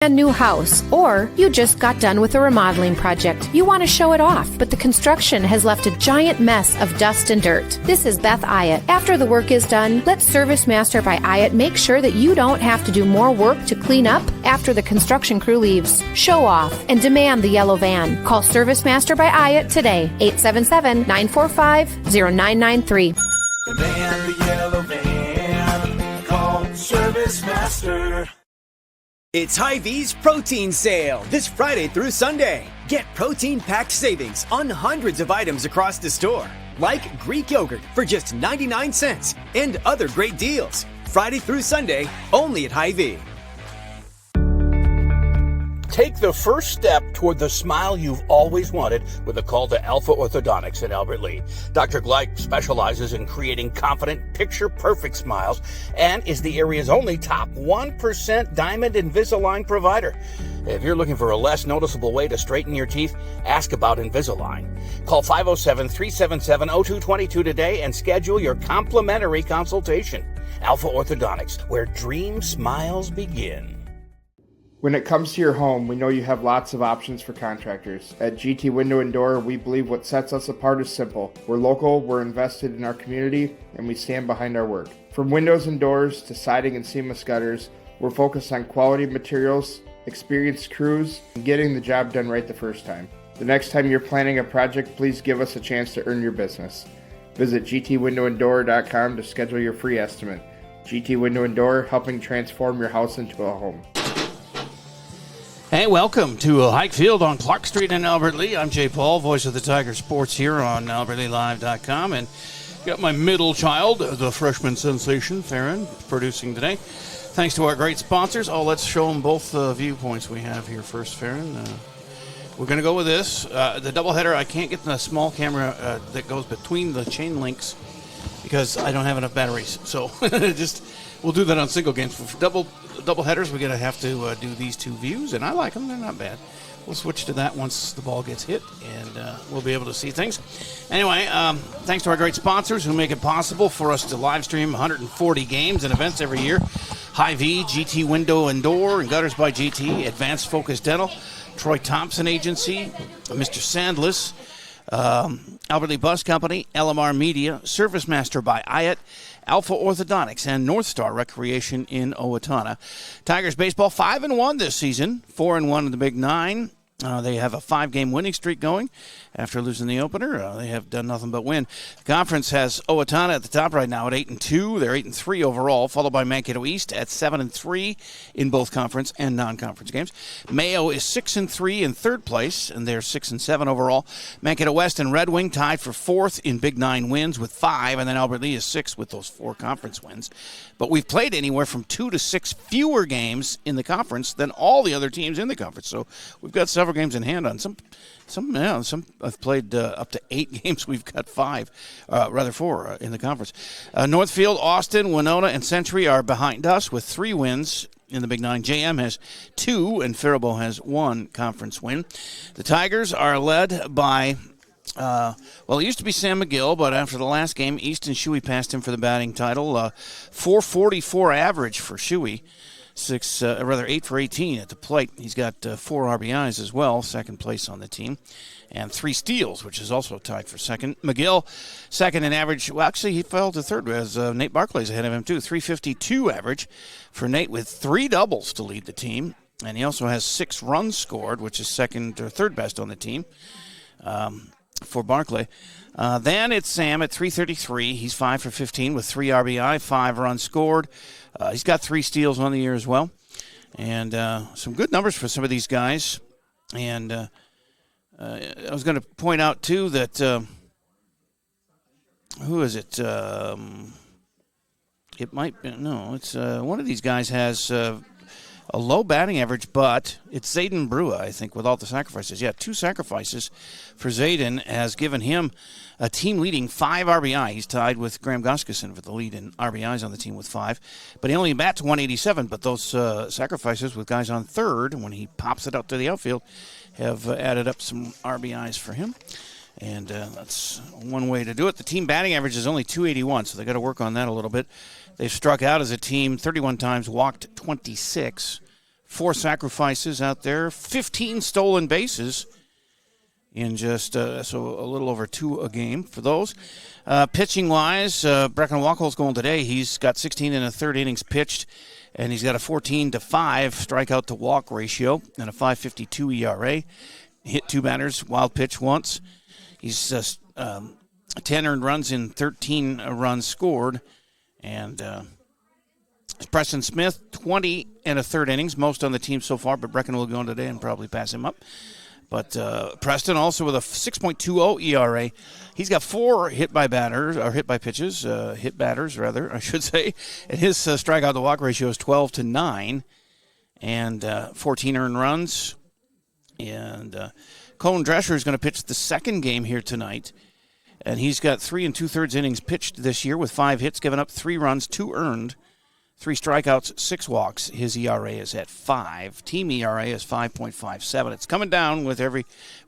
A new house, or you just got done with a remodeling project. You want to show it off, but the construction has left a giant mess of dust and dirt. This is Beth Ayatt. After the work is done, let Service Master by Ayatt make sure that you don't have to do more work to clean up after the construction crew leaves. Show off and demand the yellow van. Call Service Master by Ayatt today, 877-945-0993. Demand the yellow van. Call Service Master. It's Hy-Vee's Protein Sale this Friday through Sunday. Get protein-packed savings on hundreds of items across the store, like Greek yogurt for just 99 cents and other great deals. Friday through Sunday, only at Hy-Vee. Take the first step toward the smile you've always wanted with a call to Alpha Orthodontics in Albert Lea. Dr. Gleich specializes in creating confident, picture-perfect smiles and is the area's only top 1% Diamond Invisalign provider. If you're looking for a less noticeable way to straighten your teeth, ask about Invisalign. Call 507-377-0222 today and schedule your complimentary consultation. Alpha Orthodontics, where dream smiles begin. When it comes to your home, we know you have lots of options for contractors. At GT Window and Door, we believe what sets us apart is simple. We're local, we're invested in our community, and we stand behind our work. From windows and doors to siding and seamless gutters, we're focused on quality materials, experienced crews, and getting the job done right the first time. The next time you're planning a project, please give us a chance to earn your business. Visit gtwindowanddoor.com to schedule your free estimate. GT Window and Door, helping transform your house into a home. Hey, welcome to Hike Field on Clark Street in Albert Lea. I'm Jay Paul, voice of the Tiger Sports here on AlbertLeaLive.com. And got my middle child, the freshman sensation, Farron, producing today. Thanks to our great sponsors. Oh, let's show them both viewpoints we have here first, Farron. We're going to go with this. The doubleheader, I can't get the small camera that goes between the chain links because I don't have enough batteries. So we'll do that on single games. For double headers, we're going to have to do these two views, and I like them. They're not bad. We'll switch to that once the ball gets hit, and we'll be able to see things. Anyway, thanks to our great sponsors who make it possible for us to live stream 140 games and events every year. Hy-Vee, GT Window and Door, and Gutters by GT, Advanced Focus Dental, Troy Thompson Agency, Mr. Sandless, Albert Lea Bus Company, LMR Media, Service Master by Ayatt, Alpha Orthodontics, and North Star Recreation in Owatonna. Tigers baseball 5-1 this season, 4-1 in the Big Nine. They have a 5-game winning streak going after losing the opener. They have done nothing but win. The conference has Owatonna at the top right now at 8-2. They're 8-3 overall, followed by Mankato East at 7-3 in both conference and non-conference games. Mayo is 6-3 in third place, and they're 6-7 overall. Mankato West and Red Wing tied for fourth in Big Nine wins with 5, and then Albert Lea is 6 with those 4 conference wins. But we've played anywhere from 2 to 6 fewer games in the conference than all the other teams in the conference. So we've got several games in hand on some I've played up to 8 games. We've got 4 in the conference. Northfield, Austin, Winona, and Century are behind us with 3 wins in the Big Nine. JM has 2, and Faribault has 1 conference win. The Tigers are led by it used to be Sam McGill, but after the last game, Easton Shuey passed him for the batting title. 444 average for Shuey. 8 for 18 at the plate. He's got 4 RBIs as well, second place on the team, and 3 steals, which is also tied for second. McGill, second in average. Well, actually, he fell to third as Nate Barclay's ahead of him, too. 352 average for Nate with 3 doubles to lead the team, and he also has 6 runs scored, which is second or third best on the team for Barclay. Then it's Sam at 333. He's 5 for 15 with 3 RBI, 5 runs scored. He's got 3 steals on the year as well. And some good numbers for some of these guys. And I was going to point out, too, that who is it? It might be, no, it's one of these guys has a low batting average, but it's Zayden Brua, I think, with all the sacrifices. Yeah, 2 sacrifices for Zayden has given him a team-leading 5 RBI. He's tied with Graham Goskeson for the lead in RBIs on the team with 5. But he only bats 187, but those sacrifices with guys on third, when he pops it out to the outfield, have added up some RBIs for him. And that's one way to do it. The team batting average is only 281, so they got to work on that a little bit. They've struck out as a team 31 times, walked 26 4 sacrifices out there, 15 stolen bases in just so a little over 2 a game for those. Pitching-wise, Brecken Wachol's going today. He's got 16 and a third innings pitched, and he's got a 14-5 strikeout-to-walk ratio and a 5.52 ERA. Hit 2 batters, wild pitch once. He's 10 earned runs in 13 runs scored. And Preston Smith, 20 and a third innings, most on the team so far, but Brecken will go on today and probably pass him up. But Preston also with a 6.20 ERA. He's got 4 hit by batters, I should say. And his strikeout to walk ratio is 12-9 and 14 earned runs. And Colin Drescher is going to pitch the second game here tonight. And he's got 3 2/3 innings pitched this year with 5 hits, given up 3 runs, 2 earned, 3 strikeouts, 6 walks. His ERA is at 5. Team ERA is 5.57. It's coming down with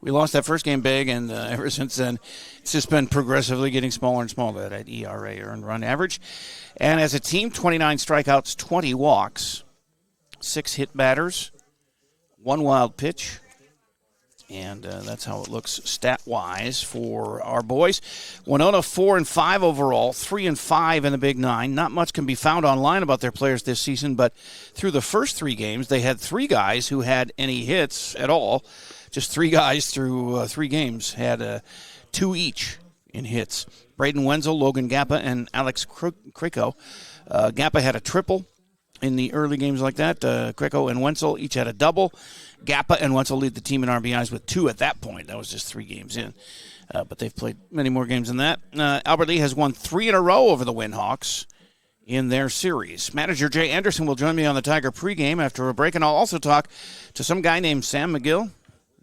we lost that first game big, and ever since then, it's just been progressively getting smaller and smaller, that ERA, earned run average. And as a team, 29 strikeouts, 20 walks, 6 hit batters, 1 wild pitch. And that's how it looks stat-wise for our boys. Winona 4-5 overall, 3-5 in the Big Nine. Not much can be found online about their players this season, but through the first 3 games, they had 3 guys who had any hits at all. Just 3 guys through 3 games had 2 each in hits. Braden Wenzel, Logan Gappa, and Alex Kriko. Gappa had a triple in the early games like that. Kriko and Wenzel each had a double. Gappa and Wenzel lead the team in RBIs with 2 at that point. That was just 3 games in. But they've played many more games than that. Albert Lee has won 3 in a row over the Windhawks in their series. Manager Jay Anderson will join me on the Tiger pregame after a break, and I'll also talk to some guy named Sam McGill.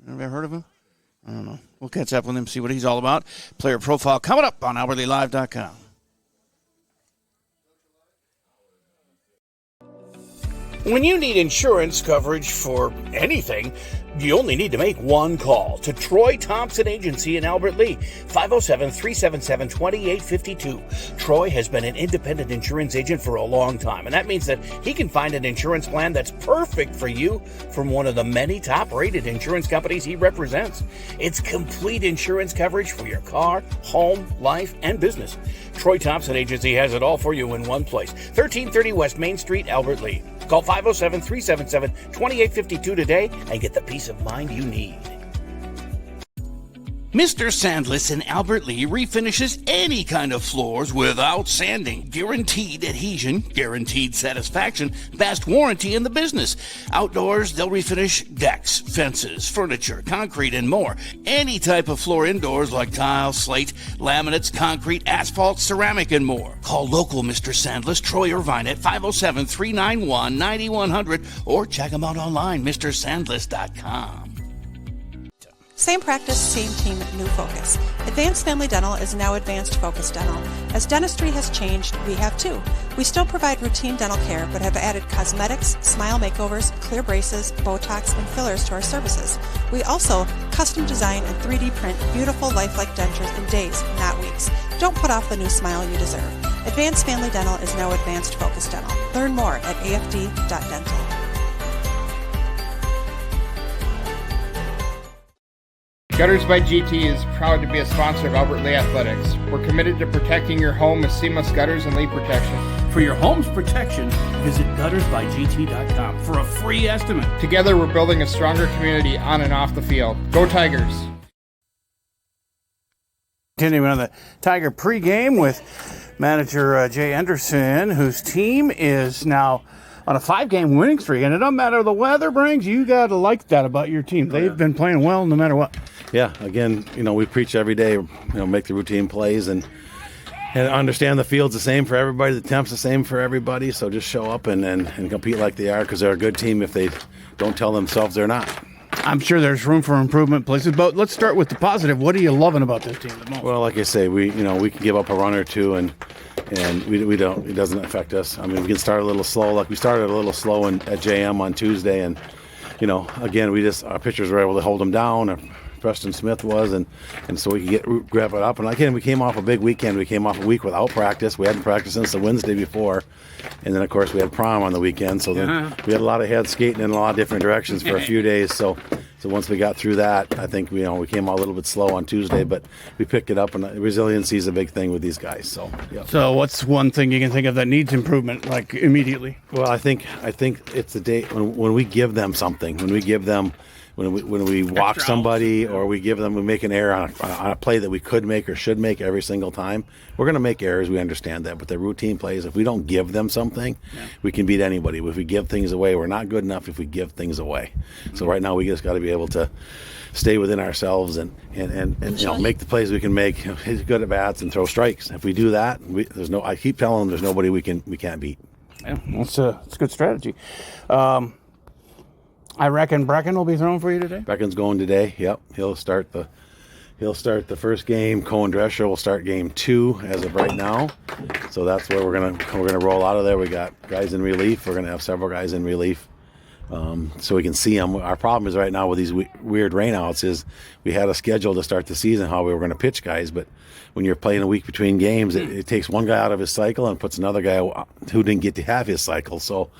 Ever heard of him? I don't know. We'll catch up with him, see what he's all about. Player profile coming up on AlbertLeeLive.com. When you need insurance coverage for anything, you only need to make one call to Troy Thompson Agency in Albert Lea, 507-377-2852. Troy has been an independent insurance agent for a long time, and that means that he can find an insurance plan that's perfect for you from one of the many top-rated insurance companies he represents. It's complete insurance coverage for your car, home, life, and business. Troy Thompson Agency has it all for you in one place, 1330 West Main Street, Albert Lea. Call 507-377-2852 today and get the peace of mind you need. Mr. Sandless in Albert Lea refinishes any kind of floors without sanding. Guaranteed adhesion, guaranteed satisfaction, best warranty in the business. Outdoors, they'll refinish decks, fences, furniture, concrete, and more. Any type of floor indoors like tile, slate, laminates, concrete, asphalt, ceramic, and more. Call local Mr. Sandless, Troy Irvine at 507-391-9100 or check him out online, MrSandless.com. Same practice, same team, new focus. Advanced Family Dental is now Advanced Focus Dental. As dentistry has changed, we have too. We still provide routine dental care, but have added cosmetics, smile makeovers, clear braces, Botox, and fillers to our services. We also custom design and 3D print beautiful lifelike dentures in days, not weeks. Don't put off the new smile you deserve. Advanced Family Dental is now Advanced Focus Dental. Learn more at afd.dental. Gutters by GT is proud to be a sponsor of Albert Lea Athletics. We're committed to protecting your home with seamless gutters and leak protection. For your home's protection, visit guttersbygt.com for a free estimate. Together, we're building a stronger community on and off the field. Go Tigers! Continuing on the Tiger pregame with manager Jay Anderson, whose team is now on a 5-game winning streak, and it doesn't matter what the weather brings. You got to like that about your team. They've been playing well no matter what. Yeah, again, we preach every day, make the routine plays and understand the field's the same for everybody, the temp's the same for everybody, so just show up and compete like they are, because they're a good team if they don't tell themselves they're not. I'm sure there's room for improvement places, but let's start with the positive. What are you loving about this team the most? Well, like I say, we can give up a run or two and we don't. It doesn't affect us. I mean, we can start a little slow, like we started a little slow at JM on Tuesday, and again, our pitchers were able to hold them down. Our Preston Smith was, and so we could grab it up. And again, we came off a big weekend. We came off a week without practice. We hadn't practiced since the Wednesday before, and then of course we had prom on the weekend. So then we had a lot of head skating in a lot of different directions for a few days. So once we got through that, I think we came out a little bit slow on Tuesday, but we picked it up, and resiliency is a big thing with these guys. So yeah. So what's one thing you can think of that needs improvement, like immediately? Well, I think it's the day when we give them something, when we walk somebody, or we make an error on a play that we could make or should make every single time. We're going to make errors. We understand that, but the routine plays, if we don't give them something, we can beat anybody. If we give things away, we're not good enough if we give things away. So right now we just got to be able to stay within ourselves and make the plays we can make, hit good at bats and throw strikes. If we do that, I keep telling them there's nobody we can't beat. Yeah, that's a good strategy. I reckon Brecken will be thrown for you today. Brecken's going today. Yep, he'll start the first game. Cohen Drescher will start game 2 as of right now. So that's where we're gonna roll out of there. We got guys in relief. We're gonna have several guys in relief, so we can see them. Our problem is right now with these weird rainouts is we had a schedule to start the season how we were going to pitch guys, but when you're playing a week between games, it takes one guy out of his cycle and puts another guy who didn't get to have his cycle. So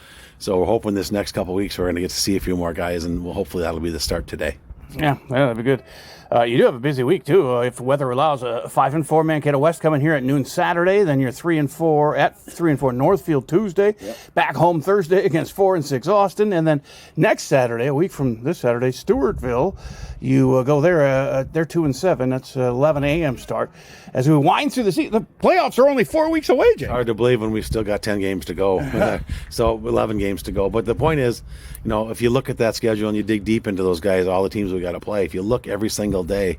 we're hoping this next couple of weeks we're going to get to see a few more guys, and hopefully that'll be the start today. Yeah, that'd be good. You do have a busy week too. If weather allows, a 5-4 Mankato West coming here at noon Saturday. Then you're 3-4 at 3-4 Northfield Tuesday. Yep. Back home Thursday against 4-6 Austin, and then next Saturday, a week from this Saturday, Stewartville. You go there. They're 2-7. That's 11 a.m. start. As we wind through the season, the playoffs are only 4 weeks away, Jay. Hard to believe when we still got 10 games to go. So 11 games to go. But the point is, if you look at that schedule and you dig deep into those guys, all the teams we got to play, if you look every single day,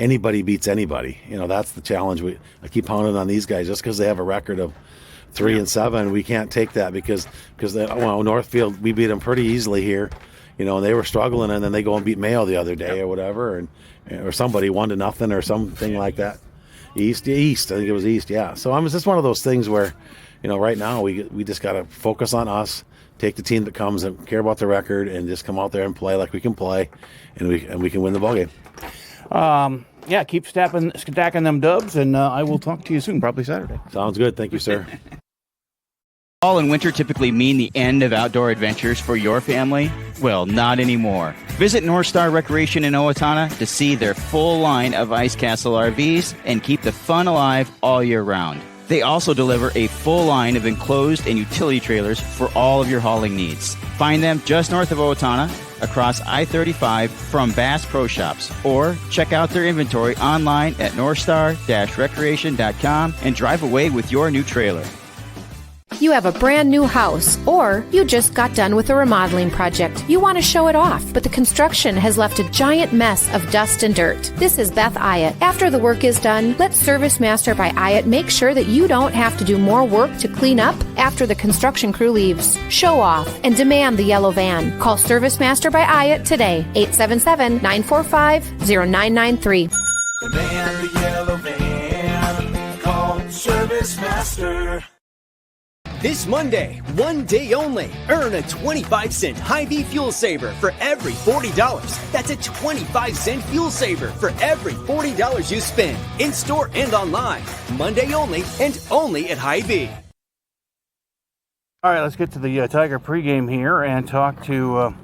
anybody beats anybody. That's the challenge. I keep pounding on these guys. Just because they have a record of 3-7, we can't take that because Northfield, we beat them pretty easily here. And they were struggling, and then they go and beat Mayo the other day or whatever, or somebody 1-0 or something like that. East, I think it was East, yeah. So it's just one of those things where, right now we just got to focus on us, take the team that comes and care about the record, and just come out there and play like we can play, and we can win the ballgame. Keep stacking them dubs, and I will talk to you soon, probably Saturday. Sounds good. Thank you, sir. Fall and winter typically mean the end of outdoor adventures for your family? Well, not anymore. Visit North Star Recreation in Owatonna to see their full line of Ice Castle RVs and keep the fun alive all year round. They also deliver a full line of enclosed and utility trailers for all of your hauling needs. Find them just north of Owatonna, across I-35 from Bass Pro Shops, or check out their inventory online at northstar-recreation.com and drive away with your new trailer. You have a brand new house, or you just got done with a remodeling project. You want to show it off, but the construction has left a giant mess of dust and dirt. This is Beth Ayatt. After the work is done, let Service Master by Ayatt make sure that you don't have to do more work to clean up after the construction crew leaves. Show off and demand the yellow van. Call Service Master by Ayatt today, 877-945-0993. The van, the yellow van, call Service Master. This Monday, one day only, earn a 25-cent Hy-Vee fuel saver for every $40. That's a 25-cent fuel saver for every $40 you spend, in-store and online. Monday only, and only at Hy-Vee. All right, let's get to the Tiger pregame here and talk to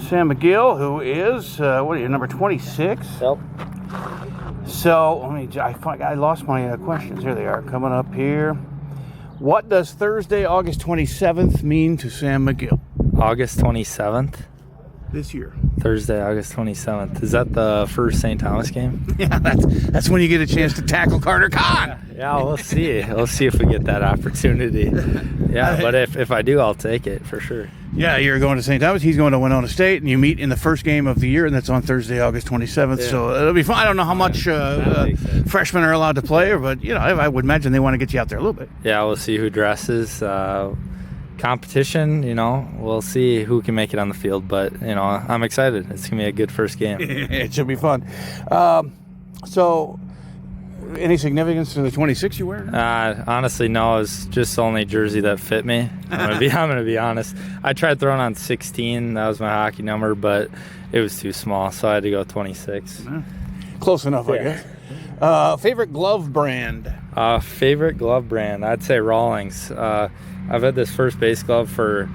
Sam McGill, who is, number 26? Yep. So, I lost my questions. Here they are, coming up here. What does Thursday, August 27th mean to Sam McGill? August 27th? This year. Thursday, August 27th. Is that the first St. Thomas game? Yeah, that's when you get a chance to tackle Carter Kahn. Yeah, we'll see. We'll see if we get that opportunity. Yeah, but if I do, I'll take it for sure. Yeah, you're going to St. Thomas. He's going to Winona State, and you meet in the first game of the year, and that's on Thursday, August 27th. Yeah. So it'll be fun. I don't know how much freshmen are allowed to play, but I would imagine they want to get you out there a little bit. Yeah, we'll see who dresses. Competition, we'll see who can make it on the field, but I'm excited. It's gonna be a good first game. It should be fun. So any significance to the 26 you wear? Honestly, no. It's just the only jersey that fit me. I'm gonna be honest. I tried throwing on 16. That was my hockey number, but it was too small, so I had to go 26. Close enough, I guess. Favorite glove brand? Favorite glove brand? I'd say Rawlings. I've had this first base glove for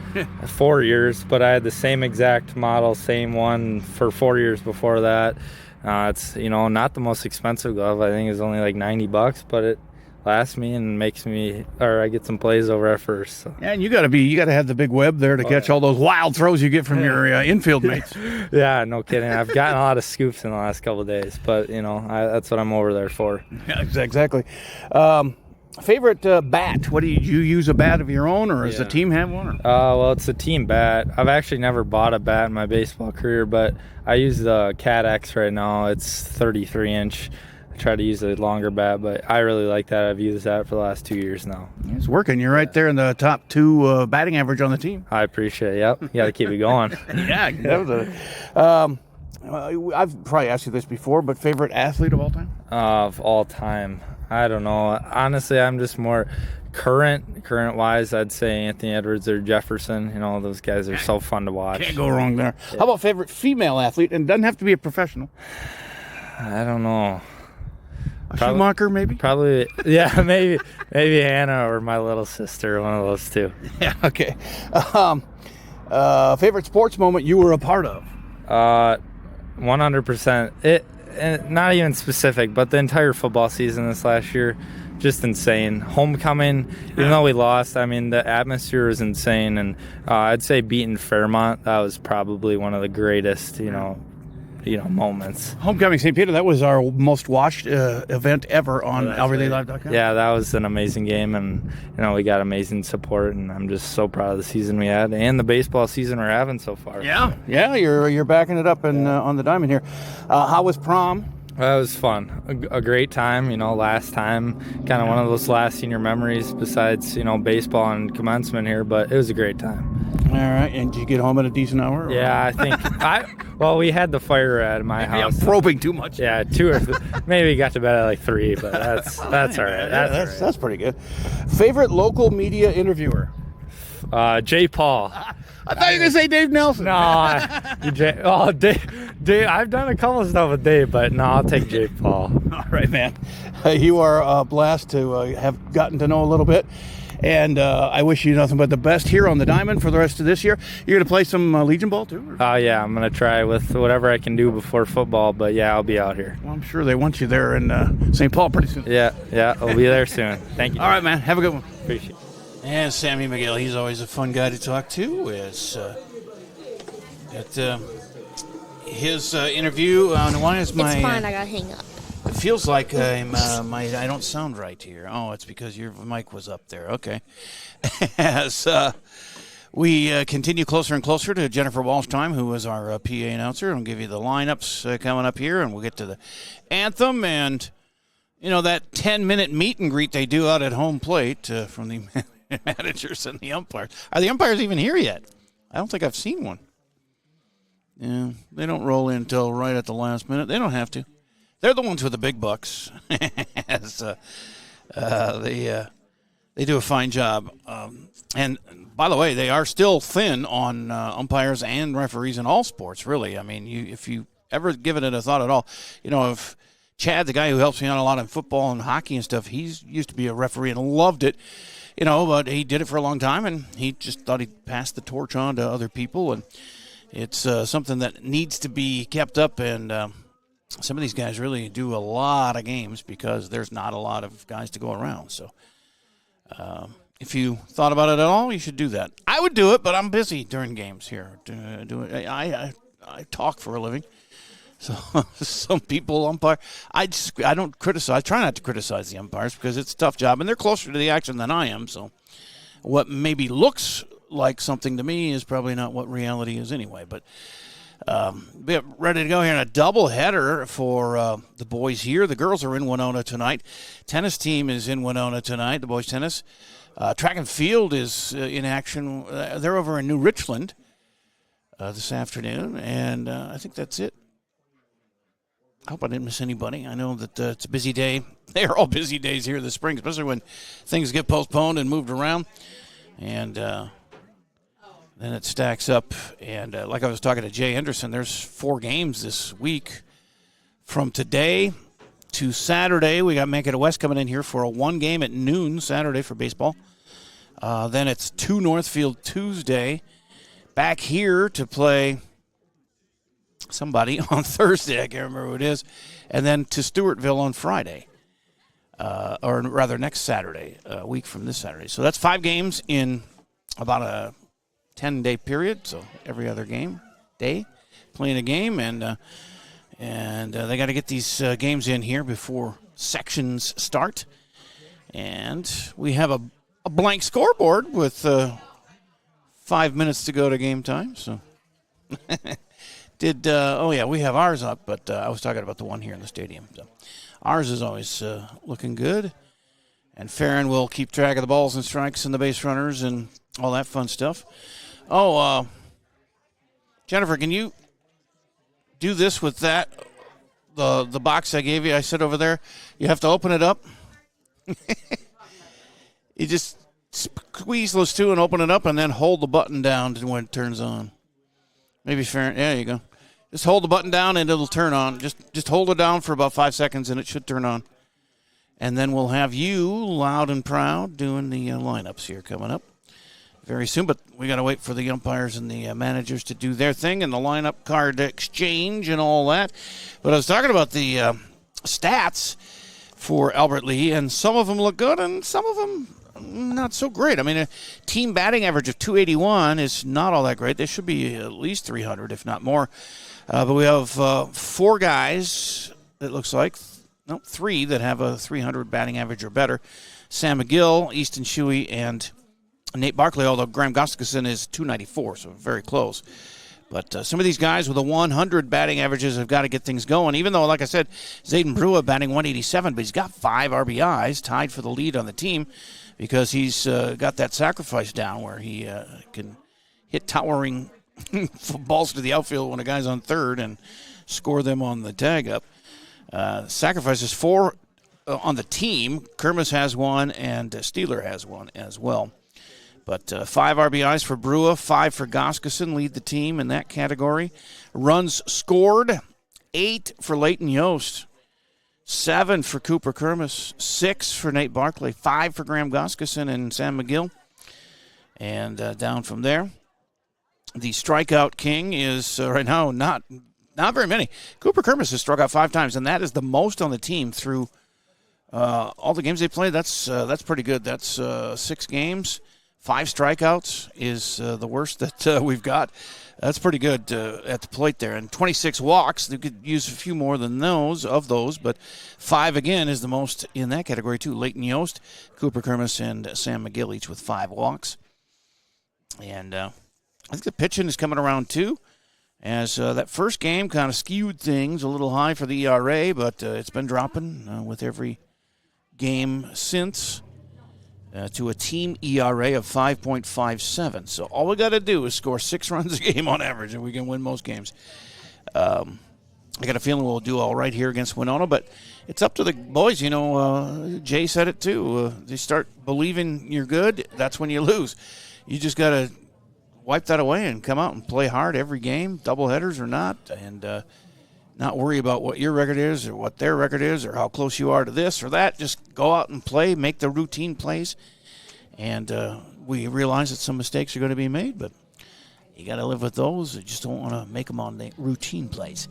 4 years, but I had the same exact model, same one for 4 years before that. It's not the most expensive glove. I think it's only like $90, but it lasts me and makes me, or I get some plays over at first. So. Yeah, and you got to have the big web there to catch all those wild throws you get from your infield mates. Yeah, no kidding. I've gotten a lot of scoops in the last couple of days, but that's what I'm over there for. Yeah, exactly. Favorite bat? What do you use a bat of your own, or does the team have one? Well, it's a team bat. I've actually never bought a bat in my baseball career, but I use the Cat X right now. It's 33-inch. I try to use a longer bat, but I really like that. I've used that for the last 2 years now. It's working. You're right there in the top 2 batting average on the team. I appreciate it. Yep. You got to keep it going. Yeah. I've probably asked you this before, but favorite athlete of all time? Of all time? I don't know. Honestly, I'm just more current-wise. I'd say Anthony Edwards or Jefferson. Those guys are so fun to watch. Can't go wrong there. Yeah. How about favorite female athlete? And doesn't have to be a professional. I don't know. Schumacher, maybe? Probably, yeah, maybe Hannah or my little sister, one of those two. Yeah, okay. Favorite sports moment you were a part of? 100%. And not even specific, but the entire football season this last year, just insane. Homecoming, even though we lost, the atmosphere was insane. And I'd say beating Fairmont, that was probably one of the greatest, moments. Homecoming St. Peter, that was our most watched event ever on AlbertLeeLive.com. Yeah, that was an amazing game, and we got amazing support, and I'm just so proud of the season we had and the baseball season we're having so far. Yeah, you're backing it up on the diamond here. How was prom? It was fun. A great time, last time, kind of one of those last senior memories besides, baseball and commencement here, but it was a great time. All right, and did you get home at a decent hour? Or? Yeah, I think, we had the fire at my house. I'm probing too much. Yeah, 2 or 3, maybe got to bed at like 3, but that's all right. That's pretty good. Favorite local media interviewer? Jay Paul. I thought you were going to say Dave Nelson. No, Dave. I've done a couple of stuff with Dave, but no, I'll take Jay Paul. All right, man. You are blessed to have gotten to know a little bit. And I wish you nothing but the best here on the diamond for the rest of this year. You're going to play some Legion Ball, too? Yeah, I'm going to try with whatever I can do before football. But, yeah, I'll be out here. Well, I'm sure they want you there in St. Paul pretty soon. Yeah, I'll be there soon. Thank you. All right, man. Have a good one. Appreciate it. And Sammy McGill, he's always a fun guy to talk to. His interview on why is my... It's fine, I got to hang up. It feels like I don't sound right here. Oh, it's because your mic was up there. Okay. As we continue closer and closer to Jennifer Walsh time, who is our PA announcer. I'll give you the lineups coming up here, and we'll get to the anthem and, that 10-minute meet and greet they do out at home plate from the managers and the umpires. Are the umpires even here yet? I don't think I've seen one. Yeah, they don't roll in until right at the last minute. They don't have to. They're the ones with the big bucks. As, they do a fine job. And, by the way, they are still thin on umpires and referees in all sports, really. If you ever given it a thought at all, if Chad, the guy who helps me out a lot in football and hockey and stuff, he's used to be a referee and loved it, but he did it for a long time, and he just thought he'd pass the torch on to other people. And it's something that needs to be kept up, and some of these guys really do a lot of games because there's not a lot of guys to go around. So if you thought about it at all, you should do that. I would do it, but I'm busy during games here. I talk for a living. So some people umpire. I don't criticize. I try not to criticize the umpires because it's a tough job, and they're closer to the action than I am. So what maybe looks like something to me is probably not what reality is anyway. But we're ready to go here in a doubleheader for the boys here. The girls are in Winona tonight. Tennis team is in Winona tonight, the boys tennis. Track and field is in action. They're over in New Richland this afternoon, and I think that's it. I hope I didn't miss anybody. I know that it's a busy day. They are all busy days here this spring, especially when things get postponed and moved around. And then it stacks up. And like I was talking to Jay Henderson, there's 4 games this week. From today to Saturday, we got Mankato West coming in here for a 1 game at noon Saturday for baseball. Then it's 2 Northfield Tuesday. Back here to play somebody on Thursday. I can't remember who it is. And then to Stewartville on Friday. Or rather next Saturday, a week from this Saturday. So that's 5 games in about a 10-day period. So every other day playing a game. And they got to get these games in here before sections start. And we have a blank scoreboard with 5 minutes to go to game time. So we have ours up, but I was talking about the one here in the stadium. So ours is always looking good. And Farron will keep track of the balls and strikes and the base runners and all that fun stuff. Oh, Jennifer, can you do this with that? The box I gave you, I said over there, you have to open it up. You just squeeze those 2 and open it up and then hold the button down when it turns on. Maybe Farron, there you go. Just hold the button down and it'll turn on. Just hold it down for about 5 seconds and it should turn on. And then we'll have you loud and proud doing the lineups here coming up very soon. But we got to wait for the umpires and the managers to do their thing and the lineup card exchange and all that. But I was talking about the stats for Albert Lee, and some of them look good and some of them not so great. I mean, a team batting average of 281 is not all that great. They should be at least 300, if not more. But we have 4 guys, it looks like. 3 that have a 300 batting average or better. Sam McGill, Easton Shuey, and Nate Barkley, although Graham Gustafson is 294, so very close. But some of these guys with a 100 batting averages have got to get things going, even though, like I said, Zayden Brua batting 187, but he's got 5 RBIs, tied for the lead on the team, because he's got that sacrifice down where he can hit towering balls to the outfield when a guy's on third and score them on the tag up. Sacrifice is 4 on the team. Kermis has 1, and Steeler has 1 as well. But 5 RBIs for Brua, 5 for Goskeson, lead the team in that category. Runs scored, 8 for Leighton Yost, 7 for Cooper Kermis, 6 for Nate Barkley, 5 for Graham Goskeson and Sam McGill. And down from there, the strikeout king is right now not very many. Cooper Kermis has struck out 5 times, and that is the most on the team through all the games they played. That's pretty good. That's 6 games. 5 strikeouts is the worst that we've got. That's pretty good at the plate there. And 26 walks. They could use a few more than those, but 5 again is the most in that category too. Leighton Yost, Cooper Kermis, and Sam McGill each with 5 walks. And I think the pitching is coming around too, as that first game kind of skewed things a little high for the ERA, but it's been dropping with every game since. To a team ERA of 5.57. So all we got to do is score 6 runs a game on average, and we can win most games. I got a feeling we'll do all right here against Winona, but it's up to the boys. You know, Jay said it too. They start believing you're good, that's when you lose. You just got to wipe that away and come out and play hard every game, doubleheaders or not, and not worry about what your record is or what their record is or how close you are to this or that. Just go out and play, make the routine plays. And we realize that some mistakes are going to be made, but you got to live with those. You just don't want to make them on the routine plays.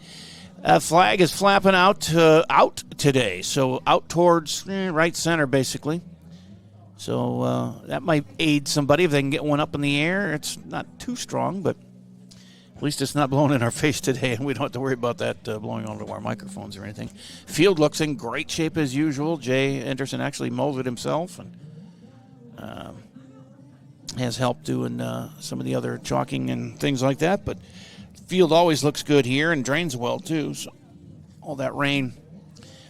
Flag is flapping out today, so out towards right center, basically. So that might aid somebody if they can get one up in the air. It's not too strong, but at least it's not blowing in our face today, and we don't have to worry about that blowing onto our microphones or anything. Field looks in great shape as usual. Jay Anderson actually mows it himself and has helped doing some of the other chalking and things like that. But field always looks good here and drains well, too. So all that rain,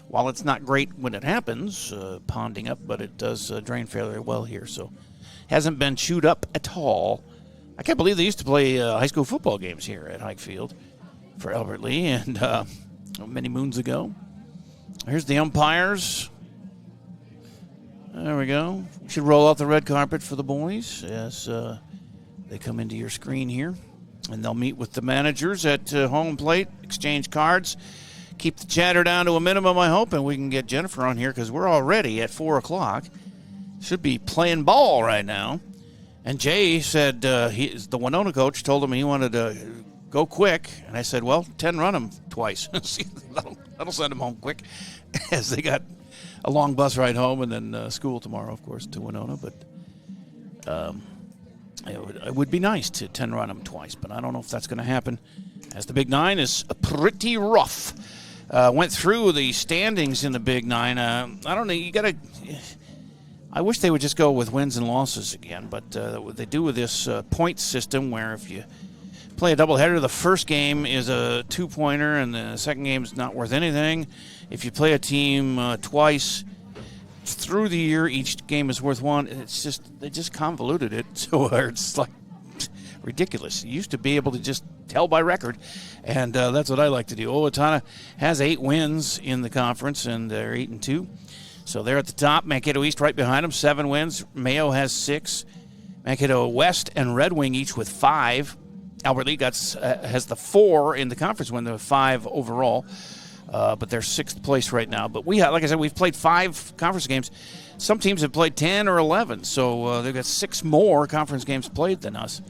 while it's not great when it happens, ponding up, but it does drain fairly well here. So hasn't been chewed up at all. I can't believe they used to play high school football games here at Hike Field for Albert Lee, and many moons ago. Here's the umpires. There we go. We should roll out the red carpet for the boys as they come into your screen here. And they'll meet with the managers at home plate, exchange cards, keep the chatter down to a minimum, I hope, and we can get Jennifer on here because we're already at 4 o'clock. Should be playing ball right now. And Jay said the Winona coach told him he wanted to go quick. And I said, well, 10 run him twice. that'll send him home quick as they got a long bus ride home and then school tomorrow, of course, to Winona. But it would be nice to 10 run them twice, but I don't know if that's going to happen as the Big Nine is pretty rough. Went through the standings in the Big Nine. I don't know. I wish they would just go with wins and losses again, but what they do with this point system where if you play a doubleheader, the first game is a 2-pointer and the second game is not worth anything. If you play a team twice through the year, each game is worth 1. They just convoluted it so it's like ridiculous. You used to be able to just tell by record, and that's what I like to do. Owatonna has 8 wins in the conference, and they're 8-2. So they're at the top. Mankato East right behind them, 7 wins. Mayo has 6. Mankato West and Red Wing each with 5. Albert Lee has the 4 in the conference win, the 5 overall. But they're 6th place right now. But like I said, we've played 5 conference games. Some teams have played 10 or 11, so they've got 6 more conference games played than us.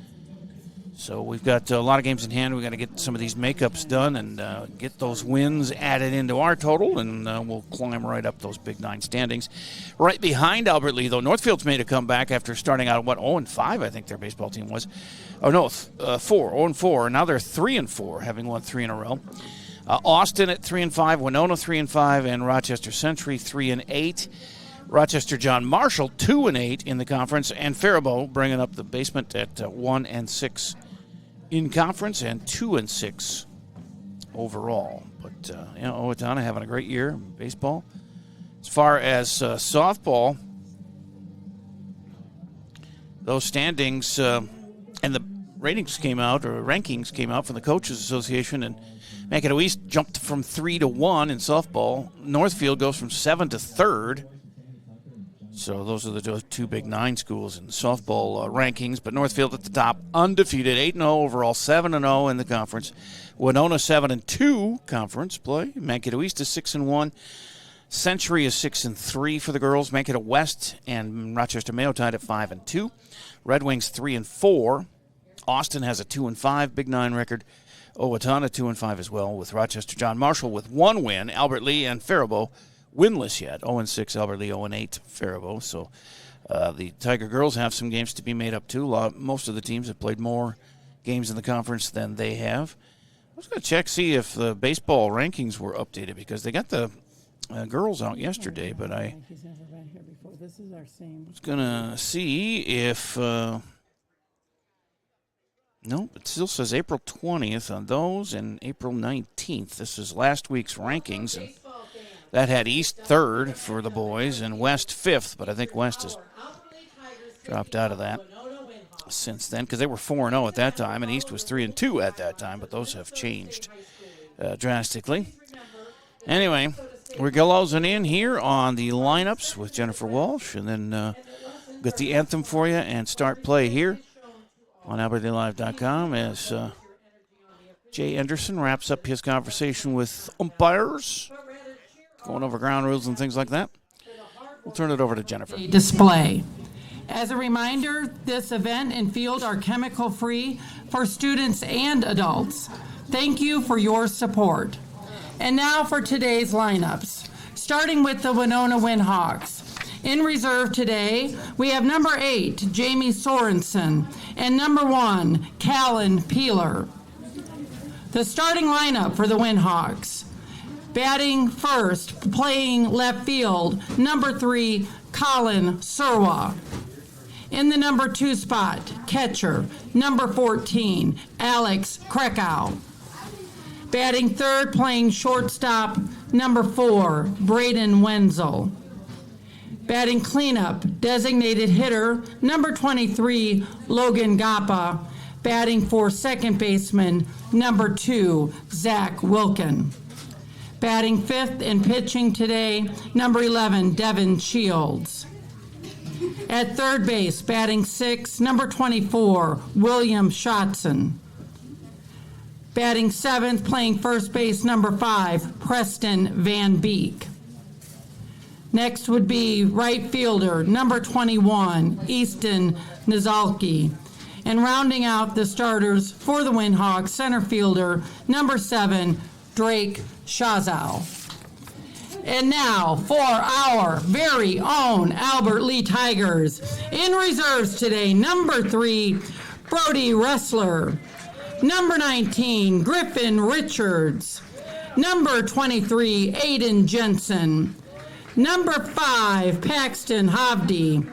So we've got a lot of games in hand. We've got to get some of these makeups done and get those wins added into our total, and we'll climb right up those Big Nine standings. Right behind Albert Lee, though, Northfield's made a comeback after starting out at 0-5, I think their baseball team was. Oh, no, 0-4. Now they're 3-4, having won 3 in a row. Austin at 3-5, Winona 3-5, and Rochester Century 3-8. Rochester John Marshall 2-8 in the conference, and Faribault bringing up the basement at 1-6 in conference and 2-6 overall. But Owatonna having a great year in baseball. As far as softball, those standings and the rankings came out from the Coaches Association, and Mankato East jumped from 3-1 in softball. Northfield goes from 7th to 3rd. So those are the 2 Big Nine schools in softball rankings. But Northfield at the top, undefeated, 8-0 overall, 7-0 in the conference. Winona 7-2 conference play. Mankato East is 6-1. Century is 6-3 for the girls. Mankato West and Rochester Mayo tied at 5-2. Red Wings 3-4. Austin has a 2-5 Big Nine record. Owatonna 2-5 as well, with Rochester John Marshall with 1 win. Albert Lee and Faribault winless yet. 0-6 Albert Lee, 0-8 Faribault. So the Tiger girls have some games to be made up too. Most of the teams have played more games in the conference than they have. I was going to check, see if the baseball rankings were updated because they got the girls out yesterday, but I was going to see if... No, it still says April 20th on those and April 19th. This is last week's rankings, and that had East 3rd for the boys and West 5th, but I think West has dropped out of that since then because they were 4-0 at that time, and East was 3-2 at that time, but those have changed drastically. Anyway, we're closing in here on the lineups with Jennifer Walsh, and then get the anthem for you and start play here on AlbertlyLive.com as Jay Anderson wraps up his conversation with umpires, going over ground rules and things like that. We'll turn it over to Jennifer. Display. As a reminder, this event and field are chemical-free for students and adults. Thank you for your support. And now for today's lineups, starting with the Winona Windhawks. In reserve today, we have number 8, Jamie Sorensen, and number 1, Callan Peeler. The starting lineup for the Windhawks. Batting first, playing left field, number 3, Colin Surwa. In the number 2 spot, catcher, number 14, Alex Krakow. Batting third, playing shortstop, number 4, Braden Wenzel. Batting cleanup, designated hitter, number 23, Logan Gappa. Batting for second baseman, number 2, Zach Wilkin. Batting fifth and pitching today, number 11, Devin Shields. At third base, batting sixth, number 24, William Shotson. Batting seventh, playing first base, number 5, Preston Van Beek. Next would be right fielder, number 21, Easton Nizalki. And rounding out the starters for the Windhawks, center fielder, number 7, Drake Shazow. And now for our very own Albert Lee Tigers. In reserves today, number 3, Brody Ressler. Number 19, Griffin Richards. Number 23, Aiden Jensen. Number 5, Paxton Hovde.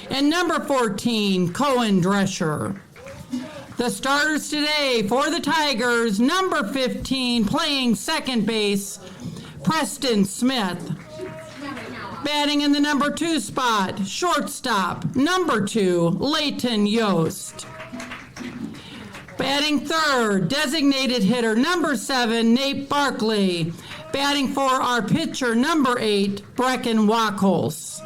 And number 14, Cohen Drescher. The starters today for the Tigers, number 15, playing second base, Preston Smith. Batting in the number 2 spot, shortstop, number 2, Leighton Yost. Batting third, designated hitter, number 7, Nate Barkley. Batting for our pitcher, number 8, Brecken Wachholz.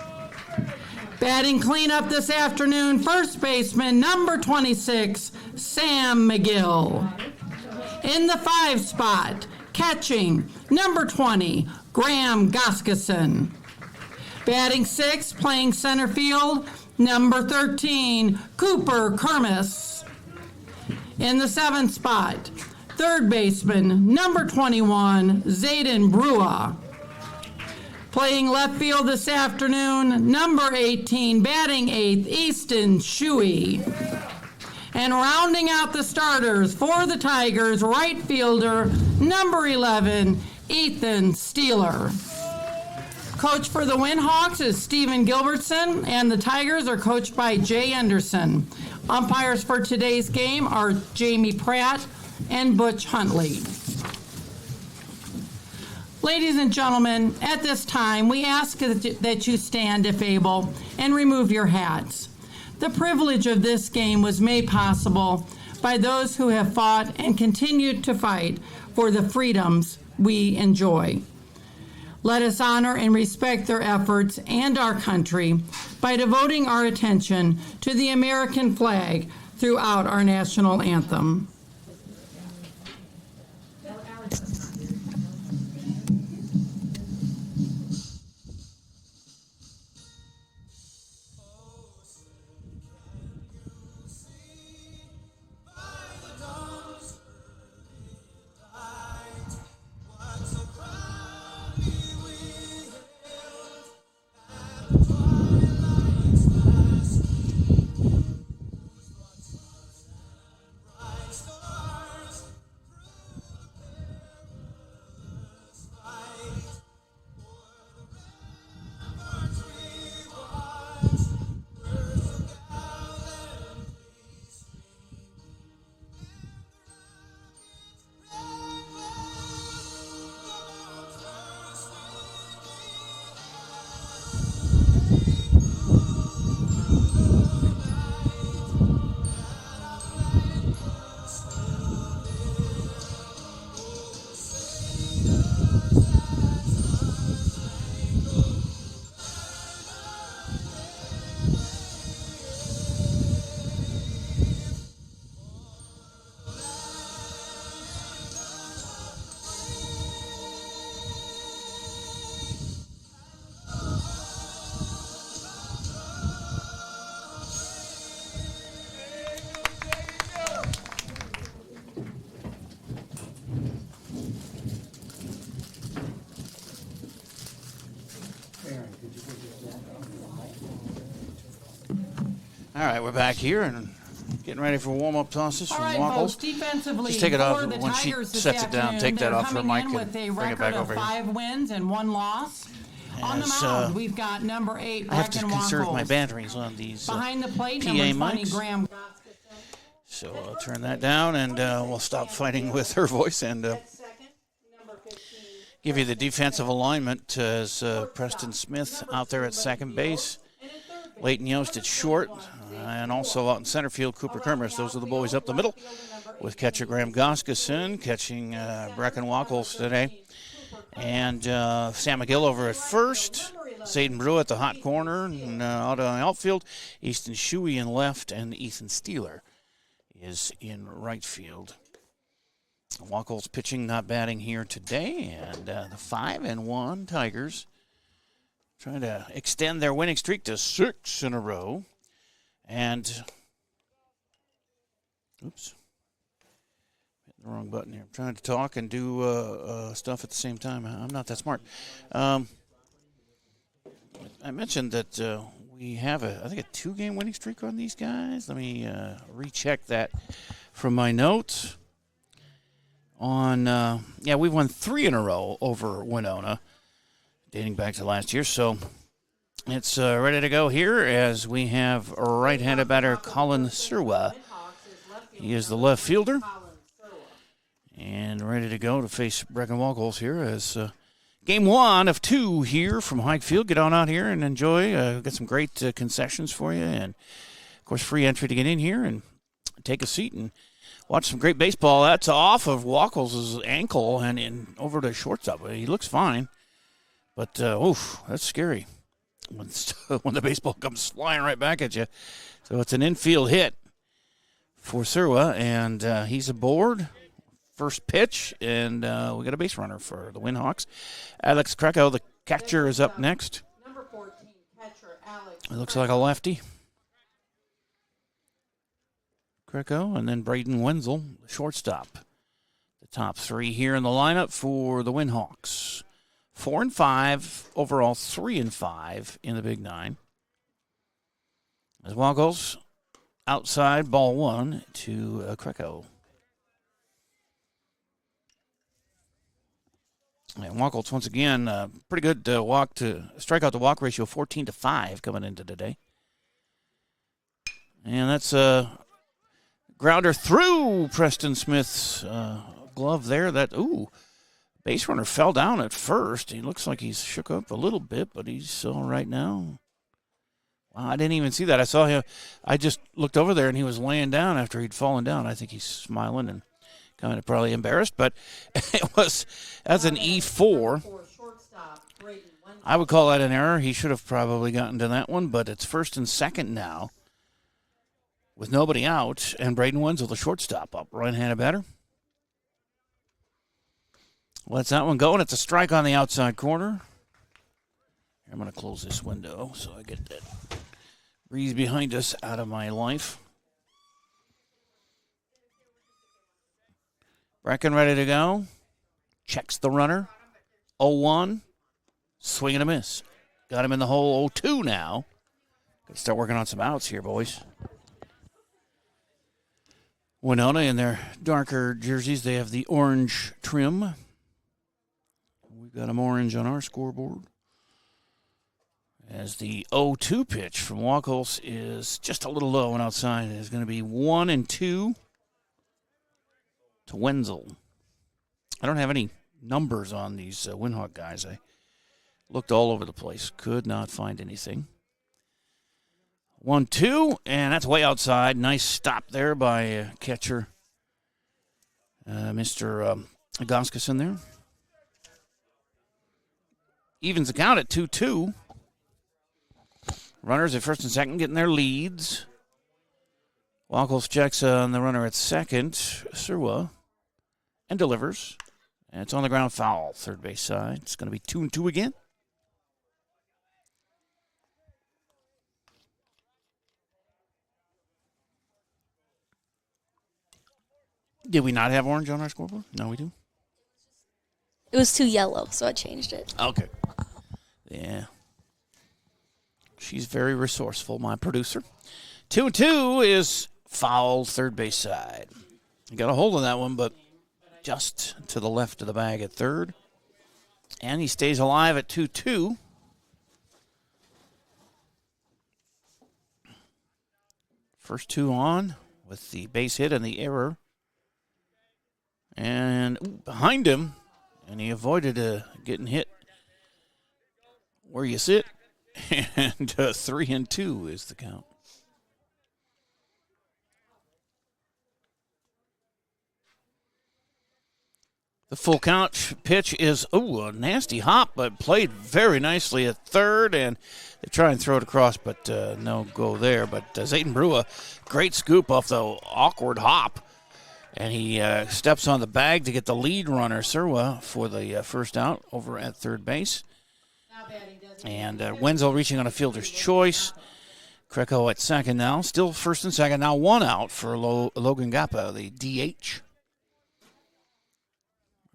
Batting cleanup this afternoon, first baseman, number 26, Sam McGill. In the 5 spot, catching, number 20, Graham Goskeson. Batting 6, playing center field, number 13, Cooper Kermis. In the 7th spot, third baseman, number 21, Zayden Brua. Playing left field this afternoon, number 18, batting 8th, Easton Shuey. And rounding out the starters for the Tigers, right fielder, number 11, Ethan Steeler. Coach for the Windhawks is Stephen Gilbertson, and the Tigers are coached by Jay Anderson. Umpires for today's game are Jamie Pratt and Butch Huntley. Ladies and gentlemen, at this time, we ask that you stand if able and remove your hats. The privilege of this game was made possible by those who have fought and continued to fight for the freedoms we enjoy. Let us honor and respect their efforts and our country by devoting our attention to the American flag throughout our national anthem. All right, we're back here and getting ready for warm-up tosses from Wachholz. Defensively, just take it off for the when she Tigers this sets it down. Take that afternoon, off her they're mic coming and in with bring a it back record over of here. 5 wins and 1 loss. On the mound, we've got number 8, I have to Brecken conserve my Wachholz. batteries on these Behind the plate, PA number 20, mics. Graham. So I'll turn that down, and we'll stop fighting with her voice and give you the defensive alignment as Preston Smith out there at second base, Leighton Yost at short, and also out in center field, Cooper Kermis. Those are the boys up the middle, with catcher Graham Goskeson catching Brecken Wachholz today. And Sam McGill over at first. Zayden Brew at the hot corner. And out on the outfield, Easton Shuey in left, and Ethan Steeler is in right field. Wackel's pitching, not batting here today. And the 5-1 Tigers trying to extend their winning streak to 6 in a row. And, oops. The wrong button here. I'm trying to talk and do stuff at the same time. I'm not that smart. I mentioned that we have I think a 2-game winning streak on these guys. Let me recheck that from my notes. We've won 3 in a row over Winona, dating back to last year. So it's ready to go here as we have right-handed batter Colin Sirwa. He is the left fielder. And ready to go to face Brecken Walkles here as game 1 of 2 here from Hike Field. Get on out here and enjoy. We've got some great concessions for you. And, of course, free entry to get in here and take a seat and watch some great baseball. That's off of Walkles' ankle and over to shortstop. He looks fine. But, that's scary when the baseball comes flying right back at you. So it's an infield hit for Sirwa, and he's aboard. First pitch, and we got a base runner for the Windhawks. Alex Krakow, the catcher, is up next. Number 14, catcher Alex. It looks like a lefty. Krakow, and then Braden Wenzel, the shortstop. The top 3 here in the lineup for the Windhawks. 4-5 overall, 3-5 in the Big Nine. As Walkles outside, ball 1 to Krakow. And Walkles, once again, pretty good strikeout to walk ratio, 14-5 coming into today. And that's a grounder through Preston Smith's glove there. Base runner fell down at first. He looks like he's shook up a little bit, but he's all right now. Wow, I didn't even see that. I saw him. I just looked over there, and he was laying down after he'd fallen down. I think he's smiling and kind of probably embarrassed, but that's an E4. I would call that an error. He should have probably gotten to that one, but it's first and second now with nobody out, and Braden Wenzel, the shortstop, up. Right-handed batter. Lets that one go, and it's a strike on the outside corner. I'm going to close this window so I get that breeze behind us out of my life. Brecken ready to go. Checks the runner. 0-1. Swing and a miss. Got him in the hole. 0-2 now. Got to start working on some outs here, boys. Winona in their darker jerseys. They have the orange trim. We've got them orange on our scoreboard. As the 0-2 pitch from Walkles is just a little low and outside. It is going to be 1-2. To Wenzel. I don't have any numbers on these Windhawk guys. I looked all over the place. Could not find anything. 1-2, and that's way outside. Nice stop there by catcher Mr. Agoskison there. Evens the count at 2-2. Runners at first and second getting their leads. Walkles checks on the runner at second, Sirwa, and delivers. And it's on the ground foul, third base side. It's going to be 2-2 again. Did we not have orange on our scoreboard? No, we do. It was too yellow, so I changed it. Okay. Yeah. She's very resourceful, my producer. 2-2 is foul, third base side. You got a hold of that one, but just to the left of the bag at third. And he stays alive at 2-2. First two on with the base hit and the error. And behind him, and he avoided getting hit where you sit. And 3-2 is the count. The full count pitch is, a nasty hop, but played very nicely at third, and they try and throw it across, but no go there. But Zayton Brua, great scoop off the awkward hop, and he steps on the bag to get the lead runner, Serwa, for the first out over at third base. And Wenzel reaching on a fielder's choice. Kreco at second now, still first and second, now one out for Logan Gappa, the DH.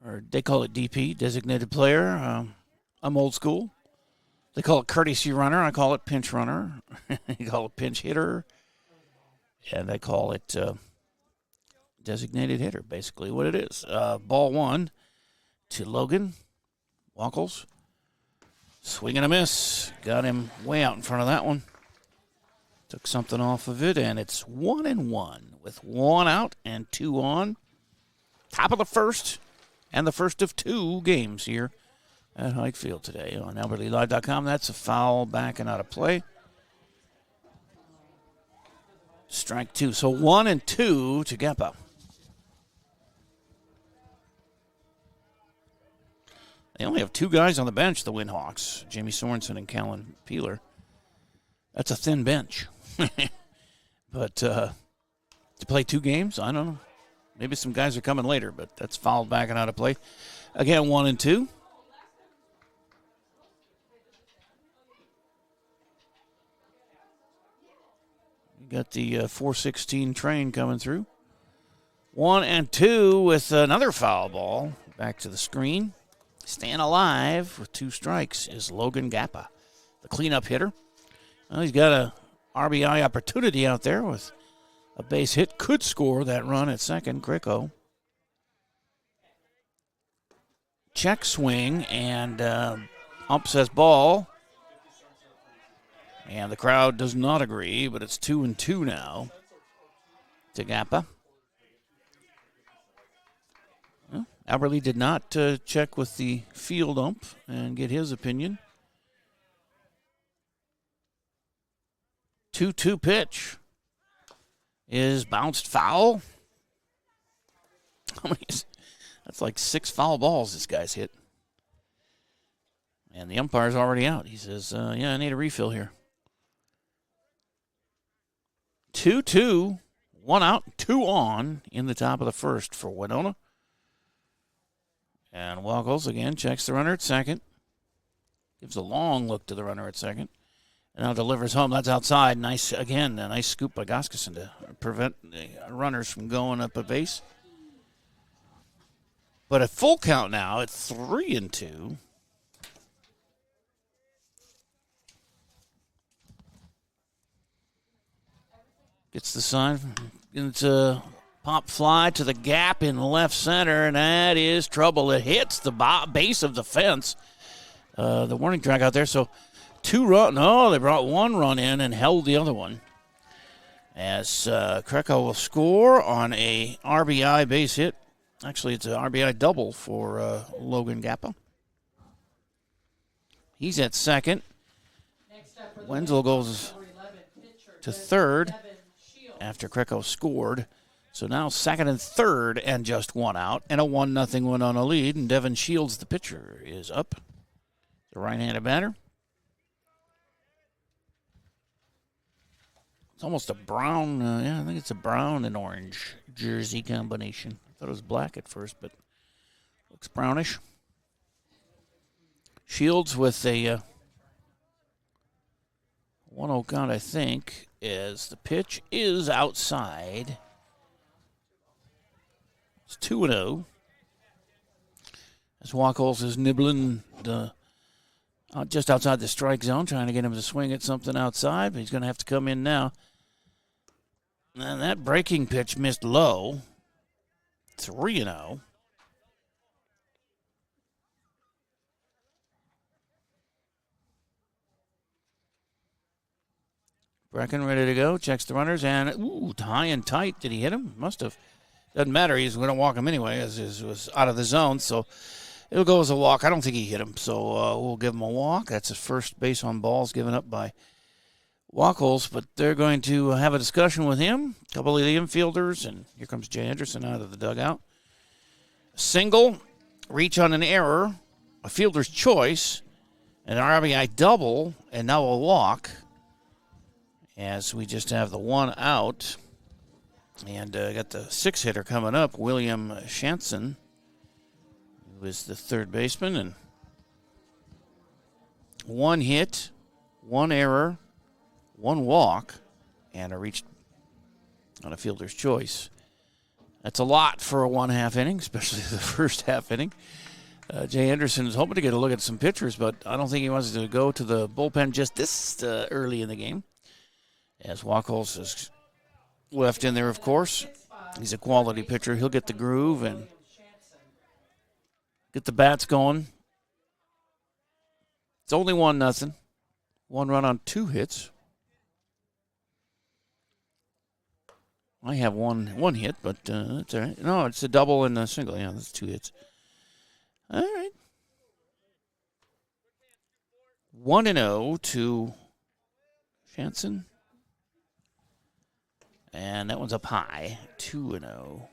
Or they call it DP, designated player. I'm old school. They call it courtesy runner. I call it pinch runner. You call it pinch hitter. And I call it designated hitter, basically what it is. Ball one to Logan. Wackles. Swing and a miss. Got him way out in front of that one. Took something off of it, and it's 1-1 with one out and two on. Top of the first. And the first of two games here at Hike Field today on AlbertLeeLive.com. That's a foul back and out of play. Strike two. So 1-2 to Gappa. They only have two guys on the bench, the Windhawks, Jamie Sorensen and Callan Peeler. That's a thin bench. But to play two games, I don't know. Maybe some guys are coming later, but that's fouled back and out of play. Again, 1-2. You got the 416 train coming through. 1-2 with another foul ball. Back to the screen. Staying alive with two strikes is Logan Gappa, the cleanup hitter. Well, he's got a RBI opportunity out there with a base hit. Could score that run at second. Gricko. Check swing, and ump says ball. And the crowd does not agree, but it's 2-2 now to Gappa. Well, Alberley did not check with the field ump and get his opinion. 2-2 pitch is bounced foul. That's like 6 foul balls this guy's hit. And the umpire's already out. He says, I need a refill here. 2-2, 1 out, 2 on in the top of the first for Winona. And Wackles again checks the runner at second. Gives a long look to the runner at second. And now delivers home. That's outside. Nice, again, a nice scoop by Goskeson to prevent the runners from going up a base. But a full count now at 3-2. Gets the sign. It's a pop fly to the gap in left center, and that is trouble. It hits the base of the fence. The warning track out there, so 2 run. No, they brought 1 run in and held the other one. As Kreco will score on a RBI base hit. Actually, it's an RBI double for Logan Gappa. He's at second. Wenzel goes to third after Kreco scored. So now second and third and just 1 out. And a 1-0 win on a lead. And Devin Shields, the pitcher, is up. The right-handed batter. It's almost a brown, I think it's a brown and orange jersey combination. I thought it was black at first, but looks brownish. Shields with a 1-0 count, I think, as the pitch is outside. It's 2-0. As Wackles is nibbling just outside the strike zone, trying to get him to swing at something outside, but he's going to have to come in now. And that breaking pitch missed low. 3-0. Brecken ready to go. Checks the runners. And, high and tight. Did he hit him? Must have. Doesn't matter. He's going to walk him anyway, as it was out of the zone. So it'll go as a walk. I don't think he hit him. So we'll give him a walk. That's his first base on balls given up by Wackles, but they're going to have a discussion with him. A couple of the infielders, and here comes Jay Anderson out of the dugout. Single reach on an error, a fielder's choice, an RBI double, and now a walk. As we just have the one out. And got the 6-hitter coming up, William Shanson, who is the third baseman. And 1 hit, 1 error, 1 walk, and a reach on a fielder's choice. That's a lot for a 1/2 inning, especially the first half inning. Jay Anderson is hoping to get a look at some pitchers, but I don't think he wants to go to the bullpen just this early in the game. As Wachholz is left in there, of course. He's a quality pitcher. He'll get the groove and get the bats going. It's only 1-0. 1 run on 2 hits. I have one hit, but that's all right. No, it's a double and a single. Yeah, that's 2 hits. All right. 1-0 to Shanson. And that one's up high. 2-0.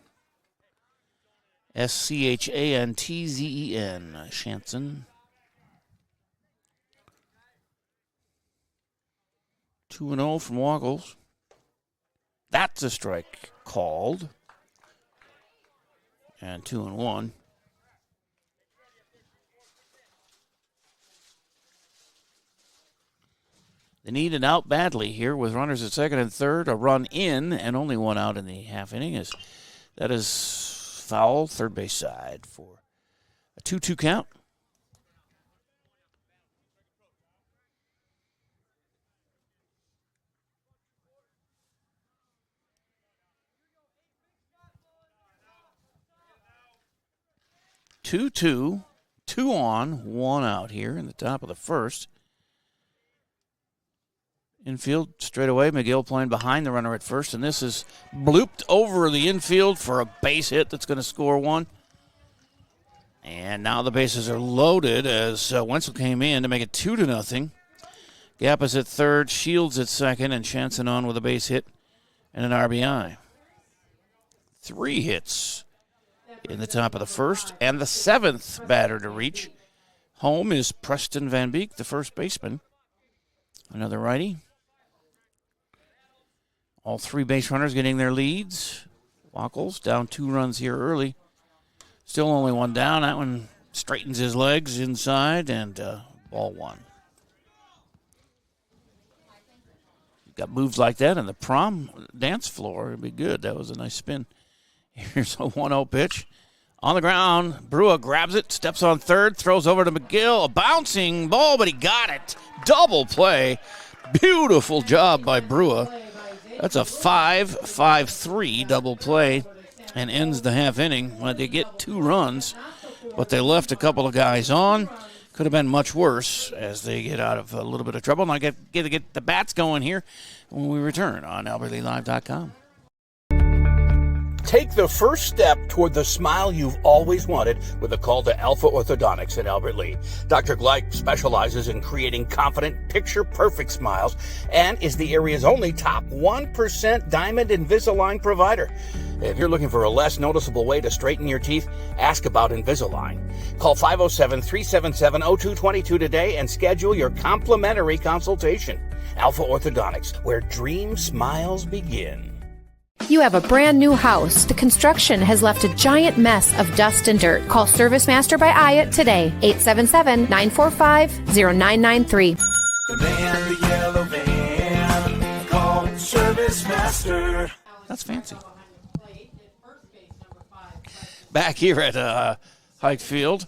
Schantzen, Shanson. 2-0 from Wachholz. That's a strike called. And 2-1. They need an out badly here with runners at second and third. A run in and only 1 out in the half inning. That is foul, third base side for a 2-2 count. Two on, 1 out here in the top of the first. Infield straight away. McGill playing behind the runner at first, and this is blooped over the infield for a base hit that's going to score 1. And now the bases are loaded as Wenzel came in to make it 2-0. Gap is at third, Shields at second, and Shanson on with a base hit and an RBI. 3 hits in the top of the first, and the 7th batter to reach. Home is Preston Van Beek, the first baseman. Another righty. All 3 base runners getting their leads. Wachholz down 2 runs here early. Still only 1 down. That one straightens his legs inside, and ball 1. Got moves like that on the prom dance floor. It'd be good. That was a nice spin. Here's a 1-0 pitch. On the ground, Brua grabs it, steps on third, throws over to McGill. A bouncing ball, but he got it. Double play. Beautiful job by Brua. That's a 5-5-3 double play and ends the half inning. When they get 2 runs, but they left a couple of guys on. Could have been much worse as they get out of a little bit of trouble. And I get the bats going here when we return on AlbertLeeLive.com. Take the first step toward the smile you've always wanted with a call to Alpha Orthodontics at Albert Lee. Dr. Gleich specializes in creating confident, picture-perfect smiles and is the area's only top 1% Diamond Invisalign provider. If you're looking for a less noticeable way to straighten your teeth, ask about Invisalign. Call 507-377-0222 today and schedule your complimentary consultation. Alpha Orthodontics, where dream smiles begin. You have a brand new house. The construction has left a giant mess of dust and dirt. Call Service Master by Ayat today. 877-945-0993. The man, the yellow van, call Service Master. That's fancy. Back here at Hike Field.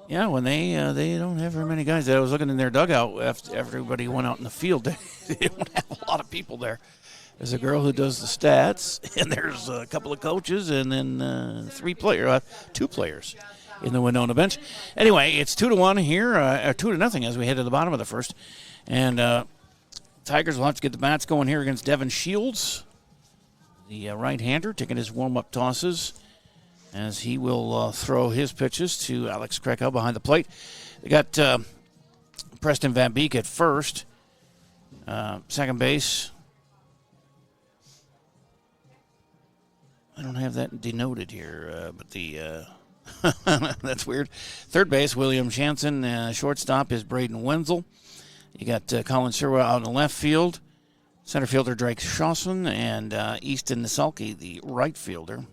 Yeah, when they don't have very many guys. I was looking in their dugout after everybody went out in the field. They don't have a lot of people there. There's a girl who does the stats, and there's a couple of coaches, and then 2 players in the Winona bench. Anyway, it's 2-1 here, 2-0 as we head to the bottom of the first. And Tigers will have to get the bats going here against Devin Shields, the right-hander, taking his warm-up tosses as he will throw his pitches to Alex Krakow behind the plate. They got Preston Van Beek at first, second base. I don't have that denoted here, but the That's weird. Third base, William Shanson. Shortstop is Braden Wenzel. You got Colin Sherwood out in the left field. Center fielder Drake Shawson and Easton Nisalki, the right fielder.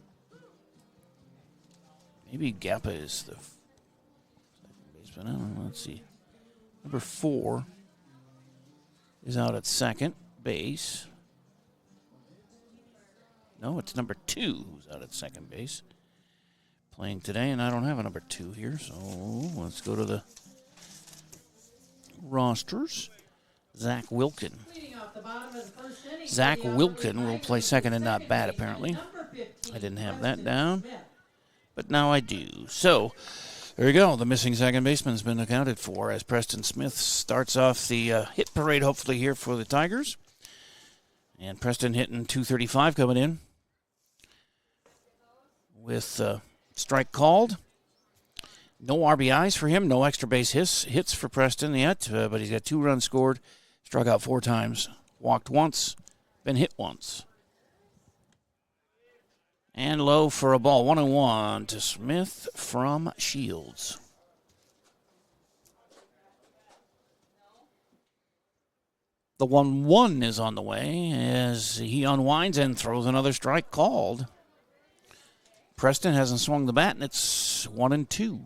Maybe Gappa is the second baseman. I don't know. Let's see. Number 4 is out at second base. No, it's number 2 who's out at second base. Playing today, and I don't have a number 2 here, so let's go to the rosters. Zach Wilkin. Zach Wilkin will play second and not bat, apparently. I didn't have that down, but now I do. So, there you go. The missing second baseman's been accounted for as Preston Smith starts off the hit parade, hopefully, here for the Tigers. And Preston hitting .235 coming in with strike called. No RBIs for him, no extra base hits for Preston yet, but he's got 2 runs scored, struck out 4 times, walked once, been hit once. And low for a ball, 1-1 to Smith from Shields. The 1-1 is on the way as he unwinds and throws another strike called. Preston hasn't swung the bat, and it's 1-2.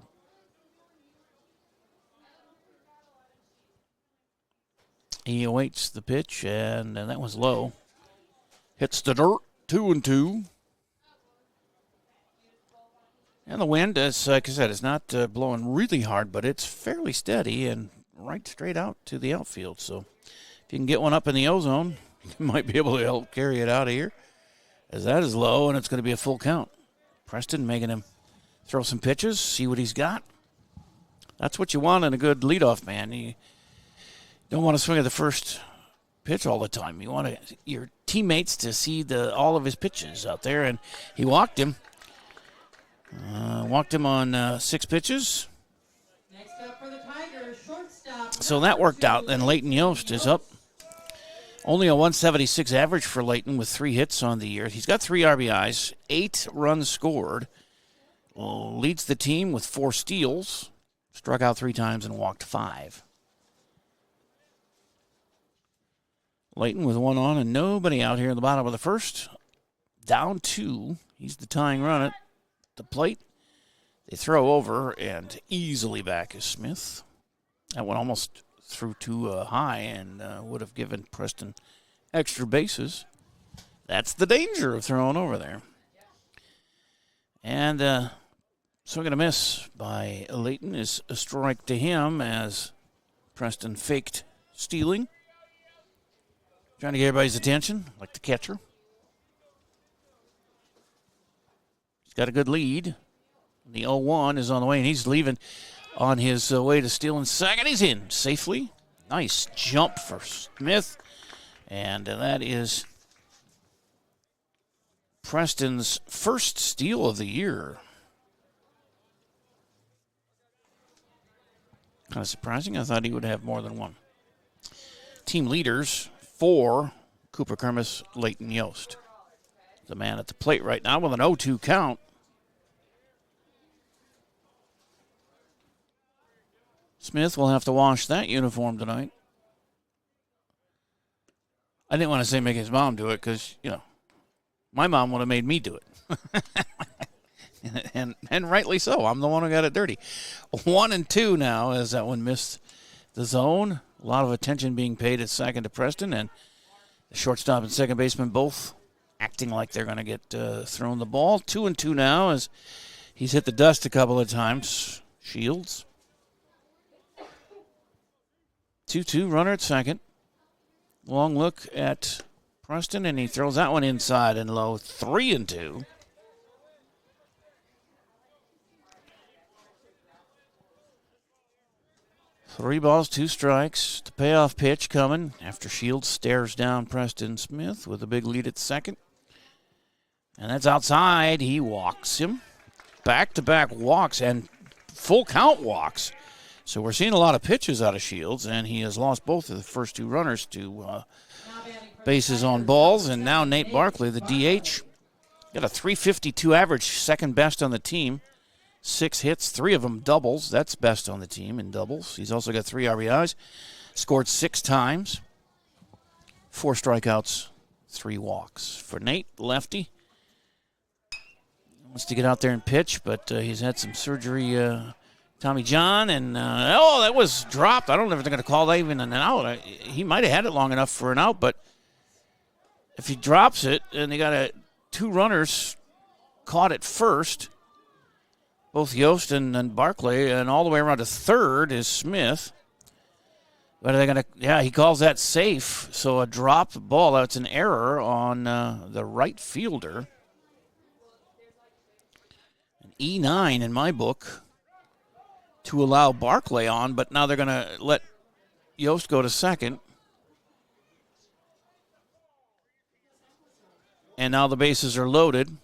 He awaits the pitch, and that was low. Hits the dirt, 2-2. And the wind, as like I said, is not blowing really hard, but it's fairly steady and right straight out to the outfield. So if you can get one up in the ozone, you might be able to help carry it out of here, as that is low, and it's going to be a full count. Preston making him throw some pitches, see what he's got. That's what you want in a good leadoff man. You don't want to swing at the first pitch all the time. You want your teammates to see all of his pitches out there, and he walked him. Walked him on 6 pitches. Next up for the Tigers, shortstop. So that worked out, and Leighton Yost is up. Only a 176 average for Leighton with 3 hits on the year. He's got 3 RBIs, 8 runs scored. Leads the team with 4 steals. Struck out 3 times and walked 5. Leighton with 1 on and nobody out here in the bottom of the first. Down 2. He's the tying run at the plate. They throw over and easily back is Smith. That one almost threw too high and would have given Preston extra bases. That's the danger of throwing over there. And swing and a miss by Leighton is a strike to him as Preston faked stealing. Trying to get everybody's attention, like the catcher. He's got a good lead. The 0-1 is on the way, and he's leaving on his way to stealing second. He's in safely. Nice jump for Smith. And that is Preston's first steal of the year. Kind of surprising. I thought he would have more than one. Team leaders for Cooper Kermis, Leighton Yost. The man at the plate right now with an 0-2 count. Smith will have to wash that uniform tonight. I didn't want to say make his mom do it because, my mom would have made me do it. and rightly so. I'm the one who got it dirty. 1-2 now as that one missed the zone. A lot of attention being paid at second to Preston, and the shortstop and second baseman both acting like they're going to get thrown the ball. 2-2 now as he's hit the dust a couple of times. Shields. 2-2, runner at second. Long look at Preston, and he throws that one inside and low. 3-2. Three balls, 2 strikes. The payoff pitch coming after Shields stares down Preston Smith with a big lead at second. And that's outside. He walks him. Back-to-back walks and full count walks. So we're seeing a lot of pitches out of Shields, and he has lost both of the first 2 runners to bases on balls. And now Nate Barkley, the DH, got a .352 average, second best on the team. 6 hits, 3 of them doubles. That's best on the team in doubles. He's also got 3 RBIs, scored 6 times, 4 strikeouts, 3 walks. For Nate, lefty, wants to get out there and pitch, but he's had some surgery, Tommy John, and that was dropped. I don't know if they're going to call that even an out. He might have had it long enough for an out, but if he drops it, and they got 2 runners caught at first, both Yost and Barclay, and all the way around to third is Smith. But are they going to? Yeah, he calls that safe. So a dropped ball. That's an error on the right fielder. An E9 in my book to allow Barclay on, but now they're going to let Yost go to second. And now the bases are loaded.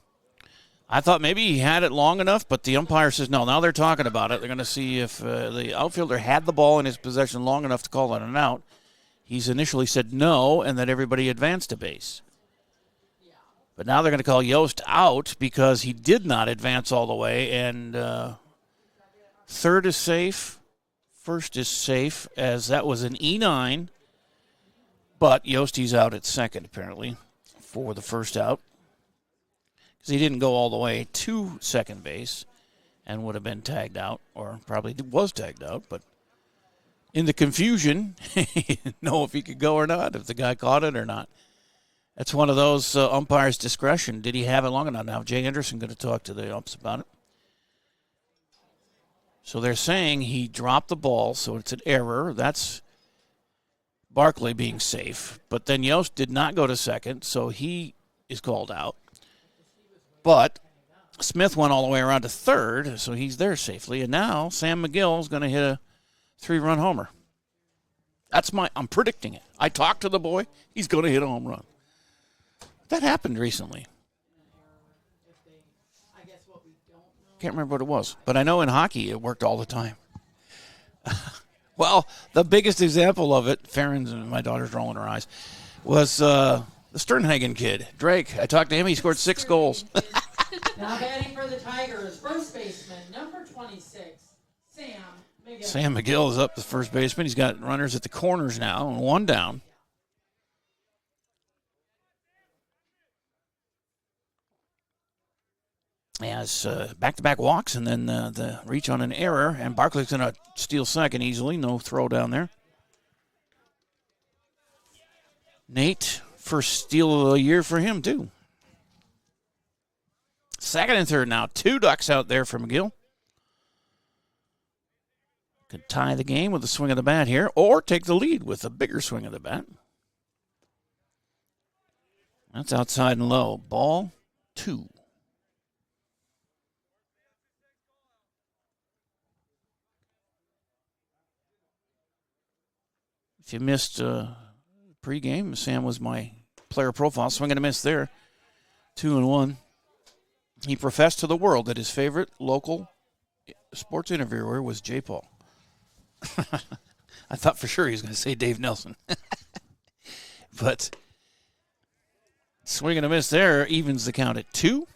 I thought maybe he had it long enough, but the umpire says no. Now they're talking about it. They're going to see if the outfielder had the ball in his possession long enough to call it an out. He's initially said no, and that everybody advanced a base. But now they're going to call Yost out because he did not advance all the way, and third is safe. First is safe, as that was an E9, but Yosti's out at second, apparently, for the first out. Because he didn't go all the way to second base and would have been tagged out, or probably was tagged out. But in the confusion, he didn't know if he could go or not, if the guy caught it or not. That's one of those umpire's discretion. Did he have it long enough? Now, Jay Anderson going to talk to the umps about it. So they're saying he dropped the ball, so it's an error. That's Barclay being safe. But then Yost did not go to second, so he is called out. But Smith went all the way around to third, so he's there safely. And now Sam McGill is going to hit a 3-run homer. I'm predicting it. I talked to the boy. He's going to hit a home run. That happened recently. Can't remember what it was. But I know in hockey it worked all the time. Well, the biggest example of it, Farron's and my daughter's rolling her eyes, was the Sternhagen kid, Drake. I talked to him. He scored 6 goals. Now batting for the Tigers, first baseman, number 26, Sam McGill. Sam McGill is up the first baseman. He's got runners at the corners now and 1 down. He has back-to-back walks and then the reach on an error, and Barkley's going to steal second easily. No throw down there. Nate, first steal of the year for him, too. Second and third now. 2 ducks out there for McGill. Could tie the game with a swing of the bat here, or take the lead with a bigger swing of the bat. That's outside and low. Ball 2. If you missed pregame, Sam was my player profile. Swing and a miss there. 2-1. He professed to the world that his favorite local sports interviewer was Jay Paul. I thought for sure he was going to say Dave Nelson. But swing and a miss there evens the count at 2.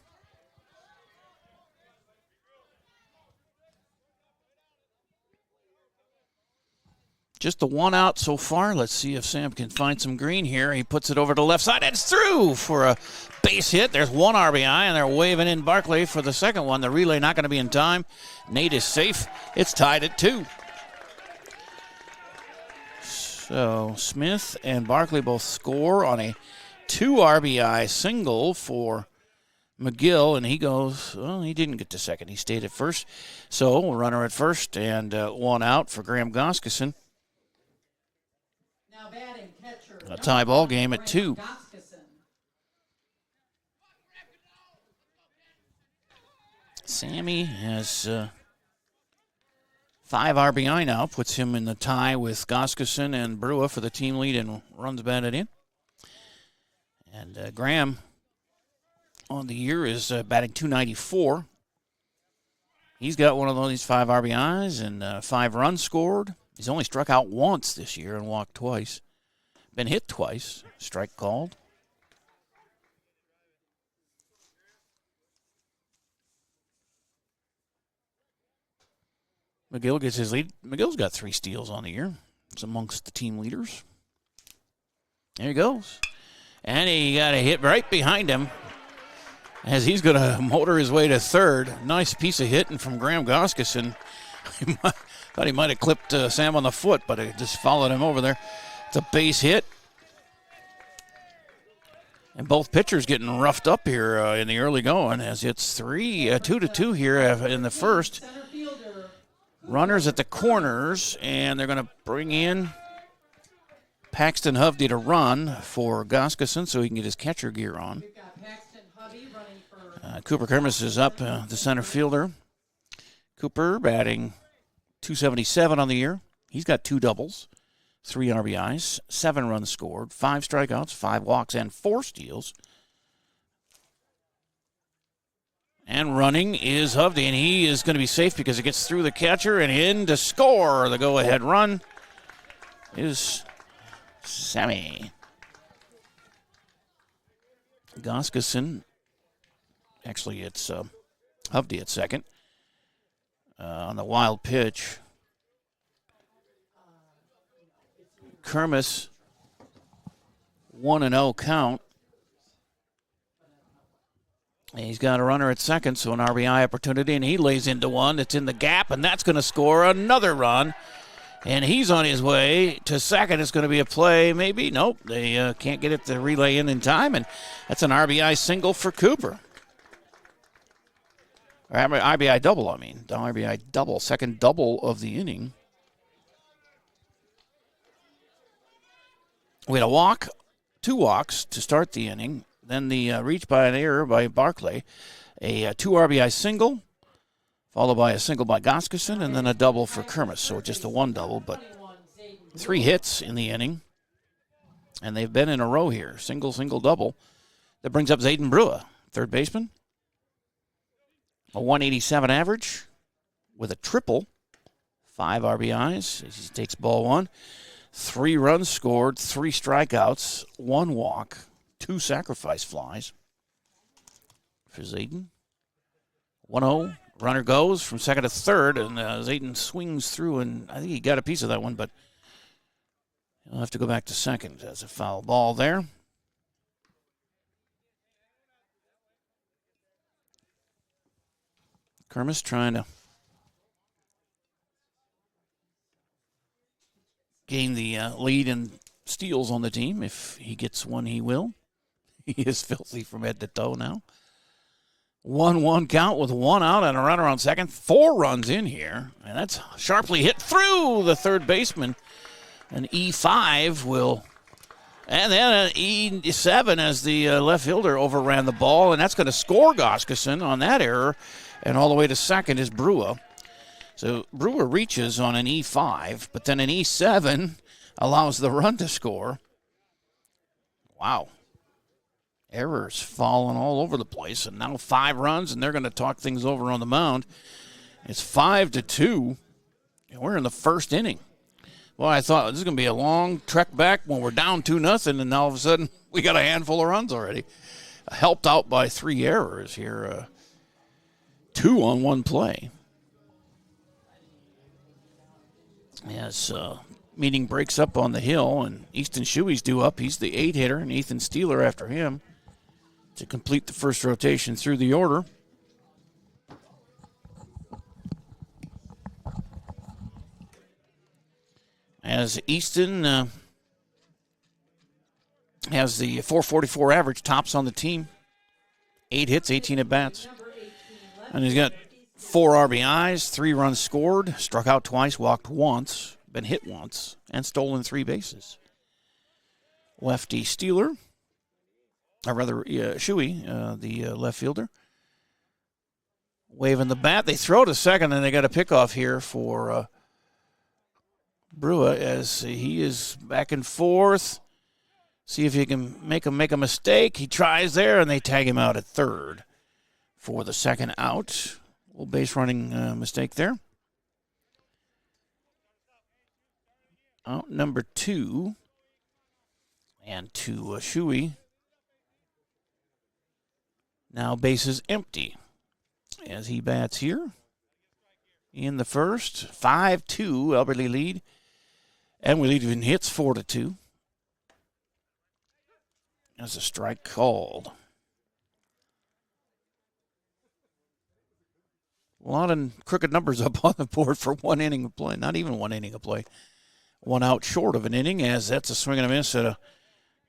Just the 1 out so far. Let's see if Sam can find some green here. He puts it over to the left side, and it's through for a base hit. There's 1 RBI, and they're waving in Barclay for the second one. The relay not going to be in time. Nate is safe. It's tied at 2. So Smith and Barclay both score on a 2 RBI single for McGill, and he goes, well, he didn't get to second. He stayed at first. So runner at first and 1 out for Graham Goskison. A tie ball game at 2. Sammy has 5 RBI now, puts him in the tie with Goskison and Brua for the team lead and runs batted in. And Graham on the year is batting .294. He's got one of these 5 RBIs and 5 runs scored. He's only struck out once this year and walked twice. Been hit twice. Strike called. McGill gets his lead. McGill's got 3 steals on the year. It's amongst the team leaders. There he goes. And he got a hit right behind him as he's going to motor his way to third. Nice piece of hitting from Graham Goskeson. Thought he might have clipped Sam on the foot, but it just followed him over there. It's a base hit. And both pitchers getting roughed up here in the early going as it's 2-2 here in the first. Runners at the corners, and they're going to bring in Paxton Hovde to run for Goskeson so he can get his catcher gear on. Cooper Kermis is up, the center fielder. Cooper batting .277 on the year. He's got 2 doubles, 3 RBIs, 7 runs scored, 5 strikeouts, 5 walks, and 4 steals. And running is Hovde, and he is going to be safe because it gets through the catcher and in to score. The go-ahead run is Sammy. Goskeson, actually it's Hovde at second. On the wild pitch, Kermis 1-0 count. And he's got a runner at second, so an RBI opportunity, and he lays into one. It's in the gap, and that's going to score another run. And he's on his way to second. It's going to be a play, maybe. Nope, they can't get it to relay in time, and that's an RBI single for Cooper. Or RBI double, I mean. RBI double, second double of the inning. We had a walk, 2 walks to start the inning. Then the reach by an error by Barclay. A 2 RBI single, followed by a single by Goskeson, and then a double for Kermis. So just a 1 double, but 3 hits in the inning. And they've been in a row here. Single, single, double. That brings up Zayden Brewer, third baseman. A 187 average with a triple. 5 RBIs. He takes ball 1. 3 runs scored, 3 strikeouts, 1 walk, 2 sacrifice flies for Zayden. 1-0. Runner goes from second to third, and Zayden swings through, and I think he got a piece of that one, but he'll have to go back to second. There's a foul ball there. Kermis trying to gain the lead in steals on the team. If he gets one, he will. He is filthy from head to toe now. 1-1 count with 1 out and a runner on second. 4 runs in here, and that's sharply hit through the third baseman. An E5 will, and then an E7 as the left fielder overran the ball, and that's going to score Goskeson on that error. And all the way to second is Brewer. So Brewer reaches on an E5, but then an E7 allows the run to score. Wow. Errors falling all over the place, and now 5 runs, and they're going to talk things over on the mound. It's 5-2, and we're in the first inning. Well, I thought this is going to be a long trek back when we're down 2-0, and all of a sudden we got a handful of runs already. Helped out by 3 errors here. 2 on 1 play. As meeting breaks up on the hill, and Easton Shuey's due up. He's the 8-hitter, and Ethan Steeler after him to complete the first rotation through the order. As Easton has the .444 average, tops on the team. 8 hits, 18 at-bats. And he's got 4 RBIs, 3 runs scored, struck out twice, walked once, been hit once, and stolen 3 bases. Lefty Steeler, or rather Shuey, the left fielder, waving the bat. They throw to second, and they got a pickoff here for Brewer as he is back and forth. See if he can make a mistake. He tries there, and they tag him out at third for the second out. A little base running mistake there. Out number 2. And to Shuey. Now bases empty as he bats here in the first. 5-2, Albertley lead. And we lead in hits 4-2. There's a strike called. A lot of crooked numbers up on the board for one inning of play. Not even one inning of play. One out short of an inning, as that's a swing and a miss at a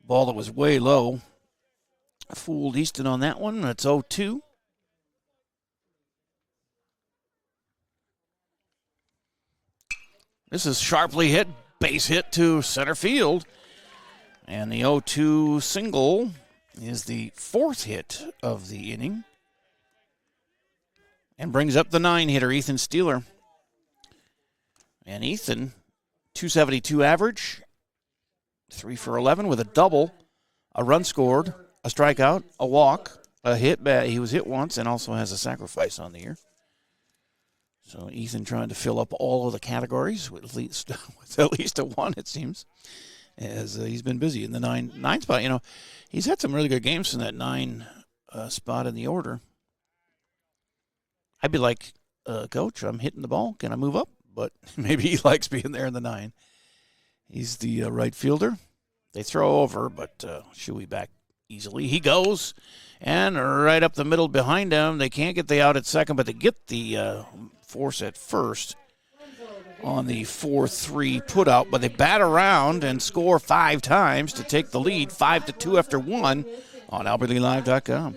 ball that was way low. Fooled Easton on that one. That's 0-2. This is sharply hit, base hit to center field. And the 0-2 single is the fourth hit of the inning. And brings up the 9-hitter, Ethan Steeler. And Ethan, 272 average, 3 for 11 with a double, a run scored, a strikeout, a walk, a hit. He was hit once and also has a sacrifice on the year. So Ethan trying to fill up all of the categories with at least a one, it seems, as he's been busy in the nine spot. You know, he's had some really good games in that 9 spot in the order. I'd be like, Coach, I'm hitting the ball. Can I move up? But maybe he likes being there in the 9. He's the right fielder. They throw over, but Shuey back easily. He goes, and right up the middle behind him. They can't get the out at second, but they get the force at first on the 4-3 putout. But they bat around and score 5 times to take the lead, 5-2 after 1 on AlbertlyLive.com.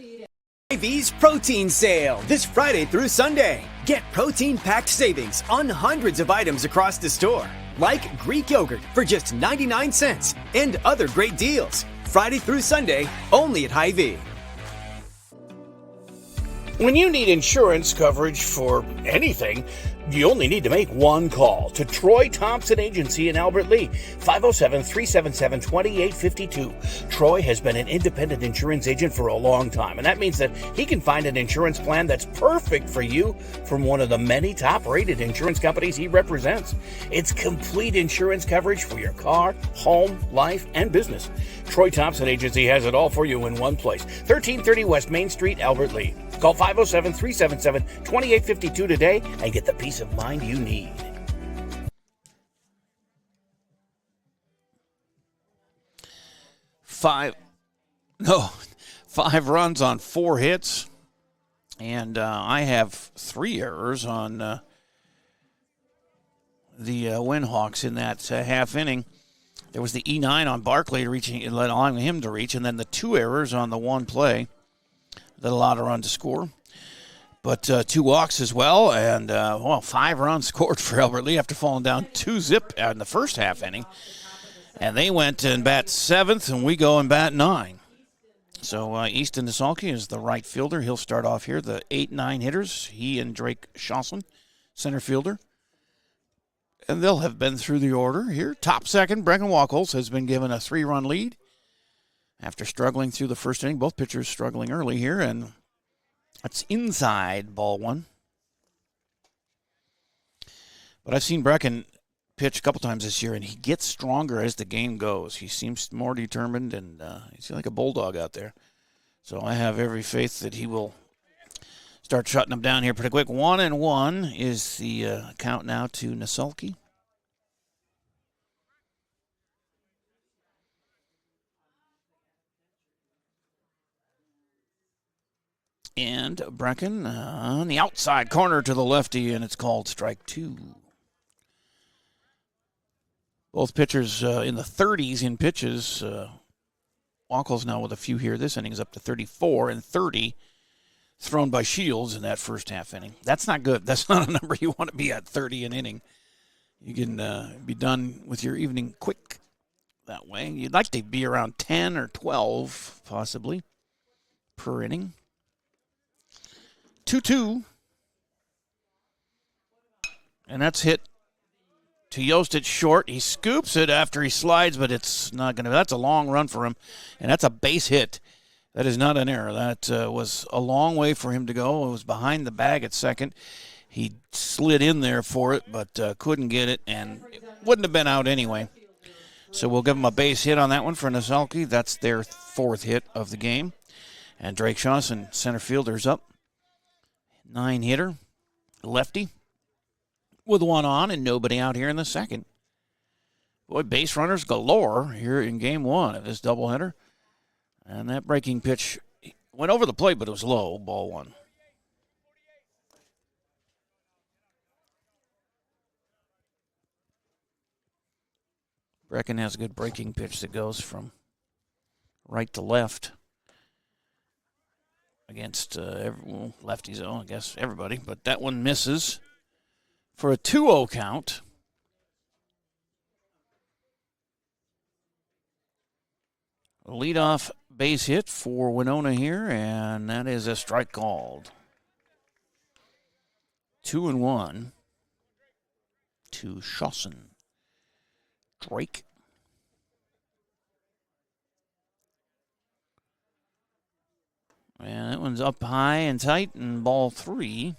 Hy-Vee's protein sale this Friday through Sunday. Get protein-packed savings on hundreds of items across the store, like Greek yogurt for just 99 cents and other great deals. Friday through Sunday, only at Hy-Vee. When you need insurance coverage for anything, you only need to make one call to Troy Thompson Agency in Albert Lea, 507-377-2852. Troy has been an independent insurance agent for a long time, and that means that he can find an insurance plan that's perfect for you from one of the many top-rated insurance companies he represents. It's complete insurance coverage for your car, home, life, and business. Troy Thompson Agency has it all for you in one place, 1330 West Main Street, Albert Lea. Call 507-377-2852 today and get the peace of mind you need. Five runs on 4 hits, and I have 3 errors on the Windhawks in that half inning. There was the E9 on Barkley allowing him to reach, and then the 2 errors on the one play that allowed a run to score. But 2 walks as well, and 5 runs scored for Albert Lea after falling down 2-zip in the first half inning. And they went and bat 7th, and we go and bat 9. So Easton Nisalki is the right fielder. He'll start off here. The 8-9 hitters, he and Drake Shawson, center fielder. And they'll have been through the order here. Top second, Breckin Wacholz has been given a 3-run lead after struggling through the first inning. Both pitchers struggling early here, and that's inside ball 1. But I've seen Breckin pitch a couple times this year, and he gets stronger as the game goes. He seems more determined, and he's like a bulldog out there. So I have every faith that he will start shutting them down here pretty quick. 1-1 is the count now to Nisalki. And Breckin on the outside corner to the lefty, and it's called strike 2. Both pitchers in the 30s in pitches. Wacholz now with a few here. This inning is up to 34 and 30 thrown by Shields in that first half inning. That's not good. That's not a number you want to be at, 30 an inning. You can be done with your evening quick that way. You'd like to be around 10 or 12 possibly per inning. 2-2. And that's hit to Yost at short. He scoops it after he slides, but it's not going to. That's a long run for him, and that's a base hit. That is not an error. That was a long way for him to go. It was behind the bag at second. He slid in there for it, but couldn't get it, and it wouldn't have been out anyway. So we'll give him a base hit on that one for Nisalki. That's their 4th hit of the game. And Drake Shawson, center fielder's up. 9-hitter, lefty. with one on and nobody out here in the second. Boy, base runners galore here in game one of this doubleheader. And that breaking pitch went over the plate, but it was low, ball one. Brecken has a good breaking pitch that goes from right to left against lefties, I guess everybody. But that one misses for a 2-0 count. A leadoff base hit for Winona here, and that is a strike called. 2-1 to Shawson. Drake. And that one's up high and tight, and ball 3.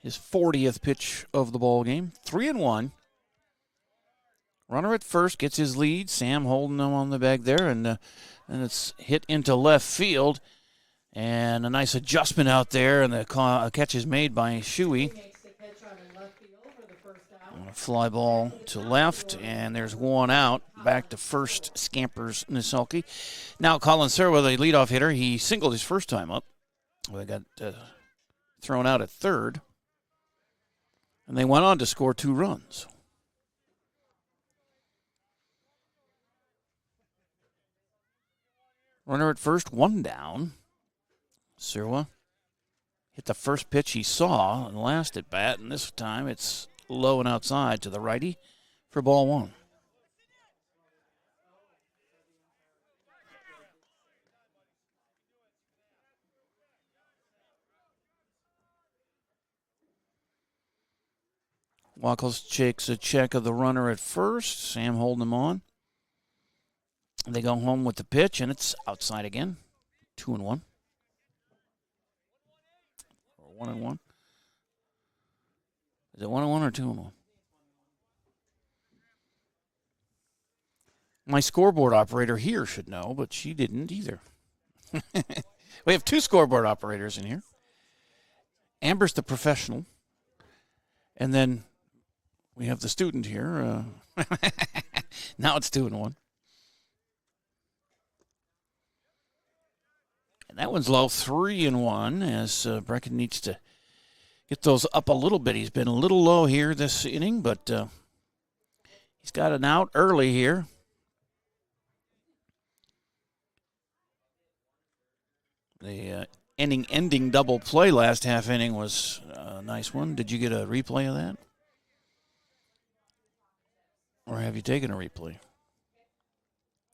His 40th pitch of the ball game. 3-1. Runner at first gets his lead. Sam holding him on the bag there, and it's hit into left field. And a nice adjustment out there, and the catch is made by Shuey. A fly ball to left, and there's one out. Back to first, scampers Niselke. Now Colin Serwa, the leadoff hitter, he singled his first time up. They got thrown out at third. And they went on to score 2 runs. Runner at first, 1 down. Serwa hit the first pitch he saw and last at bat, and this time it's low and outside to the righty for ball 1. Wackles takes a check of the runner at first. Sam holding him on. They go home with the pitch, and it's outside again. 2-1. Or 1-1. Is it 1-1 or 2-1? My scoreboard operator here should know, but she didn't either. We have 2 scoreboard operators in here. Amber's the professional. And then we have the student here. Now it's 2-1. And that one's low, 3-1, as Brecken needs to get those up a little bit. He's been a little low here this inning, but he's got an out early here. The inning-ending double play last half inning was a nice one. Did you get a replay of that? Or have you taken a replay?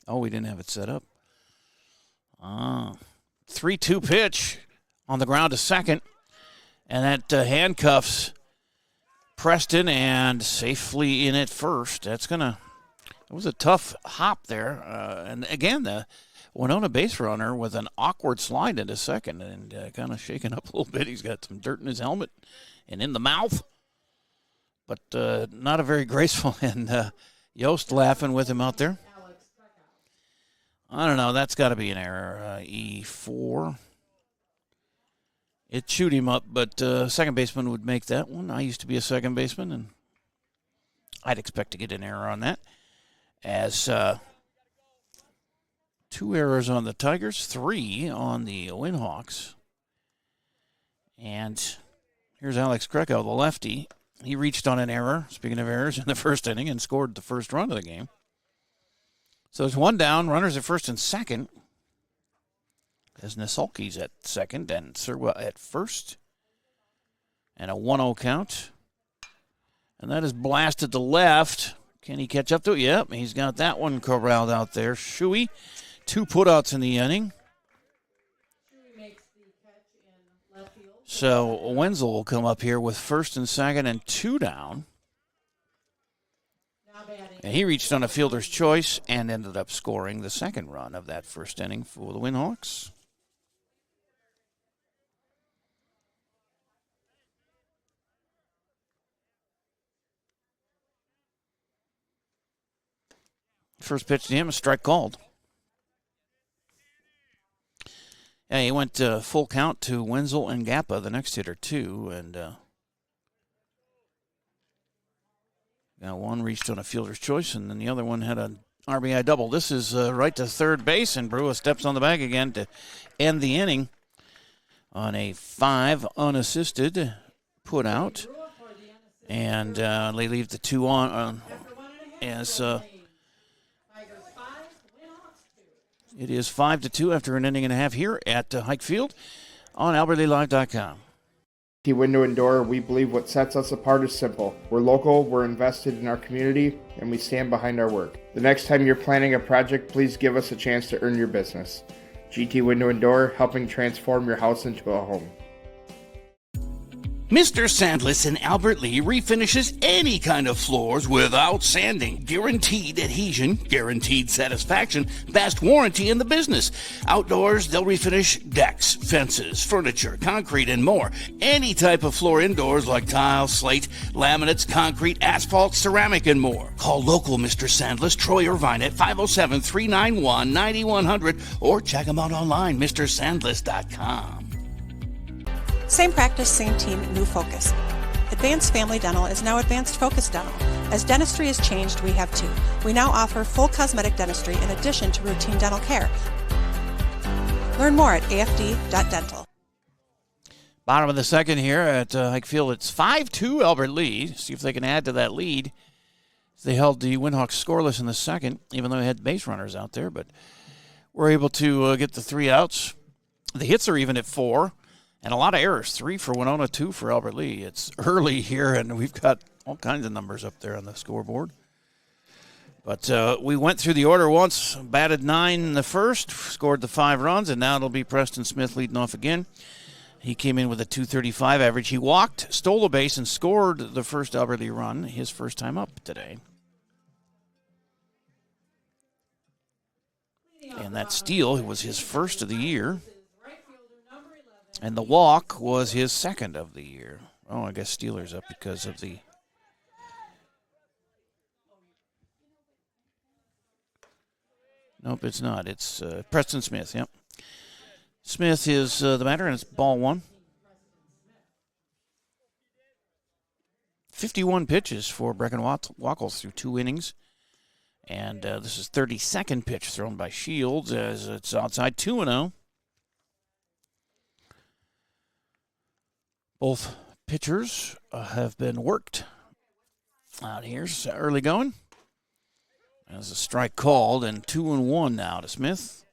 Oh, we didn't have it set up. 3-2 pitch on the ground to second. And that handcuffs Preston and safely in at first. It was a tough hop there. And again, the Winona base runner with an awkward slide into second and kind of shaken up a little bit. He's got some dirt in his helmet and in the mouth. But not a very graceful. And Yost laughing with him out there. I don't know. That's got to be an error. E4. It chewed him up, but second baseman would make that one. I used to be a second baseman, and I'd expect to get an error on that. As 2 errors on the Tigers, 3 on the Windhawks. And here's Alex Krekow, the lefty. He reached on an error, speaking of errors, in the first inning and scored the first run of the game. So there's 1 down, runners at first and second. As Nisolke's at second and Serwa at first. And a 1-0 count. And that is blasted to left. Can he catch up to it? Yep, he's got that one corralled out there. Shuey, 2 putouts in the inning. So Wenzel will come up here with first and second and 2 down. And he reached on a fielder's choice and ended up scoring the second run of that first inning for the Windhawks. First pitch to him, a strike called. Yeah, he went full count to Wenzel and Gappa, the next hitter, too. And one reached on a fielder's choice, and then the other one had an RBI double. This is right to third base, and Brua steps on the bag again to end the inning on a 5 unassisted put out. And they leave the 2 on as it is 5-2 after an inning and a half here at Hike Field on AlbertLeeLive.com. Window and Door, we believe what sets us apart is simple. We're local, we're invested in our community, and we stand behind our work. The next time you're planning a project, please give us a chance to earn your business. GT Window and Door, helping transform your house into a home. Mr. Sandless in Albert Lea refinishes any kind of floors without sanding. Guaranteed adhesion, guaranteed satisfaction, best warranty in the business. Outdoors, they'll refinish decks, fences, furniture, concrete, and more. Any type of floor indoors like tile, slate, laminates, concrete, asphalt, ceramic, and more. Call local Mr. Sandless, Troy Irvine at 507-391-9100 or check them out online, MrSandless.com. Same practice, same team, new focus. Advanced Family Dental is now Advanced Focus Dental. As dentistry has changed, we have too. We now offer full cosmetic dentistry in addition to routine dental care. Learn more at afd.dental. Bottom of the second here at Hike Field. It's 5-2 Albert Lea. See if they can add to that lead. They held the Windhawks scoreless in the second, even though they had base runners out there, but we're able to get the 3 outs. The hits are even at 4. And a lot of errors, 3 for Winona, 2 for Albert Lea. It's early here, and we've got all kinds of numbers up there on the scoreboard. But we went through the order once, batted 9 in the first, scored the 5 runs, and now it'll be Preston Smith leading off again. He came in with a .235 average. He walked, stole a base, and scored the first Albert Lea run, his first time up today. And that steal was his first of the year. And the walk was his second of the year. Oh, I guess Steelers up because of the... Nope, it's not. It's Preston Smith, yep. Smith is the batter, and it's ball 1. 51 pitches for Brecken Wackles through 2 innings. And this is 32nd pitch thrown by Shields as it's outside 2-0. Both pitchers have been worked out here. So early going. There's a strike called, and 2-1 now to Smith.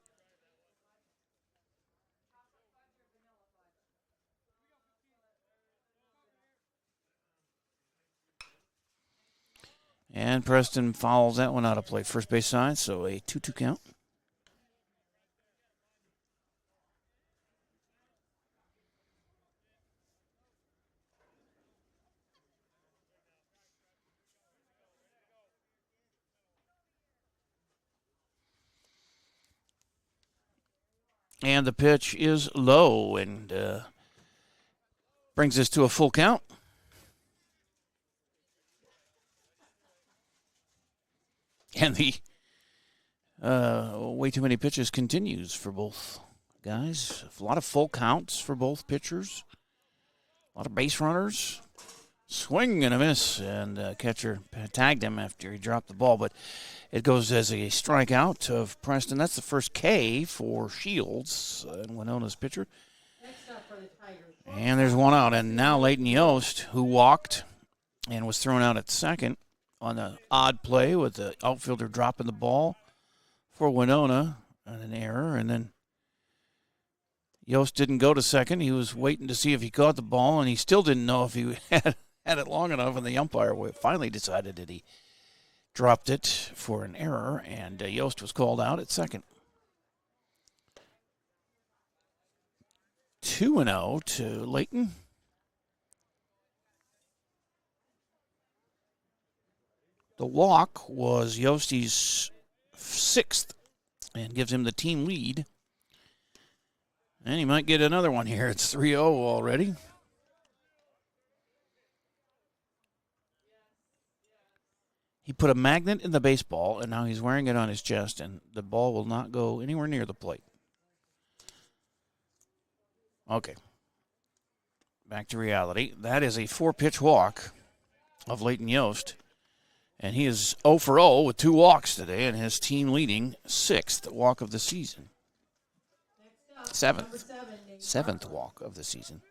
And Preston fouls that one out of play. First base side, so a 2-2 count. And the pitch is low and brings us to a full count. And the way too many pitches continues for both guys. A lot of full counts for both pitchers. A lot of base runners. Swing and a miss, and catcher tagged him after he dropped the ball, but it goes as a strikeout of Preston. That's the first K for Shields, and Winona's pitcher. And there's one out, and now Leighton Yost, who walked and was thrown out at second on an odd play with the outfielder dropping the ball for Winona on an error, and then Yost didn't go to second. He was waiting to see if he caught the ball, and he still didn't know if he had it long enough, and the umpire finally decided that he dropped it for an error, and Yost was called out at second. 2-0 to Leighton. The walk was Yosti's 6th and gives him the team lead. And he might get another one here. It's 3-0 already. He put a magnet in the baseball, and now he's wearing it on his chest, and the ball will not go anywhere near the plate. Okay. Back to reality. That is a 4-pitch walk of Leighton Yost. And he is 0 for 0 with 2 walks today and his team leading 6th walk of the season. 7th walk of the season.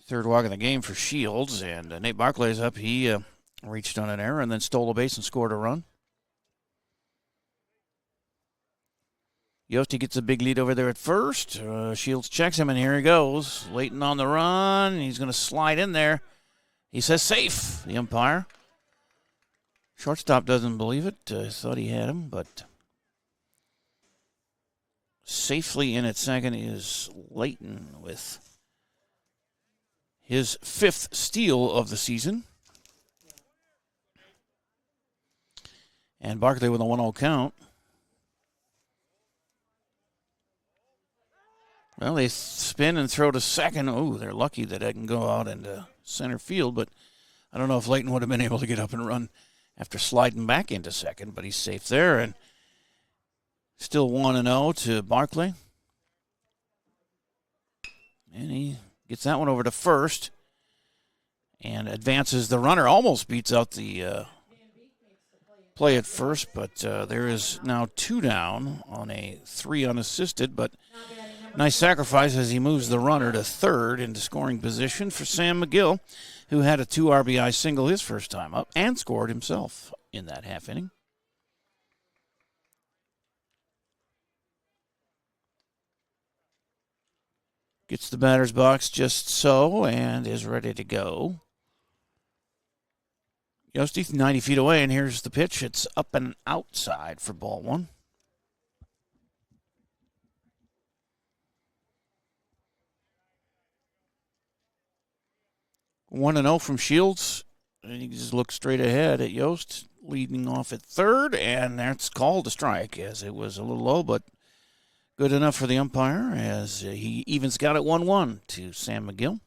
3rd walk of the game for Shields. And Nate Barclay's up. He reached on an error and then stole a base and scored a run. Yost, he gets a big lead over there at first. Shields checks him, and here he goes. Leighton on the run. He's going to slide in there. He says safe, the umpire. Shortstop doesn't believe it. Thought he had him, but safely in at second is Leighton with his 5th steal of the season. And Barclay with a 1-0 count. Well, they spin and throw to second. Oh, they're lucky that I can go out into center field, but I don't know if Leighton would have been able to get up and run after sliding back into second, but he's safe there. And still 1-0 to Barclay. And he gets that one over to first and advances the runner. Almost beats out the play at first, but there is now 2 down on a 3 unassisted, but nice sacrifice as he moves the runner to third into scoring position for Sam McGill, who had a 2 RBI single his first time up and scored himself in that half inning. Gets the batter's box just so and is ready to go. Yosti 90 feet away, and here's the pitch. It's up and outside for ball 1. 1-0 from Shields. And he just looks straight ahead at Yost, leading off at third, and that's called a strike, as it was a little low, but good enough for the umpire, as he evens got it 1-1 to Sam McGill.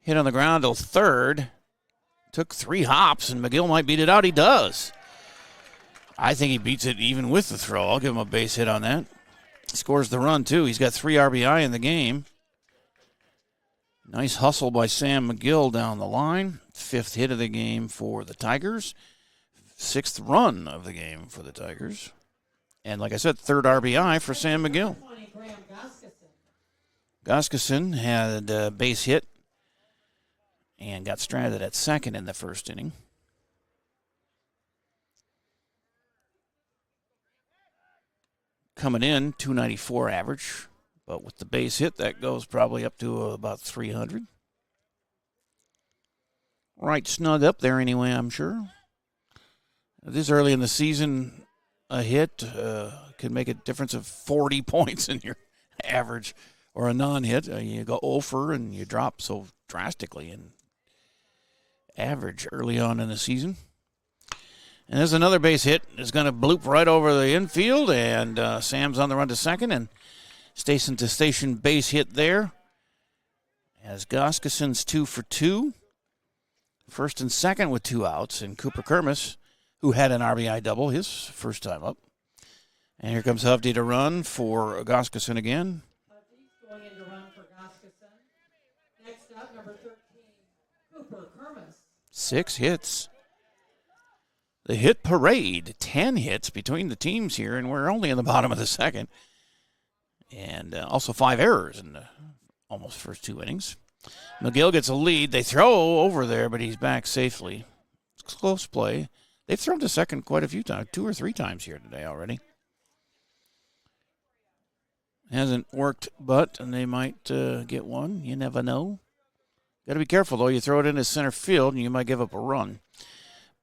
Hit on the ground to third. Took 3 hops, and McGill might beat it out. He does. I think he beats it even with the throw. I'll give him a base hit on that. Scores the run, too. He's got 3 RBI in the game. Nice hustle by Sam McGill down the line. 5th hit of the game for the Tigers. 6th run of the game for the Tigers. And like I said, 3rd RBI for Sam McGill. Goskeson had a base hit and got stranded at second in the first inning. Coming in, 294 average. But with the base hit, that goes probably up to about 300. Right snug up there anyway, I'm sure. This early in the season, a hit could make a difference of 40 points in your average, or a non-hit. You go over and you drop so drastically in average early on in the season. And there's another base hit. It's going to bloop right over the infield, and Sam's on the run to second, and station to station base hit there. As Goskeson's 2 for 2. First and second with 2 outs, and Cooper Kermis, who had an RBI double his first time up. And here comes Hovde to run for Goskeson again. Going in to run for Goskeson. Next up, number 13, Cooper Kermis. 6 hits. The hit parade, 10 hits between the teams here, and we're only in the bottom of the second. And also 5 errors in the almost first 2 innings. McGill gets a lead. They throw over there, but he's back safely. It's close play. They've thrown to second quite a few times, 2 or 3 times here today already. Hasn't worked, but they might get one. You never know. Got to be careful, though. You throw it into center field, and you might give up a run.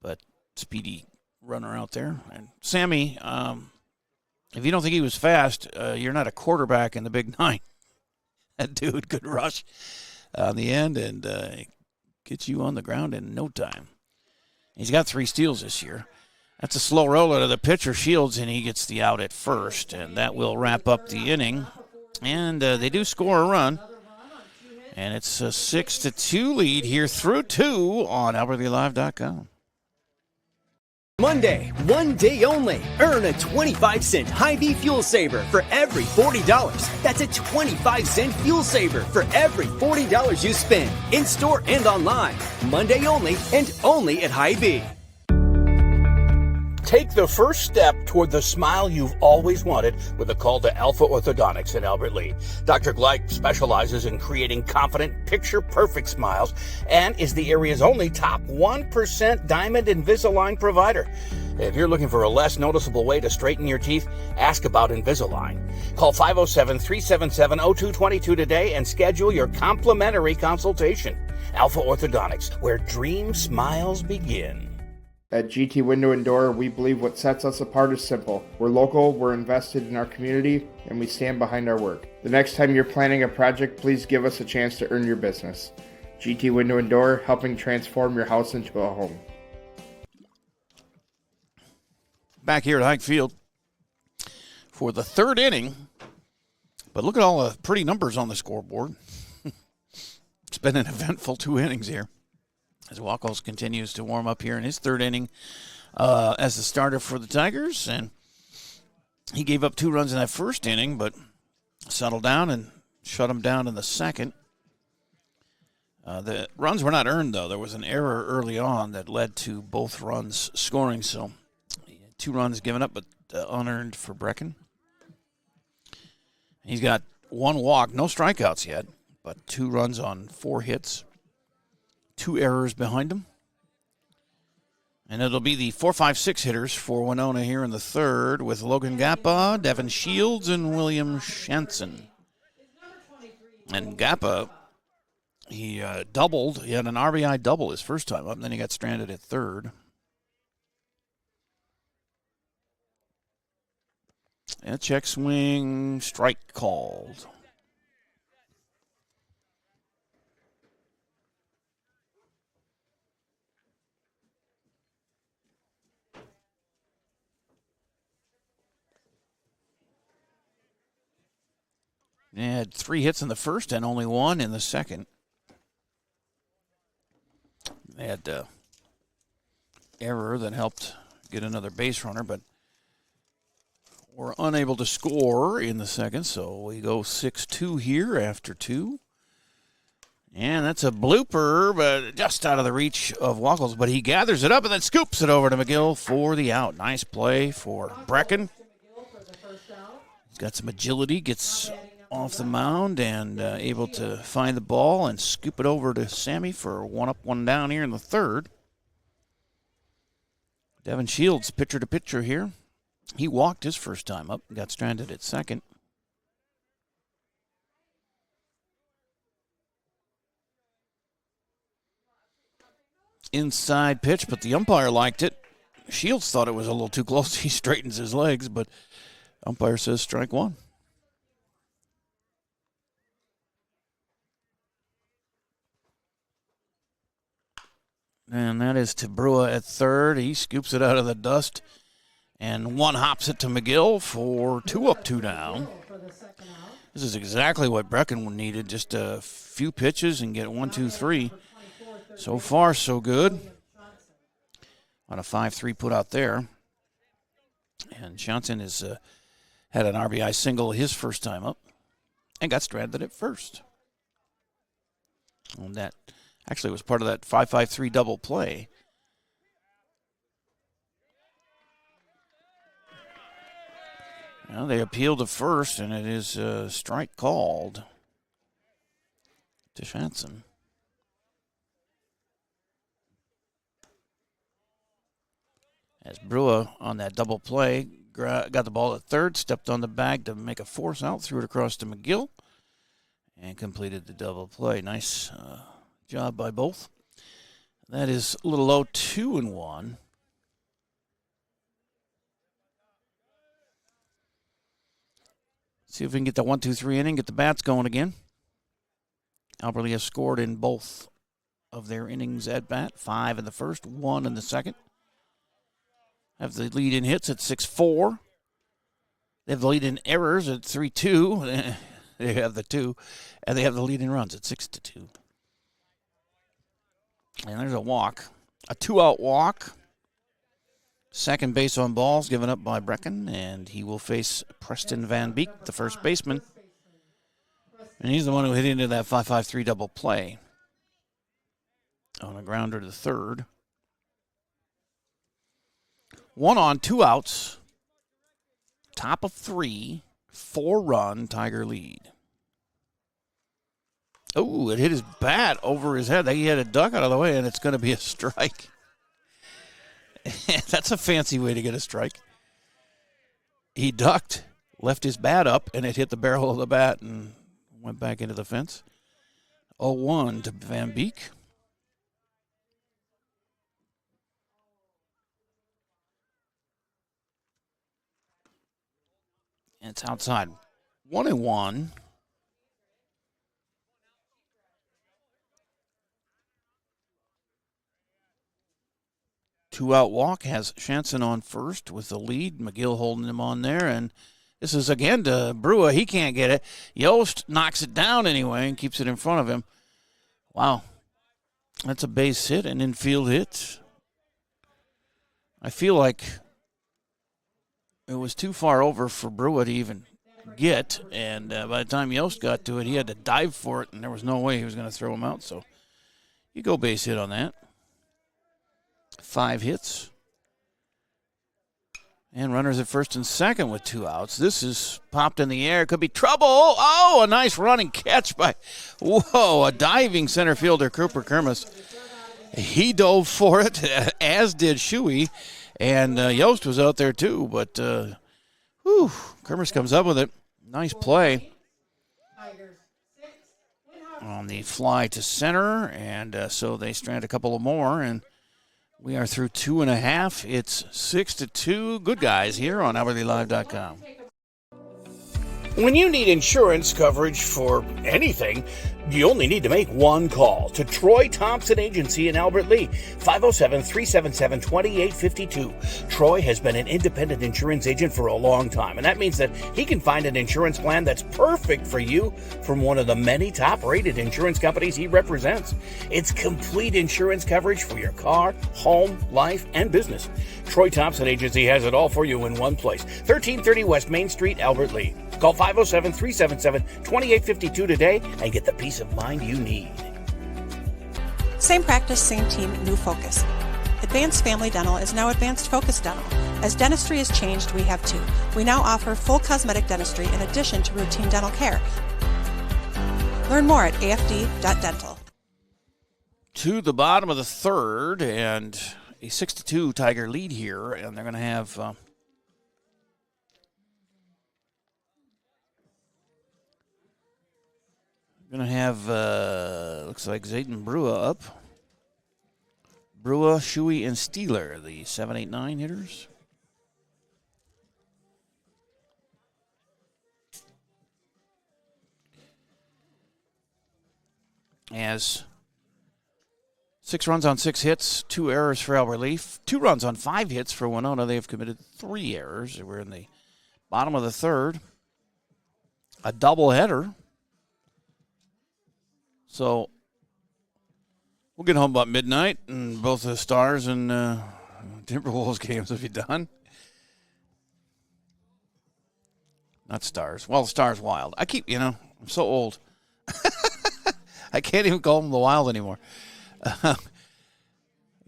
But speedy runner out there. And Sammy, if you don't think he was fast, you're not a quarterback in the Big Nine. That dude could rush on the end and get you on the ground in no time. He's got 3 steals this year. That's a slow roller to the pitcher, Shields, and he gets the out at first. And that will wrap up the inning. And they do score a run. And it's a 6-2 lead here through 2 on AlbertlyLive.com. Monday, one day only. Earn a 25-cent Hy-Vee fuel saver for every $40. That's a 25-cent fuel saver for every $40 you spend. In-store and online. Monday only and only at Hy-Vee. Take the first step toward the smile you've always wanted with a call to Alpha Orthodontics in Albert Lea. Dr. Gleich specializes in creating confident, picture-perfect smiles and is the area's only top 1% Diamond Invisalign provider. If you're looking for a less noticeable way to straighten your teeth, ask about Invisalign. Call 507-377-0222 today and schedule your complimentary consultation. Alpha Orthodontics, where dream smiles begin. At GT Window and Door, we believe what sets us apart is simple. We're local, we're invested in our community, and we stand behind our work. The next time you're planning a project, please give us a chance to earn your business. GT Window and Door, helping transform your house into a home. Back here at Hike Field for the third inning. But look at all the pretty numbers on the scoreboard. It's been an eventful 2 innings here, as Wacholz continues to warm up here in his third inning as the starter for the Tigers. And he gave up 2 runs in that first inning, but settled down and shut him down in the second. The runs were not earned, though. There was an error early on that led to both runs scoring. So 2 runs given up, but unearned for Brecken. He's got 1 walk, no strikeouts yet, but 2 runs on 4 hits. 2 errors behind him. And it'll be the 4-5-6 hitters for Winona here in the third with Logan Gappa, Devin Shields, and William Shanson. And Gappa, he doubled. He had an RBI double his first time up, and then he got stranded at third. And check swing, strike called. They had 3 hits in the first and only 1 in the second. They had error that helped get another base runner, but were unable to score in the second, so we go 6-2 here after 2. And that's a blooper, but just out of the reach of Wacholz, but he gathers it up and then scoops it over to McGill for the out. Nice play for Brecken. He's got some agility, gets off the mound and able to find the ball and scoop it over to Sammy for 1 up, 1 down here in the third. Devin Shields, pitcher to pitcher here. He walked his first time up and got stranded at second. Inside pitch, but the umpire liked it. Shields thought it was a little too close. He straightens his legs, but umpire says strike 1. And that is to Brua at third. He scoops it out of the dust and 1 hops it to McGill for 2 up, 2 down. This is exactly what Brecken needed, just a few pitches and get 1, 2, 3. So far, so good. On a 5-3 put out there. And Johnson has had an RBI single his first time up and got stranded at first. And that actually was part of that 5-5-3 double play. Well, they appealed to first, and it is a strike called to Shanson. As Brua on that double play got the ball at third, stepped on the bag to make a force out, threw it across to McGill, and completed the double play. Nice job by both. That is a little low, 2-1. See if we can get the 1-2-3 inning, get the bats going again. Albert Lea has scored in both of their innings at bat, 5 in the first, 1 in the second. Have the lead in hits at 6-4. They have the lead in errors at 3-2. They have the 2. And they have the lead in runs at 6-2. And there's a walk. A 2-out walk Second base on balls given up by Brecken, and he will face Preston Van Beek, the first baseman. And he's the one who hit into that 5-5-3 double play on a grounder to third. 1 on, 2 outs. Top of 3, 4-run Tiger lead. Oh, it hit his bat over his head. He had a duck out of the way, and it's going to be a strike. That's a fancy way to get a strike. He ducked, left his bat up, and it hit the barrel of the bat and went back into the fence. 0-1 to Van Beek. And it's outside. 1-1. 2-out walk has Shanson on first with the lead. McGill holding him on there. And this is again to Brewer. He can't get it. Yost knocks it down anyway and keeps it in front of him. Wow. That's a base hit, an infield hit. I feel like it was too far over for Brewer to even get. And by the time Yost got to it, he had to dive for it, and there was no way he was going to throw him out. So you go base hit on that. 5 hits. And runners at first and second with 2 outs. This is popped in the air. Could be trouble. Oh, a nice running catch by, a diving center fielder, Cooper Kermis. He dove for it, as did Shuey. And Yost was out there too. But, Kermis comes up with it. Nice play. On the fly to center. And so they strand a couple of more. And we are through 2.5. It's 6-2. Good guys here on AlbertlyLive.com. When you need insurance coverage for anything, you only need to make one call to Troy Thompson Agency in Albert Lea, 507-377-2852. Troy has been an independent insurance agent for a long time, and that means that he can find an insurance plan that's perfect for you from one of the many top-rated insurance companies he represents. It's complete insurance coverage for your car, home, life, and business. Troy Thompson Agency has it all for you in one place, 1330 West Main Street, Albert Lea. Call 507-377-2852 today and get the peace of mind you need. Same practice, same team, new focus. Advanced Family Dental is now Advanced Focus Dental. As dentistry has changed, we have too. We now offer full cosmetic dentistry in addition to routine dental care. Learn more at afd.dental. To the bottom of the third, and a 6-2 Tiger lead here, and they're going to have looks like Zayden Brewer up. Brewer, Shuey, and Steeler, the 7, 8, 9 hitters. As 6 runs on 6 hits, 2 errors for Albert Lea, 2 runs on 5 hits for Winona. They have committed 3 errors. We're in the bottom of the third. A doubleheader. So we'll get home about midnight, and both the Stars and Timberwolves games will be done. Not Stars. Well, the Stars Wild. I'm so old. I can't even call them the Wild anymore. Got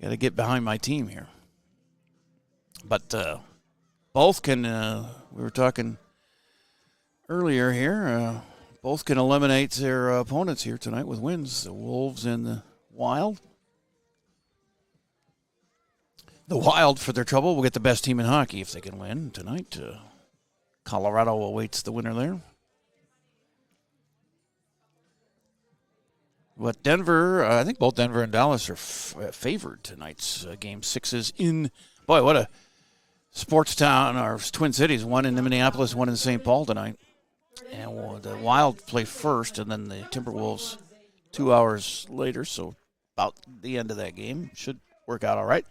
to get behind my team here. But both can, we were talking earlier here, both can eliminate their opponents here tonight with wins, the Wolves and the Wild. The Wild, for their trouble, will get the best team in hockey if they can win tonight. Colorado awaits the winner there. But Denver, I think both Denver and Dallas are favored tonight's Game 6s in, boy, what a sports town, or Twin Cities, one in Minneapolis, one in St. Paul tonight. And the Wild play first, and then the Timberwolves 2 hours later, so about the end of that game. Should work out all right.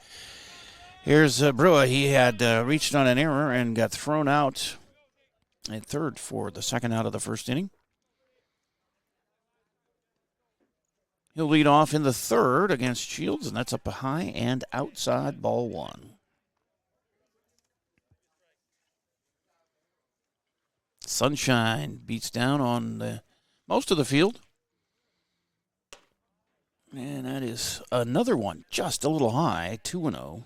Here's Brewer. He had reached on an error and got thrown out at third for the second out of the first inning. He'll lead off in the third against Shields, and that's up a high and outside, ball 1. Sunshine beats down on most of the field. And that is another one, just a little high, 2-0.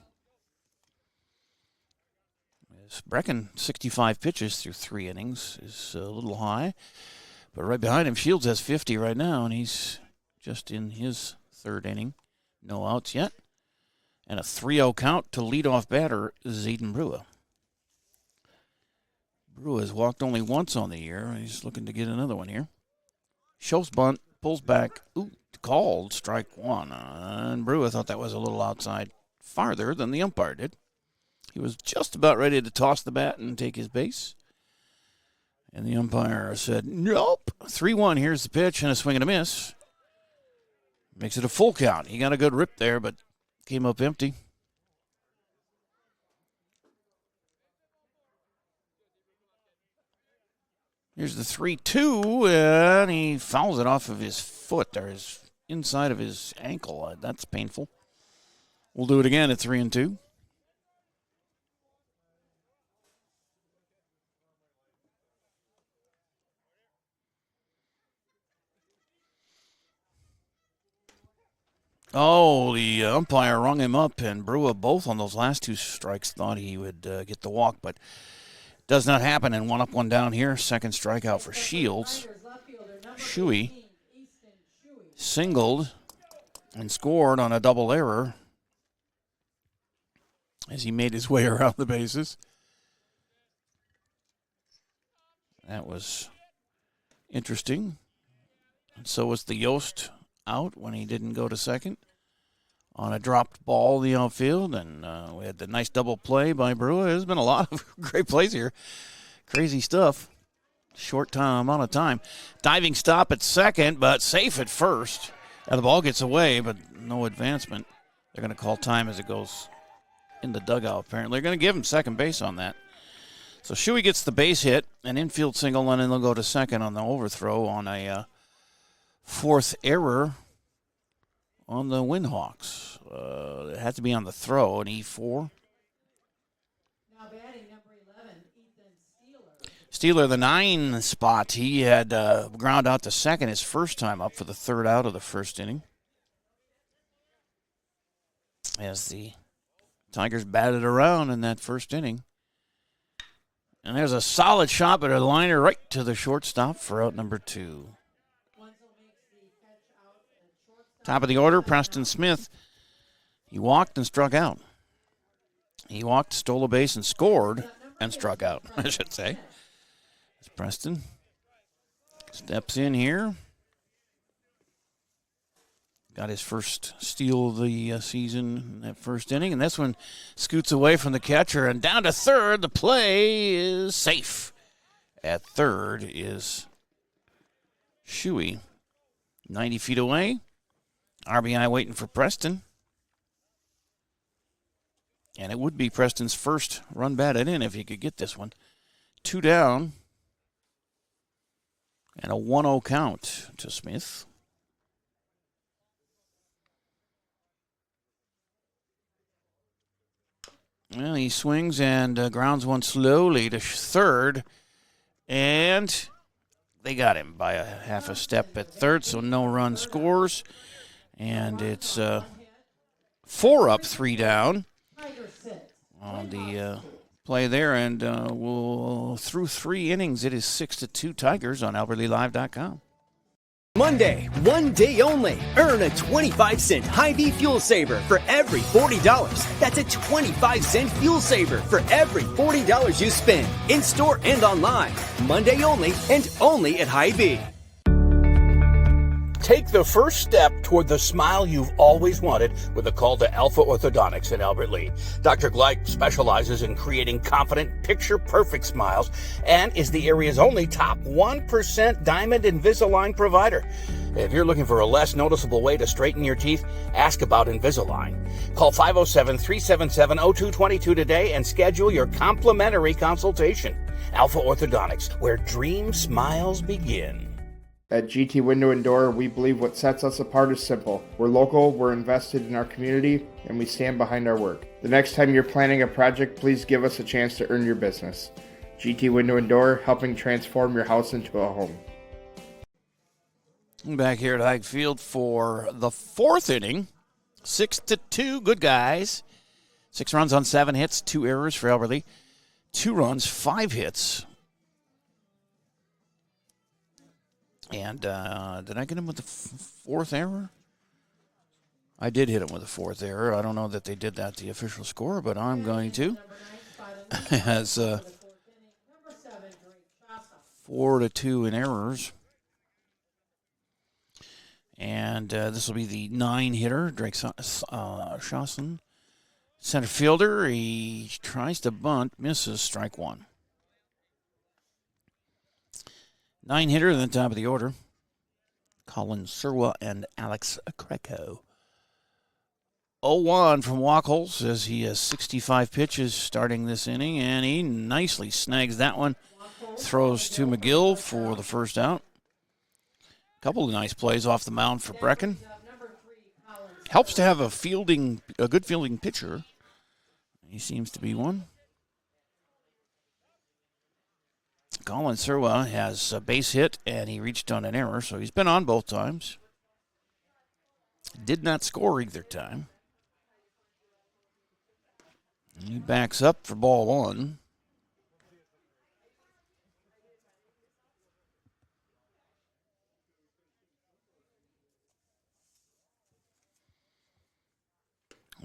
Brecken, 65 pitches through 3 innings, is a little high. But right behind him, Shields has 50 right now, and he's just in his 3rd inning. No outs yet. And a 3-0 count to leadoff batter, Zayden Brewer. Brewer has walked only once on the year. He's looking to get another one here. Schultz bunt, pulls back. Ooh, called strike 1. And Brewer thought that was a little outside farther than the umpire did. He was just about ready to toss the bat and take his base. And the umpire said, nope. 3-1, here's the pitch, and a swing and a miss. Makes it a full count. He got a good rip there, but came up empty. Here's the 3-2, and he fouls it off of his foot, or his inside of his ankle. That's painful. We'll do it again at 3-2. Oh, the umpire rung him up, and Brewer, both on those last 2 strikes, thought he would get the walk, but does not happen, and 1 up, 1 down here. Second strikeout for Shields. Shuey singled and scored on a double error as he made his way around the bases. That was interesting. And so was the Yost out when he didn't go to second on a dropped ball in the outfield, and we had the nice double play by Brewer. There's been a lot of great plays here. Crazy stuff. Short amount of time. Diving stop at second, but safe at first. And the ball gets away, but no advancement. They're going to call time as it goes in the dugout, apparently. They're going to give him second base on that. So Shuey gets the base hit, an infield single, and then they'll go to second on the overthrow on a 4th error on the Windhawks. It had to be on the throw, an E4. Now batting number 11, Ethan Steeler, the 9 spot. He had ground out to second his first time up for the 3rd out of the 1st inning. As the Tigers batted around in that 1st inning. And there's a solid shot, but a liner right to the shortstop for out number 2. Top of the order, Preston Smith. He walked and struck out. He walked, stole a base, and scored and struck out, I should say. It's Preston. Steps in here. Got his first steal of the season in that 1st inning. And this one scoots away from the catcher and down to 3rd. The play is safe. At 3rd is Shuey. 90 feet away. RBI waiting for Preston. And it would be Preston's first run batted in if he could get this one. 2 down. And a 1-0 count to Smith. Well, he swings and grounds one slowly to 3rd. And they got him by a half a step at 3rd, so no run scores. And it's 4 up, 3 down on the play there. And we'll through 3 innings, it is 6-2 Tigers on AlbertLeeLive.com. Monday, one day only. Earn a 25-cent Hy-Vee fuel saver for every $40. That's a 25-cent fuel saver for every $40 you spend in-store and online. Monday only and only at Hy-Vee. Take the first step toward the smile you've always wanted with a call to Alpha Orthodontics in Albert Lea. Dr. Gleich specializes in creating confident, picture-perfect smiles and is the area's only top 1% Diamond Invisalign provider. If you're looking for a less noticeable way to straighten your teeth, ask about Invisalign. Call 507-377-0222 today and schedule your complimentary consultation. Alpha Orthodontics, where dream smiles begin. At GT Window and Door, we believe what sets us apart is simple. We're local, we're invested in our community, and we stand behind our work. The next time you're planning a project, please give us a chance to earn your business. GT Window and Door, helping transform your house into a home. Back here at Hike Field for the fourth inning. 6-2, good guys. 6 runs on 7 hits, 2 errors for Albert Lee. 2 runs, 5 hits. And did I get him with the fourth error? I did hit him with the fourth error. I don't know that they did that, the official score, but I'm going to. As 4-2 in errors. And this will be the 9-hitter, Drake Shawson. Center fielder, he tries to bunt, misses, strike 1. 9-hitter at the top of the order. Colin Surwa and Alex Kreco. 0-1 from Wachholz as he has 65 pitches starting this inning, and he nicely snags that one. Throws to McGill for the first out. Couple of nice plays off the mound for Brecken. Helps to have a good fielding pitcher. He seems to be one. Colin Surwa has a base hit, and he reached on an error, so he's been on both times. Did not score either time. And he backs up for ball 1.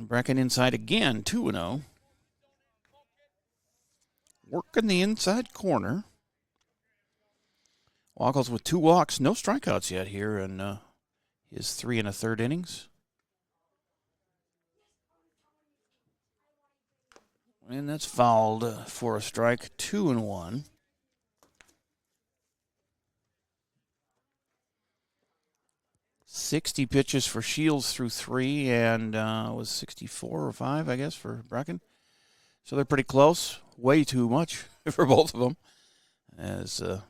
Brecken inside again, 2-0. Working the inside corner. Wachholz with 2 walks, no strikeouts yet here in his 3 1/3 innings. And that's fouled for a strike, 2-1. $60 pitches for Shields through 3, and was 64 or 5, I guess, for Brecken. So they're pretty close. Way too much for both of them. As there's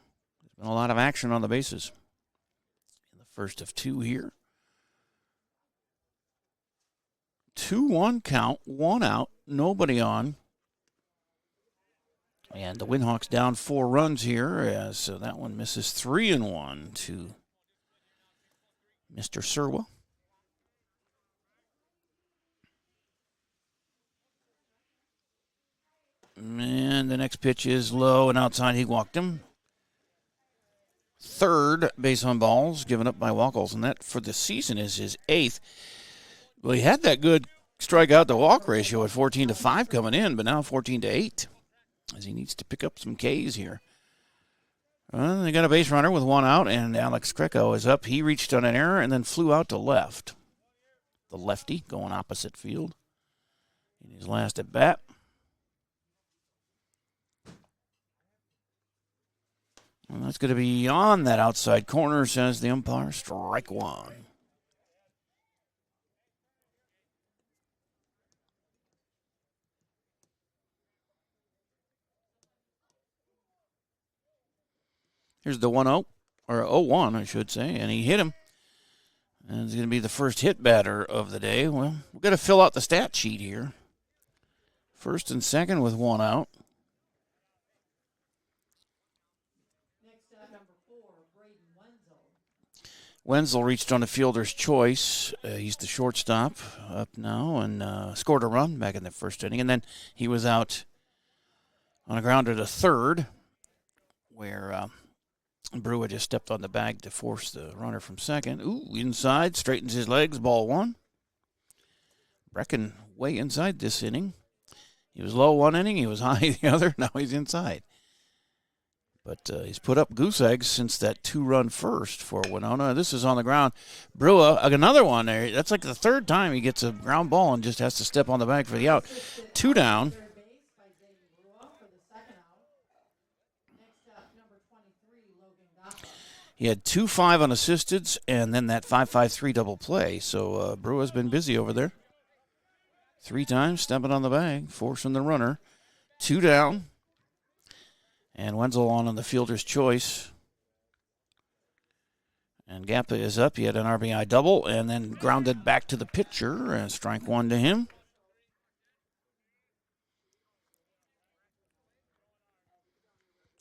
been a lot of action on the bases. In the first of 2 here. 2-1 count, 1 out, nobody on. And the Windhawks down 4 runs here, as that one misses 3-1 to Mr. Surwa. And the next pitch is low and outside. He walked him. Third base on balls given up by Wachholz, and that for the season is his 8th. Well, he had that good strikeout to walk ratio at 14-5 coming in, but now 14-8 as he needs to pick up some Ks here. They got a base runner with 1 out, and Alex Kreco is up. He reached on an error and then flew out to left. The lefty going opposite field in his last at bat. And that's going to be on that outside corner, says the umpire. Strike 1. Here's the 1-0, or 0-1, I should say, and he hit him. And it's going to be the first hit batter of the day. Well, we've got to fill out the stat sheet here. First and second with 1 out. Wenzel reached on a fielder's choice. He's the shortstop up now and scored a run back in the first inning. And then he was out on a grounder to third where Brewer just stepped on the bag to force the runner from second. Ooh, inside, straightens his legs, ball 1. Brecken way inside this inning. He was low 1 inning, he was high the other, now he's inside. But he's put up goose eggs since that 2-run first for Winona. This is on the ground. Brewer, another one there. That's like the 3rd time he gets a ground ball and just has to step on the bag for the out. 2 down. He had 2-5 unassisteds and then that 5-5-3 double play. So Brewer's been busy over there. 3 times stepping on the bag, forcing the runner. 2 down. And Wenzel on the fielder's choice. And Gappa is up. He had an RBI double and then grounded back to the pitcher. And strike 1 to him.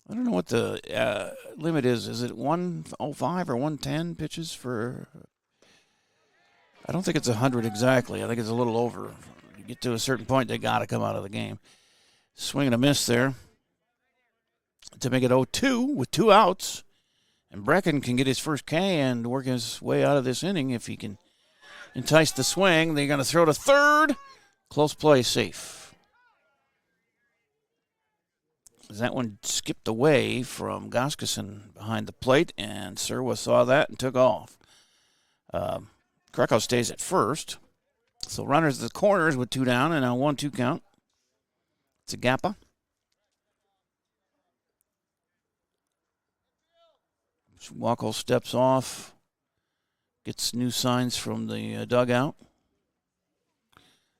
I don't know what the limit is. Is it 105 or 110 pitches for? I don't think it's 100 exactly. I think it's a little over. You get to a certain point, they got to come out of the game. Swing and a miss there to make it 0-2 with 2 outs. And Brecken can get his first K and work his way out of this inning if he can entice the swing. They're going to throw to third. Close play, safe. That one skipped away from Goskeson behind the plate, and Serwa saw that and took off. Krakow stays at first. So runners at the corners with 2 down and a 1-2 count. It's a Gappa. Wackel steps off, gets new signs from the dugout.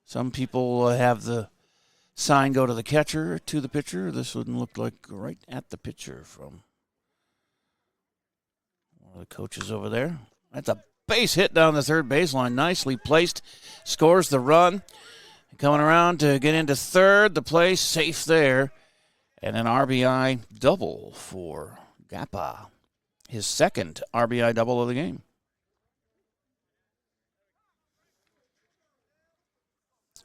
Some people have the sign go to the catcher, to the pitcher. This one looked like right at the pitcher from one of the coaches over there. That's a base hit down the third baseline. Nicely placed. Scores the run. Coming around to get into third. The play safe there. And an RBI double for Gappa. His second RBI double of the game.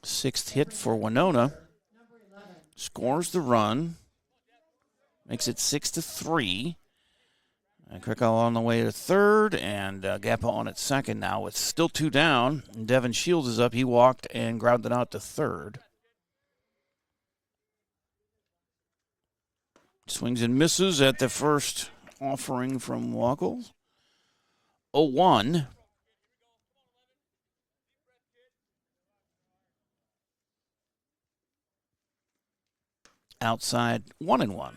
Sixth hit for Winona. Scores the run. Makes it 6-3. And Krakow on the way to third, and Gappa on at second now with still 2 down. And Devin Shields is up. He walked and grounded out to third. Swings and misses at the first offering from Wackel. 0-1. Outside 1-1.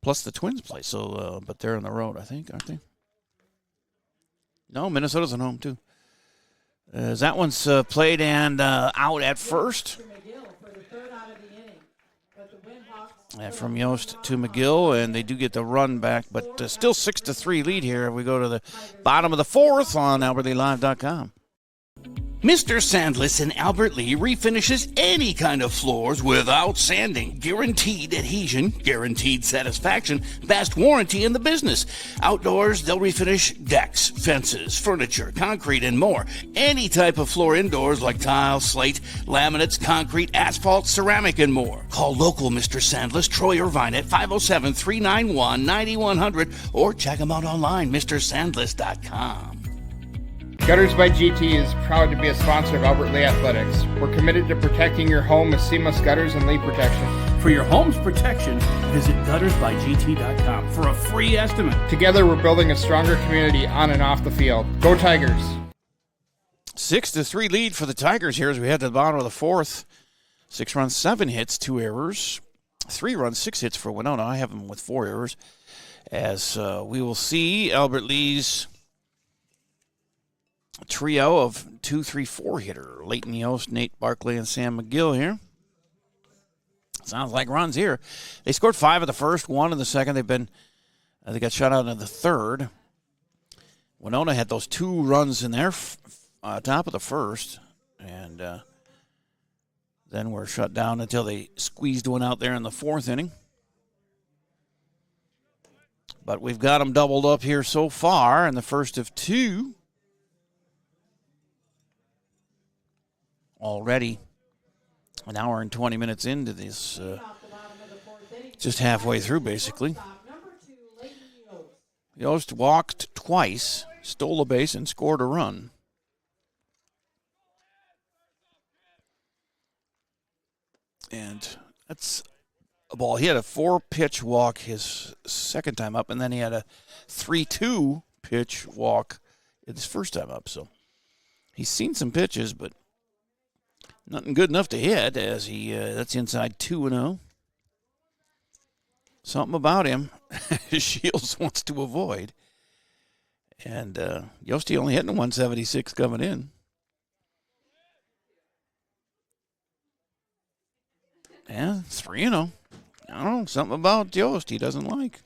Plus the Twins play, so but they're on the road, I think, aren't they? No, Minnesota's at home too. That one's played and out at first. And from Yost to McGill, and they do get the run back, but still 6-3 lead here. We go to the bottom of the fourth on AlbertLeeLive.com. Mr. Sandless in Albert Lea refinishes any kind of floors without sanding. Guaranteed adhesion, guaranteed satisfaction, best warranty in the business. Outdoors, they'll refinish decks, fences, furniture, concrete, and more. Any type of floor indoors like tile, slate, laminates, concrete, asphalt, ceramic, and more. Call local Mr. Sandless, Troy Irvine at 507-391-9100 or check them out online, MrSandless.com. Gutters by GT is proud to be a sponsor of Albert Lea Athletics. We're committed to protecting your home with seamless gutters and leak protection. For your home's protection, visit guttersbygt.com for a free estimate. Together, we're building a stronger community on and off the field. Go Tigers! 6-3 lead for the Tigers here as we head to the bottom of the fourth. 6 runs, 7 hits, 2 errors. 3 runs, 6 hits for Winona. I have them with 4 errors. As we will see Albert Lee's trio of 2-3-4 hitter. Leighton Yost, Nate Barkley, and Sam McGill here. Sounds like runs here. They scored 5 in the first, 1 in the second. They got shut out in the third. Winona had those 2 runs in their top of the first, and then were shut down until they squeezed one out there in the fourth inning. But we've got them doubled up here so far in the first of 2. Already an hour and 20 minutes into this, just halfway through, basically. Yost walked twice, stole a base, and scored a run. And that's a ball. He had a 4-pitch walk his second time up, and then he had a 3-2 pitch walk his first time up. So he's seen some pitches, but nothing good enough to hit as that's inside 2-0. Something about him Shields wants to avoid. And Yosti only hitting 176 coming in. Yeah, 3-0. I don't know, something about Yost he doesn't like.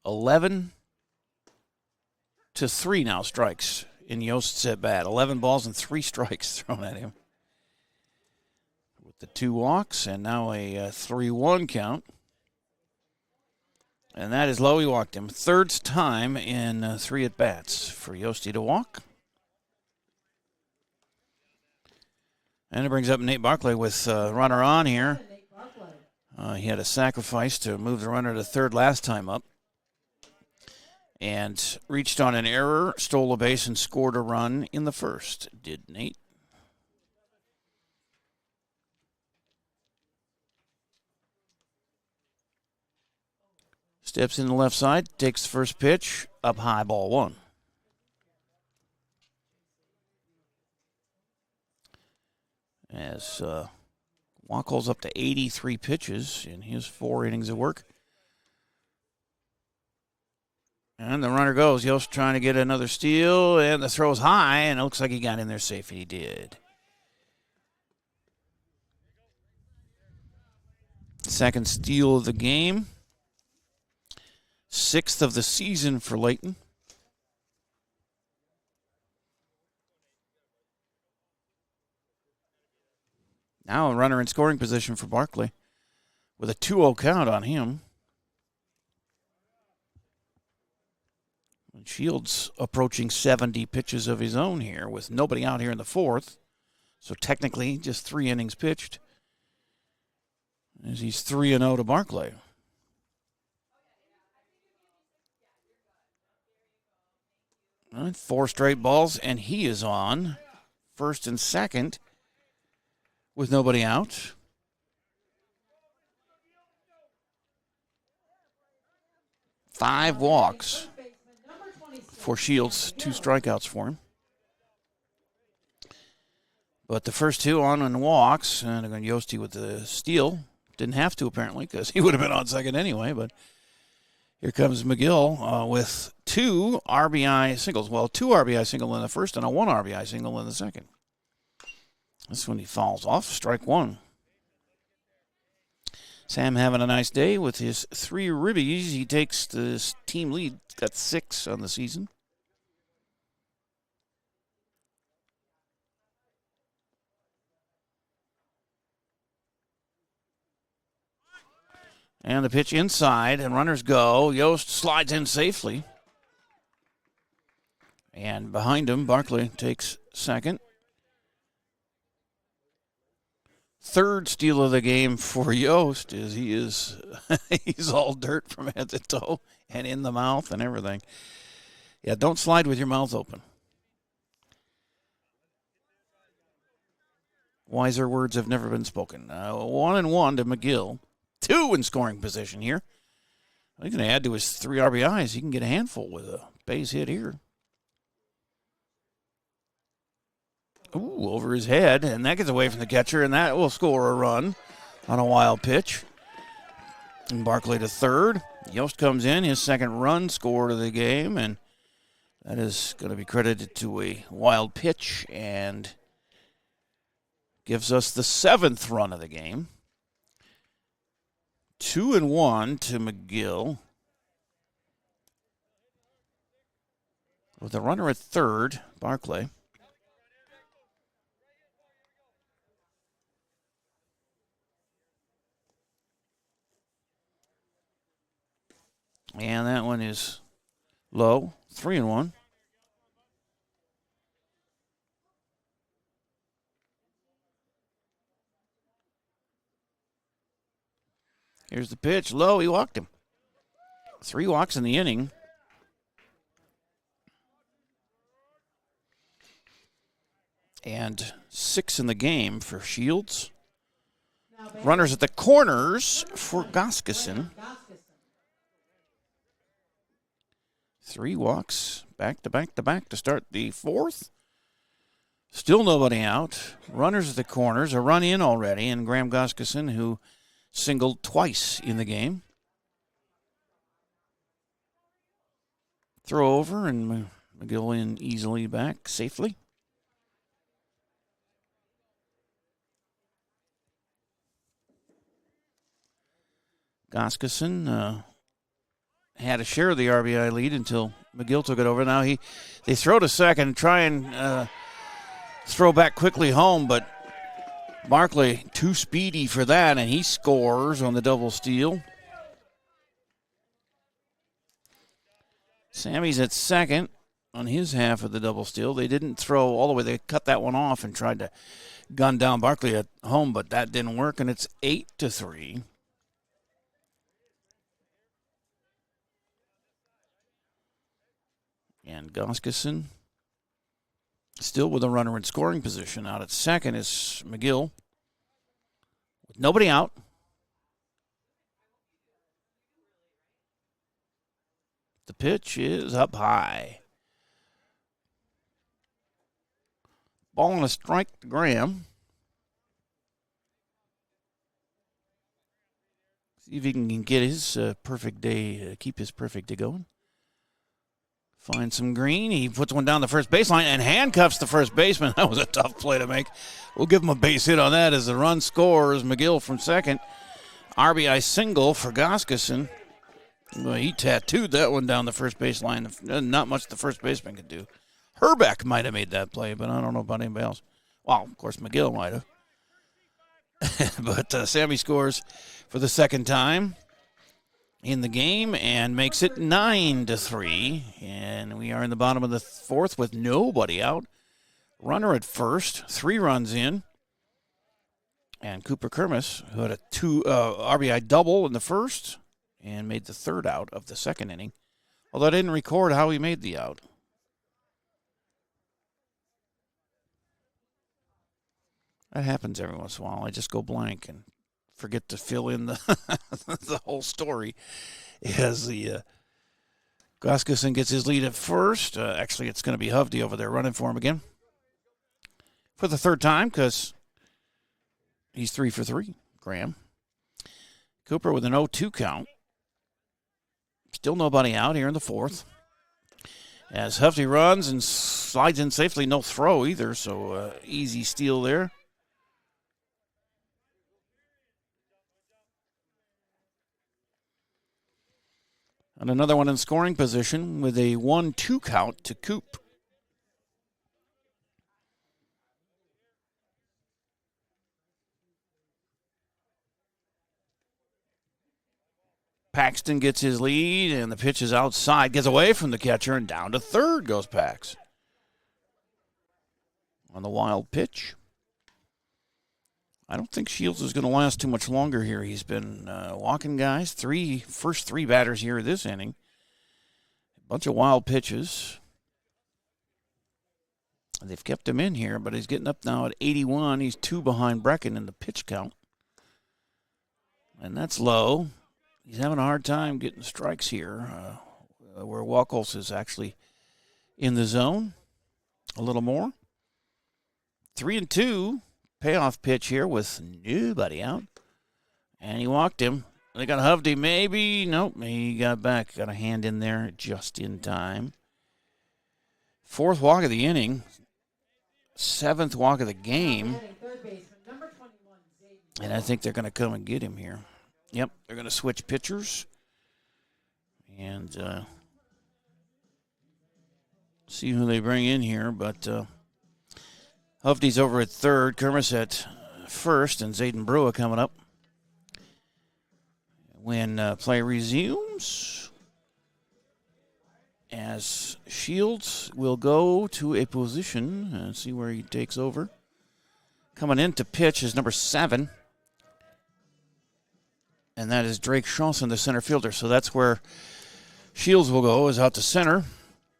11-3 now strikes in Yost's at bat. 11 balls and 3 strikes thrown at him. With the 2 walks and now a 3-1 count. And that is low. He walked him. Third time in 3 at-bats for Yosti to walk. And it brings up Nate Barclay with runner on here. He had a sacrifice to move the runner to third last time up. And reached on an error, stole a base, and scored a run in the first. Did Nate. Steps in the left side, takes the first pitch, up high, ball 1. As Wackel's up to 83 pitches in his 4 innings of work. And the runner goes. Yost trying to get another steal, and the throw's high, and it looks like he got in there safe, and he did. Second steal of the game. 6th of the season for Layton. Now a runner in scoring position for Barkley with a 2-0 count on him. Shields approaching 70 pitches of his own here with nobody out here in the 4th. So technically just 3 innings pitched as he's 3-0 to Barkley. And 4 straight balls, and he is on first and second with nobody out. Five walks for Shields, 2 strikeouts for him. But the first 2 on walks, and again Yosti with the steal. Didn't have to apparently because he would have been on second anyway, but here comes McGill with 2 RBI singles. Well, 2 RBI single in the first and a 1 RBI single in the second. This one he falls off, strike 1. Sam having a nice day with his 3 ribbies. He takes the team lead. He's got 6 on the season. And the pitch inside, and runners go. Yost slides in safely. And behind him, Barkley takes second. 3rd steal of the game for Yost is he's all dirt from head to toe and in the mouth and everything. Yeah, don't slide with your mouth open. Wiser words have never been spoken. 1-1 to McGill. 2 in scoring position here. He's going to add to his 3 RBIs. He can get a handful with a base hit here. Ooh, over his head, and that gets away from the catcher, and that will score a run on a wild pitch. And Barkley to third. Yost comes in, his 2nd run scored of the game, and that is going to be credited to a wild pitch and gives us the 7th run of the game. 2-1 to McGill. With a runner at third, Barkley. And that one is low, 3-1. Here's the pitch, low, he walked him. 3 walks in the inning. And 6 in the game for Shields. Runners at the corners for Goskison. 3 walks, back to back to back to start the 4th. Still nobody out. Runners at the corners, a run in already, and Graham Goskison, who singled twice in the game. Throw over, and McGill in easily back safely. Goskison had a share of the RBI lead until McGill took it over. Now they throw to second, try and throw back quickly home, but Barkley too speedy for that, and he scores on the double steal. Sammy's at second on his half of the double steal. They didn't throw all the way. They cut that one off and tried to gun down Barkley at home, but that didn't work, and it's 8-3. And Goskeson still with a runner in scoring position. Out at second is McGill. With nobody out. The pitch is up high. Ball on a strike to Graham. See if he can get his perfect day, keep his perfect day going. Find some green. He puts one down the first baseline and handcuffs the first baseman. That was a tough play to make. We'll give him a base hit on that as the run scores. McGill from second. RBI single for Goskeson. Well, he tattooed that one down the first baseline. Not much the first baseman could do. Herbeck might have made that play, but I don't know about anybody else. Well, of course, McGill might have. But Sammy scores for the second time in the game and makes it 9-3. And we are in the bottom of the fourth with nobody out. Runner at first, 3 runs in. And Cooper Kermis, who had a RBI double in the first and made the third out of the second inning. Although I didn't record how he made the out. That happens every once in a while. I just go blank and forget to fill in the the whole story. As the Goskeson gets his lead at first. Actually, it's going to be Hovde over there running for him again. For the third time, because he's 3 for 3, Graham. Cooper with an 0-2 count. Still nobody out here in the fourth. As Hovde runs and slides in safely, no throw either, so easy steal there. And another one in scoring position with a 1-2 count to Coop. Paxton gets his lead, and the pitch is outside. Gets away from the catcher, and down to third goes Pax. On the wild pitch. I don't think Shields is going to last too much longer here. He's been walking guys. First three batters here this inning. A bunch of wild pitches. They've kept him in here, but he's getting up now at 81. He's 2 behind Brecken in the pitch count. And that's low. He's having a hard time getting strikes here, where Wacholz is actually in the zone a little more. 3-2. Payoff pitch here with nobody out. And he walked him. They got Hovde maybe. Nope, he got back. Got a hand in there just in time. 4th walk of the inning. 7th walk of the game. And I think they're going to come and get him here. Yep, they're going to switch pitchers. And see who they bring in here. But Hovde's over at third. Kermis at first. And Zayden Brewer coming up. When play resumes, as Shields will go to a position, and see where he takes over. Coming in to pitch is number 7, and that is Drake Shawson, the center fielder. So that's where Shields will go, is out to center.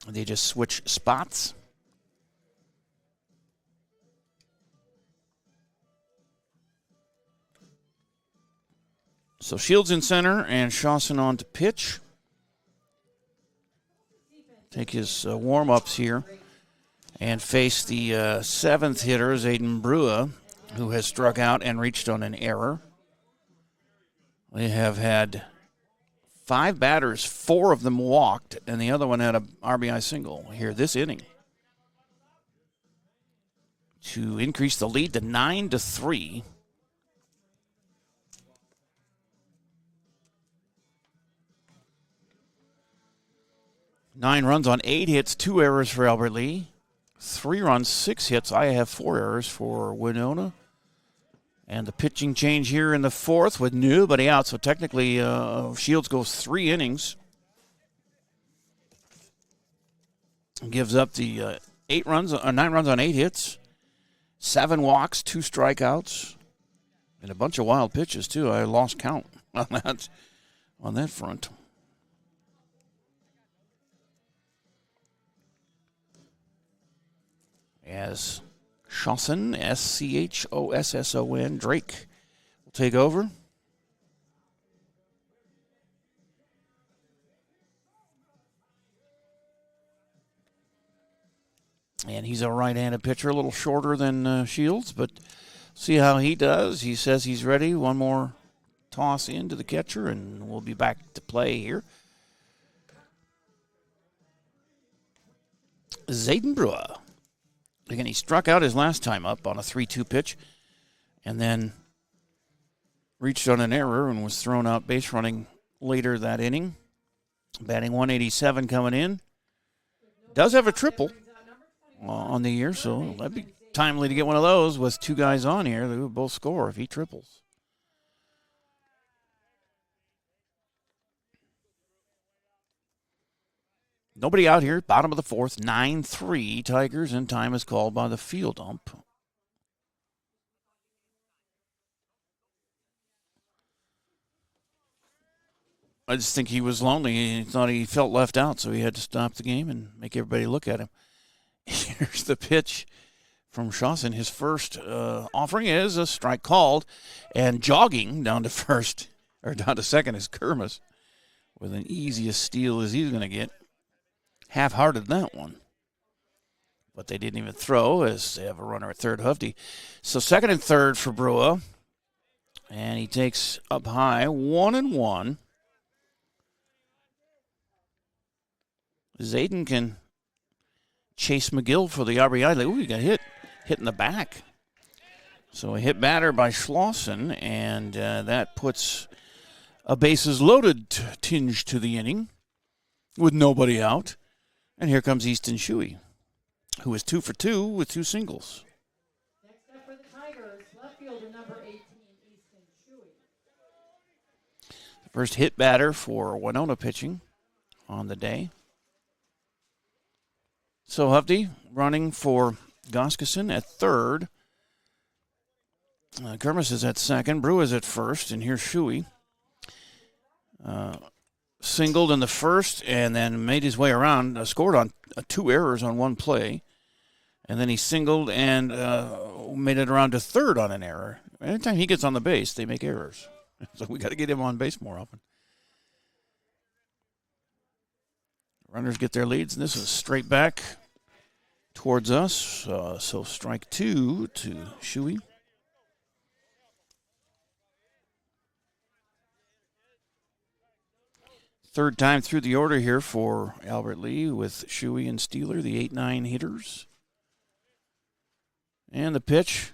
They just switch spots. So Shields in center and Shawson on to pitch. Take his warm-ups here and face the 7th hitter, Zayden Brewer, who has struck out and reached on an error. They have had 5 batters, 4 of them walked, and the other one had a RBI single here this inning to increase the lead to 9-3. 9 runs on 8 hits, 2 errors for Albert Lee. 3 runs, 6 hits. I have 4 errors for Winona. And the pitching change here in the 4th with nobody out. So technically, Shields goes 3 innings. Gives up the 9 runs on 8 hits. 7 walks, 2 strikeouts. And a bunch of wild pitches, too. I lost count on that front. As Schosson, Schosson, Drake will take over. And he's a right-handed pitcher, a little shorter than Shields, but see how he does. He says he's ready. One more toss into the catcher, and we'll be back to play here. Zayden Brewer. Again, he struck out his last time up on a 3-2 pitch and then reached on an error and was thrown out base running later that inning. Batting 187 coming in. Does have a triple on the year, so that'd be timely to get one of those with 2 guys on here. They would both score if he triples. Nobody out here, bottom of the 4th, 9-3 Tigers, and time is called by the field ump. I just think he was lonely. He thought he felt left out, so he had to stop the game and make everybody look at him. Here's the pitch from Schosson. His first offering is a strike called, and jogging down to second is Kermis with an easiest steal as he's going to get. Half-hearted that one. But they didn't even throw as they have a runner at third, Hufty. So second and third for Brewer. And he takes up high, 1-1. Zayden can chase McGill for the RBI. Ooh, he got hit in the back. So a hit batter by Schlosson, and that puts a bases loaded tinge to the inning with nobody out. And here comes Easton Shuey, who is 2 for 2 with 2 singles. Next up for the Tigers, left fielder number 18, Easton Shuey. The first hit batter for Winona pitching on the day. So Hufty running for Goskeson at third. Kermis is at second. Brewer is at first, and here's Shuey. Singled in the first and then made his way around, scored on 2 errors on 1 play. And then he singled and made it around to third on an error. Anytime he gets on the base, they make errors. So we got to get him on base more often. Runners get their leads, and this is straight back towards us. So strike 2 to Shuey. Third time through the order here for Albert Lee with Shuey and Steeler, the 8-9 hitters. And the pitch,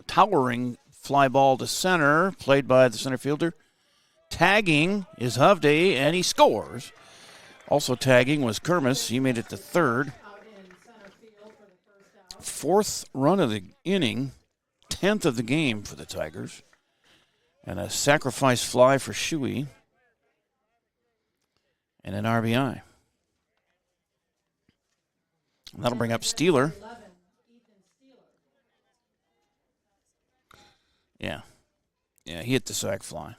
towering fly ball to center, played by the center fielder. Tagging is Hovde, and he scores. Also tagging was Kermis. He made it to third. 4th run of the inning, 10th of the game for the Tigers. And a sacrifice fly for Shuey. And an RBI. And that'll bring up Steeler. Yeah, he hit the sac fly.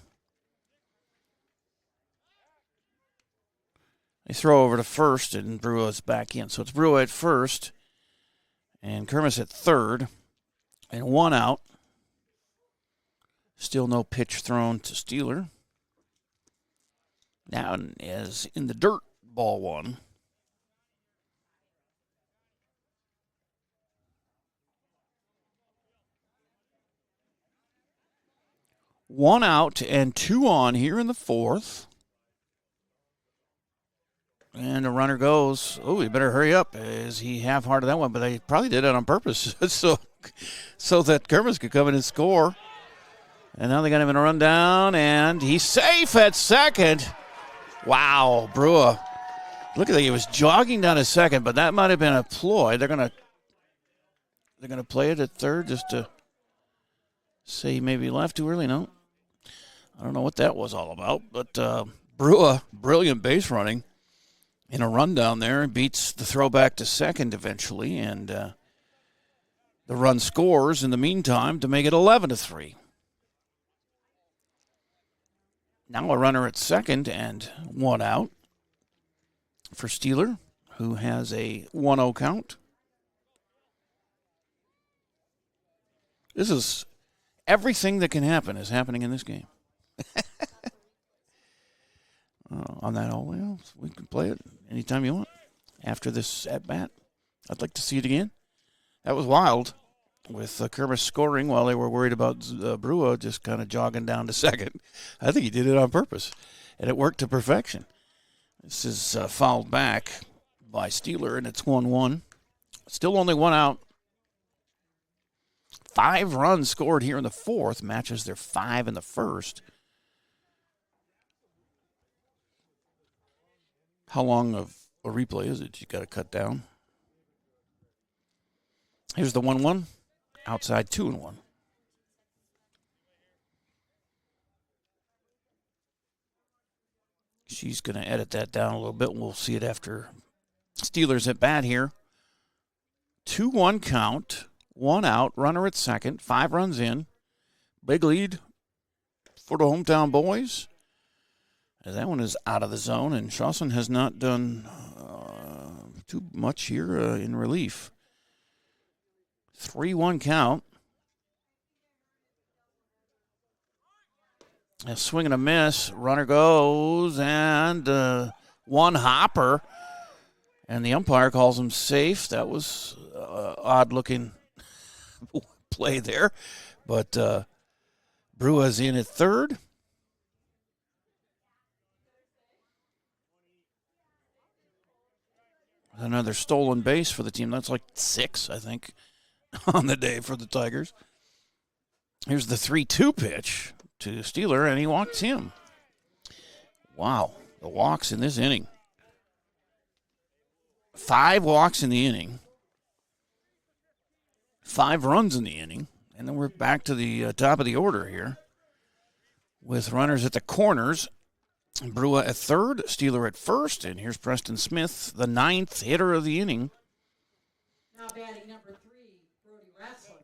They throw over to first, and Brewer's back in. So it's Brewer at first, and Kermis at third, and 1 out. Still no pitch thrown to Steeler. Now is in the dirt, ball 1. One out and 2 on here in the 4th. And the runner goes, oh, he better hurry up. As he half-hearted that one, but they probably did it on purpose so that Kermis could come in and score. And now they got him in a rundown, and he's safe at second. Wow, Brewer. Look at that. He was jogging down to second, but that might have been a ploy. They're gonna play it at third just to say he maybe left too early. No, I don't know what that was all about. But Brewer, brilliant base running in a run down there, beats the throwback to second eventually, and the run scores in the meantime to make it 11-3. Now a runner at second and one out for Steeler, who has a 1-0 count. This is everything that can happen is happening in this game. On that all, well, we can play it anytime you want. After this at bat, I'd like to see it again. That was wild, with Kermis scoring while they were worried about Brewer just kind of jogging down to second. I think he did it on purpose, and it worked to perfection. This is fouled back by Steeler, and it's 1-1. Still only one out. 5 runs scored here in the fourth, matches their 5 in the first. How long of a replay is it? You got to cut down. Here's the 1-1. Outside 2-1. She's going to edit that down a little bit. We'll see it after Steelers at bat here. 2-1 count. 1 out. Runner at second. 5 runs in. Big lead for the hometown boys. That one is out of the zone, and Shawson has not done too much here in relief. 3-1 count. A swing and a miss. Runner goes, and one hopper. And the umpire calls him safe. That was odd-looking play there. But Brewer's in at third. Another stolen base for the team. That's like 6, I think, on the day for the Tigers. Here's the 3-2 pitch to Steeler, and he walks him. Wow, the walks in this inning. 5 walks in the inning. 5 runs in the inning. And then we're back to the top of the order here with runners at the corners. Brewer at third, Steeler at first, and here's Preston Smith, the 9th hitter of the inning. Now batting number 3, Brody Rassler.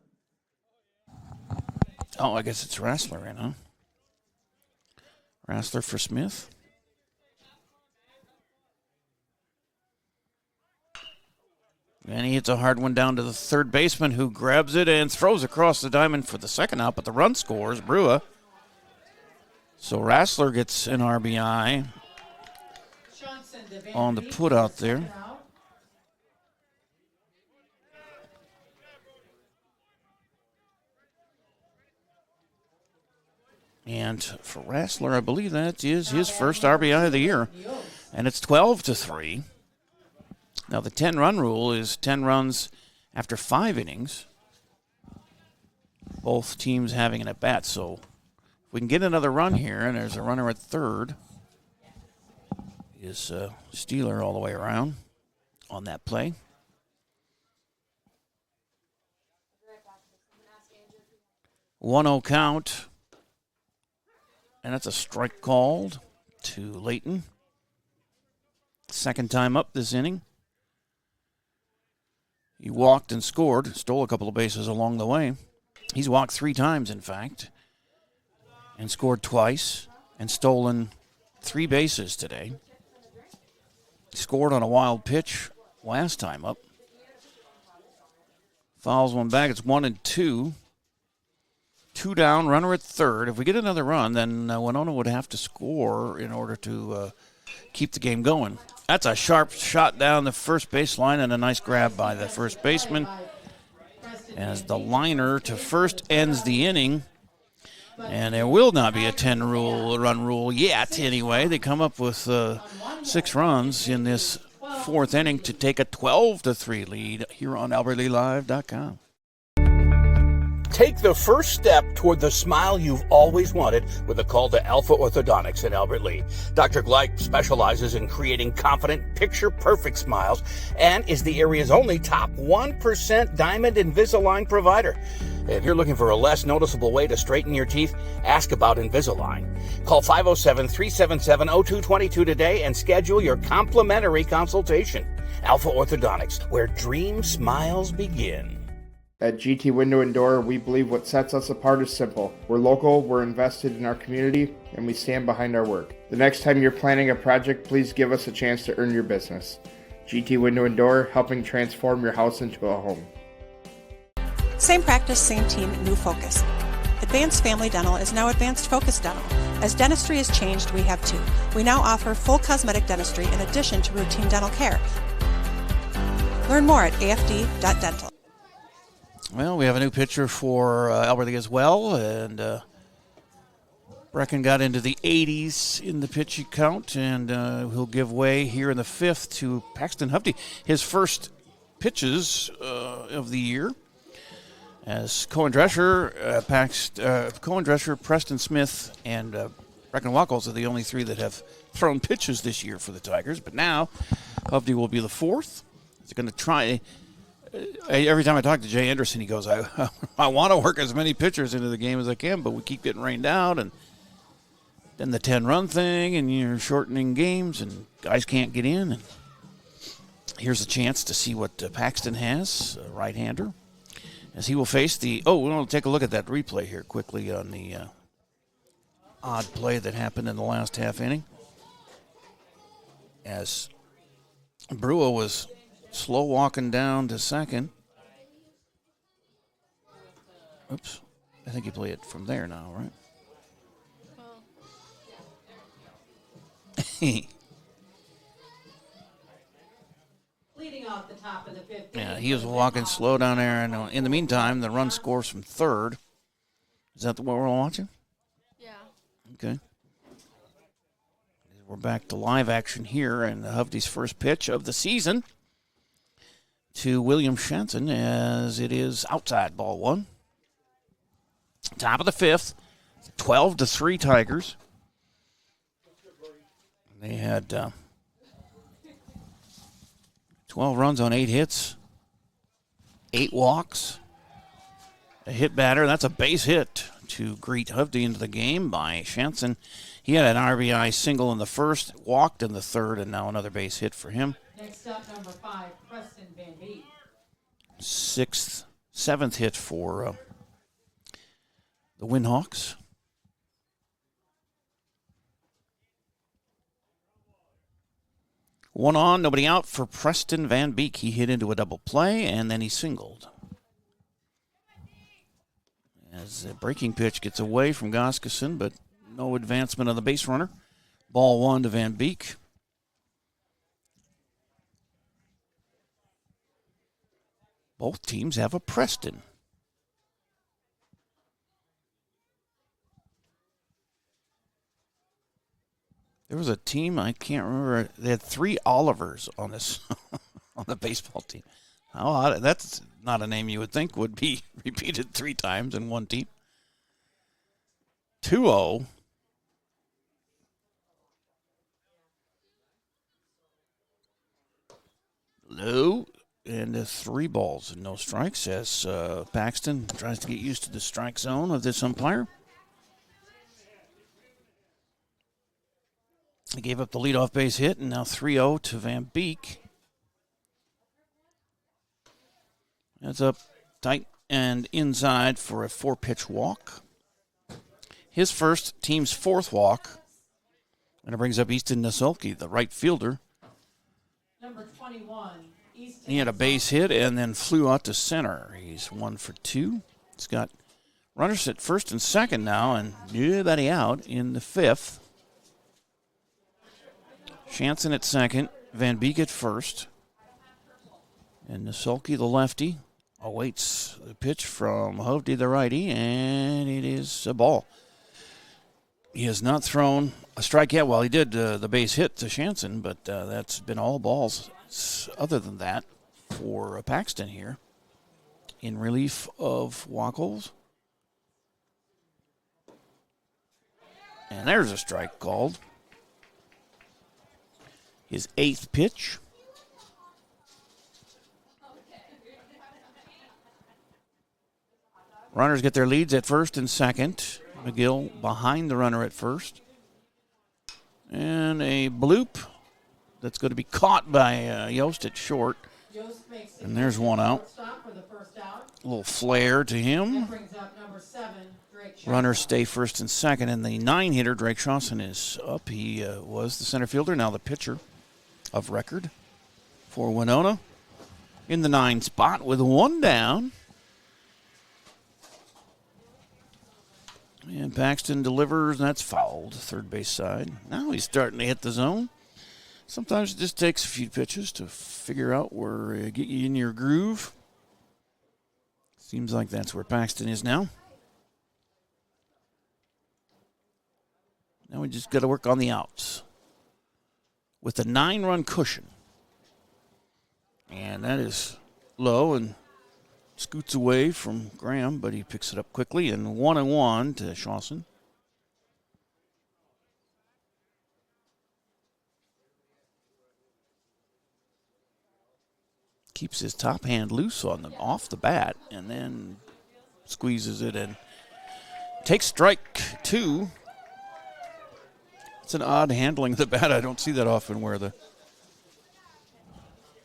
Oh, I guess it's Rassler, right now. Rassler for Smith. And he hits a hard one down to the third baseman, who grabs it and throws across the diamond for the second out, but the run scores, Brewer. So Rassler gets an RBI on the put out there. And for Rassler, I believe that is his first RBI of the year. And it's 12-3. Now the 10-run rule is 10 runs after 5 innings. Both teams having an at-bat, so we can get another run here, and there's a runner at third. Is Steeler all the way around on that play. One 1-0 count, and that's a strike called to Layton. Second time up this inning. He walked and scored, stole a couple of bases along the way. He's walked 3 times, in fact, and scored twice, and stolen 3 bases today. Scored on a wild pitch last time up. Fouls one back. It's 1-2. 2 down, runner at third. If we get another run, then Winona would have to score in order to keep the game going. That's a sharp shot down the first baseline, and a nice grab by the first baseman as the liner to first ends the inning. And there will not be a 10-run rule yet, anyway. They come up with 6 runs in this 4th inning to take a 12-3 lead here on AlbertLeeLive.com. Take the first step toward the smile you've always wanted with a call to Alpha Orthodontics in Albert Lee. Dr. Gleich specializes in creating confident, picture-perfect smiles and is the area's only top 1% Diamond Invisalign provider. If you're looking for a less noticeable way to straighten your teeth, ask about Invisalign. Call 507-377-0222 today and schedule your complimentary consultation. Alpha Orthodontics, where dream smiles begin. At GT Window and Door, we believe what sets us apart is simple. We're local, we're invested in our community, and we stand behind our work. The next time you're planning a project, please give us a chance to earn your business. GT Window and Door, helping transform your house into a home. Same practice, same team, new focus. Advanced Family Dental is now Advanced Focus Dental. As dentistry has changed, we have too. We now offer full cosmetic dentistry in addition to routine dental care. Learn more at afd.dental. Well, we have a new pitcher for Albert Lee as well, and Brecken got into the 80s in the pitch count, and he'll give way here in the fifth to Paxton Hovde. His first pitches of the year, as Cohen Drescher, Preston Smith, and Brecken Wackles are the only three that have thrown pitches this year for the Tigers. But now Hovde will be the fourth. He's going to try. Every time I talk to Jay Anderson, he goes, I want to work as many pitchers into the game as I can, but we keep getting rained out, and then the 10-run thing, and you're shortening games, and guys can't get in. And here's a chance to see what Paxton has, a right-hander, as he will face the – we'll take a look at that replay here quickly on the odd play that happened in the last half inning. As Brua was – slow walking down to second. Oops. I think you play it from there now, right? Leading off the top of the fifth. Yeah, he was walking slow down there, and in the meantime, the run scores from third. Is that what we're watching? Yeah. Okay. We're back to live action here, and Hovde's first pitch of the season to William Shanson, as it is outside, ball one. Top of the fifth, 12-3 Tigers. They had 12 runs on 8 hits, 8 walks, a hit batter. That's a base hit to greet Hovde into the game by Shanson. He had an RBI single in the first, walked in the third, and now another base hit for him. Next up, number 5, Preston Van Beek. Seventh hit for the Windhawks. One on, nobody out for Preston Van Beek. He hit into a double play, and then he singled. As a breaking pitch gets away from Goskeson, but no advancement on the base runner. Ball one to Van Beek. Both teams have a Preston. There was a team, I can't remember, they had 3 Olivers on this on the baseball team. How odd. That's not a name you would think would be repeated 3 times in one team. 2-0. Low. And 3 balls and no strikes as Paxton tries to get used to the strike zone of this umpire. He gave up the leadoff base hit, and now 3-0 to Van Beek. That's up tight and inside for a 4-pitch walk. His first, team's 4th walk. And it brings up Easton Nasolke, the right fielder. Number 21. He had a base hit and then flew out to center. He's 1 for 2. He's got runners at first and second now, and nobody out in the 5th. Shanson at second, Van Beek at first. And Nasolke, the lefty, awaits the pitch from Hovde, the righty, and it is a ball. He has not thrown a strike yet. Well, he did the base hit to Shanson, but that's been all balls other than that for Paxton here in relief of Wackles. And there's a strike called. His 8th pitch. Runners get their leads at first and second. McGill behind the runner at first. And a bloop that's going to be caught by Yost at short. And there's one out. A little flare to him. Runners stay first and second. And the 9-hitter, Drake Shawson, is up. He was the center fielder, now the pitcher of record for Winona. In the 9 spot with 1 down. And Paxton delivers, and that's fouled, third base side. Now he's starting to hit the zone. Sometimes it just takes a few pitches to figure out where get you in your groove. Seems like that's where Paxton is now. Now we just got to work on the outs with a 9-run cushion. And that is low and scoots away from Graham, but he picks it up quickly, and 1-1 to Shawson. Keeps his top hand loose off the bat, and then squeezes it and takes strike 2. It's an odd handling of the bat. I don't see that often where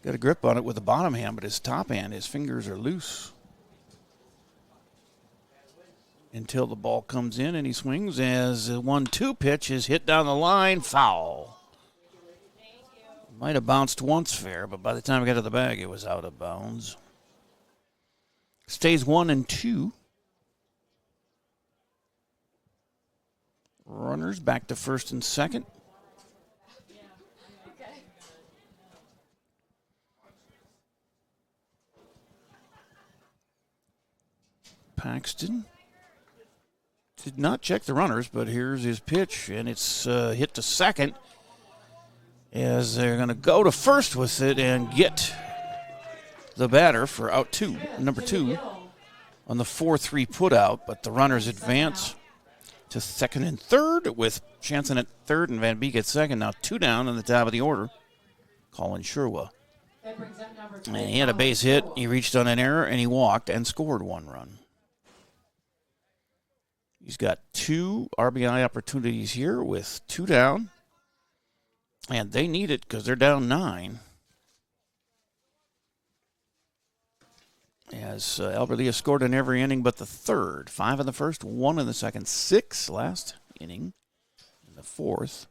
got a grip on it with the bottom hand, but his top hand, his fingers are loose. Until the ball comes in and he swings as a 1-2 pitch is hit down the line, foul. Might have bounced once fair, but by the time it got to the bag, it was out of bounds. Stays 1-2. Runners back to first and second. Paxton did not check the runners, but here's his pitch, and it's hit to second as they're going to go to first with it and get the batter for out 2, number 2, on the 4-3 putout, but the runners advance to second and third with Shanson at third and Van Beek at second. Now 2 down in the top of the order. Colin Sherwa. And he had a base hit. He reached on an error, and he walked and scored 1 run. He's got 2 RBI opportunities here with 2 down. And they need it because they're down 9. As Albert Lee has scored in every inning but the third. 5 in the first, 1 in the second, 6 last inning in the fourth.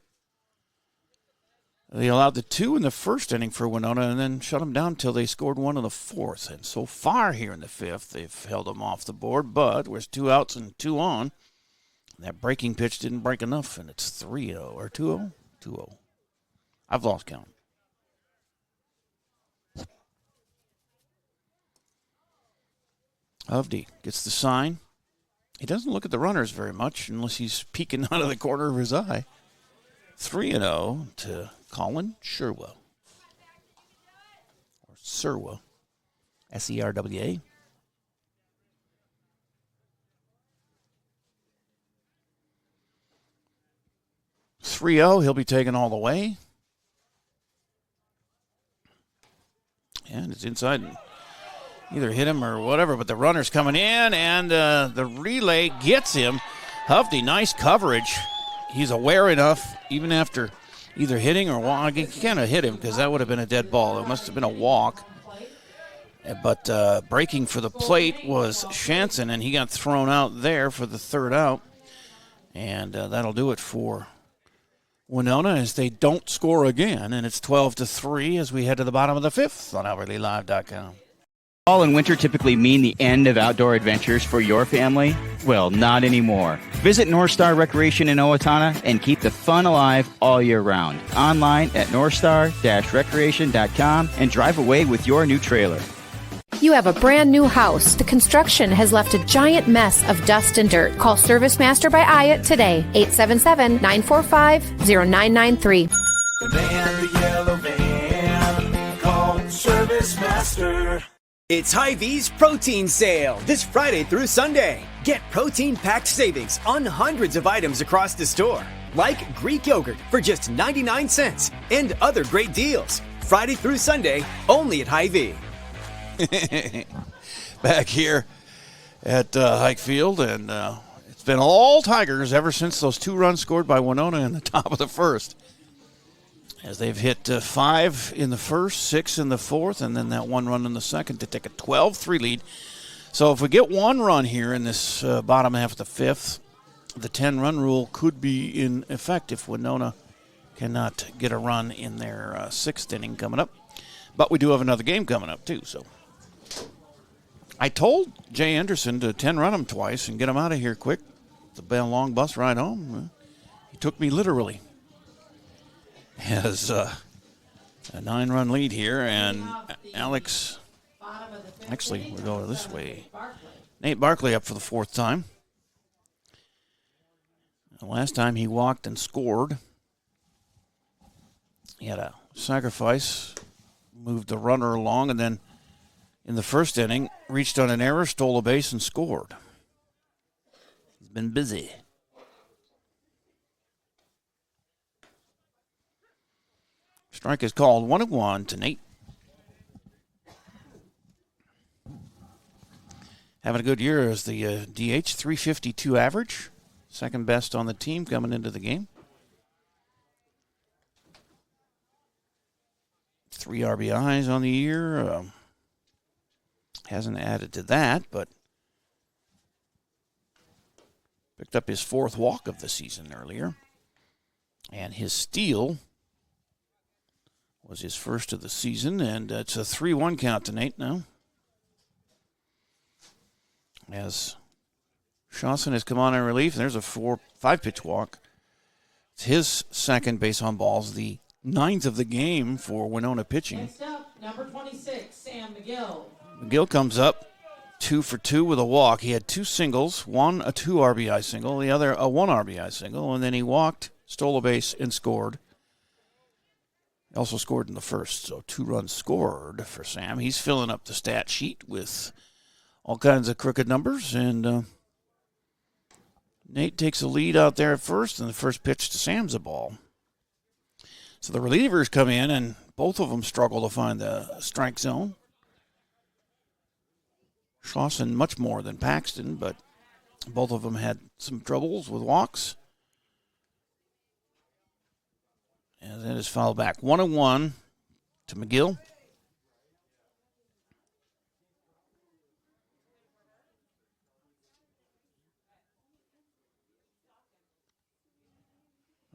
They allowed the 2 in the first inning for Winona and then shut them down until they scored 1 in the fourth. And so far here in the fifth, they've held them off the board, but with 2 outs and 2 on, that breaking pitch didn't break enough, and it's 3-0 or 2-0? 2-0. I've lost count. Hovde gets the sign. He doesn't look at the runners very much unless he's peeking out of the corner of his eye. 3-0 to Colin Sherwa. Or Serwa. S-E-R-W-A. He'll be taken all the way. And it's inside. Either hit him or whatever, but the runner's coming in, and the relay gets him. Hovde, nice coverage. He's aware enough, even after either hitting or walking. He can't have hit him because that would have been a dead ball. It must have been a walk. But breaking for the plate was Shanson, and he got thrown out there for the third out. And that'll do it for Winona as they don't score again, and it's 12-3 as we head to the bottom of the fifth on AlbertLeeLive.com. Fall and winter typically mean the end of outdoor adventures for your family? Well, not anymore. Visit North Star Recreation in Owatonna and keep the fun alive all year round. Online at northstar-recreation.com and drive away with your new trailer. You have a brand new house. The construction has left a giant mess of dust and dirt. Call Service Master by Ayat today. 877-945-0993. The man, the yellow van, call Service Master. It's Hy-Vee's protein sale this Friday through Sunday. Get protein-packed savings on hundreds of items across the store, like Greek yogurt for just 99 cents and other great deals. Friday through Sunday, only at Hy-Vee. Back here at Hike Field, and it's been all Tigers ever since those 2 runs scored by Winona in the top of the first. As they've hit 5 in the first, 6 in the fourth, and then that 1 run in the second to take a 12-3 lead. So if we get 1 run here in this bottom half of the fifth, the 10-run rule could be in effect if Winona cannot get a run in their 6th inning coming up. But we do have another game coming up, too. So I told Jay Anderson to 10-run him twice and get him out of here quick. It's a long bus ride home. He took me literally. Has a 9-run lead here, and Alex, actually, we'll go this way. Nate Barkley up for the 4th time. The last time he walked and scored, he had a sacrifice, moved the runner along, and then in the first inning, reached on an error, stole a base, and scored. He's been busy. Strike is called 1-1 to Nate. Having a good year as the DH, 352 average. Second best on the team coming into the game. 3 RBIs on the year. Hasn't added to that, but picked up his 4th walk of the season earlier. And his steal was his first of the season, and it's a 3-1 count to Nate now. As Shawson has come on in relief, and there's a 5-pitch walk. It's his second base on balls, the 9th of the game for Winona pitching. Next up, number 26, Sam McGill. McGill comes up 2 for 2 with a walk. He had 2 singles, one a 2 RBI single, the other a 1 RBI single, and then he walked, stole a base, and scored. He also scored in the first, so 2 runs scored for Sam. He's filling up the stat sheet with all kinds of crooked numbers, and Nate takes the lead out there at first, and the first pitch to Sam's a ball. So the relievers come in, and both of them struggle to find the strike zone. Shawson much more than Paxton, but both of them had some troubles with walks. And then it's fouled back. 1-1 to McGill.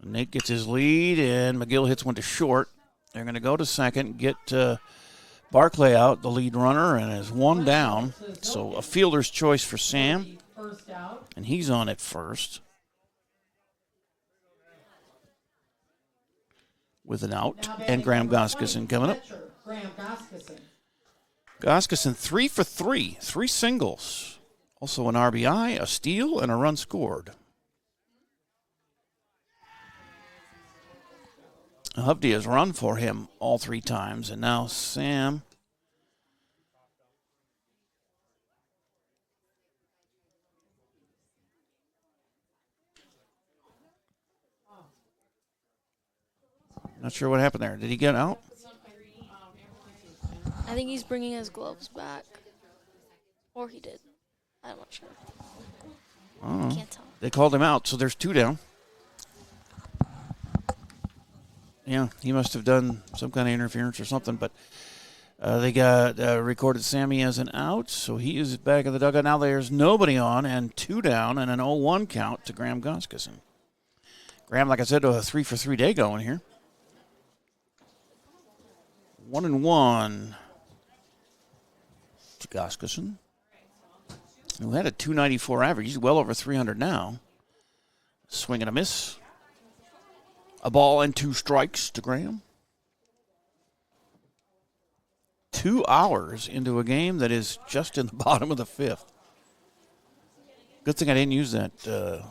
Nate gets his lead, and McGill hits one to short. They're going to go to second, get Barclay out, the lead runner, and is 1 down. So a fielder's choice for Sam, and he's on at first. With an out, and Graham Goskison coming up. Goskison 3 for 3, 3 singles. Also an RBI, a steal, and a run scored. Hovde has run for him all 3 times, and now Sam not sure what happened there. Did he get out? I think he's bringing his gloves back. Or he did. I'm not sure. Oh, Can't tell. they called him out, so there's 2 down. Yeah, he must have done some kind of interference or something, but they got recorded Sammy as an out, so he is back in the dugout. Now there's nobody on, and 2 down, and an 0-1 count to Graham Goskison. Graham, like I said, a 3 for 3 day going here. 1-1 to Goskison, who had a 294 average. He's well over 300 now. Swing and a miss. A ball and 2 strikes to Graham. 2 hours into a game that is just in the bottom of the 5th. Good thing I didn't use that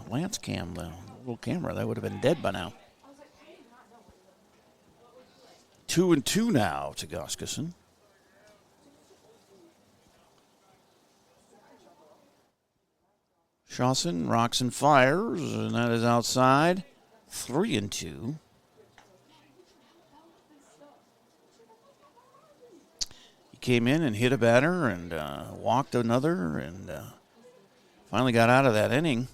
Lance cam, the little camera. That would have been dead by now. 2-2 now to Goskison. Shawson rocks and fires, and that is outside. 3-2. He came in and hit a batter and walked another and finally got out of that inning.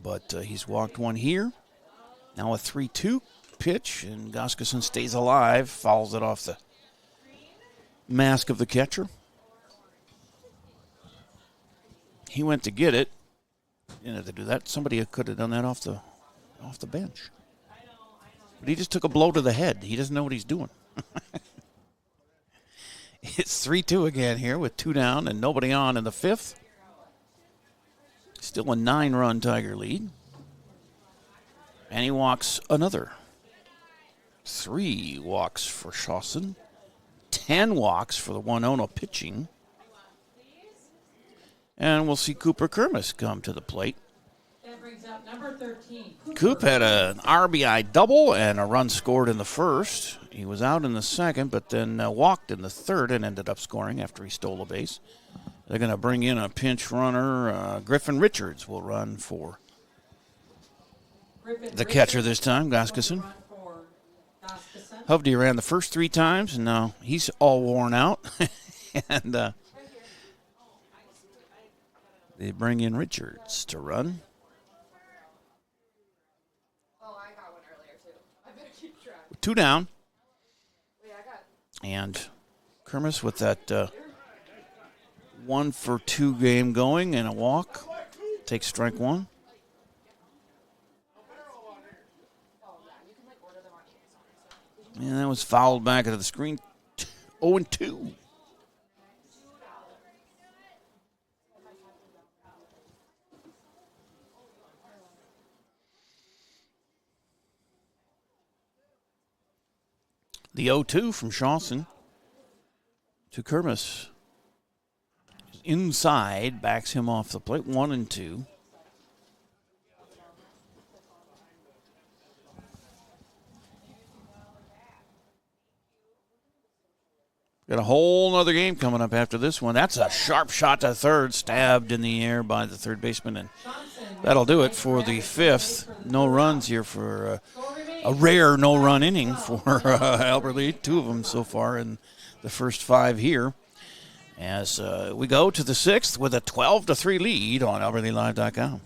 But he's walked one here. Now a 3-2 pitch, and Gustafson stays alive, fouls it off the mask of the catcher. He went to get it. To do that, somebody could have done that off the bench. But he just took a blow to the head. He doesn't know what he's doing. It's 3-2 again here with 2 down and nobody on in the 5th. Still a 9-run Tiger lead. And he walks another. 3 walks for Shawson. 10 walks for the Winona pitching. And we'll see Cooper Kermis come to the plate. That brings up number 13. Coop had an RBI double and a run scored in the first. He was out in the second, but then walked in the third and ended up scoring after he stole a base. They're going to bring in a pinch runner. Griffin Richards will run for the catcher this time, Gustafson. Hovde ran the first 3 times, and now he's all worn out. And they bring in Richards to run. I got one earlier, too. I better keep track. 2 down. And Kermis with that 1-for-2 game going and a walk. Takes strike 1. And that was fouled back into the screen. 0-2. The 0-2 from Shawson to Kermis. Inside, backs him off the plate. 1-2. Got a whole other game coming up after this one. That's a sharp shot to third, stabbed in the air by the third baseman, and that'll do it for the 5th. No runs here for a rare no-run inning for Albert Lee. 2 of them so far in the first 5 here. As we go to the 6th with a 12-3 lead on AlbertLeeLive.com.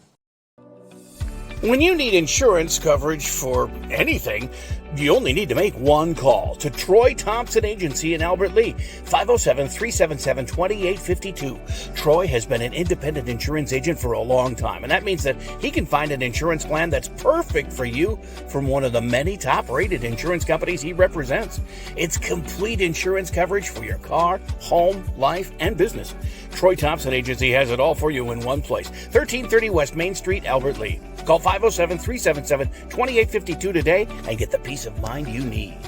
When you need insurance coverage for anything, you only need to make one call to Troy Thompson Agency in Albert Lee, 507-377-2852. Troy has been an independent insurance agent for a long time, and that means that he can find an insurance plan that's perfect for you from one of the many top-rated insurance companies he represents. It's complete insurance coverage for your car, home, life, and business. Troy Thompson Agency has it all for you in one place, 1330 West Main Street, Albert Lee. Call 507-377-2852 today and get the peace of mind you need.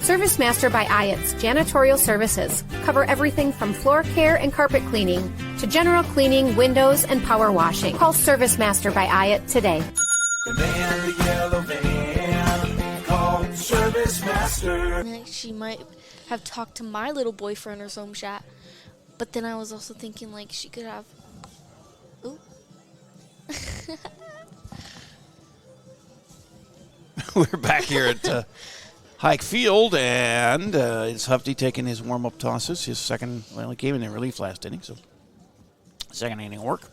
Service Master by Ayat's Janitorial Services cover everything from floor care and carpet cleaning to general cleaning, windows, and power washing. Call Service Master by Ayat today. The man, the yellow van, call Service Master. She might have talked to my little boyfriend or some chat, but then I was also thinking like she could have. Ooh. We're back here at Hike Field, and it's Hovde taking his warm-up tosses. His second, well, he came in relief last inning, so second inning work.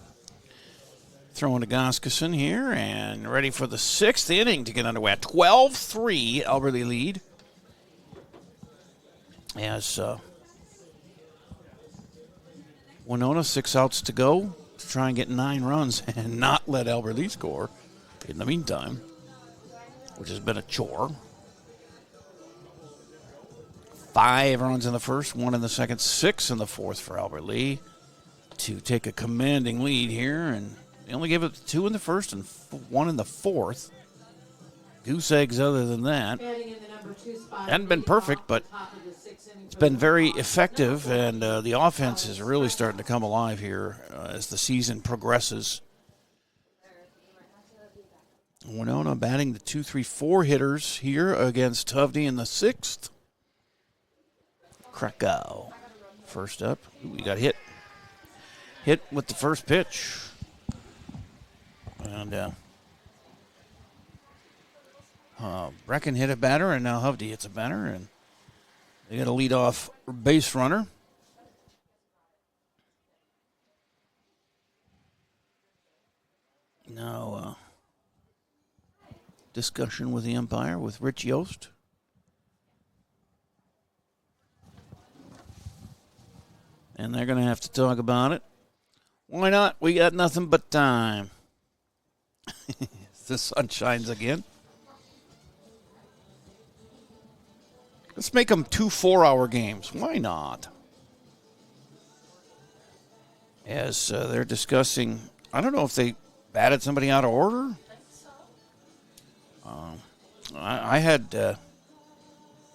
Throwing to Gustafson here, and ready for the 6th inning to get underway. 12-3, Albert Lee lead. As Winona, 6 outs to go to try and get 9 runs and not let Albert Lee score in the meantime, which has been a chore. 5 runs in the first, 1 in the second, 6 in the fourth for Albert Lee to take a commanding lead here. And they only gave it 2 in the first and 1 in the fourth. Goose eggs other than that. Hadn't been perfect, but it's been very effective, and the offense is really starting to come alive here as the season progresses. Winona batting the 2-3-4 hitters here against Hovde in the 6th. Krakow first up. Ooh, he got hit. Hit with the first pitch. And Brecken hit a batter, and now Hovde hits a batter, and they got a leadoff base runner. Now, discussion with the umpire with Rich Yost. And they're going to have to talk about it. Why not? We got nothing but time. The sun shines again. Let's make them 2 4-hour games. Why not? As they're discussing, I don't know if they batted somebody out of order. I had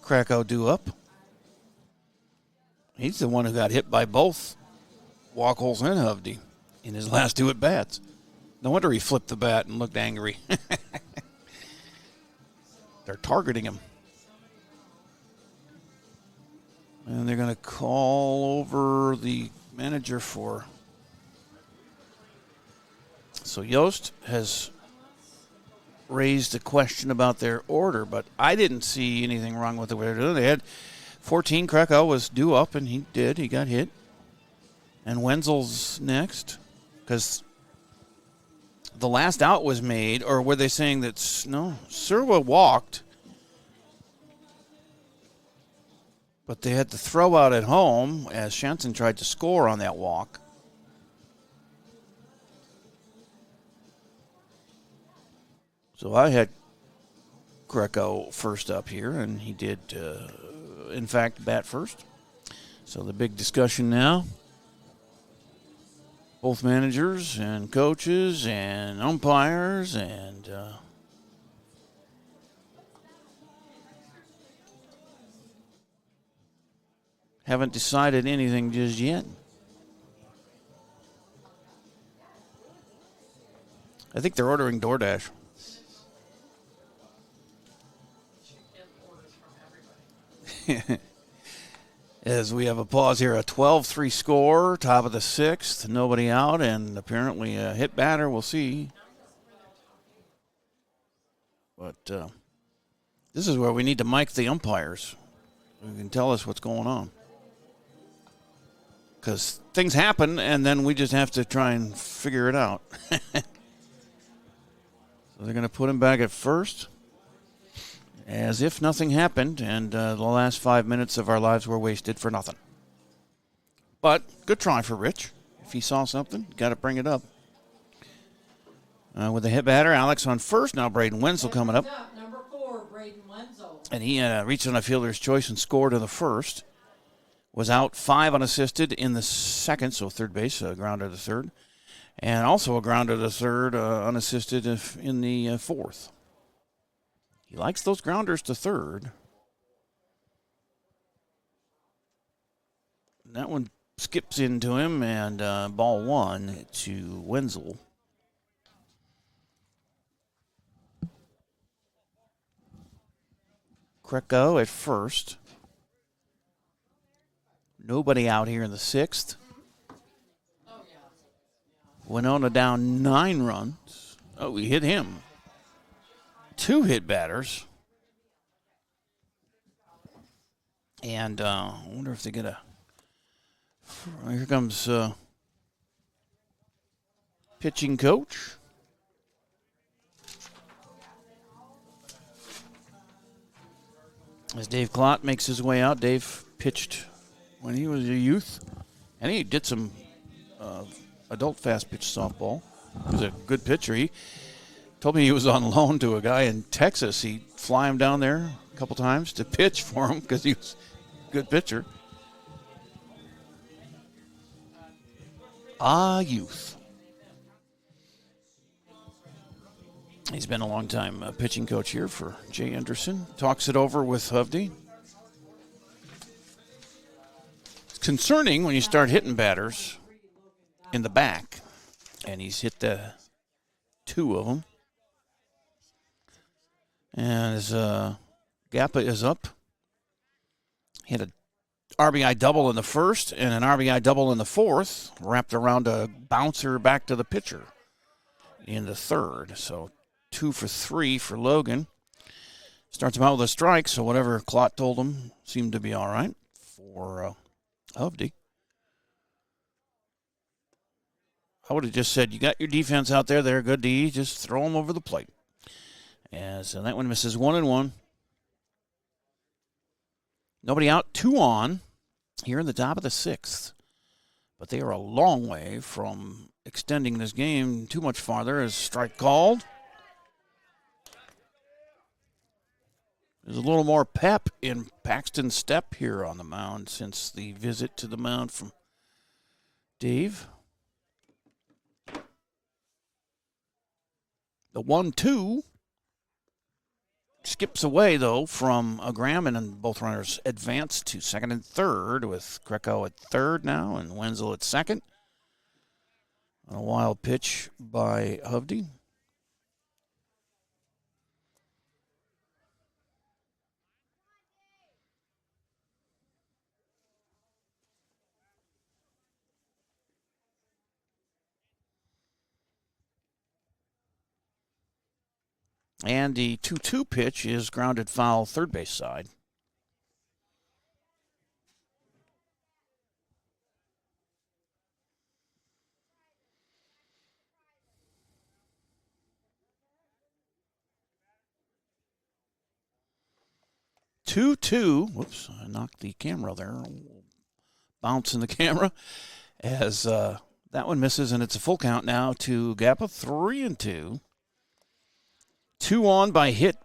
Krakow due up. He's the one who got hit by both Wachholz and Hovde in his last 2 at-bats. No wonder he flipped the bat and looked angry. They're targeting him. And they're going to call over the manager for... So Yost has raised a question about their order, but I didn't see anything wrong with the way they're doing. They had 14. Krakow was due up, and he did. He got hit. And Wenzel's next, because the last out was made, or were they saying that, no, Serwa walked, but they had to throw out at home as Shanson tried to score on that walk. So I had Krakow first up here, and he did, in fact, bat first. So the big discussion now, both managers and coaches and umpires and haven't decided anything just yet. I think they're ordering DoorDash. As we have a pause here, a 12-3 score, top of the 6th, nobody out, and apparently a hit batter. We'll see. But this is where we need to mic the umpires. Who can tell us what's going on. Because things happen, and then we just have to try and figure it out. So they're going to put him back at first, as if nothing happened, and the last 5 minutes of our lives were wasted for nothing. But good try for Rich. If he saw something, got to bring it up. With the hit batter, Alex on first. Now Braden Wenzel coming up. Number 4, Braden Wenzel. And he reached on a fielder's choice and scored in the first. Was out 5 unassisted in the second, so third base, a grounder to third. And also a grounder to third, unassisted in the fourth. He likes those grounders to third. And that one skips into him, and ball 1 to Wenzel. Krakow at first. Nobody out here in the 6th. Winona down 9 runs. Oh, we hit him. 2 hit batters. And I wonder if they get a... Here comes pitching coach. As Dave Klott makes his way out. Dave pitched when he was a youth. And he did some adult fast pitch softball. He was a good pitcher. He told me he was on loan to a guy in Texas. He'd fly him down there a couple times to pitch for him because he was a good pitcher. Youth. He's been a long time pitching coach here for Jay Anderson. Talks it over with Hovde. It's concerning when you start hitting batters in the back. And he's hit the 2 of them. And his Gappa is up. He had a RBI double in the first and an RBI double in the fourth, wrapped around a bouncer back to the pitcher in the third. So 2 for 3 for Logan. Starts him out with a strike, so whatever Clot told him seemed to be all right for Hovde. I would have just said, you got your defense out there. They're good D. Just throw them over the plate. As that one misses 1-1. Nobody out, 2 on here in the top of the 6th. But they are a long way from extending this game too much farther as strike called. There's a little more pep in Paxton's step here on the mound since the visit to the mound from Dave. The 1-2 skips away, though, from Graham, and both runners advance to second and third with Greco at third now and Wenzel at second. A wild pitch by Hovde. And the 2-2 pitch is grounded foul third base side. Whoops, I knocked the camera there. Bounce in the camera as that one misses, and it's a full count now to Gappa, 3-2. 2 on by hit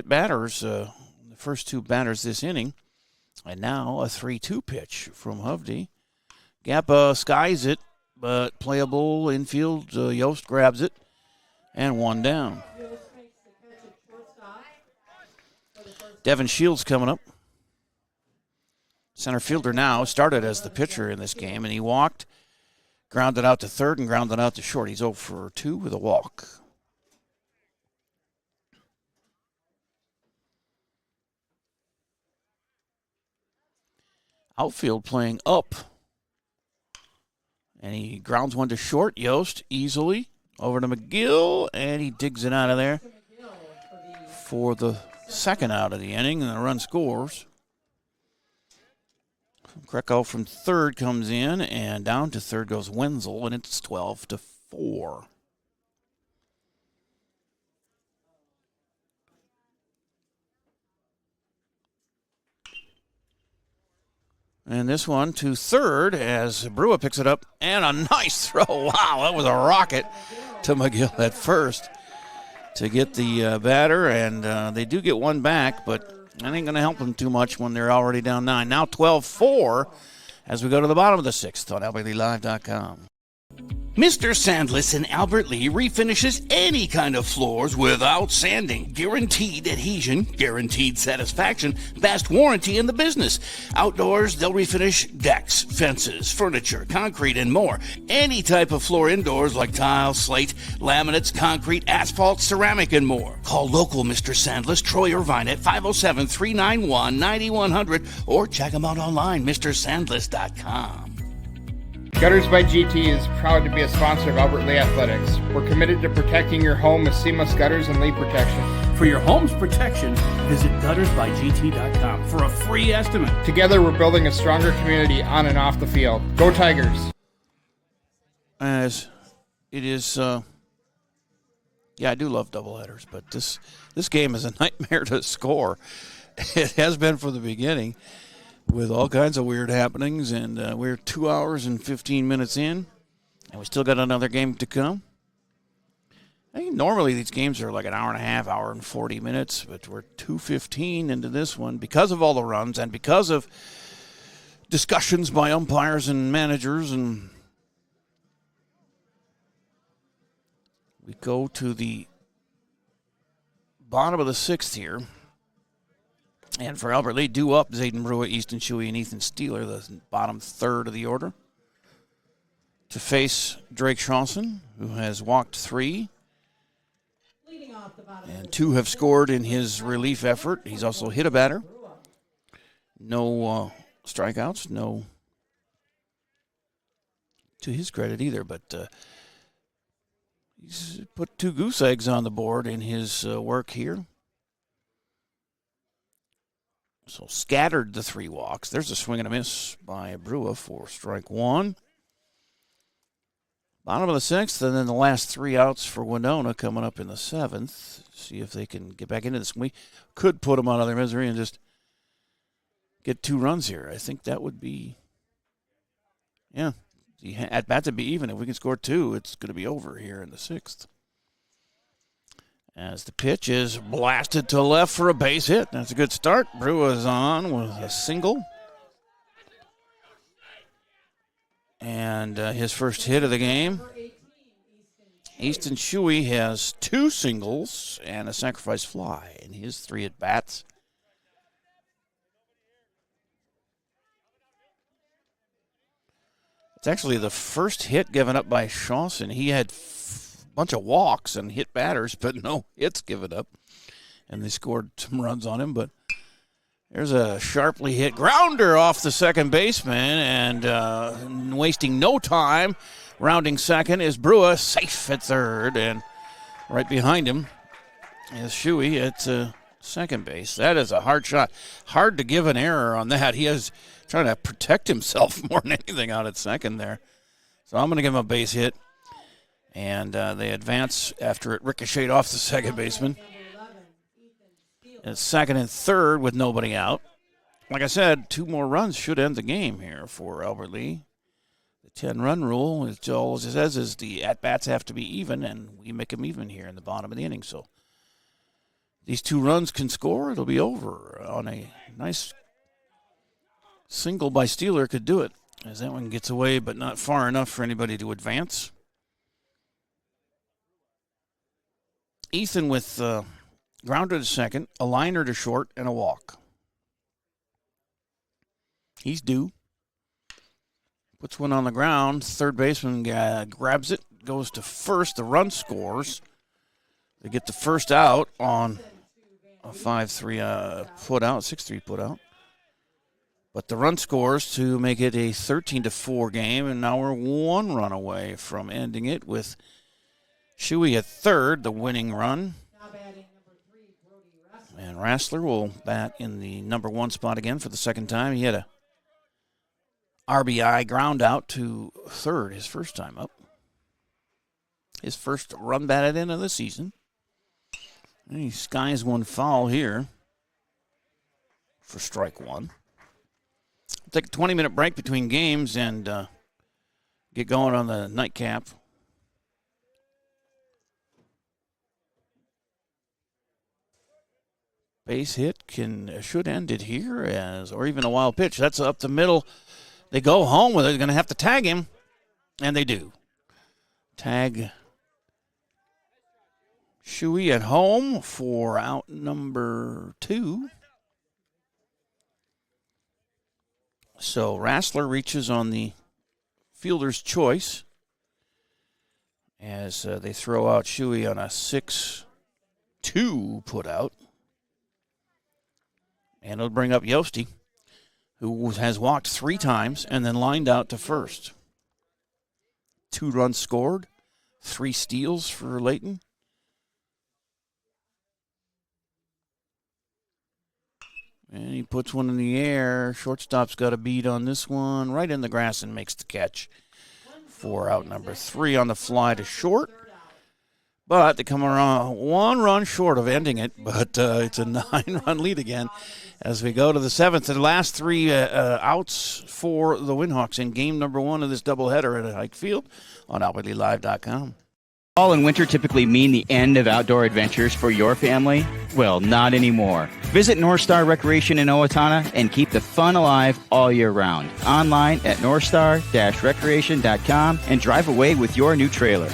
batters, the first 2 batters this inning. And now a 3-2 pitch from Hovde. Gappa skies it, but playable infield. Yost grabs it, and 1 down. Devin Shields coming up. Center fielder now, started as the pitcher in this game, and he walked, grounded out to third, and grounded out to short. He's 0 for 2 with a walk. Outfield playing up. And he grounds one to short. Yost easily over to McGill, and he digs it out of there for the second out of the inning, and the run scores. Greco from third comes in, and down to third goes Wenzel, and it's 12-4. And this one to third as Brewer picks it up, and a nice throw. Wow, that was a rocket to McGill at first to get the batter, and they do get one back, but that ain't going to help them too much when they're already down 9. Now 12-4 as we go to the bottom of the 6th on LBLeeLive.com. Mr. Sandless in Albert Lea refinishes any kind of floors without sanding. Guaranteed adhesion, guaranteed satisfaction, best warranty in the business. Outdoors, they'll refinish decks, fences, furniture, concrete, and more. Any type of floor indoors like tile, slate, laminates, concrete, asphalt, ceramic, and more. Call local Mr. Sandless, Troy Irvine at 507-391-9100 or check them out online, mrsandless.com. Gutters by GT is proud to be a sponsor of Albert Lea Athletics. We're committed to protecting your home with seamless gutters and leak protection. For your home's protection, visit guttersbygt.com for a free estimate. Together, we're building a stronger community on and off the field. Go Tigers! As it is, I do love doubleheaders, but this game is a nightmare to score. It has been from the beginning, with all kinds of weird happenings, and we're 2 hours and 15 minutes in, and we still got another game to come. I think normally these games are like an hour and a half, hour and 40 minutes, but we're 2:15 into this one because of all the runs and because of discussions by umpires and managers. And we go to the bottom of the 6th here. And for Albert Lea, due up Zayden Brewer, Easton Shuey, and Ethan Steeler, the bottom third of the order, to face Drake Shawson, who has walked 3. And 2 have scored in his relief effort. He's also hit a batter. No strikeouts, no to his credit either, but He's put 2 goose eggs on the board in his work here. So scattered the 3 walks. There's a swing and a miss by Brua for strike 1. Bottom of the 6th, and then the last 3 outs for Winona coming up in the 7th. See if they can get back into this. We could put them out of their misery and just get 2 runs here. I think that would be, the at-bat to be even. If we can score 2, it's going to be over here in the 6th. As the pitch is blasted to left for a base hit. That's a good start. Brua's on with a single. And his first hit of the game. Easton Shuey has 2 singles and a sacrifice fly in his 3 at-bats. It's actually the first hit given up by Shawson. He had bunch of walks and hit batters, but no hits given up. And they scored some runs on him, but there's a sharply hit grounder off the second baseman, and wasting no time, rounding second is Brua, safe at third, and right behind him is Shuey at second base. That is a hard shot. Hard to give an error on that. He is trying to protect himself more than anything out at second there. So I'm going to give him a base hit. And they advance after it ricocheted off the second baseman. And second and third with nobody out. Like I said, 2 more runs should end the game here for Albert Lee. The 10-run rule, all it says is the at-bats have to be even, and we make them even here in the bottom of the inning. So these 2 runs can score, it'll be over. On a nice single by Steeler could do it, as that one gets away, but not far enough for anybody to advance. Ethan with grounder to second, a liner to short, and a walk. He's due. Puts one on the ground. Third baseman grabs it, goes to first. The run scores. They get the first out on a 5-3 put out, 6-3 put out. But the run scores to make it a 13-4 game, and now we're 1 run away from ending it with Shuey at third, the winning run. And Rassler will bat in the number 1 spot again for the second time. He had a RBI ground out to third his first time up. His first run batted in of the season. And he skies one foul here for strike 1. Take a 20-minute break between games and get going on the nightcap. Base hit should end it here, or even a wild pitch. That's up the middle. They go home with it. They're going to have to tag him, and they do. Tag Shuey at home for out number 2. So Rassler reaches on the fielder's choice as they throw out Shuey on a 6-2 put out. And it'll bring up Yosti, who has walked 3 times and then lined out to first. 2 runs scored, 3 steals for Layton. And he puts one in the air. Shortstop's got a beat on this one. Right in the grass and makes the catch for out number 3 on the fly to short. But they come around 1 run short of ending it, but it's a 9-run lead again as we go to the 7th. The last 3 outs for the Windhawks in game number 1 of this doubleheader at Hike Field on OutwardlyLive.com. Fall and winter typically mean the end of outdoor adventures for your family? Well, not anymore. Visit North Star Recreation in Owatonna and keep the fun alive all year round. Online at northstar-recreation.com and drive away with your new trailer.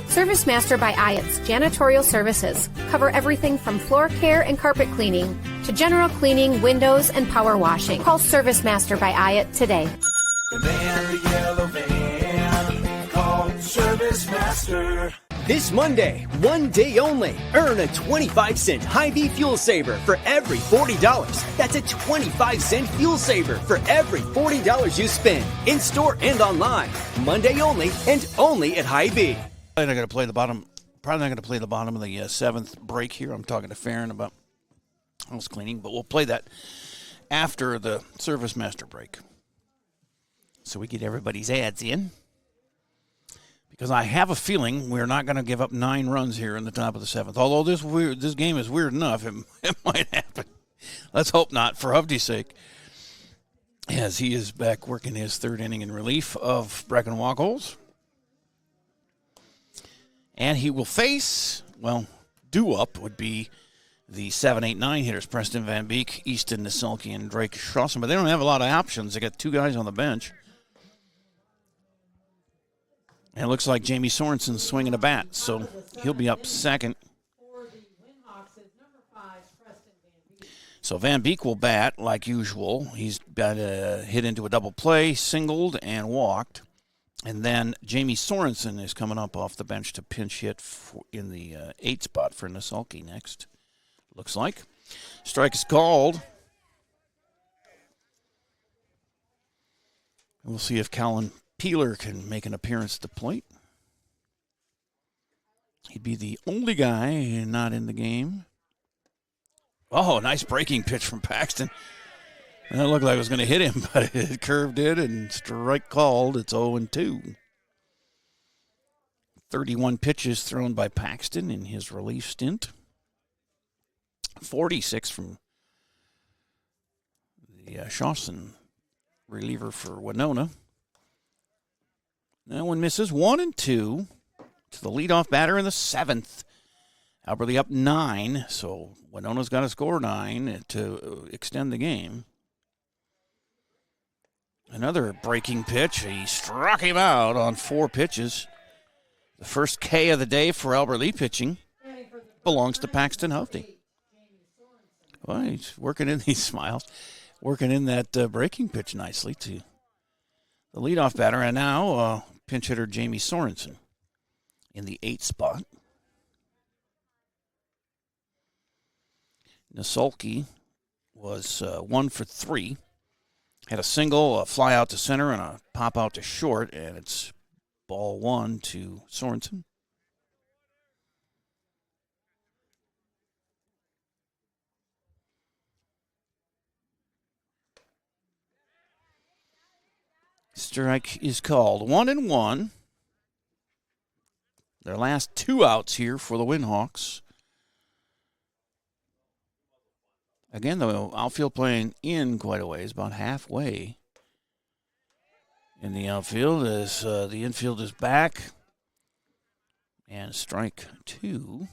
Service Master by Ayatt's Janitorial Services cover everything from floor care and carpet cleaning to general cleaning, windows, and power washing. Call Service Master by Ayatt today. The man, the yellow van, call Service Master. This Monday, 1 day only, earn a 25-cent Hy-Vee fuel saver for every $40. That's a 25-cent fuel saver for every $40 you spend, in-store and online. Monday only, and only at Hy-Vee. Probably not going to play the bottom. Probably not going to play the bottom of the seventh break here. I'm talking to Farron about house cleaning, but we'll play that after the Service Master break, so we get everybody's ads in. Because I have a feeling we're not going to give up 9 runs here in the top of the seventh. Although this game is weird enough, it might happen. Let's hope not, for Hovde's sake, as he is back working his third inning in relief of Brecken Walkholes. And he will face, well, due up would be the 7, 8, 9 hitters, Preston Van Beek, Easton Naselke, and Drake Schrossen. But they don't have a lot of options. They got 2 guys on the bench. And it looks like Jamie Sorensen's swinging a bat, so he'll be up second. So Van Beek will bat like usual. He's got a hit into a double play, singled, and walked. And then Jamie Sorensen is coming up off the bench to pinch hit in the 8 spot for Naselke next, looks like. Strike is called. We'll see if Callan Peeler can make an appearance at the plate. He'd be the only guy not in the game. Oh, nice breaking pitch from Paxton. That looked like it was going to hit him, but it curved it and strike called. It's 0-2. 31 pitches thrown by Paxton in his relief stint. 46 from the Shawson reliever for Winona. That one misses. 1-2 to the leadoff batter in the 7th. Alberley up 9, so Winona's got to score 9 to extend the game. Another breaking pitch. He struck him out on 4 pitches. The first K of the day for Alberley pitching belongs to Paxton Hovde. Well, he's working in these smiles, working in that breaking pitch nicely to the leadoff batter, and now pinch hitter Jamie Sorensen in the 8 spot. Naselke was 1 for 3. Had a single, a fly out to center, and a pop out to short, and it's ball 1 to Sorensen. Strike is called. 1-1. Their last 2 outs here for the Windhawks. Again, the outfield playing in quite a ways, about halfway in the outfield as the infield is back. And strike 2.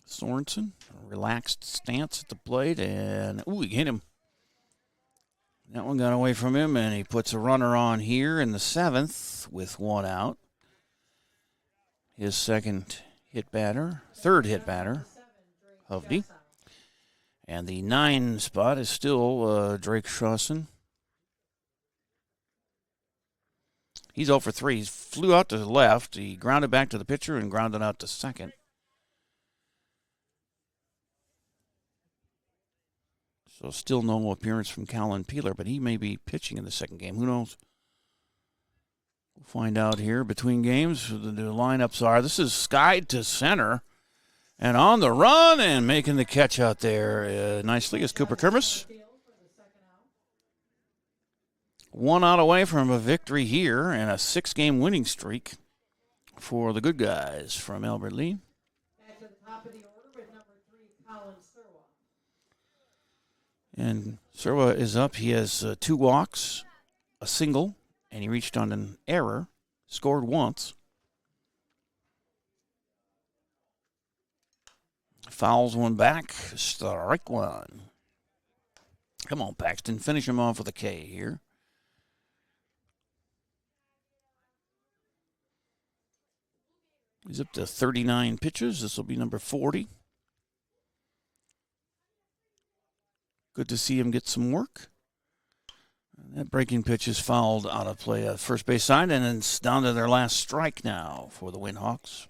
Sorensen, a relaxed stance at the plate, and he hit him. That one got away from him, and he puts a runner on here in the 7th with 1 out. His third hit batter, Hovde. And the 9 spot is still Drake Schrossen. He's 0 for 3. He flew out to the left. He grounded back to the pitcher and grounded out to second. So still no appearance from Callan Peeler, but he may be pitching in the second game. Who knows? We'll find out here between games who the lineups are. This is skied to center. And on the run and making the catch out there nicely is Cooper Kermis. 1 out away from a victory here and a 6-game winning streak for the good guys from Albert Lee. And Serwa is up. He has 2 walks, a single, and he reached on an error, scored once. Fouls one back, strike 1. Come on, Paxton, finish him off with a K here. He's up to 39 pitches. This will be number 40. Good to see him get some work. And that breaking pitch is fouled out of play at first base side, and it's down to their last strike now for the Windhawks.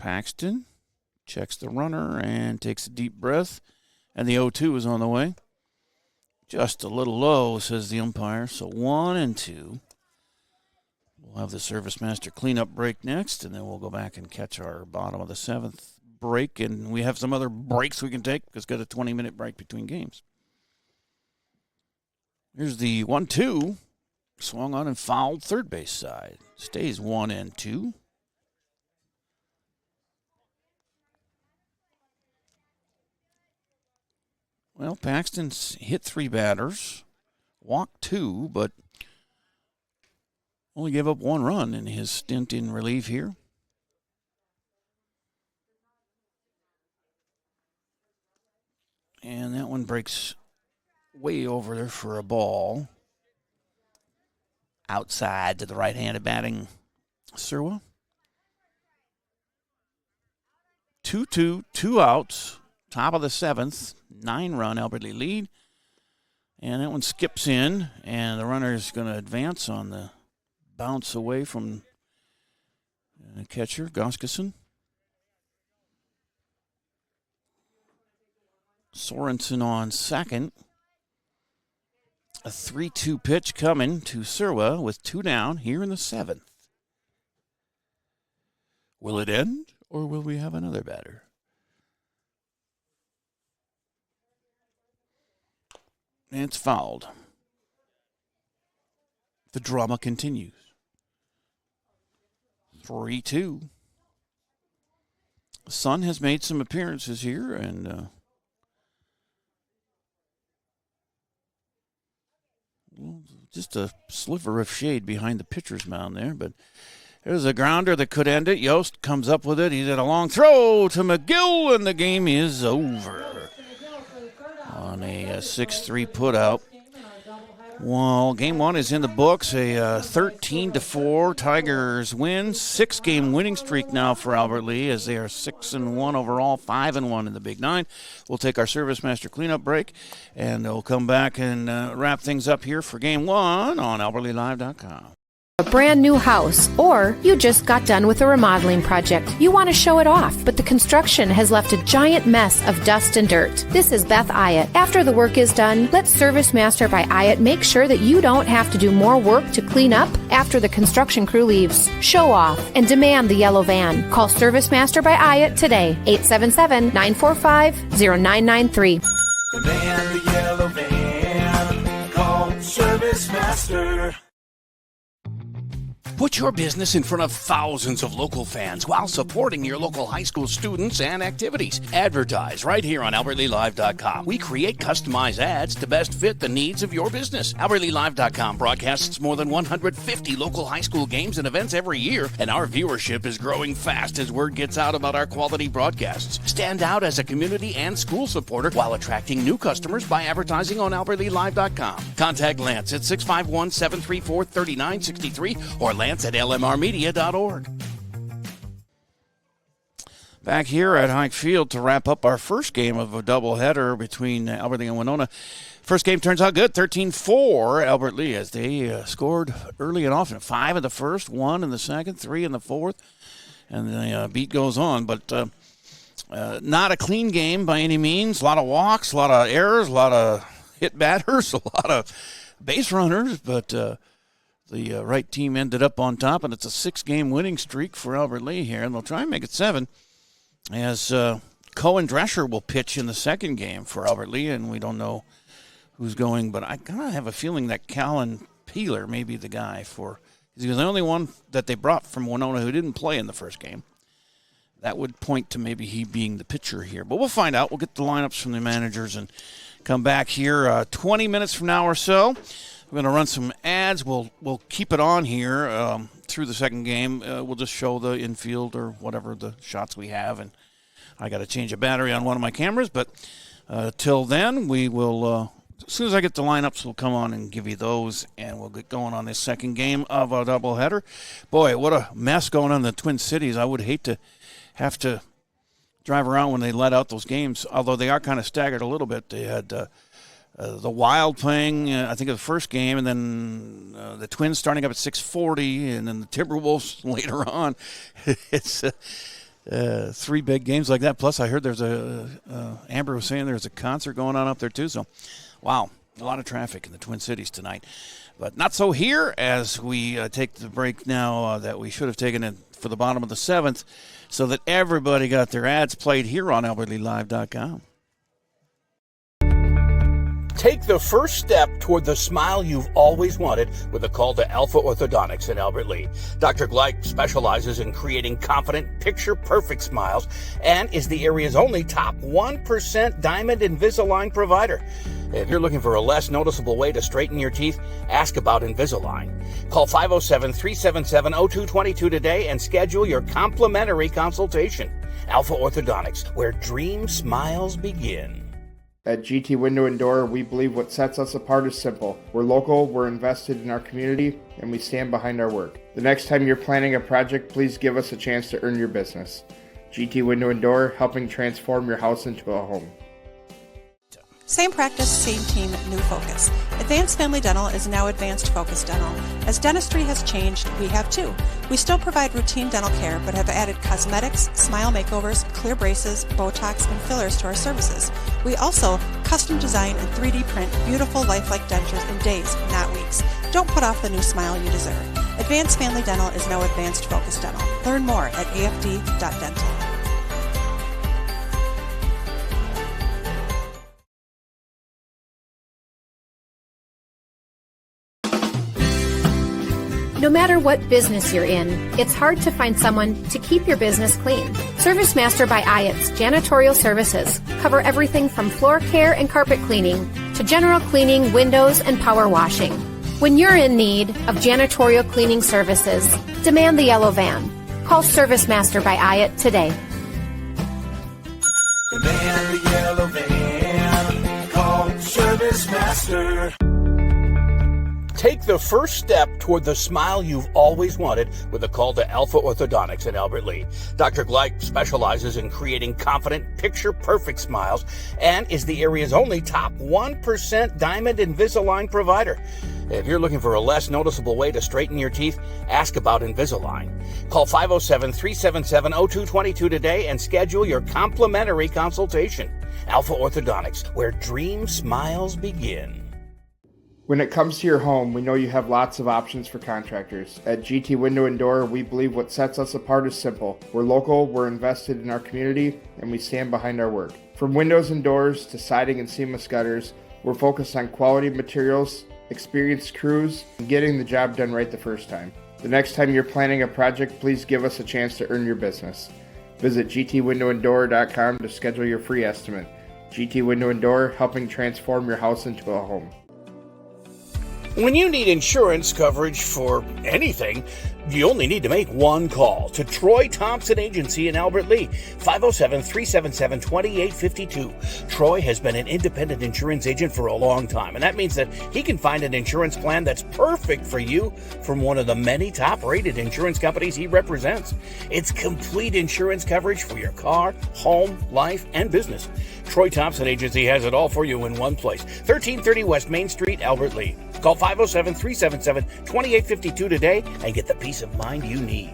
Paxton checks the runner and takes a deep breath, and the 0-2 is on the way. Just a little low, says the umpire, so 1-2. We'll have the Service Master cleanup break next, and then we'll go back and catch our bottom of the 7th break, and we have some other breaks we can take because we've got a 20-minute break between games. Here's the 1-2, swung on and fouled third base side. Stays 1-2. Well, Paxton's hit 3 batters, walked 2, but only gave up 1 run in his stint in relief here. And that one breaks way over there for a ball. Outside to the right-handed batting Sirwa. 2-2, 2 outs, top of the 7th, 9-run Albert Lee lead. And that one skips in, and the runner is going to advance on the bounce away from the catcher, Goskason. Sorensen on second. A 3-2 pitch coming to Sirwa with 2 down here in the 7th. Will it end, or will we have another batter? And it's fouled. The drama continues. 3-2. The sun has made some appearances here, and just a sliver of shade behind the pitcher's mound there, but there's a grounder that could end it. Yost comes up with it. He did a long throw to McGill, and the game is over on a 6-3 putout. Well, game 1 is in the books, a 13-4 Tigers win. 6-game winning streak now for Albert Lee as they are 6-1 overall, 5-1 in the Big 9. We'll take our Service Master cleanup break, and we'll come back and wrap things up here for game 1 on AlbertLeeLive.com. A brand new house, or you just got done with a remodeling project. You want to show it off, but the construction has left a giant mess of dust and dirt. This is Beth Ayatt. After the work is done, let Service Master by Ayatt make sure that you don't have to do more work to clean up after the construction crew leaves. Show off and demand the yellow van. Call Service Master by Ayatt today, 877-945-0993. Demand the yellow van. Call Service Master. Put your business in front of thousands of local fans while supporting your local high school students and activities. Advertise right here on AlbertLeeLive.com. We create customized ads to best fit the needs of your business. AlbertLeeLive.com broadcasts more than 150 local high school games and events every year, and our viewership is growing fast as word gets out about our quality broadcasts. Stand out as a community and school supporter while attracting new customers by advertising on AlbertLeeLive.com. Contact Lance at 651-734-3963 or Lance at lmrmedia.org. Back here at Hike Field to wrap up our first game of a doubleheader between Albert Lee and Winona. First game turns out good, 13-4 Albert Lee as they scored early and often. 5 in the first, 1 in the second, 3 in the fourth, and the beat goes on. But not a clean game by any means. A lot of walks, a lot of errors, a lot of hit batters, a lot of base runners, but the right team ended up on top, and it's a 6-game winning streak for Albert Lee here, and they'll try and make it 7 as Cohen Drescher will pitch in the second game for Albert Lee, and we don't know who's going, but I kind of have a feeling that Callan Peeler may be the guy for – he was the only one that they brought from Winona who didn't play in the first game. That would point to maybe he being the pitcher here, but we'll find out. We'll get the lineups from the managers and come back here 20 minutes from now or so. We're going to run some ads. We'll keep it on here through the second game. We'll just show the infield or whatever the shots we have. And I got to change a battery on one of my cameras. But till then, we will, as soon as I get the lineups, we'll come on and give you those. And we'll get going on this second game of a doubleheader. Boy, what a mess going on in the Twin Cities. I would hate to have to drive around when they let out those games, although they are kind of staggered a little bit. They had the Wild playing, I think, of the first game, and then the Twins starting up at 6:40, and then the Timberwolves later on. It's 3 big games like that. Plus, I heard there's Amber was saying there's a concert going on up there too. So, wow, a lot of traffic in the Twin Cities tonight. But not so here as we take the break now that we should have taken it for the bottom of the 7th so that everybody got their ads played here on AlbertLeeLive.com. Take the first step toward the smile you've always wanted with a call to Alpha Orthodontics in Albert Lea. Dr. Gleich specializes in creating confident, picture-perfect smiles and is the area's only top 1% Diamond Invisalign provider. If you're looking for a less noticeable way to straighten your teeth, ask about Invisalign. Call 507-377-0222 today and schedule your complimentary consultation. Alpha Orthodontics, where dream smiles begin. At GT Window and Door, we believe what sets us apart is simple. We're local, we're invested in our community, and we stand behind our work. The next time you're planning a project, please give us a chance to earn your business. GT Window and Door, helping transform your house into a home. Same practice, same team, new focus. Advanced Family Dental is now Advanced Focus Dental. As dentistry has changed, we have too. We still provide routine dental care, but have added cosmetics, smile makeovers, clear braces, Botox, and fillers to our services. We also custom design and 3D print beautiful lifelike dentures in days, not weeks. Don't put off the new smile you deserve. Advanced Family Dental is now Advanced Focus Dental. Learn more at afd.dental. No matter what business you're in, it's hard to find someone to keep your business clean. ServiceMaster by Ayatt's janitorial services cover everything from floor care and carpet cleaning to general cleaning, windows, and power washing. When you're in need of janitorial cleaning services, demand the yellow van. Call ServiceMaster by Ayatt today. Demand the yellow van. Call ServiceMaster. Take the first step toward the smile you've always wanted with a call to Alpha Orthodontics in Albert Lea. Dr. Gleich specializes in creating confident, picture-perfect smiles and is the area's only top 1% Diamond Invisalign provider. If you're looking for a less noticeable way to straighten your teeth, ask about Invisalign. Call 507-377-0222 today and schedule your complimentary consultation. Alpha Orthodontics, where dream smiles begin. When it comes to your home, we know you have lots of options for contractors. At GT Window and Door, we believe what sets us apart is simple. We're local, we're invested in our community, and we stand behind our work. From windows and doors to siding and seamless gutters, we're focused on quality materials, experienced crews, and getting the job done right the first time. The next time you're planning a project, please give us a chance to earn your business. Visit gtwindowanddoor.com to schedule your free estimate. GT Window and Door, helping transform your house into a home. When you need insurance coverage for anything, you only need to make one call to Troy Thompson Agency in Albert Lea, 507-377-2852. Troy has been an independent insurance agent for a long time, and that means that he can find an insurance plan that's perfect for you from one of the many top-rated insurance companies he represents. It's complete insurance coverage for your car, home, life, and business. Troy Thompson Agency has it all for you in one place, 1330 West Main Street, Albert Lea. Call 507-377-2852 today and get the peace of mind you need.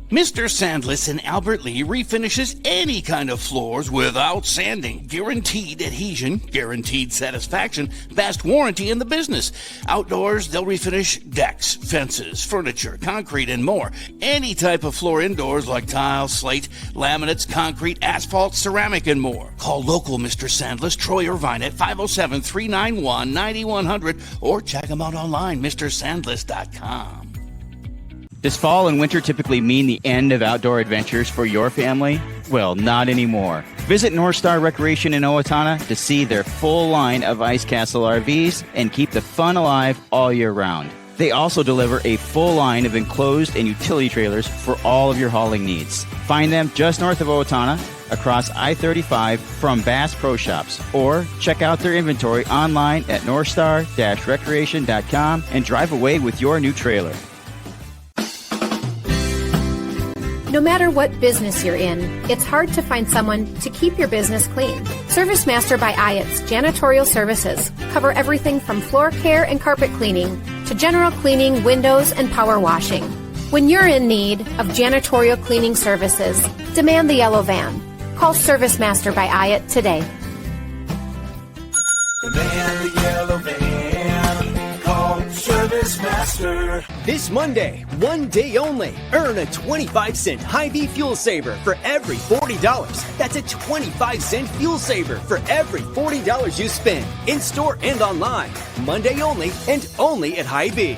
Mr. Sandless in Albert Lea refinishes any kind of floors without sanding. Guaranteed adhesion, guaranteed satisfaction, best warranty in the business. Outdoors, they'll refinish decks, fences, furniture, concrete, and more. Any type of floor indoors like tile, slate, laminates, concrete, asphalt, ceramic, and more. Call local Mr. Sandless, Troy Irvine at 507-391-9100 or check him out online, MrSandless.com. Does fall and winter typically mean the end of outdoor adventures for your family? Well, not anymore. Visit North Star Recreation in Owatonna to see their full line of Ice Castle RVs and keep the fun alive all year round. They also deliver a full line of enclosed and utility trailers for all of your hauling needs. Find them just north of Owatonna, across I-35 from Bass Pro Shops, or check out their inventory online at northstar-recreation.com and drive away with your new trailer. No matter what business you're in, it's hard to find someone to keep your business clean. ServiceMaster by Ayatt's janitorial services cover everything from floor care and carpet cleaning to general cleaning, windows, and power washing. When you're in need of janitorial cleaning services, demand the yellow van. Call Service Master by Ayat today. Demand the yellow van. Call Service Master. This Monday, one day only, earn a 25-cent Hy-Vee fuel saver for every $40. That's a 25-cent fuel saver for every $40 you spend, in-store and online. Monday only, and only at Hy-Vee.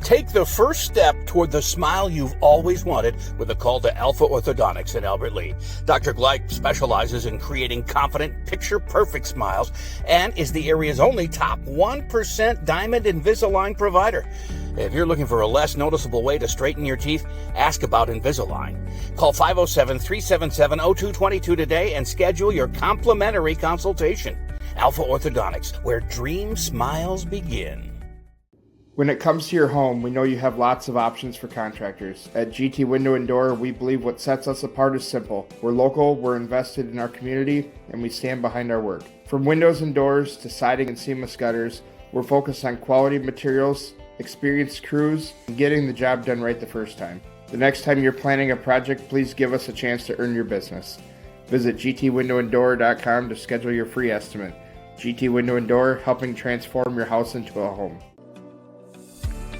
Take the first step toward the smile you've always wanted with a call to Alpha Orthodontics in Albert Lea. Dr. Gleich specializes in creating confident, picture-perfect smiles and is the area's only top 1% Diamond Invisalign provider. If you're looking for a less noticeable way to straighten your teeth, ask about Invisalign. Call 507-377-0222 today and schedule your complimentary consultation. Alpha Orthodontics, where dream smiles begin. When it comes to your home, we know you have lots of options for contractors. At GT Window and Door, we believe what sets us apart is simple. We're local, we're invested in our community, and we stand behind our work. From windows and doors to siding and seamless gutters, we're focused on quality materials, experienced crews, and getting the job done right the first time. The next time you're planning a project, please give us a chance to earn your business. Visit gtwindowanddoor.com to schedule your free estimate. GT Window and Door, helping transform your house into a home.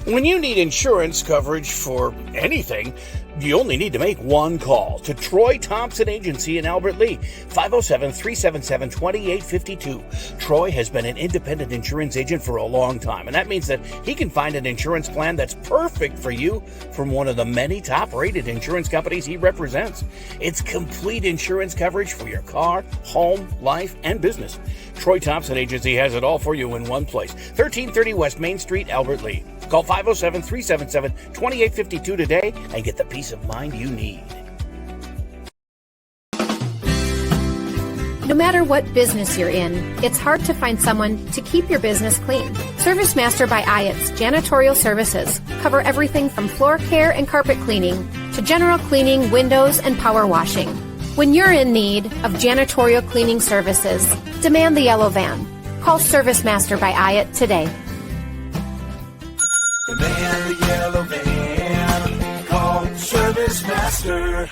When you need insurance coverage for anything, you only need to make one call to Troy Thompson Agency in Albert Lea, 507-377-2852. Troy has been an independent insurance agent for a long time, and that means that he can find an insurance plan that's perfect for you from one of the many top-rated insurance companies he represents. It's complete insurance coverage for your car, home, life, and business. Troy Thompson Agency has it all for you in one place, 1330 West Main Street, Albert Lea. Call 507-377-2852 today and get the peace of mind you need. No matter what business you're in, it's hard to find someone to keep your business clean. Service Master by Ayat's janitorial services cover everything from floor care and carpet cleaning to general cleaning, windows, and power washing. When you're in need of janitorial cleaning services, demand the yellow van. Call Service Master by Ayat today. Demand the yellow van. Call Service Master.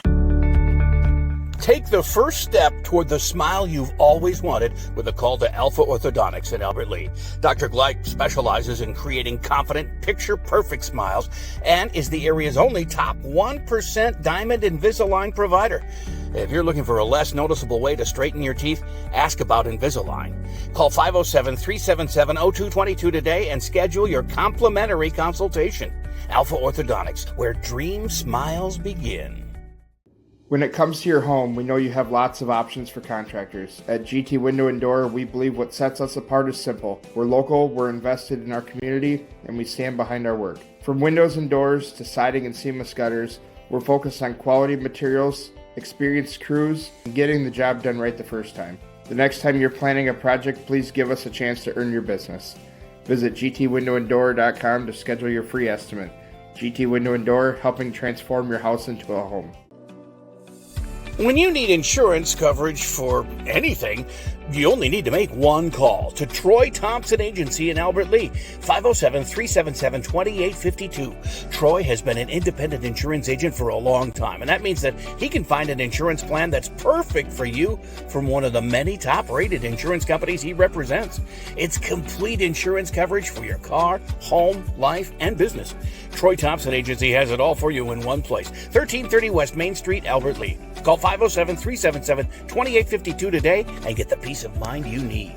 Take the first step toward the smile you've always wanted with a call to Alpha Orthodontics in Albert Lea. Dr. Gleich specializes in creating confident, picture-perfect smiles and is the area's only top 1% Diamond Invisalign provider. If you're looking for a less noticeable way to straighten your teeth, ask about Invisalign. Call 507-377-0222 today and schedule your complimentary consultation. Alpha Orthodontics, where dream smiles begin. When it comes to your home, we know you have lots of options for contractors. At GT Window and Door, we believe what sets us apart is simple. We're local, we're invested in our community, and we stand behind our work. From windows and doors to siding and seamless gutters, we're focused on quality materials, experienced crews, and getting the job done right the first time. The next time you're planning a project, please give us a chance to earn your business. Visit gtwindowanddoor.com to schedule your free estimate. GT Window and Door, helping transform your house into a home. When you need insurance coverage for anything, you only need to make one call to Troy Thompson Agency in Albert Lea, 507-377-2852. Troy has been an independent insurance agent for a long time, and that means that he can find an insurance plan that's perfect for you from one of the many top-rated insurance companies he represents. It's complete insurance coverage for your car, home, life, and business. Troy Thompson Agency has it all for you in one place, 1330 West Main Street, Albert Lea. Call 507-377-2852 today and get the peace of mind you need.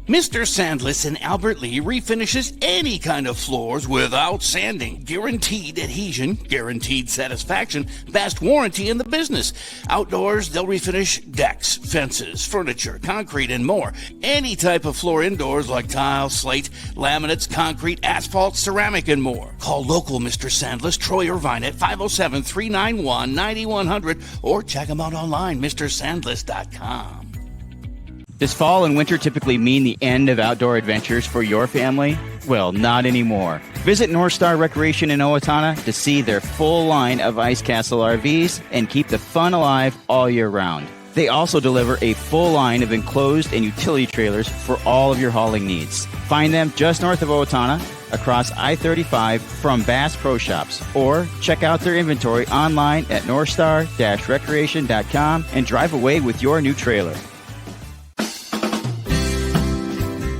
Mr. Sandless in Albert Lea refinishes any kind of floors without sanding. Guaranteed adhesion, guaranteed satisfaction, best warranty in the business. Outdoors, they'll refinish decks, fences, furniture, concrete, and more. Any type of floor indoors like tile, slate, laminates, concrete, asphalt, ceramic, and more. Call local Mr. Sandless, Troy Irvine at 507-391-9100 or check him out online, mrsandless.com. Does fall and winter typically mean the end of outdoor adventures for your family? Well, not anymore. Visit North Star Recreation in Owatonna to see their full line of Ice Castle RVs and keep the fun alive all year round. They also deliver a full line of enclosed and utility trailers for all of your hauling needs. Find them just north of Owatonna, across I-35 from Bass Pro Shops, or check out their inventory online at northstar-recreation.com and drive away with your new trailer.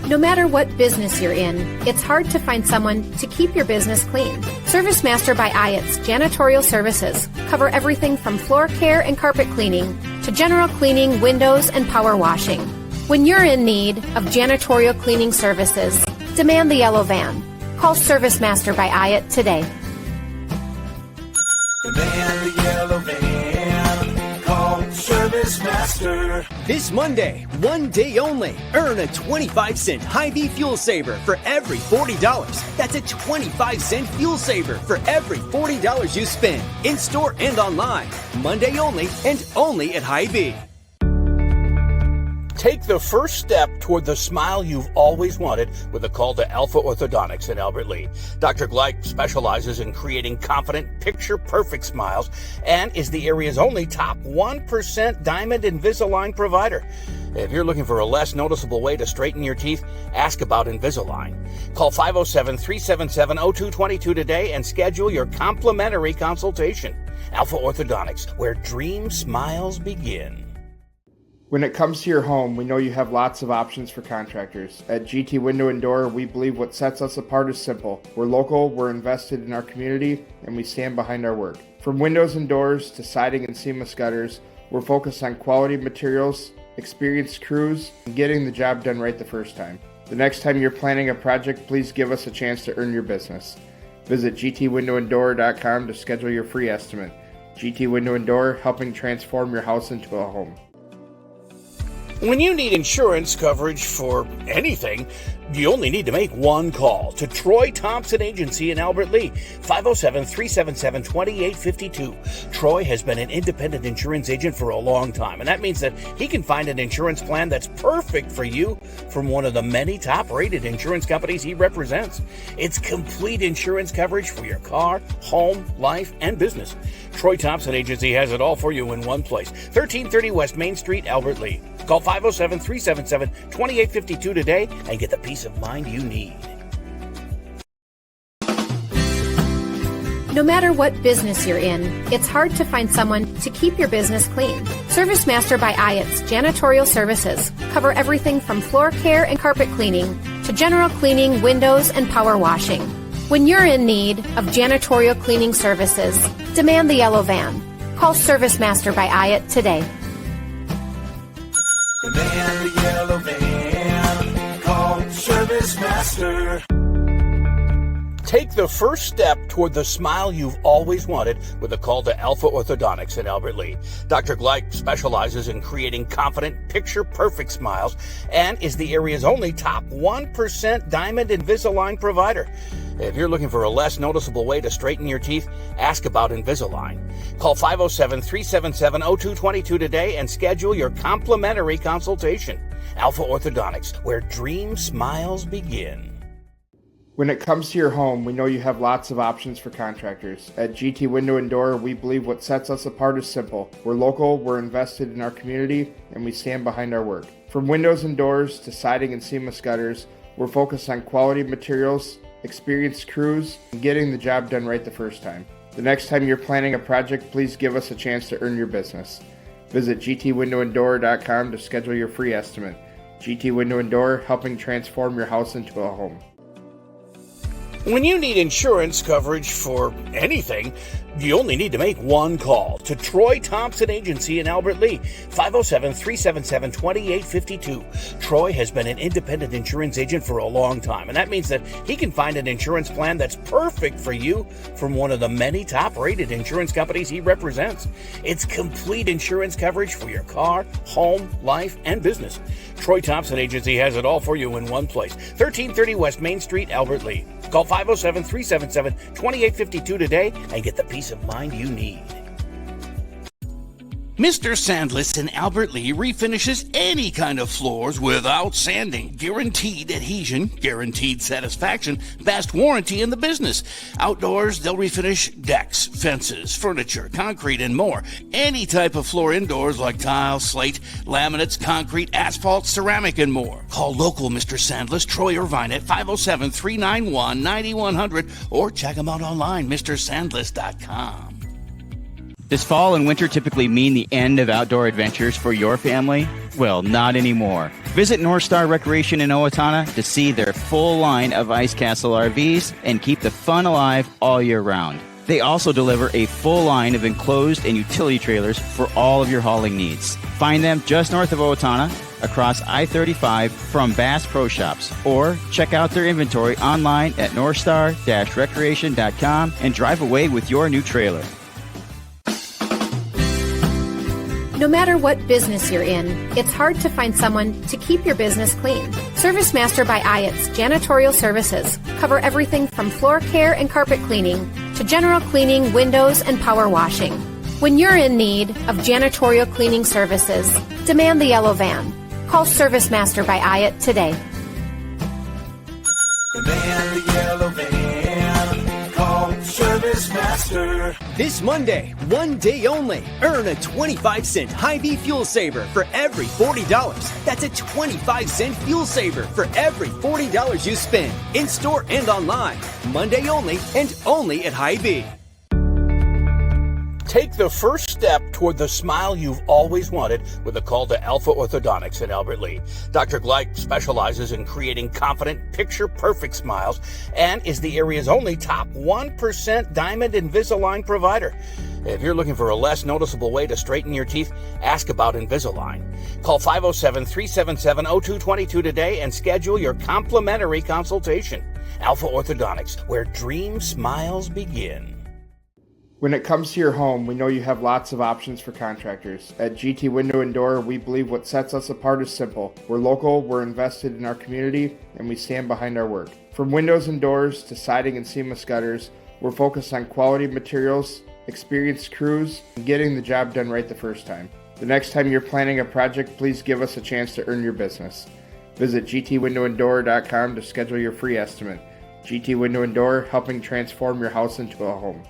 No matter what business you're in, it's hard to find someone to keep your business clean. ServiceMaster by Ayatt's Janitorial Services cover everything from floor care and carpet cleaning to general cleaning, windows, and power washing. When you're in need of janitorial cleaning services, demand the yellow van. Call ServiceMaster by Ayatt today. Demand the yellow van. Call ServiceMaster. This Monday, one day only, earn a 25-cent Hy-Vee fuel saver for every $40. That's a 25-cent fuel saver for every $40 you spend, in-store and online. Monday only, and only at Hy-Vee. Take the first step toward the smile you've always wanted with a call to Alpha Orthodontics in Albert Lea. Dr. Gleich specializes in creating confident, picture-perfect smiles and is the area's only top 1% Diamond Invisalign provider. If you're looking for a less noticeable way to straighten your teeth, ask about Invisalign. Call 507-377-0222 today and schedule your complimentary consultation. Alpha Orthodontics, where dream smiles begin. When it comes to your home, we know you have lots of options for contractors. At GT Window and Door, we believe what sets us apart is simple. We're local, we're invested in our community, and we stand behind our work. From windows and doors to siding and seamless gutters, we're focused on quality materials, experienced crews, and getting the job done right the first time. The next time you're planning a project, please give us a chance to earn your business. Visit gtwindowanddoor.com to schedule your free estimate. GT Window and Door, helping transform your house into a home. When you need insurance coverage for anything, you only need to make one call to Troy Thompson Agency in Albert Lea, 507-377-2852. Troy has been an independent insurance agent for a long time, and that means that he can find an insurance plan that's perfect for you from one of the many top-rated insurance companies he represents. It's complete insurance coverage for your car, home, life, and business. Troy Thompson Agency has it all for you in one place, 1330 West Main Street, Albert Lea. Call 507-377-2852 today and get the peace of mind you need. No matter what business you're in, it's hard to find someone to keep your business clean. ServiceMaster by Ayatt's Janitorial Services cover everything from floor care and carpet cleaning to general cleaning, windows, and power washing. When you're in need of janitorial cleaning services, demand the yellow van. Call ServiceMaster by Ayatt today. Demand the yellow van. Call ServiceMaster. Take the first step toward the smile you've always wanted with a call to Alpha Orthodontics in Albert Lea. Dr. Gleich specializes in creating confident, picture-perfect smiles and is the area's only top 1% Diamond Invisalign provider. If you're looking for a less noticeable way to straighten your teeth, ask about Invisalign. Call 507-377-0222 today and schedule your complimentary consultation. Alpha Orthodontics, where dream smiles begin. When it comes to your home, we know you have lots of options for contractors. At GT Window and Door, we believe what sets us apart is simple. We're local, we're invested in our community, and we stand behind our work. From windows and doors to siding and seamless gutters, we're focused on quality materials, experienced crews, and getting the job done right the first time. The next time you're planning a project, please give us a chance to earn your business. Visit gtwindowanddoor.com to schedule your free estimate. GT Window and Door, helping transform your house into a home. When you need insurance coverage for anything, you only need to make one call to Troy Thompson Agency in Albert Lea, 507-377-2852. Troy has been an independent insurance agent for a long time, and that means that he can find an insurance plan that's perfect for you from one of the many top-rated insurance companies he represents. It's complete insurance coverage for your car, home, life, and business. Troy Thompson Agency has it all for you in one place, 1330 West Main Street, Albert Lea. Call 507-377-2852 today and get the peace of mind you need. Mr. Sandless in Albert Lee refinishes any kind of floors without sanding. Guaranteed adhesion, guaranteed satisfaction, best warranty in the business. Outdoors, they'll refinish decks, fences, furniture, concrete, and more. Any type of floor indoors like tile, slate, laminates, concrete, asphalt, ceramic, and more. Call local Mr. Sandless, Troy Irvine at 507-391-9100 or check him out online, MrSandless.com. Does fall and winter typically mean the end of outdoor adventures for your family? Well, not anymore. Visit North Star Recreation in Owatonna to see their full line of Ice Castle RVs and keep the fun alive all year round. They also deliver a full line of enclosed and utility trailers for all of your hauling needs. Find them just north of Owatonna, across I-35 from Bass Pro Shops, or check out their inventory online at northstar-recreation.com and drive away with your new trailer. No matter what business you're in, it's hard to find someone to keep your business clean. Service Master by Ayatt's Janitorial Services cover everything from floor care and carpet cleaning to general cleaning, windows, and power washing. When you're in need of janitorial cleaning services, demand the yellow van. Call Service Master by Ayatt today. Demand the yellow van. Call Service Master. This Monday, one day only, earn a 25-cent Hy-Vee fuel saver for every $40. That's a 25-cent fuel saver for every $40 you spend, in-store and online. Monday only, and only at Hy-Vee. Take the first step toward the smile you've always wanted with a call to Alpha Orthodontics in Albert Lee. Dr. Gleich specializes in creating confident, picture-perfect smiles and is the area's only top 1% Diamond Invisalign provider. If you're looking for a less noticeable way to straighten your teeth, ask about Invisalign. Call 507-377-0222 today and schedule your complimentary consultation. Alpha Orthodontics, where dream smiles begin. When it comes to your home, we know you have lots of options for contractors. At GT Window and Door, we believe what sets us apart is simple. We're local, we're invested in our community, and we stand behind our work. From windows and doors to siding and seamless gutters, we're focused on quality materials, experienced crews, and getting the job done right the first time. The next time you're planning a project, please give us a chance to earn your business. Visit gtwindowanddoor.com to schedule your free estimate. GT Window and Door, helping transform your house into a home.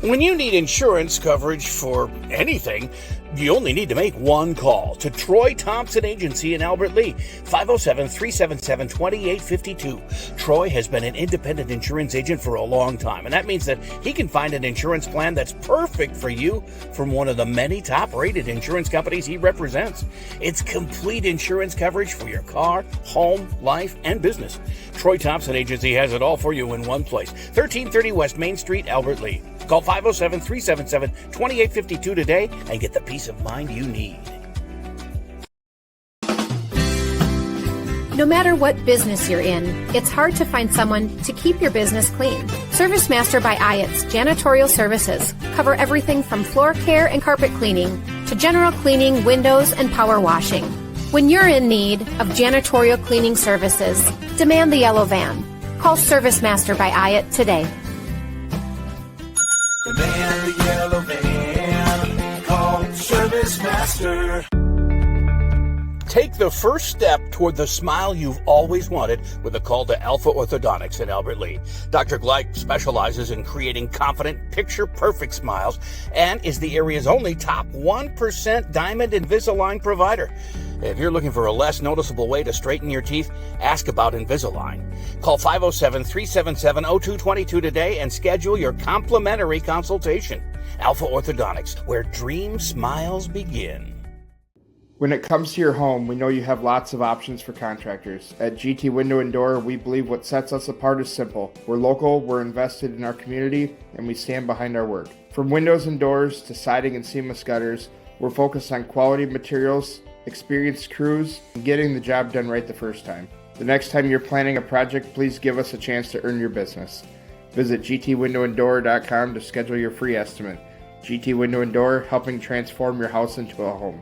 When you need insurance coverage for anything, you only need to make one call to Troy Thompson Agency in Albert Lee, 507-377-2852. Troy has been an independent insurance agent for a long time, and that means that he can find an insurance plan that's perfect for you from one of the many top-rated insurance companies he represents. It's complete insurance coverage for your car, home, life, and business. Troy Thompson Agency has it all for you in one place, 1330 West Main Street, Albert Lee. Call 507-377-2852 today and get the peace of mind you need. No matter what business you're in, it's hard to find someone to keep your business clean. Service Master by Ayatt's Janitorial Services cover everything from floor care and carpet cleaning to general cleaning, windows, and power washing. When you're in need of janitorial cleaning services, demand the yellow van. Call Service Master by Ayatt today. Demand the yellow van. Call Service Master. Take the first step toward the smile you've always wanted with a call to Alpha Orthodontics in Albert Lee. Dr. Gleich specializes in creating confident, picture-perfect smiles and is the area's only top 1% Diamond Invisalign provider. If you're looking for a less noticeable way to straighten your teeth, ask about Invisalign. Call 507-377-0222 today and schedule your complimentary consultation. Alpha Orthodontics, where dream smiles begin. When it comes to your home, we know you have lots of options for contractors. At GT Window and Door, we believe what sets us apart is simple. We're local, we're invested in our community, and we stand behind our work. From windows and doors to siding and seamless gutters, we're focused on quality materials, experienced crews, and getting the job done right the first time. The next time you're planning a project, please give us a chance to earn your business. Visit gtwindowanddoor.com to schedule your free estimate. GT Window and Door, helping transform your house into a home.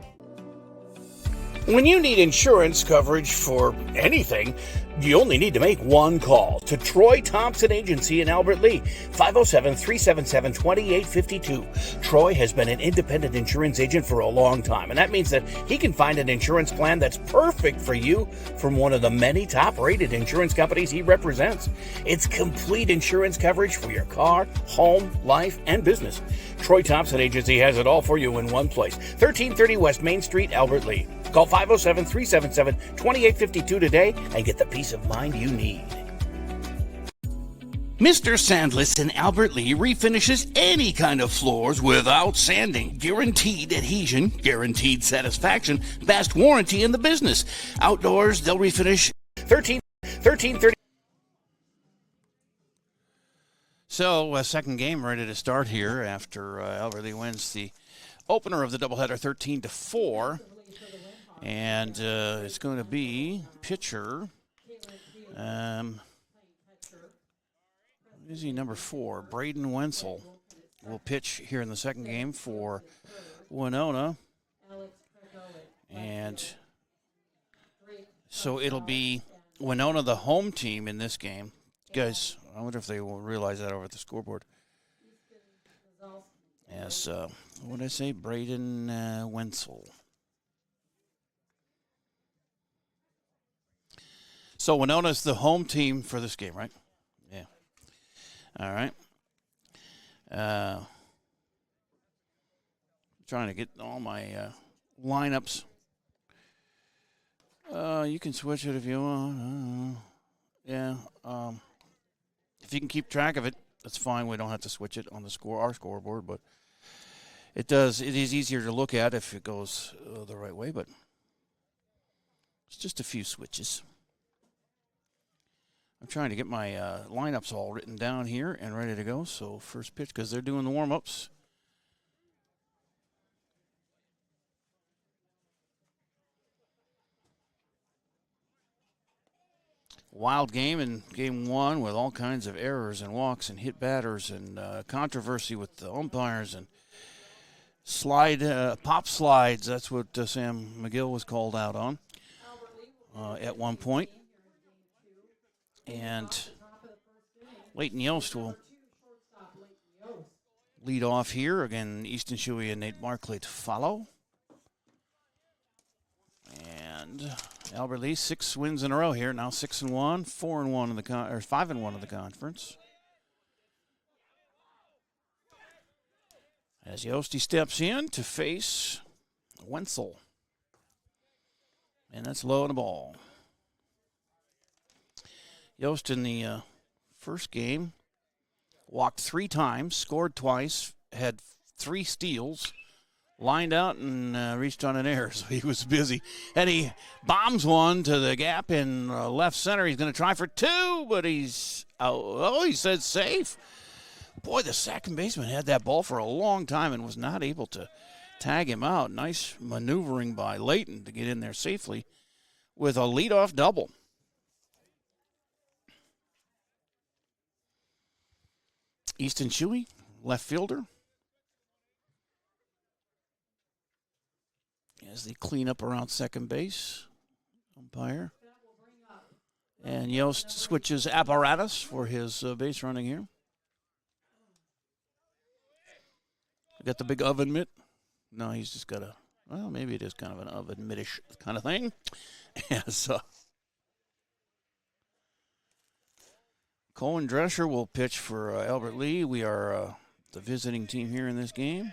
When you need insurance coverage for anything, you only need to make one call to Troy Thompson Agency in Albert Lea, 507-377-2852. Troy has been an independent insurance agent for a long time, and that means that he can find an insurance plan that's perfect for you from one of the many top-rated insurance companies he represents. It's complete insurance coverage for your car, home, life, and business. Troy Thompson Agency has it all for you in one place, 1330 West Main Street, Albert Lea. Call 507-377-2852 today and get the peace of mind you need. Mr. Sandless in Albert Lea refinishes any kind of floors without sanding. Guaranteed adhesion, guaranteed satisfaction, best warranty in the business. Outdoors, they'll refinish 1330. So, second game ready to start here after Albert Lea wins the opener of the doubleheader 13-4. And it's going to be pitcher. Is he number 4? Braden Wenzel will pitch here in the second game for Winona. And so it'll be Winona, the home team in this game. Guys, I wonder if they will realize that over at the scoreboard. Yes, what did I say? Braden Wenzel. So Winona's the home team for this game, right? Yeah. All right. Trying to get all my lineups. You can switch it if you want. Yeah. If you can keep track of it, that's fine. We don't have to switch it on the our scoreboard, but it is easier to look at if it goes the right way, but it's just a few switches. I'm trying to get my lineups all written down here and ready to go. So first pitch, because they're doing the warm-ups. Wild game in game one with all kinds of errors and walks and hit batters and controversy with the umpires and pop slides. That's what Sam McGill was called out on at one point. And Leighton Yost will lead off here. Again, Easton Shuey and Nate Barkley to follow. And Albert Lea, 6 wins in a row here. Now 6-1, 4-1 in the 5-1 in the conference. As Yosti steps in to face Wenzel. And that's low on the ball. Yost in the first game walked 3 times, scored twice, had 3 steals, lined out and reached on an error, so he was busy. And he bombs one to the gap in left center. He's going to try for 2, but he's out. Oh, he said safe. Boy, the second baseman had that ball for a long time and was not able to tag him out. Nice maneuvering by Leighton to get in there safely with a leadoff double. Easton Shuey, left fielder. As they clean up around second base, umpire. And Yost switches apparatus for his base running here. Got the big oven mitt. No, he's just got maybe it is kind of an oven mittish kind of thing. Yeah, so Cohen Drescher will pitch for Albert Lea. We are the visiting team here in this game.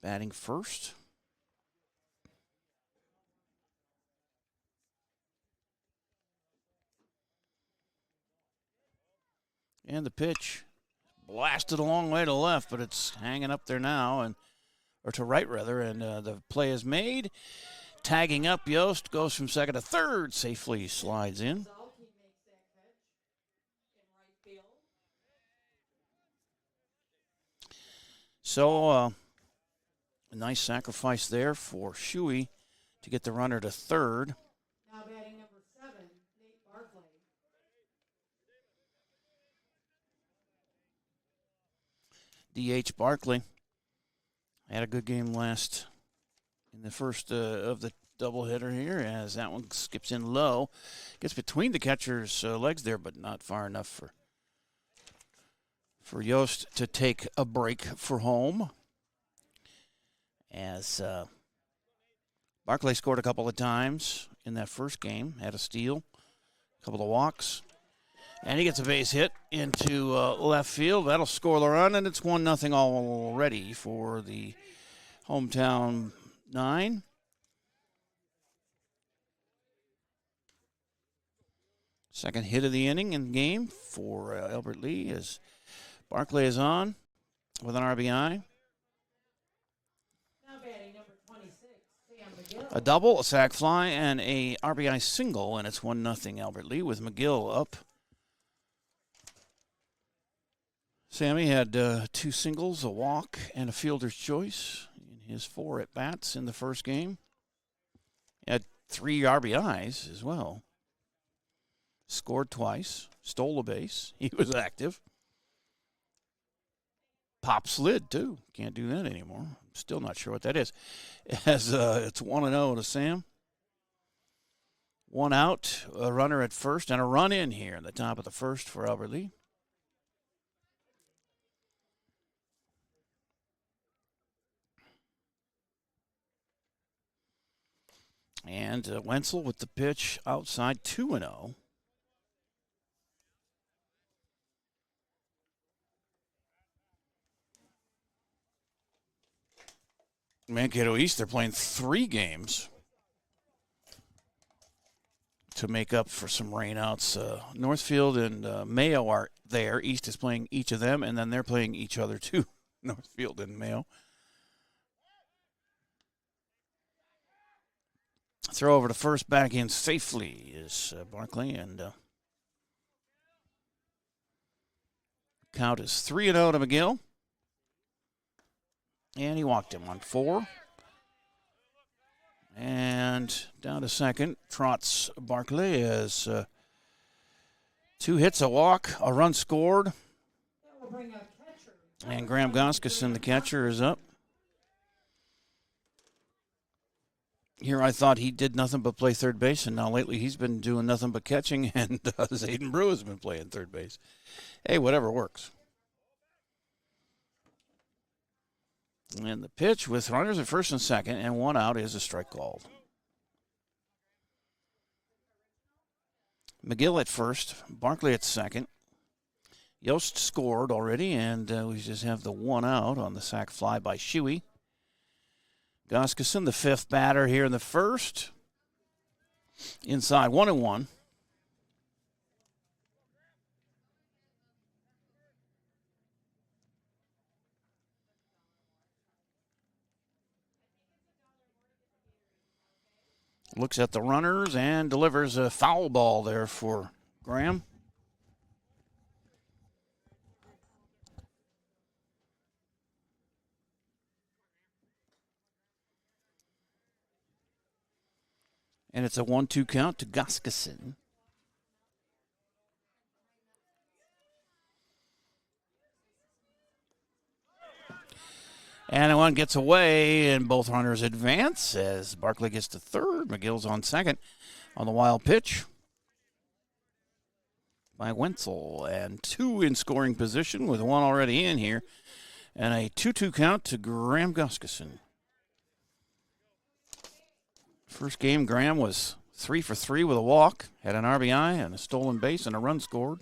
Batting first. And the pitch blasted a long way to the left, but it's hanging up there now, or to right rather, and the play is made. Tagging up, Yost goes from second to third, safely slides in. So, a nice sacrifice there for Shuey to get the runner to third. Now batting number 7, Nate Barkley. DH Barkley had a good game last in the first of the doubleheader here, as that one skips in low. Gets between the catcher's legs there, but not far enough for Yost to take a break for home. As Barclay scored a couple of times in that first game, had a steal, a couple of walks, and he gets a base hit into left field. That'll score the run, and it's 1-0 already for the hometown 9. Second hit of the inning and game for Albert Lee as Barclay is on with an RBI. A double, a sac fly, and a RBI single, and it's 1-0 Albert Lee with McGill up. Sammy had 2 singles, a walk, and a fielder's choice in his 4 at-bats in the first game. He had 3 RBIs as well. Scored twice, stole a base. He was active. Pop slid, too. Can't do that anymore. Still not sure what that is. As it's 1-0 to Sam. 1 out, a runner at first, and a run in here in the top of the first for Albert Lee. And Wenzel with the pitch outside, 2-0. Mankato East, they're playing 3 games to make up for some rainouts. Northfield and Mayo are there. East is playing each of them, and then they're playing each other too, Northfield and Mayo. Throw over to first, back in safely is Barclay, and count is 3-0 to McGill. And he walked him on 4. And down to second, trots Barclay as 2 hits, a walk, a run scored. And Graham Goskison, the catcher, is up. Here I thought he did nothing but play third base, and now lately he's been doing nothing but catching, and Zayden Brew has been playing third base. Hey, whatever works. And the pitch with runners at first and second, and 1 out is a strike called. McGill at first, Barclay at second. Yost scored already, and we just have the 1 out on the sac fly by Shuey. Goskison, the 5th batter here in the first. Inside, 1-1. Looks at the runners and delivers a foul ball there for Graham. And it's a 1-2 count to Goskison. And one gets away, and both runners advance as Barclay gets to third. McGill's on second on the wild pitch by Wenzel. And 2 in scoring position with 1 already in here. And a 2-2 count to Graham Goskison. First game, Graham was 3 for 3 with a walk, had an RBI and a stolen base and a run scored.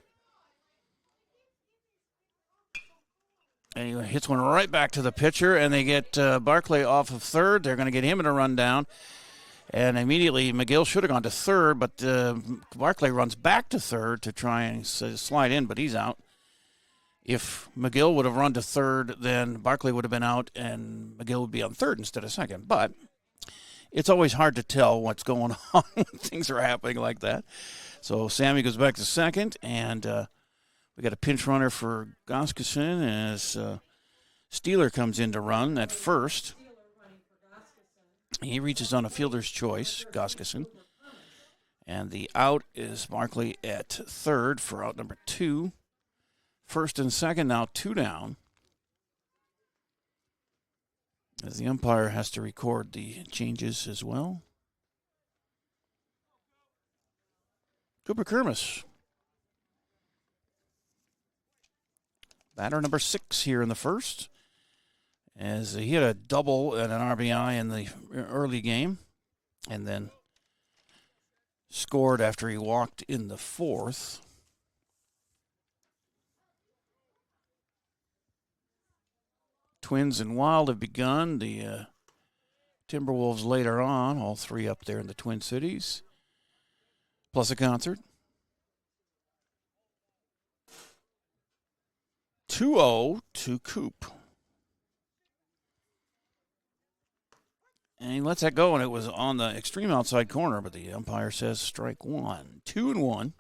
And he hits one right back to the pitcher, and they get Barclay off of third. They're going to get him in a run down. And immediately McGill should have gone to third, but Barclay runs back to third to try and slide in, but he's out. If McGill would have run to third, then Barclay would have been out, and McGill would be on third instead of second. But it's always hard to tell what's going on when things are happening like that. So Sammy goes back to second, and we got a pinch runner for Goskison as Steeler comes in to run at first. He reaches on a fielder's choice, Goskison. And the out is Barclay at third for out number 2. First and second now 2 down. as the umpire has to record the changes as well. Cooper Kermis, batter number 6 here in the first, as he hit a double and an RBI in the early game, and then scored after he walked in the fourth. Twins and Wild have begun. The Timberwolves later on, all three up there in the Twin Cities, plus a concert. 2-0 to Coop. And he lets that go, and it was on the extreme outside corner, but the umpire says strike one. 2-1.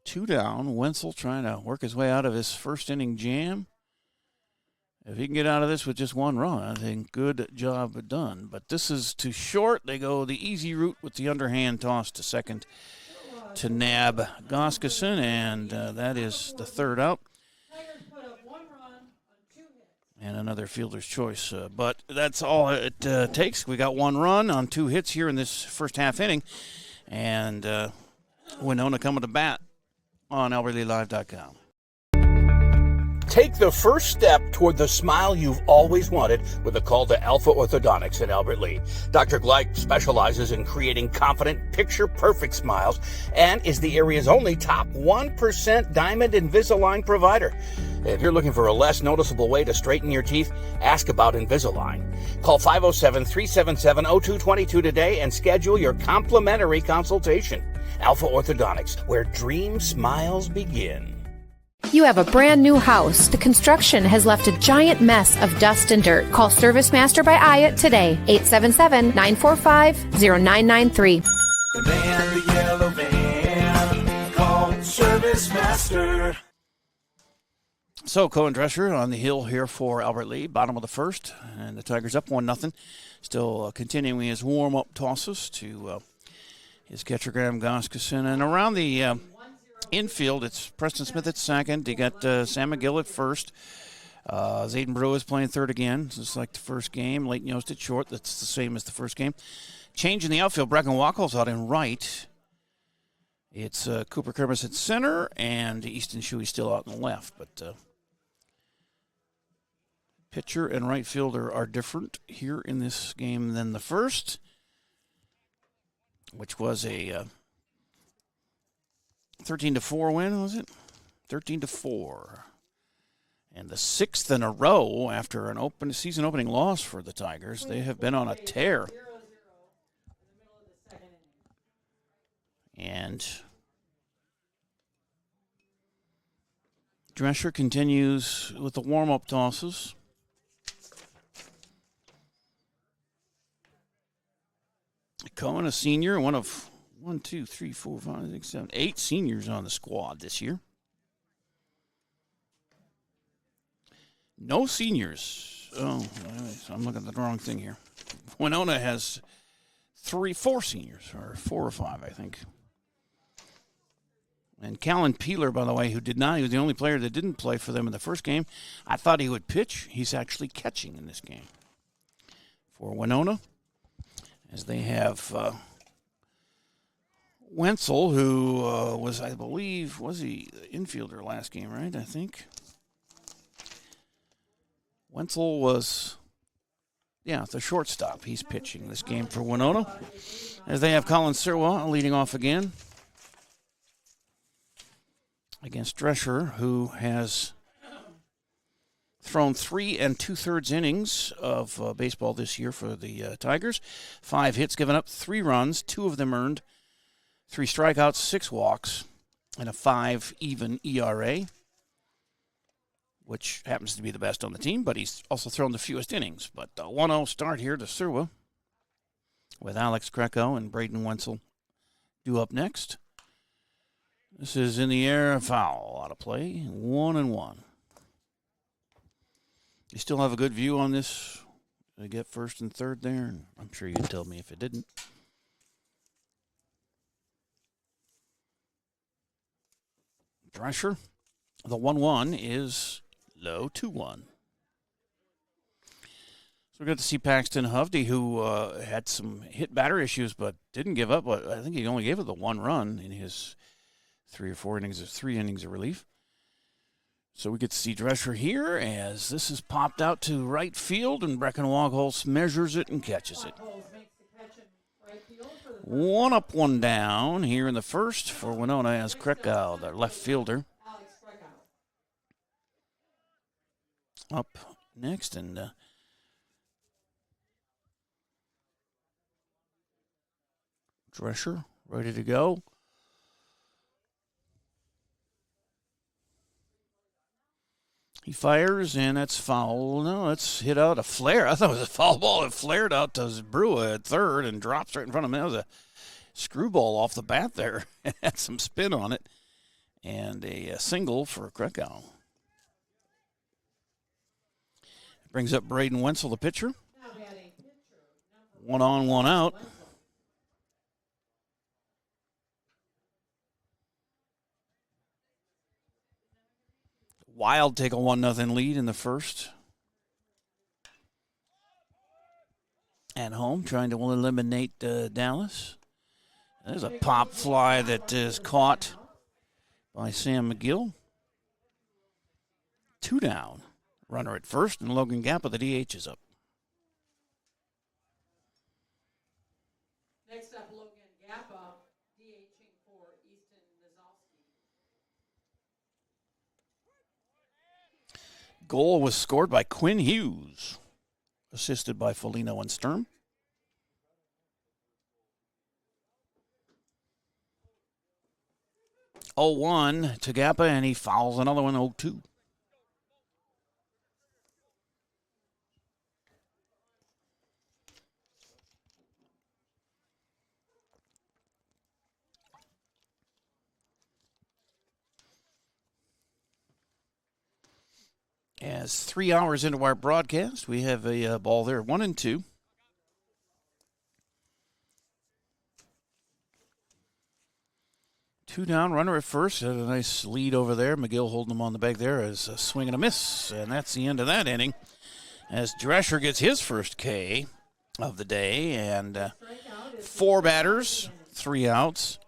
2 down. Wenzel trying to work his way out of his first inning jam. If he can get out of this with just 1 run, I think good job done. But this is too short. They go the easy route with the underhand toss to second to nab Goskeson, and that is the third out. And another fielder's choice. But that's all it takes. We got 1 run on 2 hits here in this first half inning. And Winona coming to bat on AlbertLeeLive.com. Take the first step toward the smile you've always wanted with a call to Alpha Orthodontics in Albert Lea. Dr. Gleich specializes in creating confident, picture-perfect smiles and is the area's only top 1% Diamond Invisalign provider. If you're looking for a less noticeable way to straighten your teeth, ask about Invisalign. Call 507-377-0222 today and schedule your complimentary consultation. Alpha Orthodontics, where dream smiles begin. You have a brand new house. The construction has left a giant mess of dust and dirt. Call Service Master by Ayat today. 877-945-0993. The van, the yellow van, call Service Master. So Cohen Drescher on the hill here for Albert Lea, bottom of the first, and the Tigers up 1-0. Still continuing his warm-up tosses to his catcher Graham Goskeson. And around the infield, it's Preston Smith at second. You got Sam McGill at first. Zayden Brew is playing third again, just like the first game. Leighton Yost at short. That's the same as the first game. Change in the outfield. Bracken Wachol's out in right. It's Cooper Kermis at center, and Easton Shuey still out in the left. But pitcher and right fielder are different here in this game than the first, which was a 13-4 win, was it? 13-4. And the 6th in a row after an season opening loss for the Tigers. They have been on a tear. And Drescher continues with the warm-up tosses. Cohen, a senior, one of 8 seniors on the squad this year. No seniors. Oh, I'm looking at the wrong thing here. Winona has 4 seniors, or 4 or 5, I think. And Callan Peeler, by the way, he was the only player that didn't play for them in the first game. I thought he would pitch. He's actually catching in this game for Winona, as they have Wenzel, who was he the infielder last game, right? I think. Wenzel was, the shortstop. He's pitching this game for Winona, as they have Colin Sirwa leading off again against Drescher, who has thrown 3 2/3 innings of baseball this year for the Tigers. 5 hits given up, 3 runs, 2 of them earned, 3 strikeouts, 6 walks, and a 5 even ERA, which happens to be the best on the team, but he's also thrown the fewest innings. But 1-0 start here to Sirwa, with Alex Greco and Braden Wenzel due up next. This is in the air, foul, out of play, 1-1. You still have a good view on this? They get first and third there? I'm sure you'd tell me if it didn't. Drescher, the 1-1 is low, 2-1. we got to see Paxton Hovde, who had some hit batter issues, but didn't give up. I think he only gave it the 1 run in his 3 innings of relief. So we get to see Drescher here as this is popped out to right field, and Breckenwogholz measures it and catches it. 1 up, 1 down here in the first for Winona as Kreckau, the left fielder, up next, and Drescher ready to go. He fires, and that's foul. No, it's hit out a flare. I thought it was a foul ball. It flared out to Brua at third and drops right in front of him. That was a screwball off the bat there. It had some spin on it. And a single for Kreckau. Brings up Braden Wenzel, the pitcher. 1 on, 1 out. Wild take a 1-0 lead in the first. At home, trying to eliminate Dallas. There's a pop fly that is caught by Sam McGill. 2 down. Runner at first, and Logan Gappa, the DH, is up. Next up, Logan Gappa, DHing for Easton Nazowski. Goal was scored by Quinn Hughes, assisted by Foligno and Sturm. Oh, 1 to Gappa, and he fouls another one, 0-2. As 3 hours into our broadcast, we have a ball there, 1-2. Two down, runner at first. A nice lead over there. McGill holding him on the bag there as a swing and a miss. And that's the end of that inning. As Drescher gets his first K of the day. And 4 batters, 3 outs.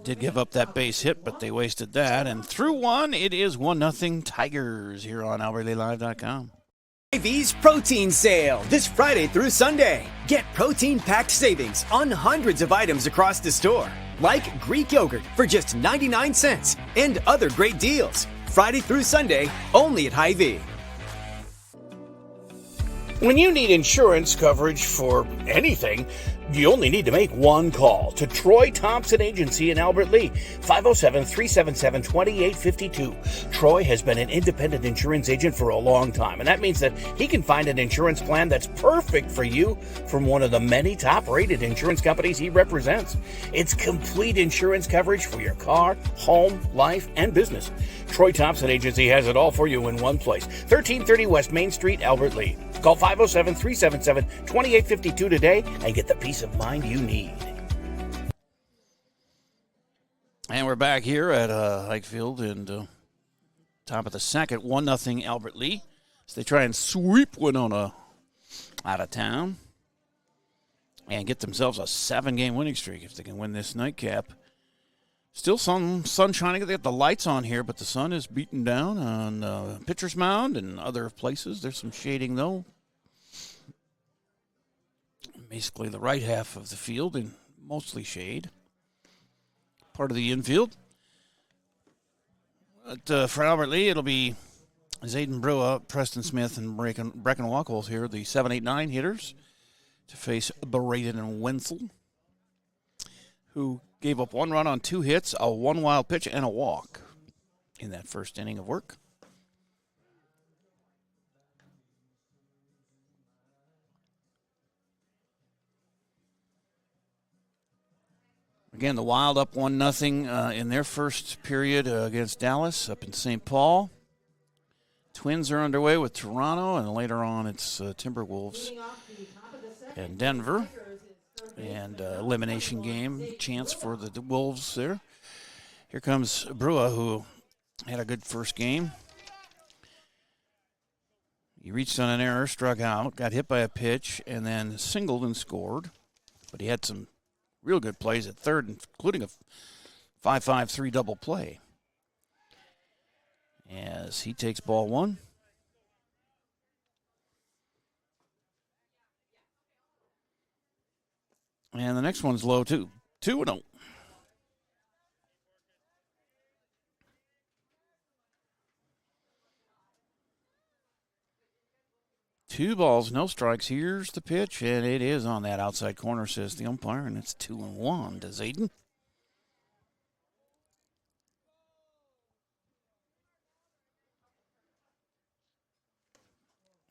Did give up that base hit, but they wasted that. And through 1, it is 1-0 Tigers here on AlbertLeeLive.com. Hy-Vee's protein sale this Friday through Sunday. Get protein-packed savings on hundreds of items across the store, like Greek yogurt for just 99 cents and other great deals. Friday through Sunday, only at Hy-Vee. When you need insurance coverage for anything, you only need to make one call to Troy Thompson Agency in Albert Lea, 507-377-2852. Troy has been an independent insurance agent for a long time, and that means that he can find an insurance plan that's perfect for you from one of the many top-rated insurance companies he represents. It's complete insurance coverage for your car, home, life, and business. Troy Thompson Agency has it all for you in one place, 1330 West Main Street, Albert Lea. Call 507-377-2852 today and get the peace of mind you need. And we're back here at Hike Field and top of the second, 1-0 Albert Lea. So they try and sweep Winona out of town and get themselves a 7-game winning streak if they can win this nightcap. Still some sun shining. They got the lights on here, but the sun is beaten down on Pitcher's Mound and other places. There's some shading, though. Basically the right half of the field in mostly shade. Part of the infield. But for Albert Lea, it'll be Zayden Brua, Preston Smith, and Breckenwogholz here, the 7-8-9 hitters, to face Braden and Wenzel, who gave up 1 run on 2 hits, a 1 wild pitch, and a walk in that first inning of work. Again, the Wild up 1-0 in their first period against Dallas up in St. Paul. Twins are underway with Toronto, and later on it's Timberwolves and Denver. And elimination game chance for the Wolves there. Here comes Brua, who had a good first game. He reached on an error, struck out, got hit by a pitch, and then singled and scored. But he had some real good plays at third, including a 5-5-3 double play. As he takes ball one. And the next one's low, too. 2-0. Two balls, no strikes. Here's the pitch, and it is on that outside corner, says the umpire, and it's 2-1 to Zayden.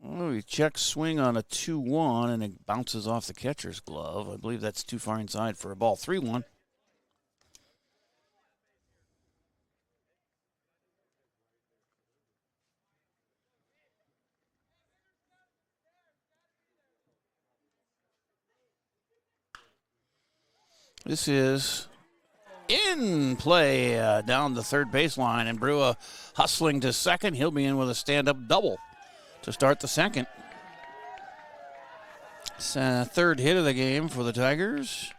Oh, he checks swing on a 2-1, and it bounces off the catcher's glove. I believe that's too far inside for a ball. 3-1. This is in play down the third baseline, and Brua hustling to second. He'll be in with a stand-up double to start the second. It's third hit of the game for the Tigers.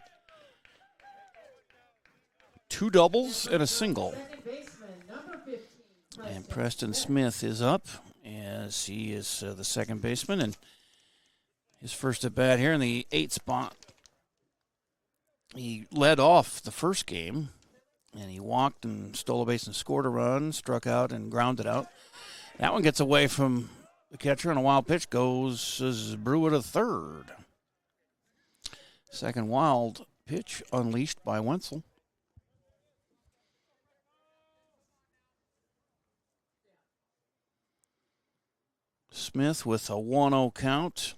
Two doubles and a single. And Preston Smith is up as he is the second baseman, and his first at bat here in the 8th spot. He led off the first game, and he walked and stole a base and scored a run, struck out and grounded out. That one gets away from the catcher, and a wild pitch goes as Brewer to third. Second wild pitch unleashed by Wenzel. Smith with a 1-0 count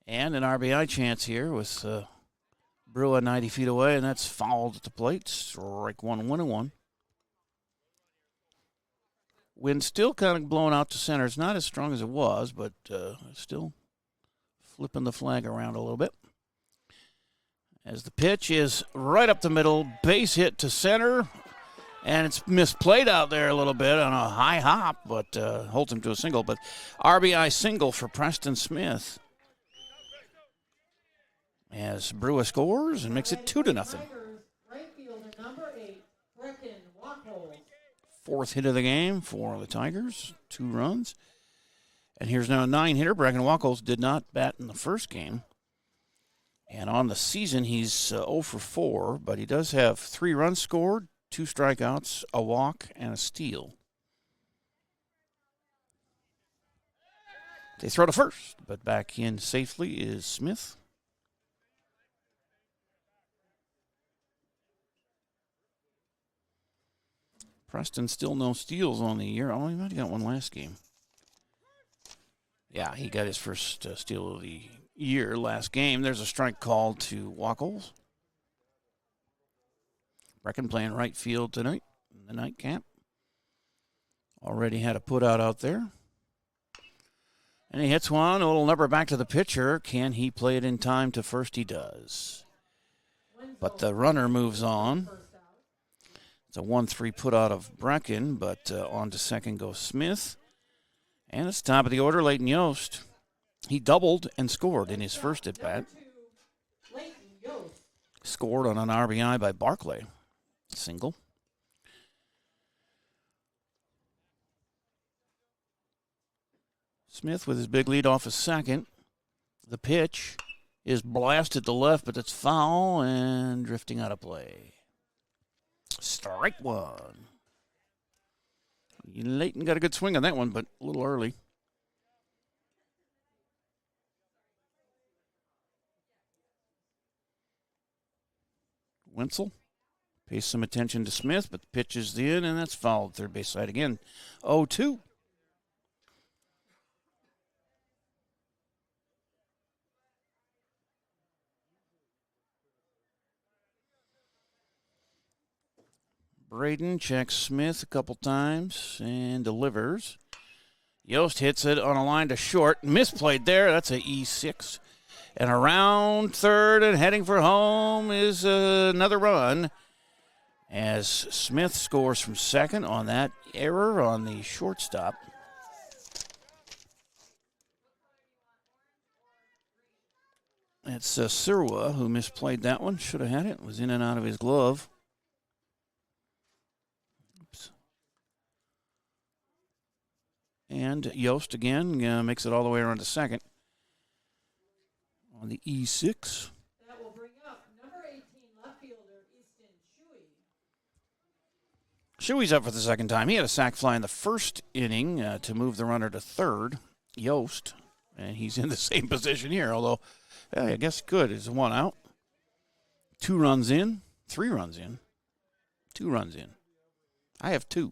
and an RBI chance here with Brewer 90 feet away, and that's fouled at the plate. Strike one, 1-1. Wind still kind of blowing out to center. It's not as strong as it was, but still flipping the flag around a little bit. As the pitch is right up the middle, base hit to center, and it's misplayed out there a little bit on a high hop, but holds him to a single. But RBI single for Preston Smith. As Brewer scores and makes it 2-0. Fourth hit of the game for the Tigers, 2 runs. And here's now a 9-hitter. Bracken Wacholz did not bat in the first game. And on the season, he's 0 for 4, but he does have 3 runs scored, 2 strikeouts, a walk, and a steal. They throw to first, but back in safely is Smith. Preston still no steals on the year. Oh, he might have got one last game. Yeah, he got his first steal of the year last game. There's a strike called to Wacholz. Brecken playing right field tonight in the night camp. Already had a put out there. And he hits one. A little number back to the pitcher. Can he play it in time to first? He does. But the runner moves on. It's a 1-3 put out of Brecken, but on to second goes Smith. And it's top of the order, Leighton Yost. He doubled and scored in his first at-bat. Scored on an RBI by Barclay. Single. Smith with his big lead off his second. The pitch is blasted to left, but it's foul and drifting out of play. Strike one. Leighton got a good swing on that one, but a little early. Wenzel pays some attention to Smith, but the pitch is in, and that's fouled third base side again. 0-2. Braden checks Smith a couple times and delivers. Yost hits it on a line to short. Misplayed there. That's a E6. And around third and heading for home is another run as Smith scores from second on that error on the shortstop. It's Sirwa who misplayed that one. Should have had it. Was in and out of his glove. Oops. And Yost again makes it all the way around to second on the E6. That will bring up number 18 left fielder Easton Shuey. Shuey's up for the second time. He had a sac fly in the first inning to move the runner to third, Yost, and he's in the same position here, although I guess good. It's 1 out. 2 runs in, 3 runs in, 2 runs in. I have 2.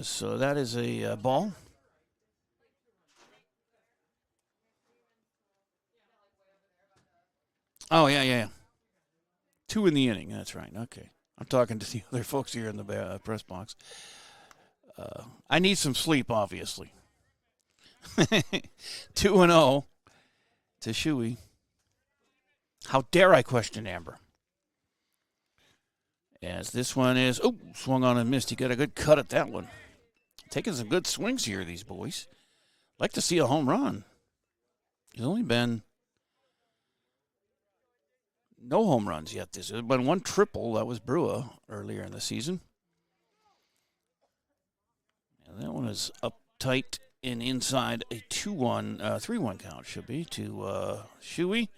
So that is a ball. Oh, yeah. 2 in the inning. That's right. Okay. I'm talking to the other folks here in the press box. I need some sleep, obviously. 2-0 to Shuey. How dare I question Amber? As this one is, swung on and missed. He got a good cut at that one. Taking some good swings here, these boys. Like to see a home run. There's only been no home runs yet. There's been 1 triple. That was Brewer earlier in the season. And that one is up tight and inside a 3-1 count should be to Shuey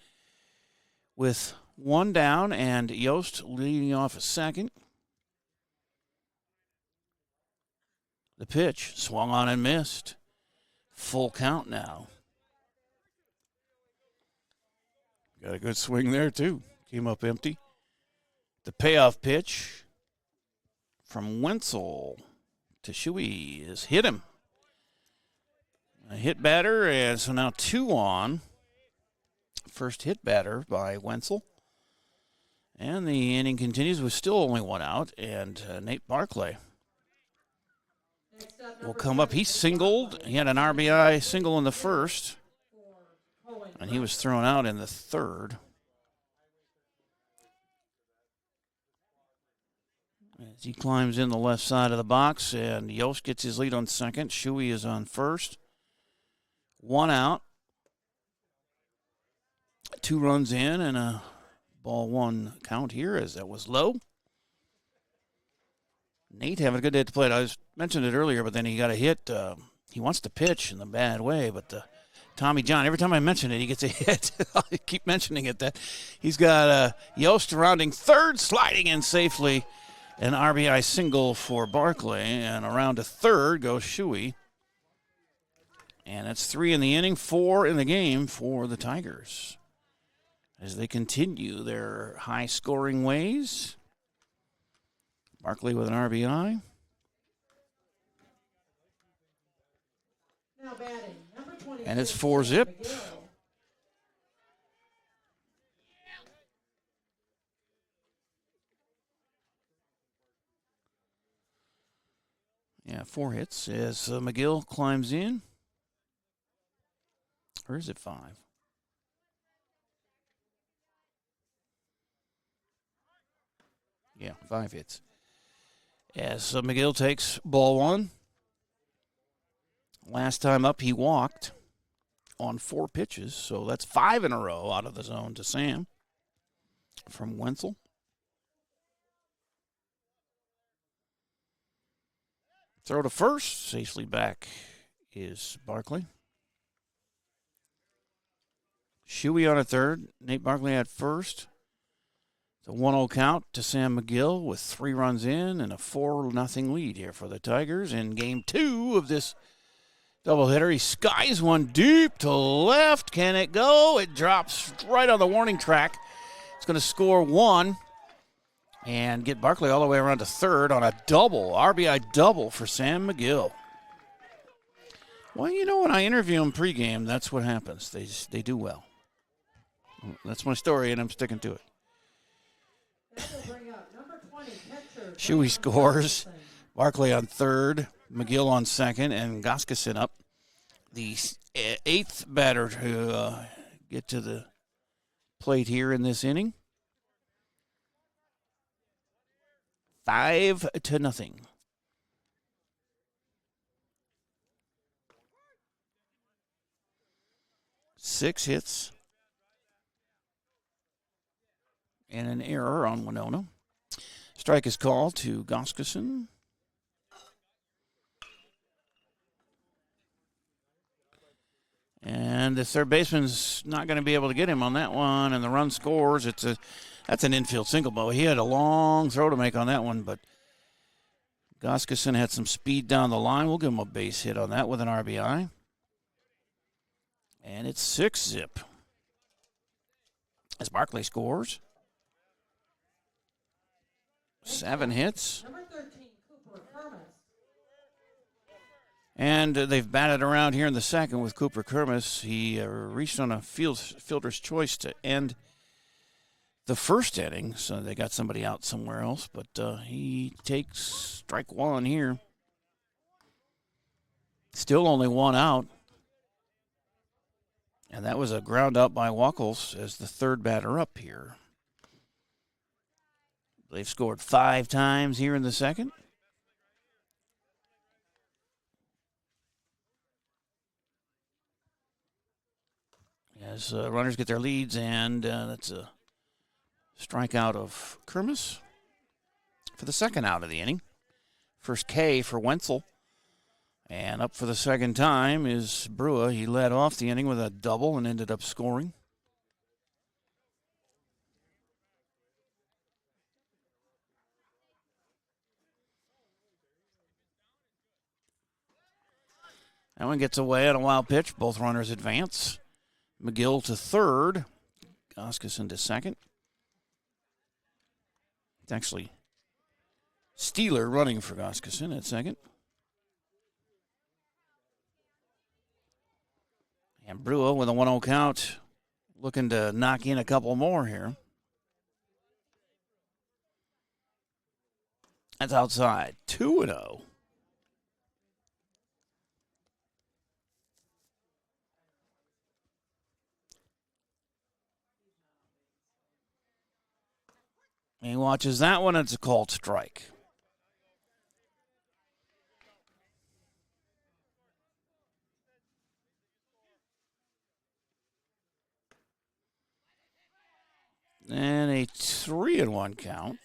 with 1 down and Yost leading off a second. The pitch swung on and missed. Full count now. Got a good swing there too. Came up empty. The payoff pitch from Wenzel to Shuey is hit him. A hit batter, and so now 2 on. First hit batter by Wenzel. And the inning continues with still only 1 out, and Nate Barclay will come up. He singled. He had an RBI single in the first, and he was thrown out in the third. As he climbs in the left side of the box, and Yost gets his lead on second. Shuey is on first. 1 out. 2 runs in, and a ball 1 count here as that was low. Nate having a good day at the plate. I mentioned it earlier, but then he got a hit. He wants to pitch in a bad way, but Tommy John, every time I mention it, he gets a hit. I keep mentioning it. That he's got Yost rounding third, sliding in safely. An RBI single for Barclay, and around to third goes Shuey. And that's 3 in the inning, 4 in the game for the Tigers as they continue their high-scoring ways. Barclay with an RBI. Now batting, number 26, and it's 4-zip. Yeah, 4 hits as McGill climbs in. Or is it 5? Yeah, 5 hits. As McGill takes ball 1. Last time up, he walked on 4 pitches, so that's 5 in a row out of the zone to Sam from Wenzel. Throw to first, safely back is Barclay. Shuey on a third, Nate Barclay at first. The 1-0 count to Sam McGill with 3 runs in and a 4-0 lead here for the Tigers in game 2 of this doubleheader. He skies one deep to left. Can it go? It drops right on the warning track. It's going to score 1 and get Barclay all the way around to third on a double, RBI double for Sam McGill. Well, you know, when I interview them pregame, that's what happens. They do well. That's my story, and I'm sticking to it. Shuey scores. Barclay on third. McGill on second. And Goskeson up. The 8th batter to get to the plate here in this inning. 5-0. 6 hits and an error on Winona. Strike is called to Goskeson. And the third baseman's not going to be able to get him on that one, and the run scores. That's an infield single, but he had a long throw to make on that one, but Goskeson had some speed down the line. We'll give him a base hit on that with an RBI. And it's 6-zip as Barkley scores. 7 hits. And they've batted around here in the second with Cooper Kermis. He reached on a fielder's choice to end the first inning, so they got somebody out somewhere else. But he takes strike one here. Still only one out. And that was a ground out by Wackles as the third batter up here. They've scored 5 times here in the second. As runners get their leads, and that's a strikeout of Kermis for the second out of the inning. First K for Wenzel. And up for the second time is Brua. He led off the inning with a double and ended up scoring. That one gets away on a wild pitch. Both runners advance. McGill to third. Goskeson to second. It's actually Steeler running for Goskeson at second. And Brua with a 1-0 count, looking to knock in a couple more here. That's outside. 2-0. He watches that one. It's a called strike. And a 3-1 count.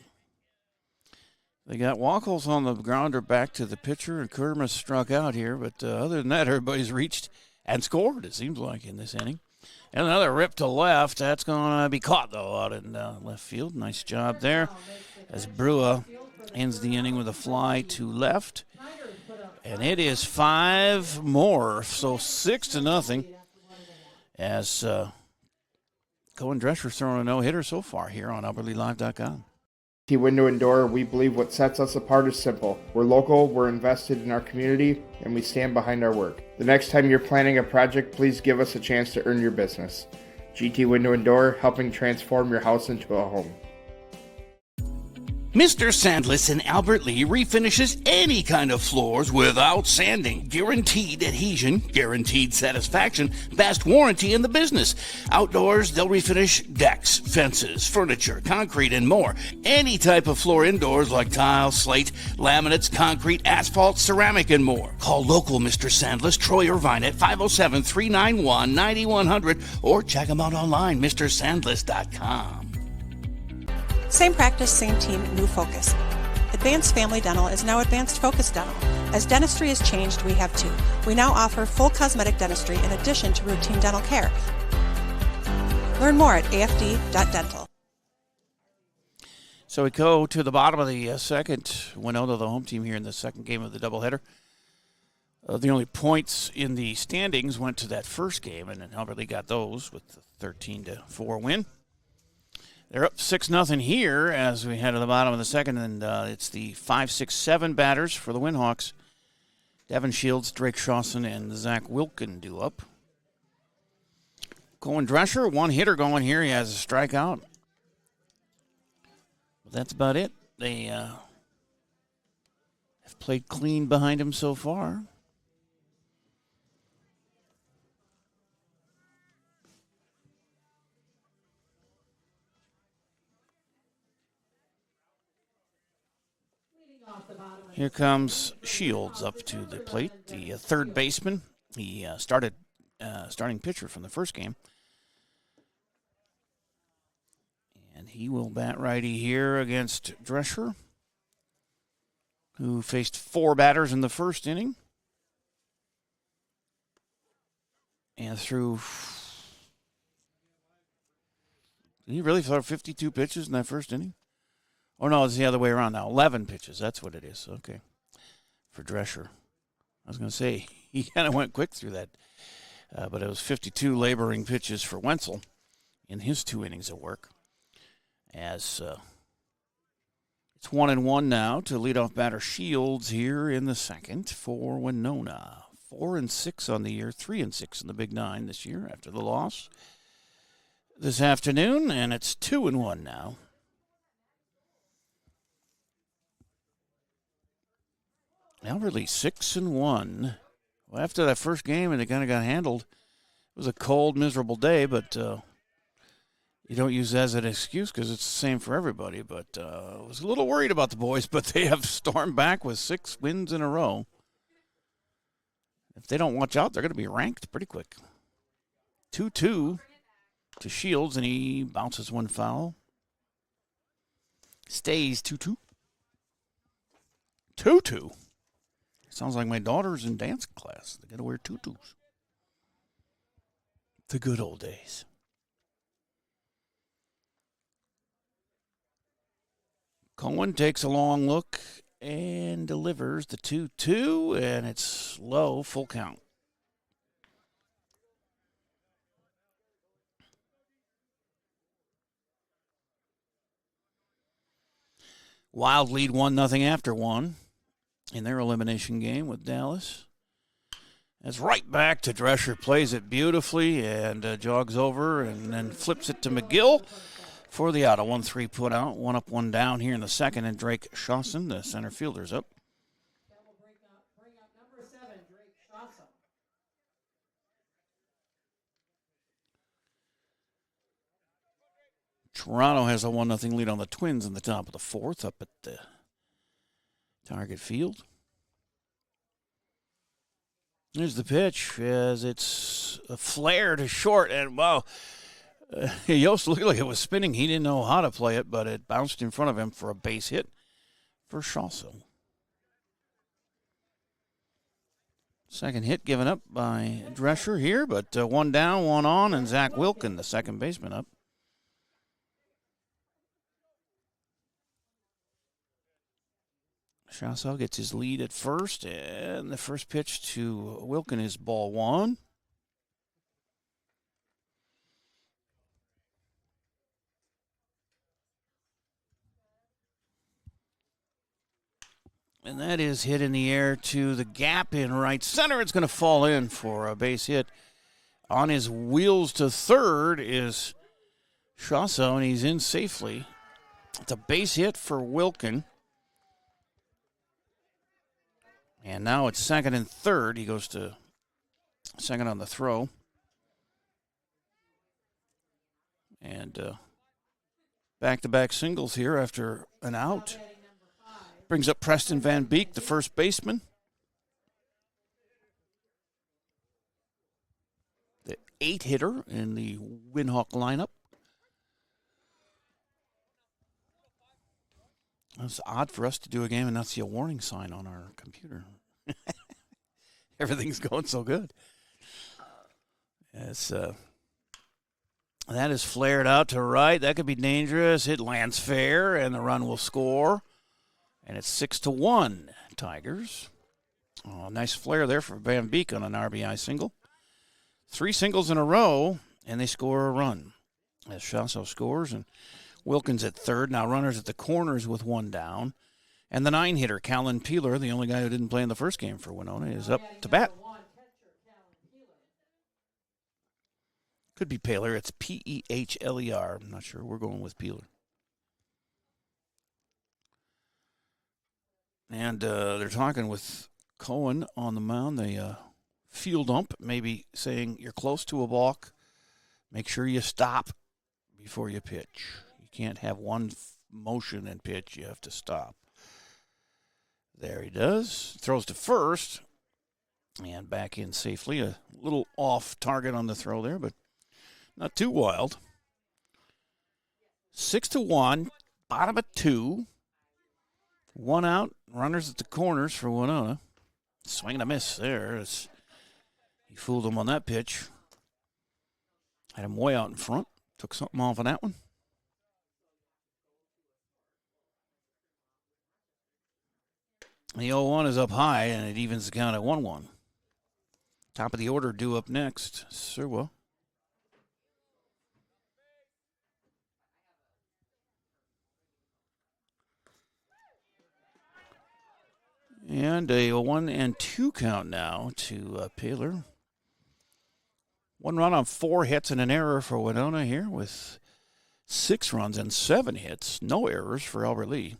They got Wackles on the grounder back to the pitcher, and Kermis struck out here. But other than that, everybody's reached and scored, it seems like, in this inning. And another rip to left. That's going to be caught, though, out in left field. Nice job there as Brua ends the inning with a fly to left. And it is 5 more, so 6-0 as Cohen Drescher's throwing a no-hitter so far here on AlbertLeeLive.com. Window and Door, we believe what sets us apart is simple. We're local, we're invested in our community, and we stand behind our work. The next time you're planning a project, please give us a chance to earn your business. GT Window and Door, helping transform your house into a home. Mr. Sandless in Albert Lea refinishes any kind of floors without sanding. Guaranteed adhesion, guaranteed satisfaction, best warranty in the business. Outdoors, they'll refinish decks, fences, furniture, concrete, and more. Any type of floor indoors like tile, slate, laminates, concrete, asphalt, ceramic, and more. Call local Mr. Sandless, Troy Irvine at 507-391-9100 or check them out online, MrSandless.com. Same practice, same team, new focus. Advanced Family Dental is now Advanced Focus Dental. As dentistry has changed, we have too. We now offer full cosmetic dentistry in addition to routine dental care. Learn more at afd.dental. So we go to the bottom of the second. Winona, the home team here in the second game of the doubleheader. The only points in the standings went to that first game, and then Albert Lea got those with the 13-4 win. They're up 6-0 here as we head to the bottom of the second, and it's the 5, 6, 7 batters for the Windhawks. Devin Shields, Drake Shawson, and Zach Wilkin do up. Cohen Drescher, one hitter going here. He has a strikeout. But that's about it. They have played clean behind him so far. Here comes Shields up to the plate, the third baseman. He started starting pitcher from the first game. And he will bat righty here against Drescher, who faced 4 batters in the first inning. And threw... Did he really throw 52 pitches in that first inning? Oh, no, it's the other way around now. 11 pitches, that's what it is. Okay, for Drescher. I was going to say, he kind of went quick through that. But it was 52 laboring pitches for Wenzel in his 2 innings of work. As it's 1-1 now to leadoff batter Shields here in the second for Winona. 4-6 on the year, 3-6 in the Big Nine this year after the loss this afternoon, and it's 2-1 now. Albertley 6-1. Well, after that first game, and it kind of got handled. It was a cold, miserable day, but you don't use that as an excuse because it's the same for everybody. But I was a little worried about the boys, but they have stormed back with 6 wins in a row. If they don't watch out, they're going to be ranked pretty quick. 2-2 to Shields, and he bounces one foul. Stays 2-2. 2-2. Sounds like my daughter's in dance class. They got to wear tutus. The good old days. Cohen takes a long look and delivers the 2-2, and it's low, full count. Wild lead 1-0 after 1 in their elimination game with Dallas. It's right back to Drescher, plays it beautifully and jogs over and then flips it to McGill for the out. A 1-3 put out, 1 up, 1 down here in the second, and Drake Shawson, the center fielder's up. Bring up number 7, Drake Shawson. Toronto has a 1-0 lead on the Twins in the top of the 4th up at the Target Field. Here's the pitch as it's a flare to short, and wow, Yost looked like it was spinning. He didn't know how to play it, but it bounced in front of him for a base hit for Shawson. Second hit given up by Drescher here, but 1 down, 1 on, and Zach Wilkin, the second baseman, up. Shawson gets his lead at first, and the first pitch to Wilkin is ball 1. And that is hit in the air to the gap in right center. It's going to fall in for a base hit. On his wheels to third is Shawson, and he's in safely. It's a base hit for Wilkin. And now it's second and third. He goes to second on the throw. And back-to-back singles here after an out. Brings up Preston Van Beek, the first baseman. The 8-hitter in the Windhawk lineup. It's odd for us to do a game and not see a warning sign on our computer. Everything's going so good. It's that is flared out to right. That could be dangerous. It lands fair, and the run will score. And it's 6-1, Tigers. Oh, nice flare there for Van Beek on an RBI single. 3 singles in a row, and they score a run. As Shawson scores, and Wilkins at third. Now runners at the corners with 1 down. And the 9-hitter, Callan Peeler, the only guy who didn't play in the first game for Winona, is up to bat. Could be Peeler. It's P-E-H-L-E-R. I'm not sure. We're going with Peeler. And they're talking with Cohen on the mound. The field ump maybe saying, you're close to a balk. Make sure you stop before you pitch. You can't have one motion and pitch. You have to stop. There he does. Throws to first. And back in safely. A little off target on the throw there, but not too wild. 6-1, bottom of 2. 1 out, runners at the corners for Winona. Swing and a miss there. He fooled him on that pitch. Had him way out in front. Took something off of that one. The 0-1 is up high, and it evens the count at 1-1. Top of the order due up next. Sirwa. And a 1-2 count now to Paler. 1 run on 4 hits and an error for Winona here with 6 runs and 7 hits. No errors for Albert Lee.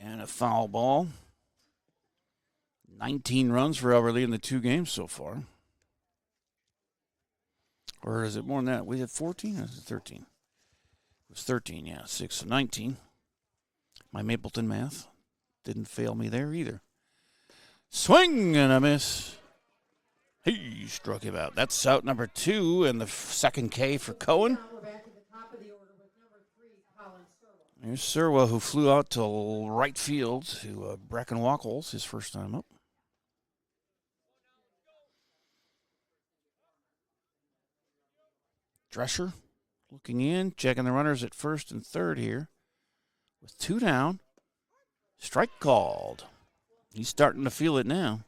And a foul ball. 19 runs for Albert Lee in the 2 games so far. Or is it more than that? We had 14 or is it 13? It was 13, yeah. 6 to 19. My Mapleton math didn't fail me there either. Swing and a miss. He struck him out. That's out number 2 and the second K for Cohen. Here's Sirwa, who flew out to right field to Bracken Wackles, his first time up. Drescher looking in, checking the runners at first and third here. With 2 down, strike called. He's starting to feel it now.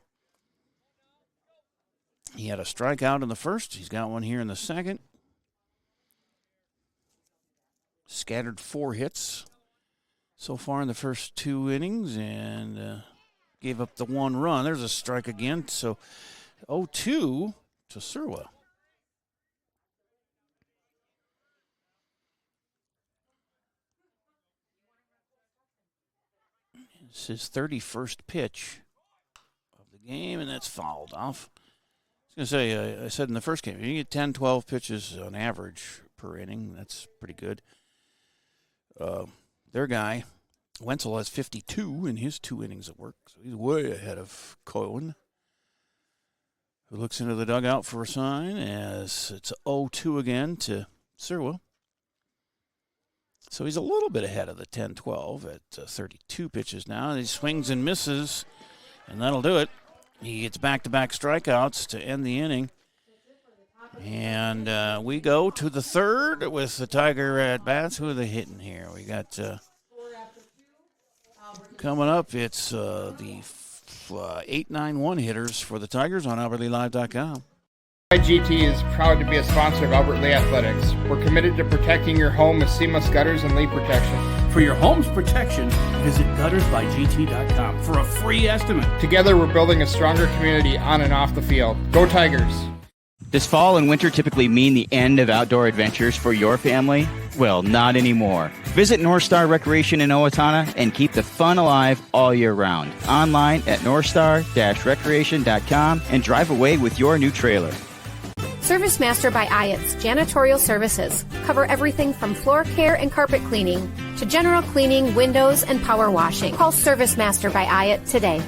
He had a strikeout in the first. He's got one here in the second. Scattered 4 hits so far in the first 2 innings and gave up the 1 run. There's a strike again. So 0-2 to Sirwa. It's his 31st pitch of the game, and that's fouled off. I was going to say, I said in the first game, you get 10, 12 pitches on average per inning. That's pretty good. Their guy, Wenzel, has 52 in his 2 innings of work, so he's way ahead of Cohen, who looks into the dugout for a sign as it's 0-2 again to Sirwa. So he's a little bit ahead of the 10-12 at 32 pitches now. He swings and misses, and that'll do it. He gets back-to-back strikeouts to end the inning. And we go to the third with the Tiger at bats. Who are they hitting here? We got coming up, it's the 8-9-1 hitters for the Tigers on AlbertLeeLive.com. GT is proud to be a sponsor of Albert Lee Athletics. We're committed to protecting your home with seamless gutters and leak protection. For your home's protection, visit guttersbygt.com for a free estimate. Together, we're building a stronger community on and off the field. Go Tigers! Does fall and winter typically mean the end of outdoor adventures for your family? Well, not anymore. Visit North Star Recreation in Owatonna and keep the fun alive all year round. Online at northstar-recreation.com and drive away with your new trailer. Service Master by Ayat's Janitorial Services cover everything from floor care and carpet cleaning to general cleaning, windows, and power washing. Call Service Master by Ayat today.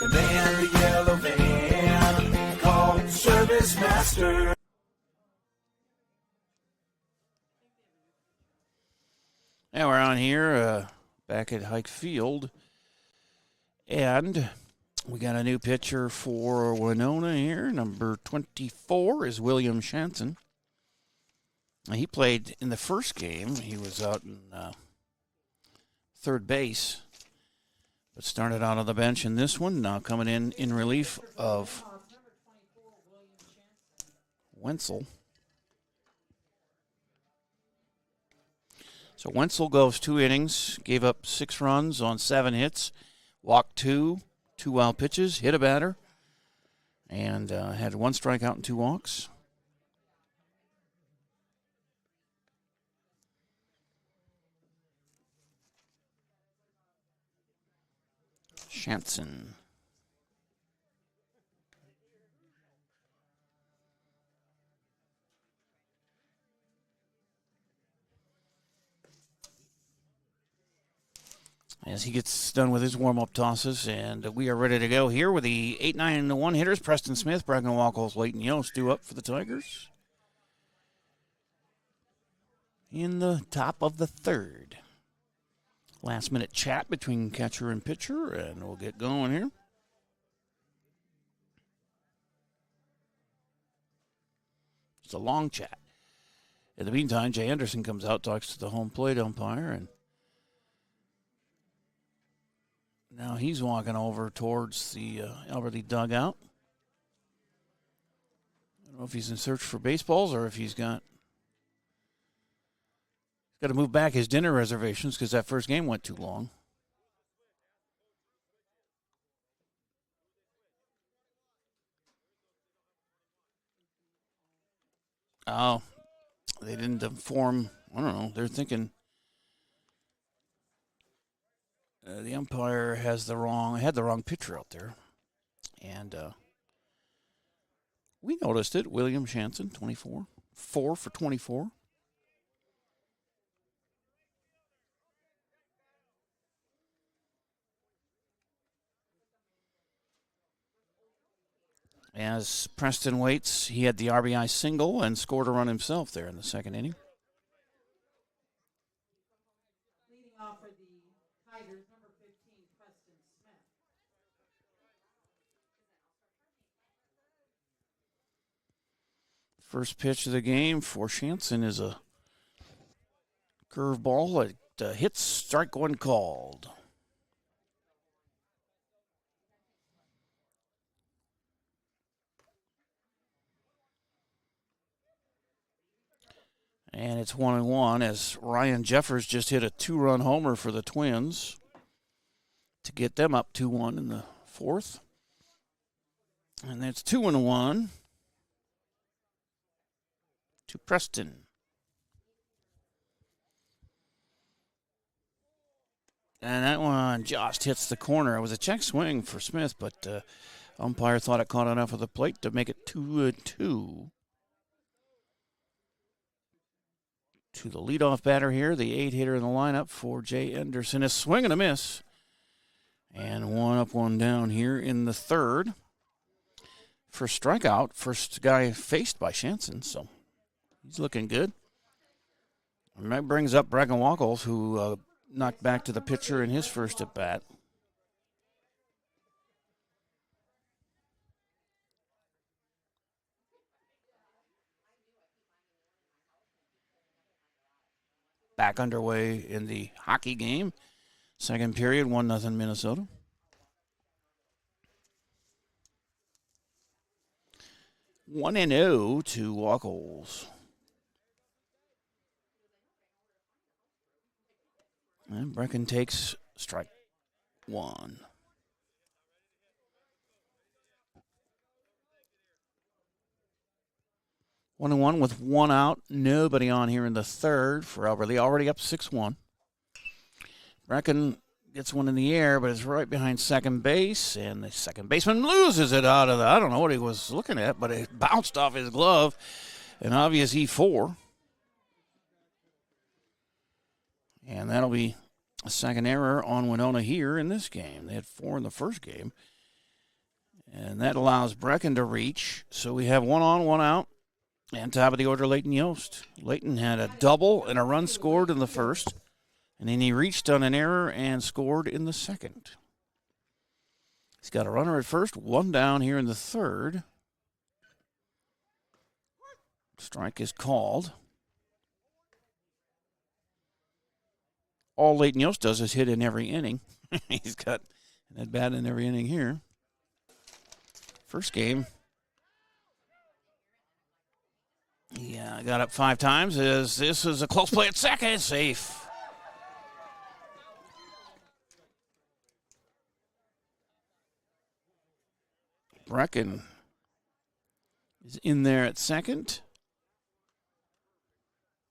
The man in the yellow van, call Service Master. Now we're on here back at Hike Field, and we got a new pitcher for Winona here. Number 24 is William Shanson. He played in the first game. He was out in third base, but started out on the bench in this one. Now coming in relief of Wenzel. So Wenzel goes 2 innings, gave up 6 runs on 7 hits, walked 2 wild pitches, hit a batter, and had 1 strikeout and 2 walks. Shanson. as he gets done with his warm-up tosses. And we are ready to go here with the 8, 9, and 1 hitters. Preston Smith, Bracken Wacholz, Leighton Yost due up for the Tigers in the top of the third. Last-minute chat between catcher and pitcher, and we'll get going here. It's a long chat. In the meantime, Jay Anderson comes out, talks to the home plate umpire, and now he's walking over towards the Albert Lee dugout. I don't know if he's in search for baseballs or if he's got to move back his dinner reservations because that first game went too long. Oh, they didn't inform. I don't know. They're thinking the umpire had the wrong pitcher out there, and we noticed it. William Shanson, 24, 4 for 24. As Preston waits, he had the RBI single and scored a run himself there in the second inning. Leading off for the Tigers, number 15, Preston Smith. First pitch of the game for Shanson is a curveball. It hits, strike one called. And it's 1-1 as Ryan Jeffers just hit a 2-run homer for the Twins to get them up 2-1 in the fourth. And it's 2-1 to Preston. And that one just hits the corner. It was a check swing for Smith, but umpire thought it caught enough of the plate to make it 2-2. To the leadoff batter here, the 8 hitter in the lineup for Jay Anderson. A swing and a miss. And one up, one down here in the third. First strikeout, first guy faced by Shanson, so he's looking good. And that brings up Bracken Wacholz, who knocked back to the pitcher in his first at bat. Back underway in the hockey game. Second period, 1-0 Minnesota. One and 0 to Wacholz. And Bracken takes strike one. 1-1 with one out. Nobody on here in the third for Albert Lee. Already up 6-1. Bracken gets one in the air, but it's right behind second base, and the second baseman loses it out of the, I don't know what he was looking at, but it bounced off his glove. An obvious E4. And that'll be a second error on Winona here in this game. They had 4 in the first game. And that allows Bracken to reach. So we have 1 on, 1 out. And top of the order, Leighton Yost. Leighton had a double and a run scored in the first. And then he reached on an error and scored in the second. He's got a runner at first, 1 down here in the third. Strike is called. All Leighton Yost does is hit in every inning. He's got an at bat in every inning here. First game. Yeah, got up 5 times. This is a close play at second. Safe. Bracken is in there at second.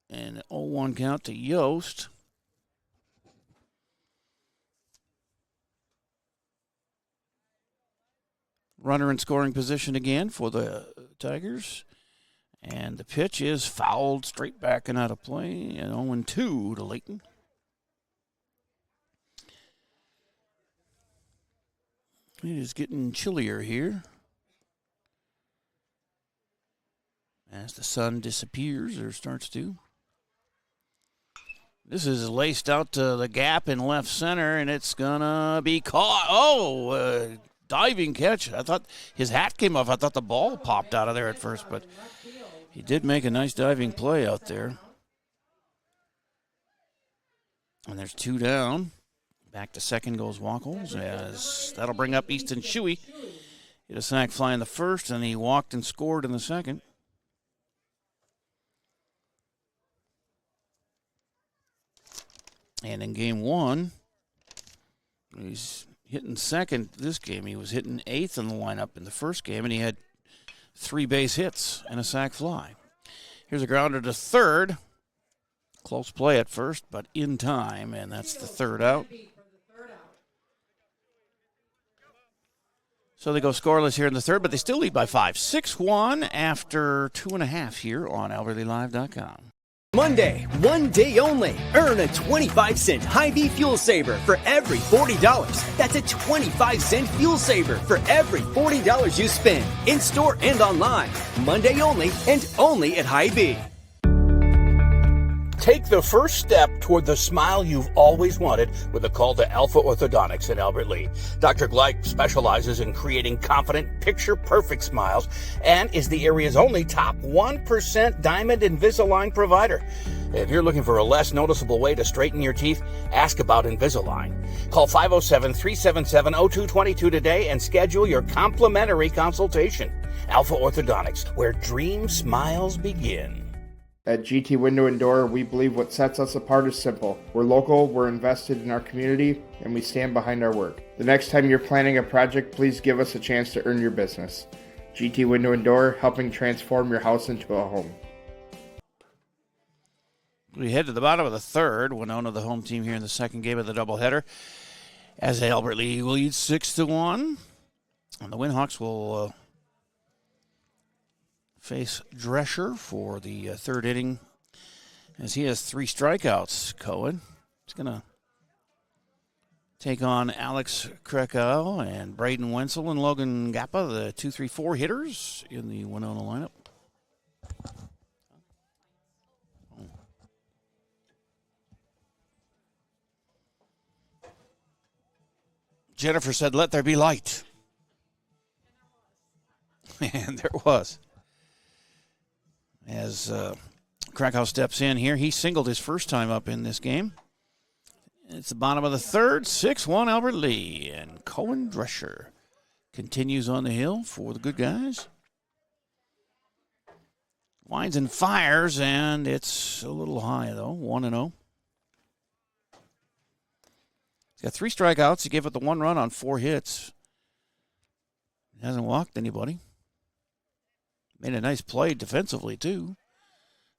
And 0-1 count to Yost. Runner in scoring position again for the Tigers. And the pitch is fouled straight back and out of play. And 0-2 to Leighton. It is getting chillier here as the sun disappears or starts to. This is laced out to the gap in left center, and it's going to be caught. Oh, diving catch. I thought his hat came off. I thought the ball popped out of there at first, but he did make a nice diving play out there. And there's 2 down. Back to second goes Wackles, as that'll bring up Easton Shuey. Hit a sack fly in the first, and he walked and scored in the second. And in game 1, he's hitting second this game. He was hitting 8th in the lineup in the first game, and he had 3 base hits and a sack fly. Here's a grounder to third. Close play at first, but in time, and that's the 3rd out. So they go scoreless here in the 3rd, but they still lead by 5. 6-1 after 2.5 here on AlbertlyLive.com. Monday, one day only. Earn a 25-cent Hy-Vee fuel saver for every $40. That's a 25-cent fuel saver for every $40 you spend, in-store and online. Monday only, and only at Hy-Vee. Take the first step toward the smile you've always wanted with a call to Alpha Orthodontics in Albert Lea. Dr. Gleich specializes in creating confident, picture-perfect smiles and is the area's only top 1% Diamond Invisalign provider. If you're looking for a less noticeable way to straighten your teeth, ask about Invisalign. Call 507-377-0222 today and schedule your complimentary consultation. Alpha Orthodontics, where dream smiles begin. At GT Window and Door, we believe what sets us apart is simple. We're local, we're invested in our community, and we stand behind our work. The next time you're planning a project, please give us a chance to earn your business. GT Window and Door, helping transform your house into a home. We head to the bottom of the 3rd. Winona, the home team here in the second game of the doubleheader, as Albert Lea leads 6-1. And the Windhawks will face Drescher for the 3rd inning, as he has 3 strikeouts. Cohen is going to take on Alex Krakow and Braden Wenzel and Logan Gappa, the 2-3-4 hitters in the Winona lineup. Jennifer said, "Let there be light." And there was. As Krakow steps in here, he singled his first time up in this game. It's the bottom of the 3rd, 6-1 Albert Lea, and Cohen Drescher continues on the hill for the good guys. Winds and fires, and it's a little high, though, 1-0. He's got 3 strikeouts. He gave up the 1 run on 4 hits. He hasn't walked anybody. Made a nice play defensively, too.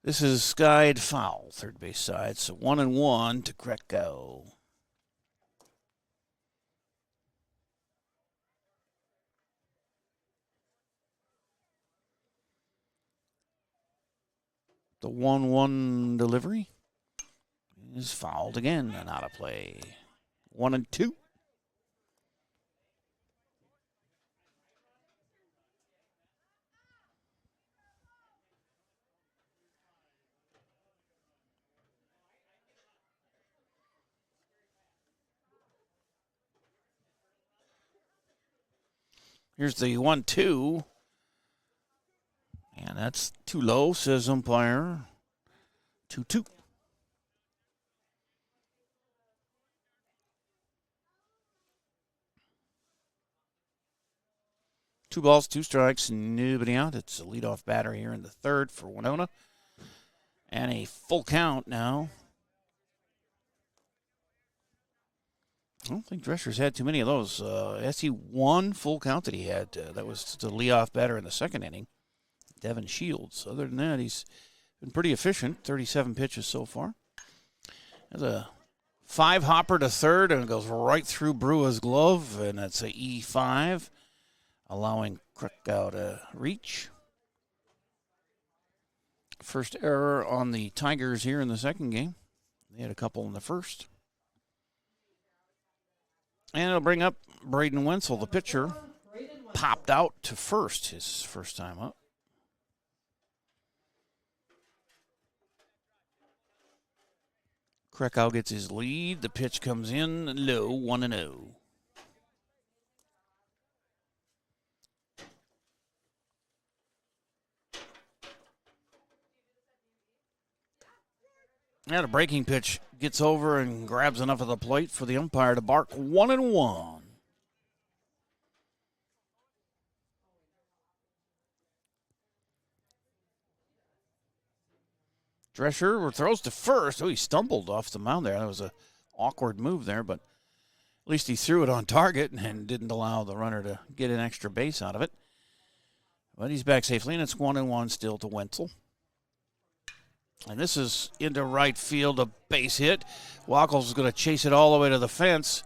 This is skied foul, third base side. So 1-1 to Krakow. The 1-1 delivery is fouled again and out of play. 1-2. Here's the 1-2. And that's too low, says umpire. 2-2. Two balls, 2 strikes, nobody out. It's a leadoff batter here in the 3rd for Winona. And a full count now. I don't think Drescher's had too many of those. SC one full count that he had. That was the leadoff batter in the 2nd inning, Devin Shields. Other than that, he's been pretty efficient. 37 pitches so far. There's a 5-hopper to 3rd, and it goes right through Brua's glove, and it's a E5, allowing Krakow to reach. First error on the Tigers here in the 2nd game. They had a couple in the 1st. And it'll bring up Braden Wenzel, the pitcher. Popped out to first his first time up. Krakow gets his lead. The pitch comes in low, 1-0. And a breaking pitch gets over and grabs enough of the plate for the umpire to bark 1-1. Drescher throws to first. Oh, he stumbled off the mound there. That was an awkward move there, but at least he threw it on target and didn't allow the runner to get an extra base out of it. But he's back safely, and it's 1-1 still to Wenzel. And this is into right field, a base hit. Wackles is going to chase it all the way to the fence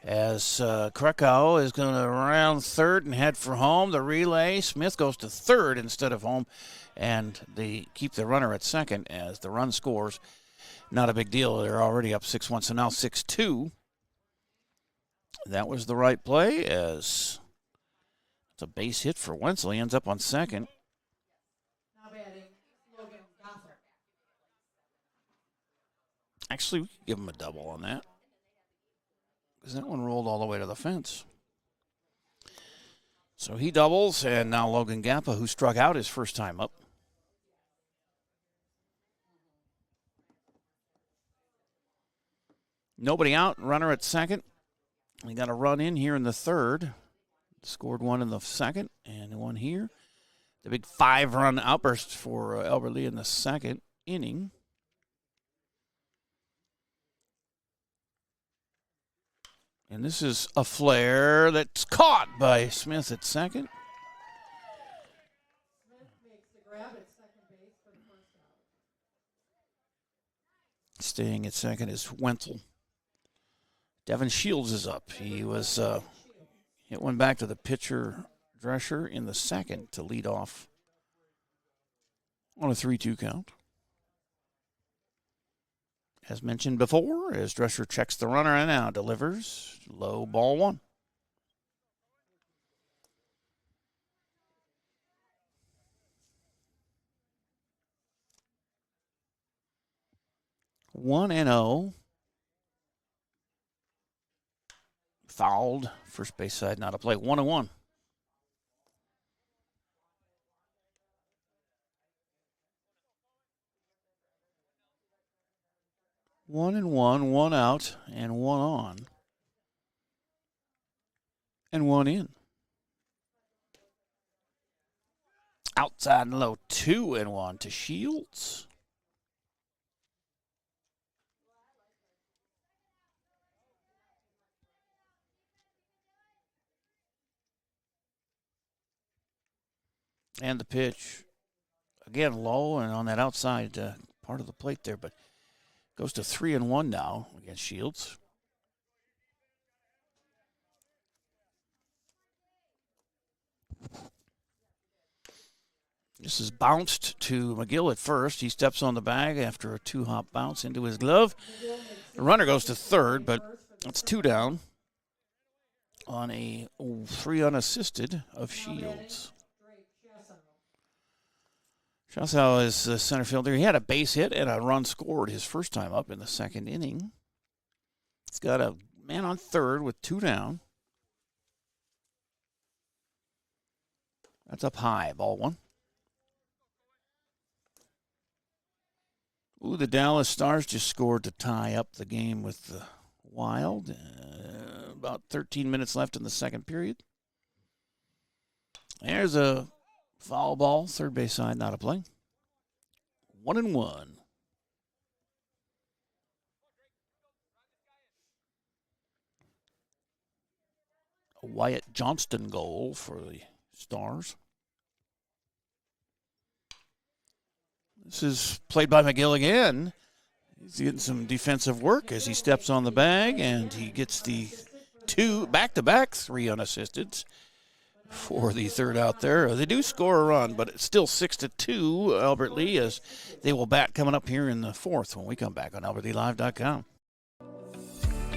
as Krakow is going to round third and head for home. The relay, Smith goes to third instead of home, and they keep the runner at second as the run scores. Not a big deal. They're already up 6-1, so now 6-2. That was the right play as it's a base hit for Wenzel. He ends up on second. Actually, we could give him a double on that because that one rolled all the way to the fence. So he doubles, and now Logan Gappa, who struck out his first time up. Nobody out, runner at second. We got a run in here in the third. Scored one in the second and one here. The big 5-run outburst for Albert Lee in the second inning. And this is a flare that's caught by Smith at second. Staying at second is Wenzel. Devin Shields is up. He was hit one back to the pitcher, Drescher, in the second to lead off on a 3-2 count. As mentioned before, as Drescher checks the runner and now delivers low, ball one. One and 0. Fouled. First base side, not a play. 1-1. One and one out, and one on. And one in. Outside and low, 2-1 to Shields. And the pitch, again, low and on that outside part of the plate there, but goes to 3-1 now against Shields. This is bounced to McGill at first. He steps on the bag after a 2-hop bounce into his glove. The runner goes to third, but it's 2 down on a 3 unassisted of Shields. Chassow is the center fielder. He had a base hit and a run scored his first time up in the second inning. He's got a man on third with 2 down. That's up high, ball one. Ooh, the Dallas Stars just scored to tie up the game with the Wild. About 13 minutes left in the second period. There's a foul ball, third base side, not a play. 1-1. A Wyatt Johnston goal for the Stars. This is played by McGill again. He's getting some defensive work as he steps on the bag, and he gets the 2 back-to-back 3 unassisted for the third out there. They do score a run, but it's still 6-2, Albert Lee, as they will bat coming up here in the fourth when we come back on AlbertLeeLive.com.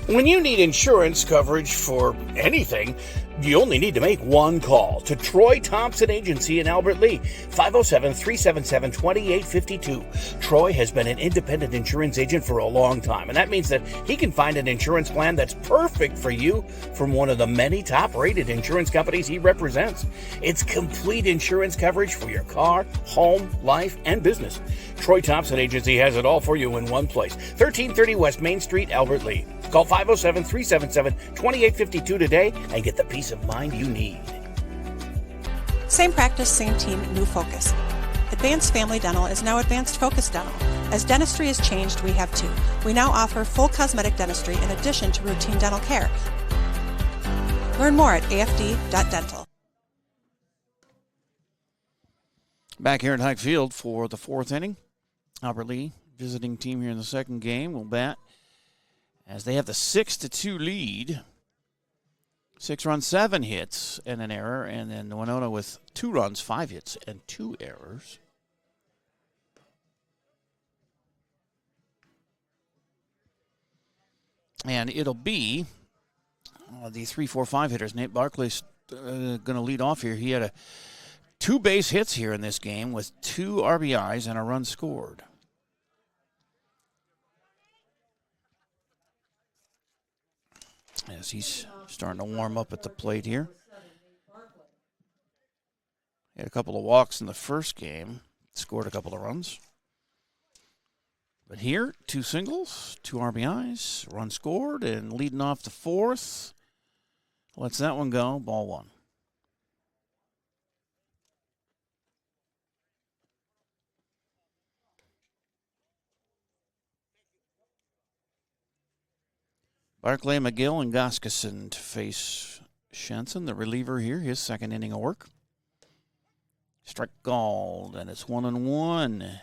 When you need insurance coverage for anything, you only need to make one call to Troy Thompson Agency in Albert Lea, 507-377-2852. Troy has been an independent insurance agent for a long time, and that means that he can find an insurance plan that's perfect for you from one of the many top-rated insurance companies he represents. It's complete insurance coverage for your car, home, life, and business. Troy Thompson Agency has it all for you in one place, 1330 West Main Street, Albert Lea. Call 507-377-2852 today and get the peace of mind you need. Same practice, same team, new focus. Advanced Family Dental is now Advanced Focus Dental. As dentistry has changed, we have too. We now offer full cosmetic dentistry in addition to routine dental care. Learn more at afd.dental. Back here at Hike Field for the fourth inning. Albert Lea, visiting team here in the second game, will bat as they have the 6-2 lead. 6 runs, 7 hits, and an error. And then Winona with 2 runs, 5 hits, and 2 errors. And it'll be the 3-4-5 hitters. Nate Barclay's going to lead off here. He had 2 base hits here in this game with 2 RBIs and a run scored. As he's starting to warm up at the plate here. He had a couple of walks in the first game, scored a couple of runs. But here, 2 singles, 2 RBIs, run scored, and leading off the fourth, lets that one go, ball 1. Barclay, McGill, and Goskeson to face Shenson, the reliever here, his second inning of work. Strike called, and it's 1-1.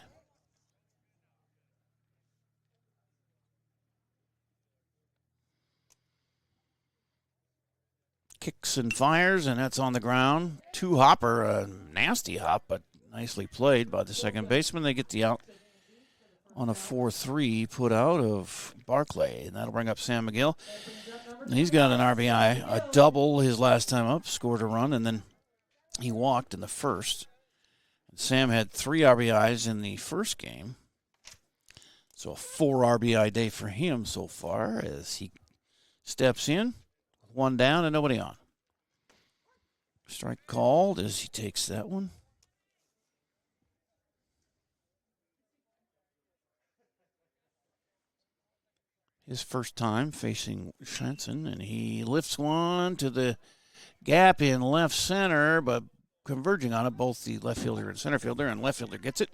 Kicks and fires, and that's on the ground. 2-hopper, a nasty hop, but nicely played by the second baseman. They get the out on a 4-3 put out of Barclay, and that'll bring up Sam McGill. He's got an RBI, a double his last time up, scored a run, and then he walked in the first. Sam had 3 RBIs in the first game, so a 4 RBI day for him so far as he steps in, 1 down and nobody on. Strike called as he takes that one. His first time facing Shenson, and he lifts one to the gap in left center, but converging on it, both the left fielder and center fielder, and left fielder gets it.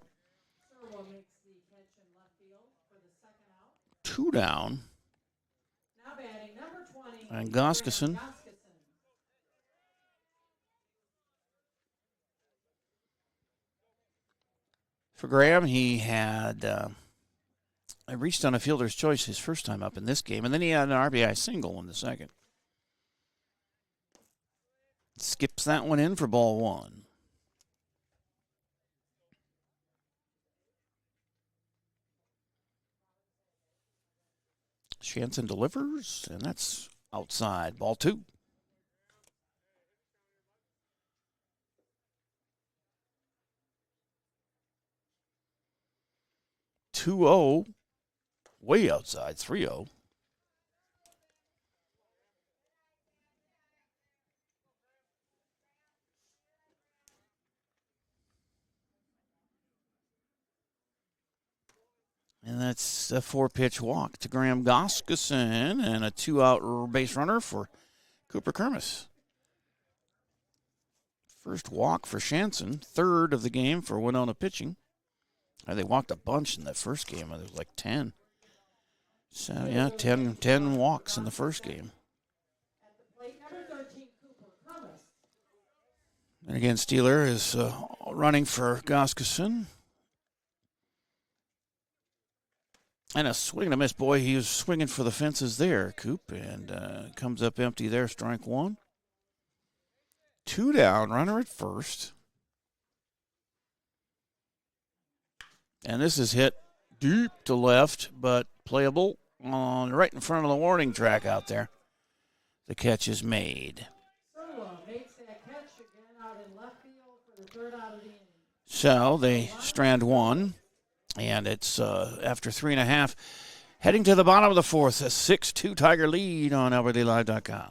2 down. And Goskeson. For Graham, he had reached on a fielder's choice his first time up in this game, and then he had an RBI single in the second. Skips that one in for ball 1. Shenson delivers, and that's outside. Ball 2. (2-0), way outside. 3-0. And that's a 4-pitch walk to Graham Goskeson and a 2-out base runner for Cooper Kermis. First walk for Shenson, 3rd of the game for Winona pitching. They walked a bunch in that first game. There was like 10. So, yeah, 10 walks in the first game. And again, Steeler is running for Goskeson. And a swing and a miss. Boy, he was swinging for the fences there, Coop, and comes up empty there, strike 1. 2 down, runner at first. And this is hit deep to left, but playable on right in front of the warning track out there. The catch is made. So they strand one, and it's after 3.5, heading to the bottom of the fourth, a 6-2 Tiger lead on AlbertLeeLive.com.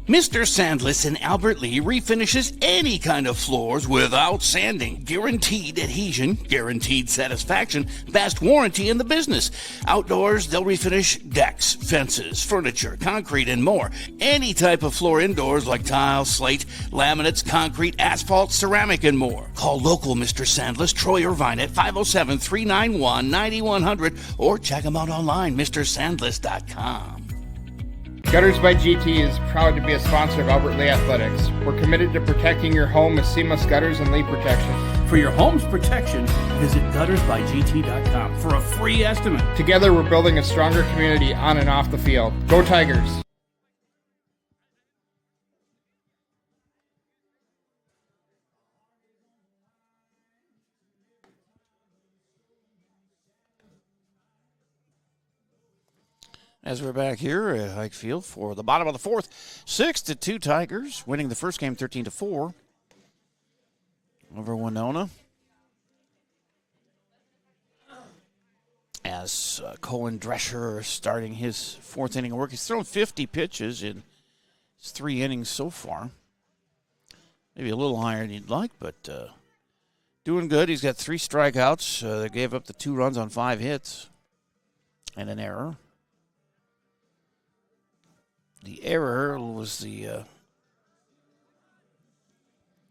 Mr. Sandless in Albert Lea refinishes any kind of floors without sanding. Guaranteed adhesion, guaranteed satisfaction, best warranty in the business. Outdoors, they'll refinish decks, fences, furniture, concrete, and more. Any type of floor indoors like tile, slate, laminates, concrete, asphalt, ceramic, and more. Call local Mr. Sandless, Troy Irvine at 507-391-9100 or check them out online, mrsandless.com. Gutters by GT is proud to be a sponsor of Albert Lea Athletics. We're committed to protecting your home with seamless gutters and leak protection. For your home's protection, visit guttersbygt.com for a free estimate. Together, we're building a stronger community on and off the field. Go Tigers! As we're back here at Hike Field for the bottom of the fourth, 6-2 Tigers, winning the first game 13-4 over Winona. As Colin Drescher starting his fourth inning of work. He's thrown 50 pitches in his 3 innings so far. Maybe a little higher than you'd like, but doing good. He's got 3 strikeouts. They gave up the 2 runs on 5 hits and an error. The error was the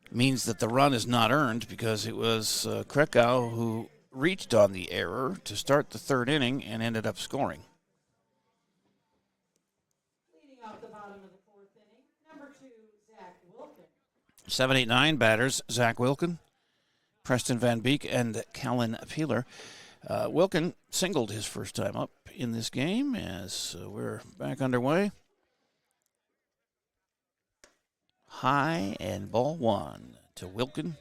means that the run is not earned because it was Krakow who reached on the error to start the 3rd inning and ended up scoring. Leading off the bottom of the 4th inning, number 2, Zach Wilkin. 7-8-9 batters, Zach Wilkin, Preston Van Beek, and Callan Peeler. Wilkin singled his first time up in this game as we're back underway. High and ball 1 to Wilkin.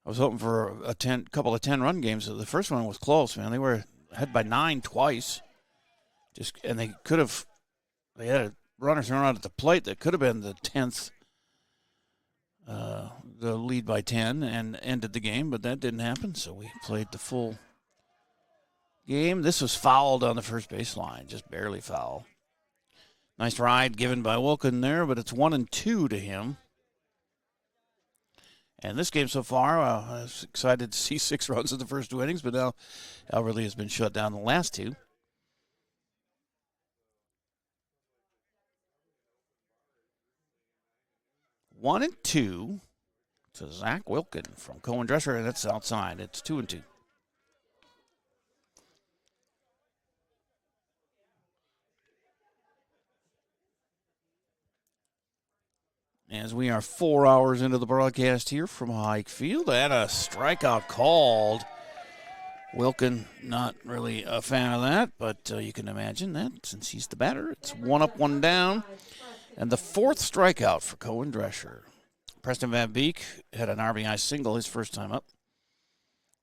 I was hoping for a couple of 10-run games. The first one was close, man. They were ahead by 9 twice. And they had a runner thrown out at the plate that could have been the 10th, the lead by 10 and ended the game, but that didn't happen. So we played the full game. This was fouled on the first baseline, just barely foul. Nice ride given by Wilkin there, but it's 1-2 to him. And this game so far, I was excited to see 6 runs in the first 2 innings, but now Albert Lea has been shut down the last 2. One and 2 to Zach Wilkin from Cohen Drescher, and that's outside. It's 2-2. As we are 4 hours into the broadcast here from Hike Field, and a strikeout called. Wilkin not really a fan of that, but you can imagine that since he's the batter. It's 1 up, 1 down, and the 4th strikeout for Cohen Drescher. Preston Van Beek had an RBI single his first time up.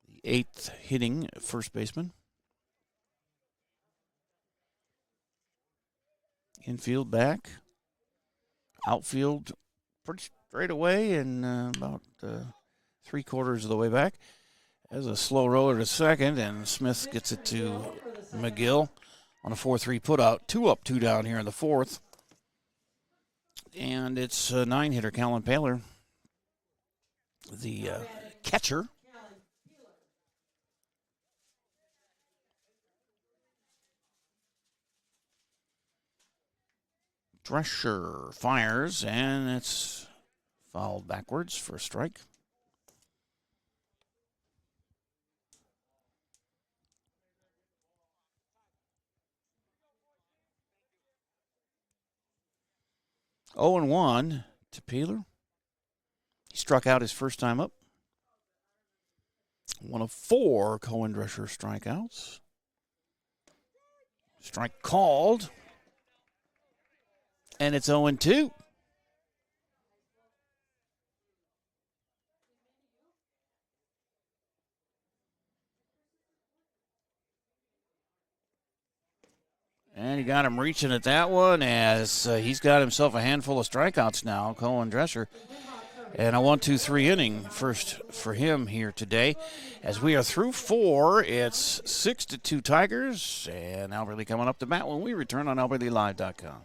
The 8th hitting first baseman. Infield back. Outfield pretty straight away and about 3/4 of the way back. As a slow roller to second, and Smith gets it to McGill on a 4-3 putout. 2 up, 2 down here in the 4th. And it's a 9-hitter, Callan Paler, the catcher. Drescher fires, and it's fouled backwards for a strike. Oh and 1 to Peeler. He struck out his first time up. 1 of 4 Cohen Drescher strikeouts. Strike called. And it's 0-2. And he got him reaching at that one as he's got himself a handful of strikeouts now, Cohen Dresser. And a 1-2-3 inning first for him here today. As we are through 4, it's 6-2 Tigers. And Albert Lee coming up to bat when we return on AlbertLeeLive.com.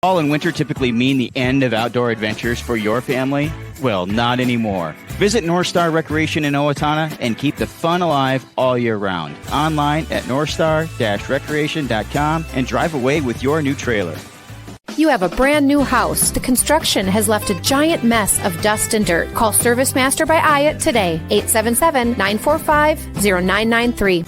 Fall and winter typically mean the end of outdoor adventures for your family? Well, not anymore. Visit North Star Recreation in Owatonna and keep the fun alive all year round. Online at northstar-recreation.com and drive away with your new trailer. You have a brand new house. The construction has left a giant mess of dust and dirt. Call Service Master by Ayat today. 877-945-0993.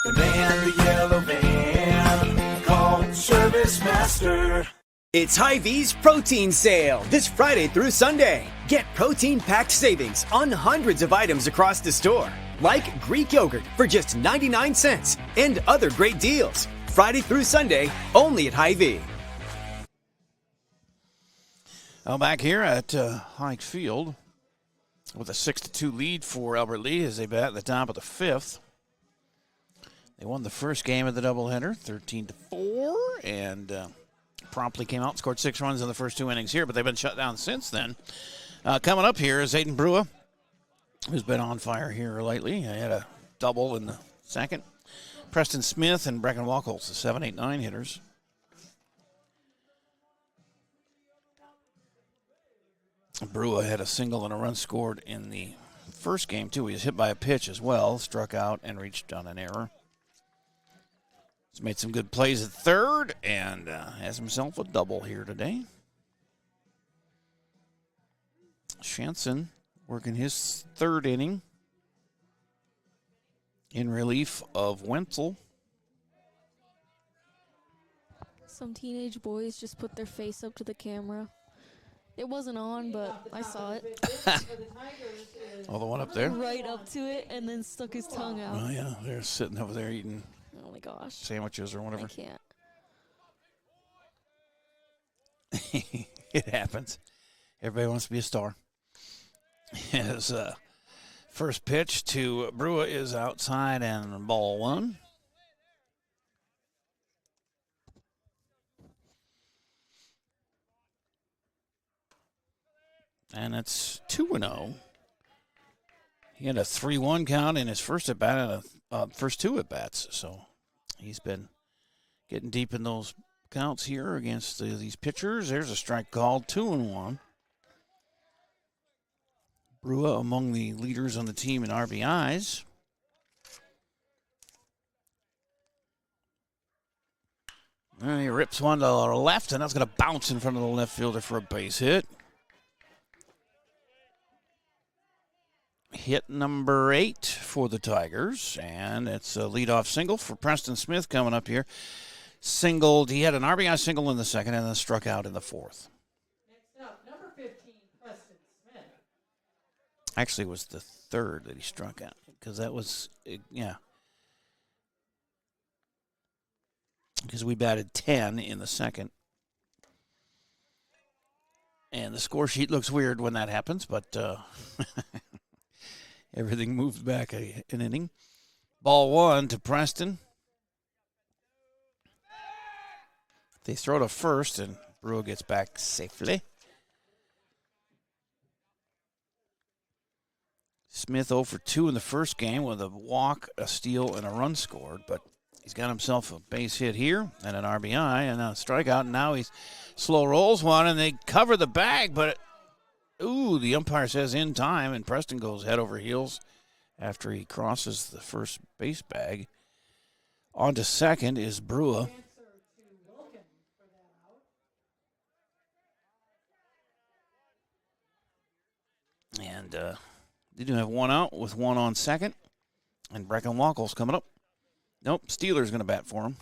The man, the yellow van, call Service Master. It's Hy-Vee's protein sale this Friday through Sunday. Get protein-packed savings on hundreds of items across the store, like Greek yogurt for just 99 cents and other great deals. Friday through Sunday, only at Hy-Vee. Well, back here at Hike Field with a 6-2 lead for Albert Lee as they bat at the top of the 5th. They won the first game of the doubleheader, 13-4, and promptly came out and scored 6 runs in the first 2 innings here, but they've been shut down since then. Coming up here is Aiden Brua, who's been on fire here lately. He had a double in the second. Preston Smith and Brecken Wacholz, the 7, 8, 9 hitters. Brua had a single and a run scored in the first game, too. He was hit by a pitch as well, struck out and reached on an error. He's made some good plays at third and has himself a double here today. Shanson working his third inning in relief of Wenzel. Some teenage boys just put their face up to the camera. It wasn't on, but I saw it. Oh, the one up there? Right up to it and then stuck his tongue out. Oh, yeah, they're sitting over there eating Oh, my gosh. sandwiches or whatever. I can't. It happens. Everybody wants to be a star. His first pitch to Brua is outside and ball 1. And it's 2-0. He had a 3-1 count in his first at-bat and first 2 at-bats. So he's been getting deep in those counts here against these pitchers. There's a strike called, 2-1. Brua among the leaders on the team in RBIs. And he rips one to the left, and that's going to bounce in front of the left fielder for a base hit. Hit number 8 for the Tigers, and it's a leadoff single for Preston Smith coming up here. Singled, he had an RBI single in the second and then struck out in the 4th. Next up, number 15, Preston Smith. Actually, it was the 3rd that he struck out because that was, yeah. Because we batted 10 in the second. And the score sheet looks weird when that happens, but everything moves back an inning. Ball 1 to Preston. They throw to first, and Brua gets back safely. Smith 0 for 2 in the first game with a walk, a steal, and a run scored, but he's got himself a base hit here and an RBI and a strikeout, and now he's slow rolls one, and they cover the bag, but the umpire says in time, and Preston goes head over heels after he crosses the first base bag. On to second is Brua. And they do have one out with one on second. And Brecken Wacholz coming up. Nope, Steeler's going to bat for him.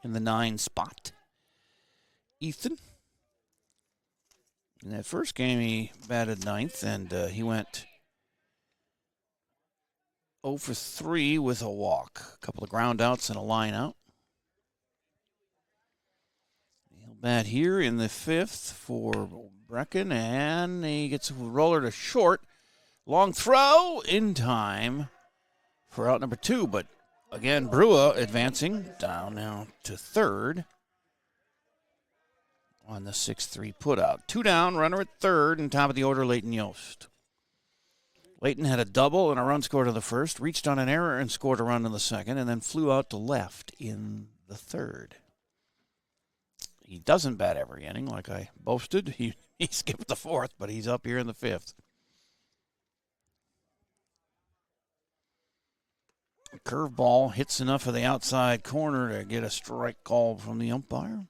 In the 9 spot. Ethan. In that first game, he batted 9th, and he went 0 for 3 with a walk. A couple of ground outs and a line out. He'll bat here in the 5th for Brecken, and he gets a roller to short. Long throw in time for out number 2, but again, Brewer advancing down now to third on the 6-3 putout. 2 down, runner at third, and top of the order, Leighton Yost. Leighton had a double and a run scored in the first, reached on an error and scored a run in the second, and then flew out to left in the third. He doesn't bat every inning like I boasted. He skipped the fourth, but he's up here in the fifth. Curveball hits enough of the outside corner to get a strike call from the umpire.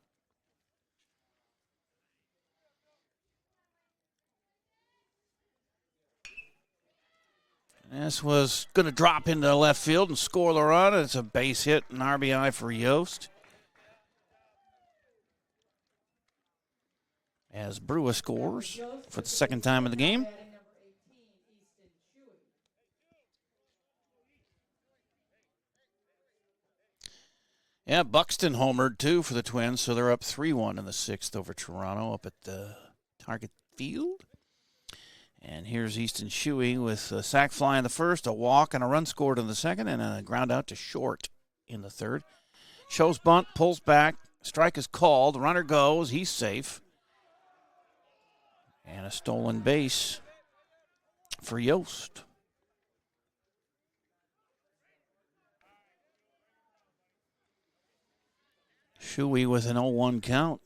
This was going to drop into left field and score the run. It's a base hit, an RBI for Yost. As Brewer scores for the second time in the game. Yeah, Buxton homered too for the Twins, so they're up 3-1 in the sixth over Toronto up at the Target Field. And here's Easton Shuey with a sac fly in the first, a walk and a run scored in the second, and a ground out to short in the third. Shows bunt, pulls back, strike is called, runner goes, he's safe. And a stolen base for Yost. Shuey with an 0-1 count.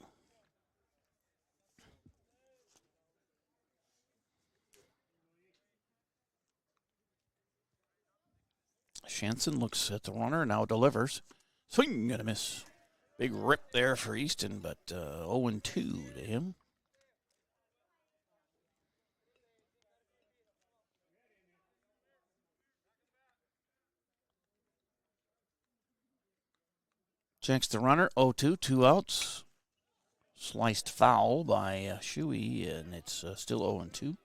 Shanson looks at the runner, now delivers. Swing and a miss. Big rip there for Easton, but 0-2 to him. Checks the runner, 0-2, 2 outs. Sliced foul by Shuey, and it's still 0-2.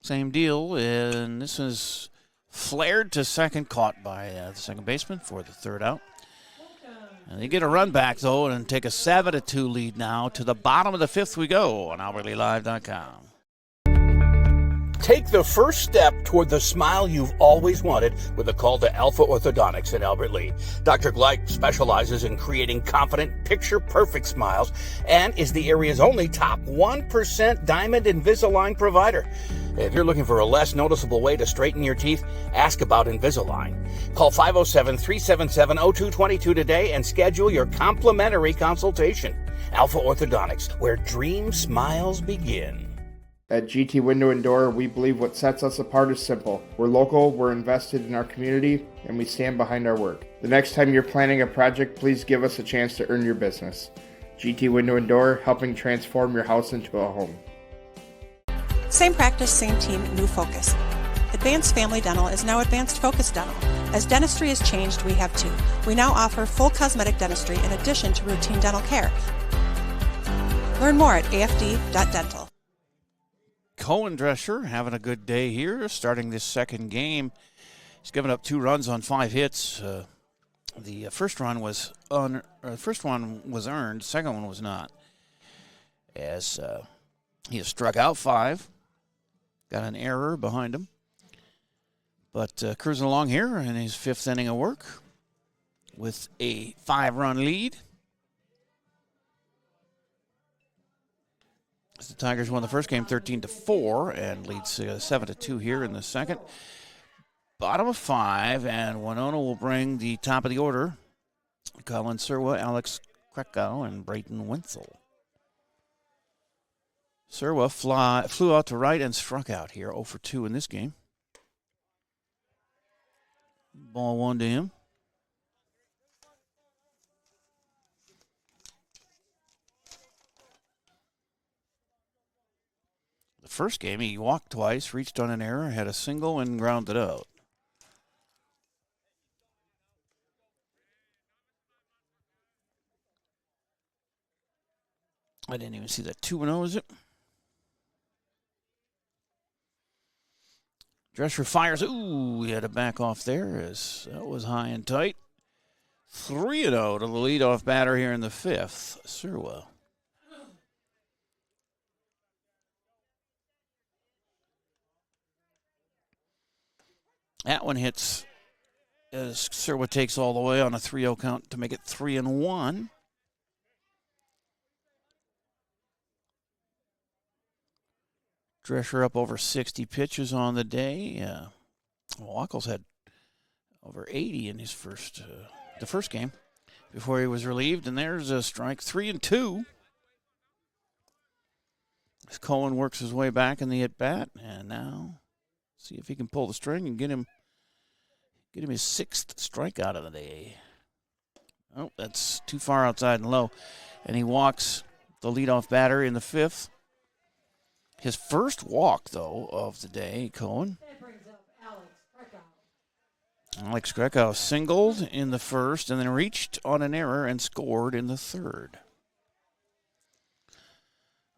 Same deal, and this is flared to second, caught by the second baseman for the third out. And they get a run back, though, and take a 7-2 lead now. To the bottom of the fifth we go on AlbertlyLive.com. Take the first step toward the smile you've always wanted with a call to Alpha Orthodontics in Albert Lea. Dr. Gleich specializes in creating confident, picture-perfect smiles and is the area's only top 1% Diamond Invisalign provider. If you're looking for a less noticeable way to straighten your teeth, ask about Invisalign. Call 507-377-0222 today and schedule your complimentary consultation. Alpha Orthodontics, where dream smiles begin. At GT Window and Door, we believe what sets us apart is simple. We're local, we're invested in our community, and we stand behind our work. The next time you're planning a project, please give us a chance to earn your business. GT Window and Door, helping transform your house into a home. Same practice, same team, new focus. Advanced Family Dental is now Advanced Focus Dental. As dentistry has changed, we have too. We now offer full cosmetic dentistry in addition to routine dental care. Learn more at afd.dental. Cohen Drescher having a good day here, starting this second game. He's given up 2 runs on 5 hits. The first one was earned, second one was not. As he has struck out 5, got an error behind him. But cruising along here in his 5th inning of work with a 5-run lead. The Tigers won the first game 13-4 and leads 7-2 here in the second. Bottom of 5, and Winona will bring the top of the order. Colin Serwa, Alex Krakow, and Brayton Wenzel. Serwa flew out to right and struck out here, 0-2 in this game. Ball 1 to him. First game, he walked twice, reached on an error, had a single, and grounded out. I didn't even see that 2-0, is it? Drescher fires. Ooh, he had to back off there as that was high and tight. 3-0 to the leadoff batter here in the fifth, Sirwa. That one hits as Sirwa takes all the way on a 3-0 count to make it 3-1. Drescher up over 60 pitches on the day. Wackles had over 80 in his the first game before he was relieved, and there's a strike. 3-2. As Cohen works his way back in the at bat, and now see if he can pull the string and get him his sixth strikeout of the day. Oh, that's too far outside and low, and he walks the leadoff batter in the fifth. His first walk, though, of the day, Cohen. Alex Greco singled in the first and then reached on an error and scored in the third.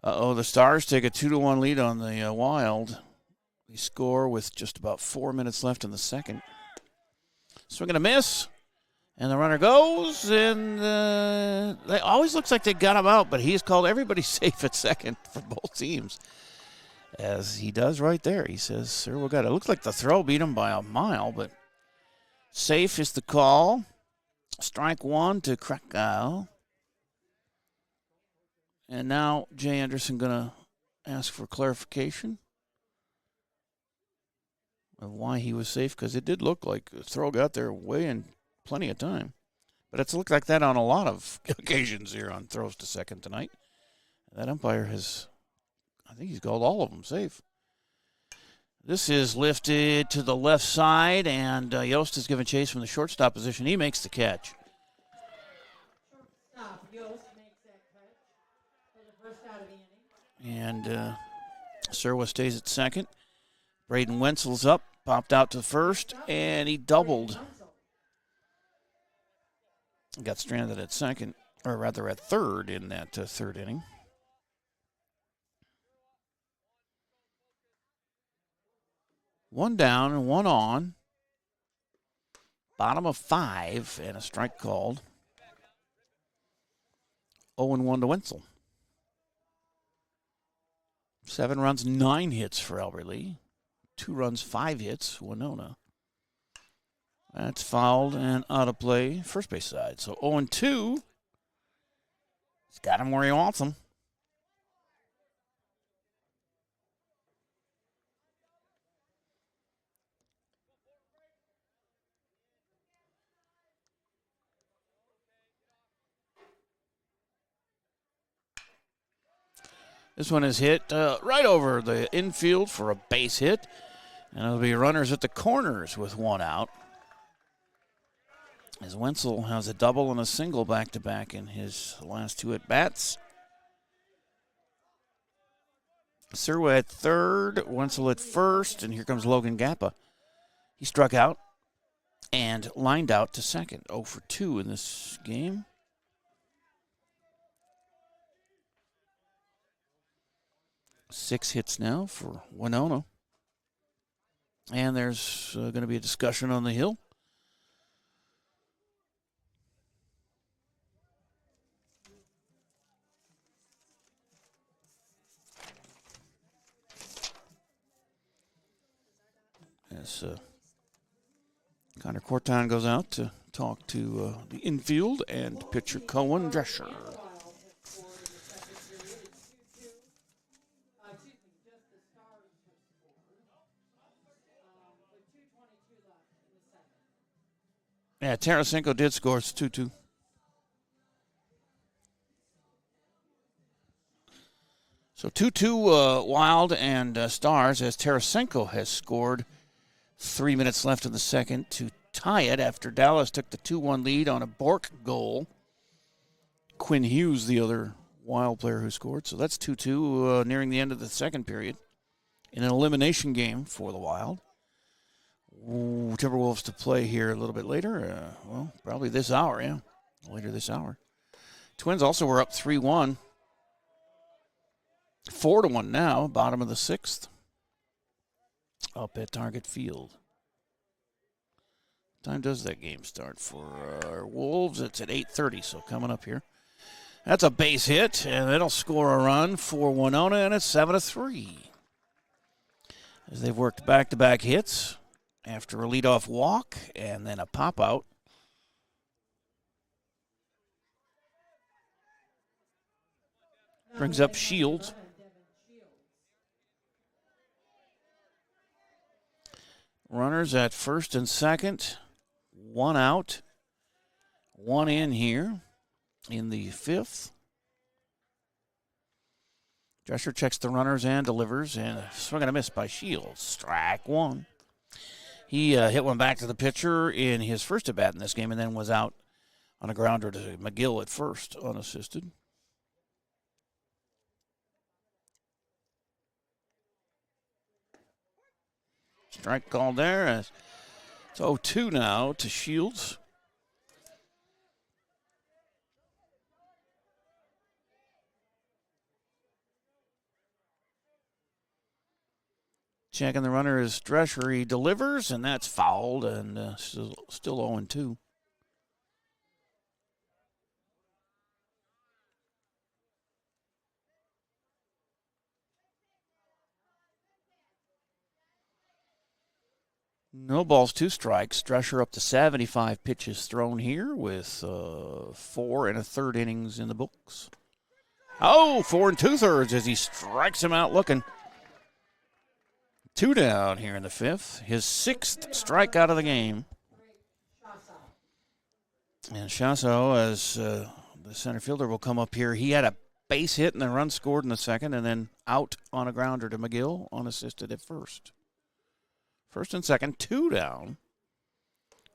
The Stars take a 2-1 lead on the Wild. They score with just about 4 minutes left in the second. Swing and a miss, and the runner goes, and it always looks like they got him out, but he's called everybody safe at second for both teams. As he does right there. He says, sir, we got it. It looks like the throw beat him by a mile, but safe is the call. Strike one to Krakow. And now Jay Anderson going to ask for clarification of why he was safe, because it did look like the throw got there way in plenty of time. But it's looked like that on a lot of occasions here on throws to second tonight. That umpire has... I think he's called all of them safe. This is lifted to the left side, and Yost is given chase from the shortstop position. He makes the catch. And Sirwa stays at second. Braden Wenzel's up, popped out to first, and he doubled. Got stranded at second, or rather at third in that third inning. One down and one on. Bottom of 5 and a strike called. 0-1 to Wenzel. 7 runs, 9 hits for Albert Lee. 2 runs, 5 hits, Winona. That's fouled and out of play, first base side. So 0-2. He's got him where he wants him. This one is hit right over the infield for a base hit. And it'll be runners at the corners with 1 out. As Wenzel has a double and a single back-to-back in his last 2 at-bats. Sirwa at third, Wenzel at first, and here comes Logan Gappa. He struck out and lined out to second. 0 for 2 in this game. Six hits now for Winona. And there's going to be a discussion on the hill. As Connor Corton goes out to talk to the infield and pitcher Cohen Drescher. Yeah, Tarasenko did score. It's 2-2. So 2-2 Wild and Stars as Tarasenko has scored. 3 minutes left in the second to tie it after Dallas took the 2-1 lead on a Bork goal. Quinn Hughes, the other Wild player who scored. So that's 2-2 nearing the end of the second period in an elimination game for the Wild. Timberwolves to play here a little bit later. Probably this hour, yeah. Later this hour. Twins also were up 3-1. 4-1 now, bottom of the sixth. up at Target Field. What time does that game start for Wolves? It's at 8:30, so coming up here. That's a base hit, and it'll score a run for Winona, and it's 7-3. As they've worked back-to-back hits after a leadoff walk and then a pop-out. Brings up Shields. Runners at first and second. One out. One in here in the fifth. Drescher checks the runners and delivers, and a swing and a miss by Shields. Strike one. He hit one back to the pitcher in his first at-bat in this game and then was out on a grounder to McGill at first, unassisted. Strike called there. It's 0-2 now to Shields. Checking the runner is Drescher. He delivers, and that's fouled, and still 0-2. No balls, 2 strikes. Drescher up to 75 pitches thrown here with 4 1/3 innings in the books. 4 2/3 as he strikes him out looking. 2 down here in the fifth. His 6th strikeout of the game. And Chasso, as the center fielder, will come up here. He had a base hit and a run scored in the second, and then out on a grounder to McGill, unassisted at first. First and second, 2 down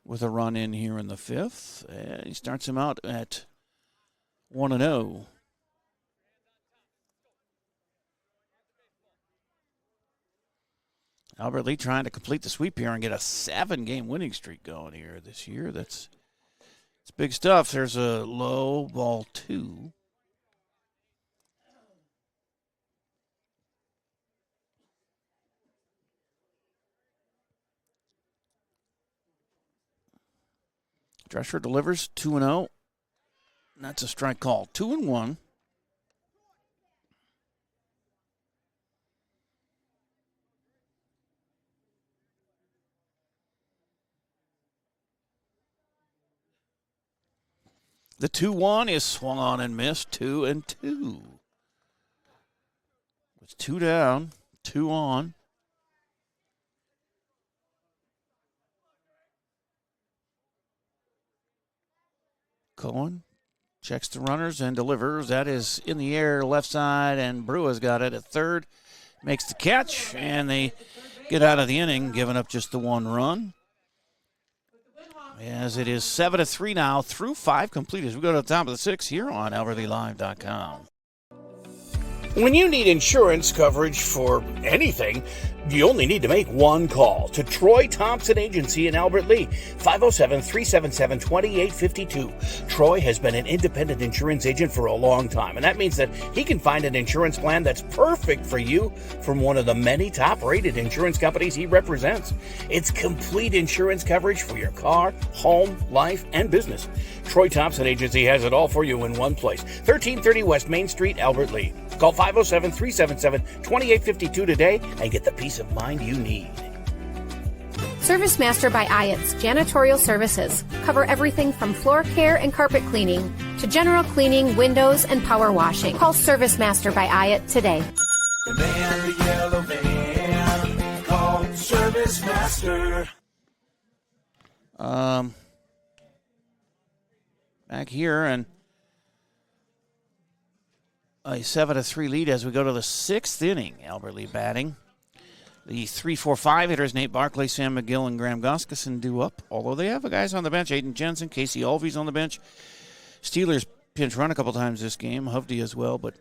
with a run in here in the fifth. And he starts him out at 1-0. Albert Lee trying to complete the sweep here and get a 7-game winning streak going here this year. It's big stuff. There's a low ball 2. Drescher delivers 2-0. That's a strike call. 2-1. The 2-1 is swung on and missed. 2-2. It's 2 down, 2 on. Cohen checks the runners and delivers. That is in the air, left side, and Brewer's got it at third. Makes the catch, and they get out of the inning, giving up just the 1 run. As it is 7-3 now, through 5 completed. We go to the top of the 6th here on AlbertlyLive.com. When you need insurance coverage for anything, you only need to make one call to Troy Thompson Agency in Albert Lee, 507-377-2852. Troy has been an independent insurance agent for a long time, and that means that he can find an insurance plan that's perfect for you from one of the many top-rated insurance companies he represents. It's complete insurance coverage for your car, home, life, and business. Troy Thompson Agency has it all for you in one place, 1330 West Main Street, Albert Lee. Call 507-377-2852 today and get the peace of mind you need. Service Master by Ayat's Janitorial Services cover everything from floor care and carpet cleaning to general cleaning, windows, and power washing. Call Service Master by Ayat today. The man in the yellow van, call Service Master. Back here, and a 7-3 lead as we go to the 6th inning. Albert Lee batting. The 3-4-5 hitters, Nate Barclay, Sam McGill, and Graham Goskeson, due up. Although they have guys on the bench. Aiden Jensen, Casey Alvey's on the bench. Steelers pinch run a couple times this game. Hovde as well, but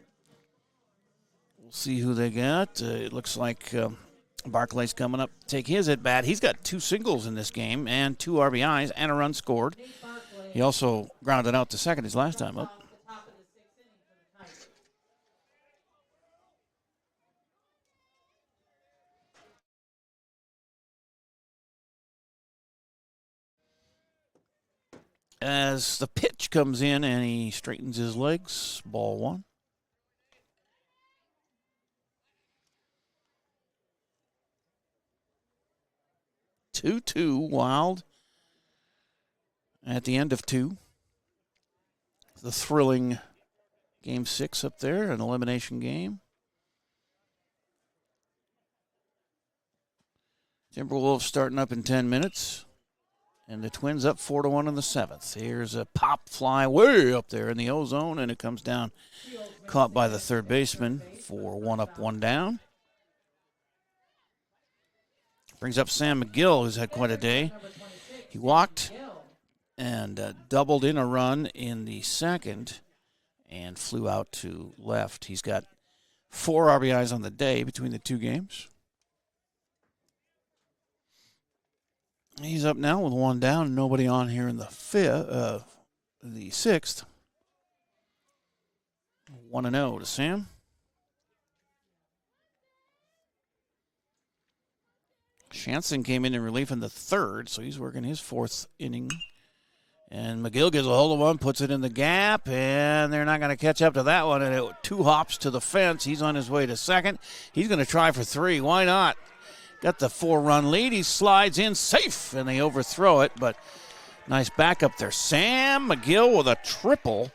we'll see who they got. It looks like Barclay's coming up to take his at bat. He's got 2 singles in this game and 2 RBIs and a run scored. He also grounded out to second his last time up. as the pitch comes in and he straightens his legs. Ball one. 2-2 Wild at the end of 2. The thrilling Game 6 up there, an elimination game. Timberwolves starting up in 10 minutes. And the Twins up 4-1 in the 7th. Here's a pop fly way up there in the O-zone, and it comes down, caught by the third baseman for 1 up, 1 down. Brings up Sam McGill, who's had quite a day. He walked and doubled in a run in the second and flew out to left. He's got 4 RBIs on the day between the 2 games. He's up now with 1 down. Nobody on here in the 6th. 1-0 to Sam. Shanson came in relief in the 3rd, so he's working his 4th inning. And McGill gets a hold of one, puts it in the gap, and they're not going to catch up to that one. And it 2 hops to the fence. He's on his way to second. He's going to try for 3. Why not? Got the 4-run lead. He slides in safe, and they overthrow it. But nice backup there. Sam McGill with a triple.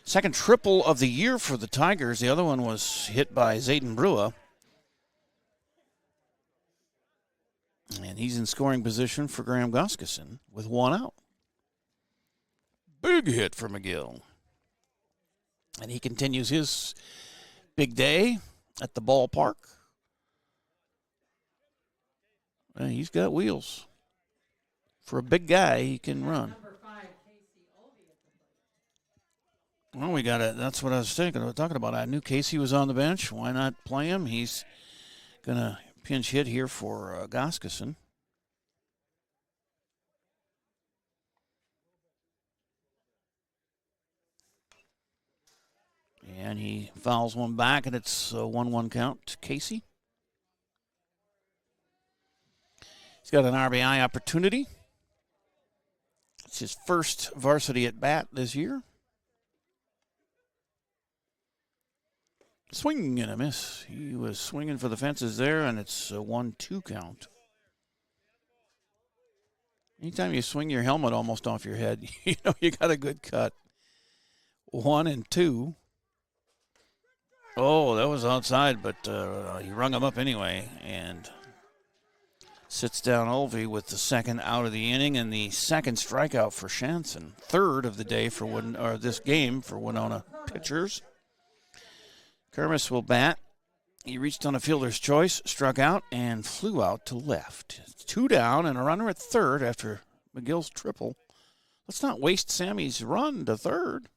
Second triple of the year for the Tigers. The other one was hit by Zayden Brua. And he's in scoring position for Graham Goskeson with 1 out. Big hit for McGill. And he continues his big day at the ballpark. And he's got wheels. For a big guy, he can run. Well, that's what I was talking about. I knew Casey was on the bench. Why not play him? He's going to pinch hit here for Goskeson. And he fouls one back, and it's a 1-1 count to Casey. He's got an RBI opportunity. It's his first varsity at bat this year. Swing and a miss. He was swinging for the fences there, and it's a 1-2 count. Anytime you swing your helmet almost off your head, you know you got a good cut. 1-2. Oh, that was outside, but he rung him up anyway, and sits down Olvey with the second out of the inning and the second strikeout for Shanson. 3rd of the day for this game for Winona pitchers. Kermis will bat. He reached on a fielder's choice, struck out, and flew out to left. 2 down and a runner at 3rd after McGill's triple. Let's not waste Sammy's run to 3rd.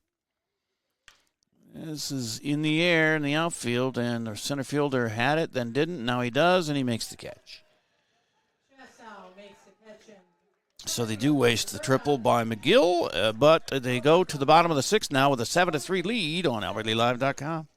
This is in the air in the outfield, and the center fielder had it, then didn't. Now he does, and he makes the catch. So they do waste the triple by McGill, but they go to the bottom of the 6th now with a 7-3 lead on AlbertLeeLive.com.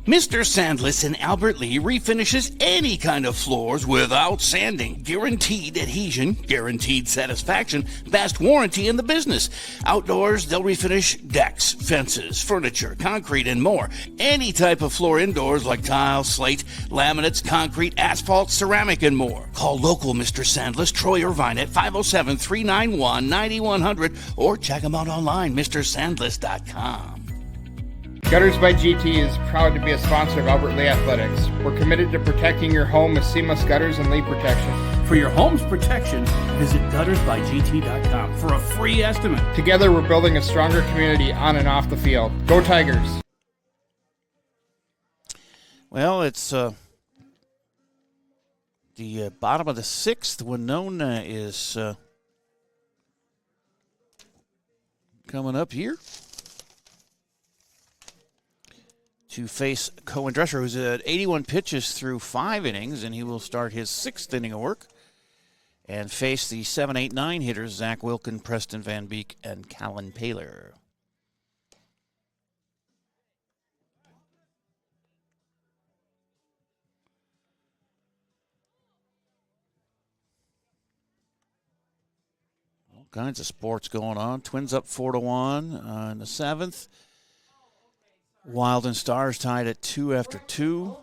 Mr. Sandless in Albert Lea refinishes any kind of floors without sanding. Guaranteed adhesion, guaranteed satisfaction, best warranty in the business. Outdoors, they'll refinish decks, fences, furniture, concrete, and more. Any type of floor indoors like tile, slate, laminates, concrete, asphalt, ceramic, and more. Call local Mr. Sandless, Troy Irvine at 507-391-9100 or check them out online, MrSandless.com. Gutters by GT is proud to be a sponsor of Albert Lea Athletics. We're committed to protecting your home with seamless gutters and leak protection. For your home's protection, visit guttersbygt.com for a free estimate. Together, we're building a stronger community on and off the field. Go Tigers! Well, it's the bottom of the 6th. Winona is coming up here to face Cohen Drescher, who's at 81 pitches through 5 innings, and he will start his 6th inning of work and face the 7, 8, 9 hitters, Zach Wilkin, Preston Van Beek, and Callan Paler. kinds of sports going on. Twins up 4-1 in the 7th. Wild and Stars tied at 2 after 2.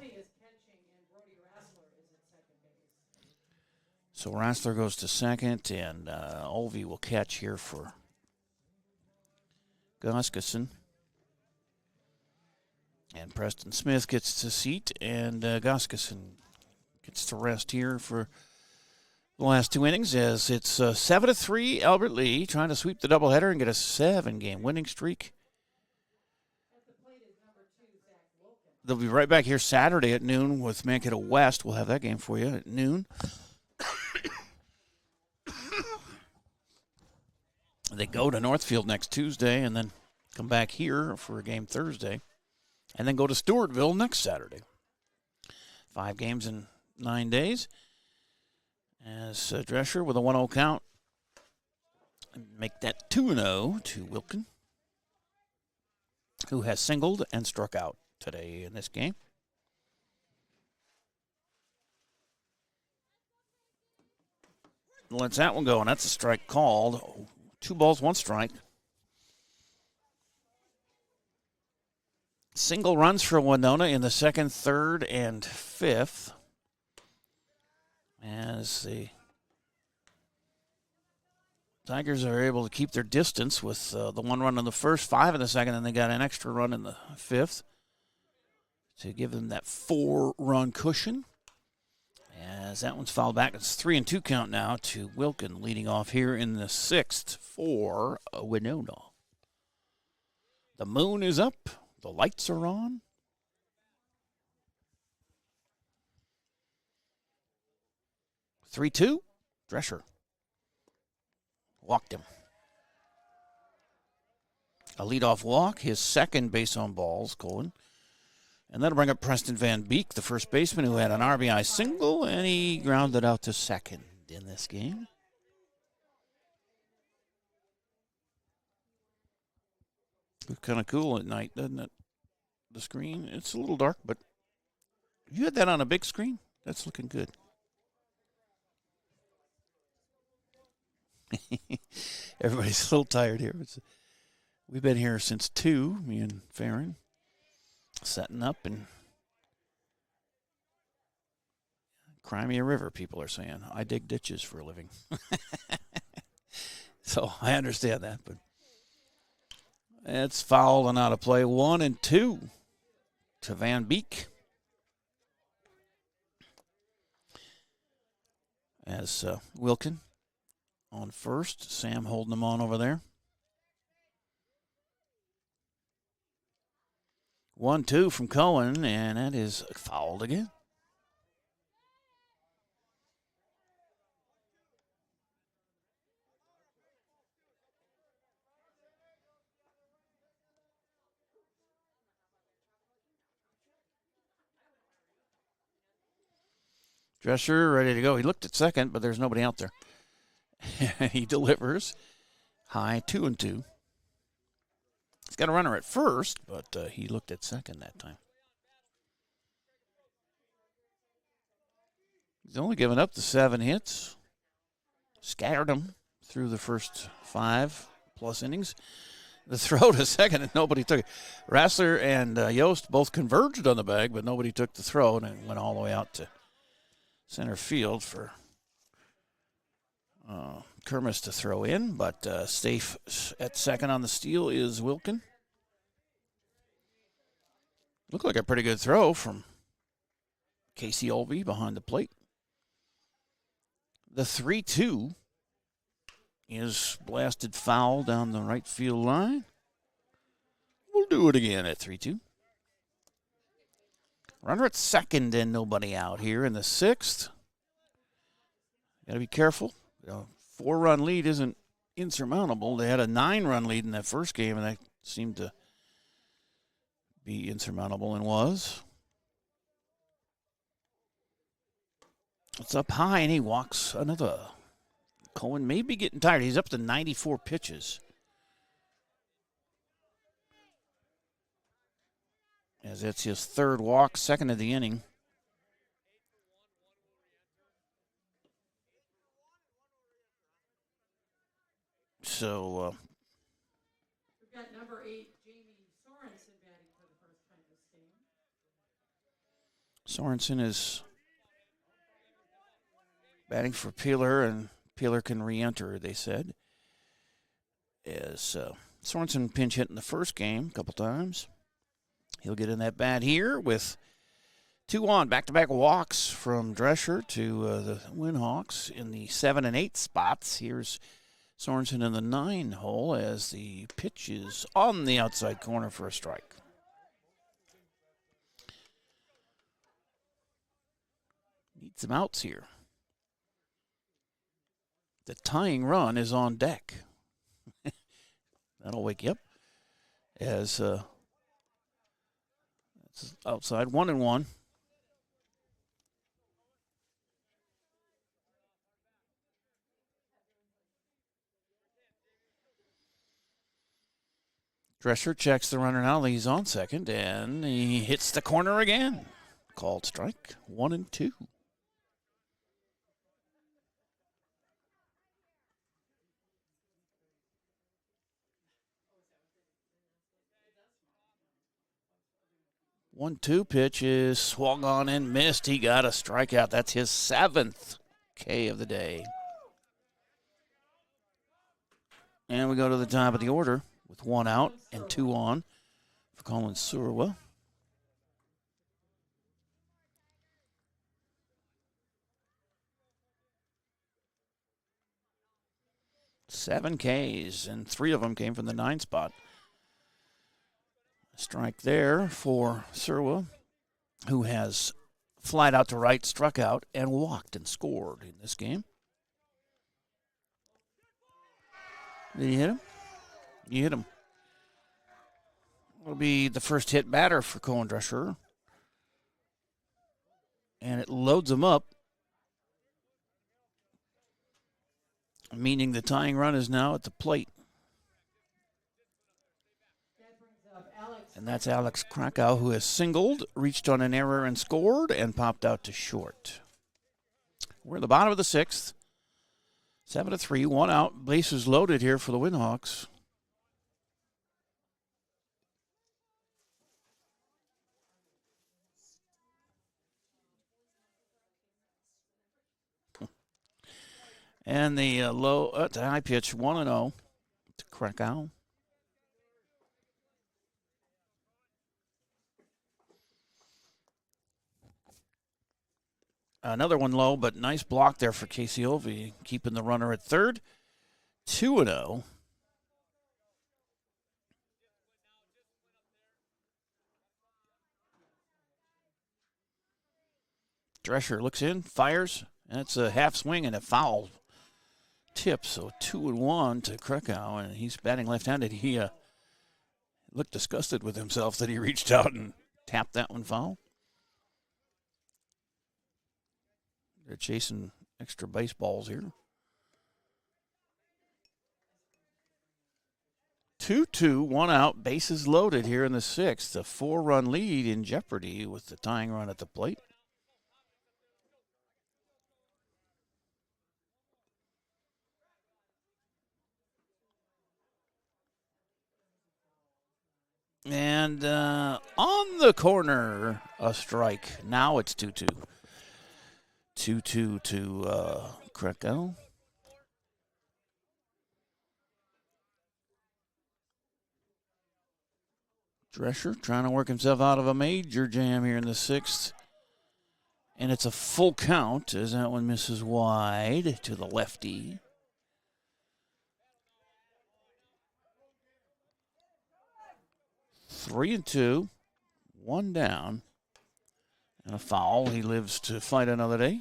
So Rassler goes to second, and Olvey will catch here for Gustafson. And Preston Smith gets to seat, and Gustafson gets to rest here for the last 2 innings, as it's 7-3 Albert Lee trying to sweep the doubleheader and get a 7-game winning streak. They'll be right back here Saturday at noon with Mankato West. We'll have that game for you at noon. They go to Northfield next Tuesday and then come back here for a game Thursday, and then go to Stewartville next Saturday. 5 games in 9 days. As Drescher with a 1-0 count. Make that 2-0 to Wilkin, who has singled and struck out today in this game. Lets that one go, and that's a strike called. 2 balls, 1 strike. Single runs for Winona in the 2nd, 3rd, and 5th. As the Tigers are able to keep their distance with the 1 run in the 1st, 5 in the 2nd, and they got an extra run in the 5th to give them that 4-run cushion. As that one's fouled back, it's 3-2 count now to Wilkin, leading off here in the 6th for Winona. The moon is up. The lights are on. (3-2), Drescher walked him. A leadoff walk, his 2nd base on balls, Cohen. And that'll bring up Preston Van Beek, the first baseman, who had an RBI single, and he grounded out to 2nd in this game. It's kind of cool at night, doesn't it? The screen, it's a little dark, but you had that on a big screen? That's looking good. Everybody's a little tired here. We've been here since 2, me and Farron, setting up, and Crimea River, people are saying. I dig ditches for a living. So I understand that, but it's fouled and out of play. 1-2 to Van Beek. As Wilkin on first. Sam holding them on over there. 1-2 from Cohen, and that is fouled again. Drescher ready to go. He looked at second, but there's nobody out there. He delivers. High 2-2. He's got a runner at first, but he looked at second that time. He's only given up the 7 hits. Scattered them through the first 5+ innings. The throw to second, and nobody took it. Rassler and Yost both converged on the bag, but nobody took the throw, and it went all the way out to center field for Kermis to throw in, but safe at second on the steal is Wilkin. Looked like a pretty good throw from Casey Olvey behind the plate. The 3-2 is blasted foul down the right field line. We'll do it again at 3-2. Runner at second and nobody out here in the 6th. Got to be careful. 4-run lead isn't insurmountable. They had a 9-run lead in that first game, and that seemed to be insurmountable and was. It's up high, and he walks another. Cohen may be getting tired. He's up to 94 pitches. As it's his 3rd walk, 2nd of the inning. So We've got number 8, Jamie Sorensen, batting for the first time this game. Sorensen is batting for Peeler, and Peeler can re-enter, they said. As Sorensen pinch hit in the first game a couple times. He'll get in that bat here with 2 on. Back-to-back walks from Drescher to the Windhawks in the 7 and 8 spots. Here's Sorensen in the 9 hole as the pitch is on the outside corner for a strike. Need some outs here. The tying run is on deck. That'll wake you up. As it's outside, 1-1. Drescher checks the runner now. He's on second, and he hits the corner again. Called strike, 1-2. One-two pitch is swung on and missed. He got a strikeout. That's his 7th K of the day. And we go to the top of the order with 1 out and 2 on for Colin Surwa. Seven Ks, and 3 of them came from the 9 spot. A strike there for Surwa, who has flied out to right, struck out, and walked and scored in this game. Did he hit him? You hit him. It'll be the first hit batter for Colin Drescher. And it loads him up, meaning the tying run is now at the plate. And that's Alex Krakow, who has singled, reached on an error and scored, and popped out to short. We're at the bottom of the 6th. 7-3, 1 out, bases loaded here for the Windhawks. And the the high pitch, 1-0 to Krakow. Another one low, but nice block there for Casey Ovey, keeping the runner at third. 2-0. Drescher looks in, fires, and it's a half swing and a foul tip. So 2-1 to Krakow, and he's batting left-handed. He looked disgusted with himself that he reached out and tapped that one foul. They're chasing extra baseballs here. 2-2, 1 out, bases loaded here in the 6th. A 4-run lead in jeopardy with the tying run at the plate. And on the corner, a strike. Now it's 2-2. 2-2 to Krakow. Drescher trying to work himself out of a major jam here in the 6th. And it's a full count as that one misses wide to the lefty. Three and 2, 1 down. And a foul. He lives to fight another day.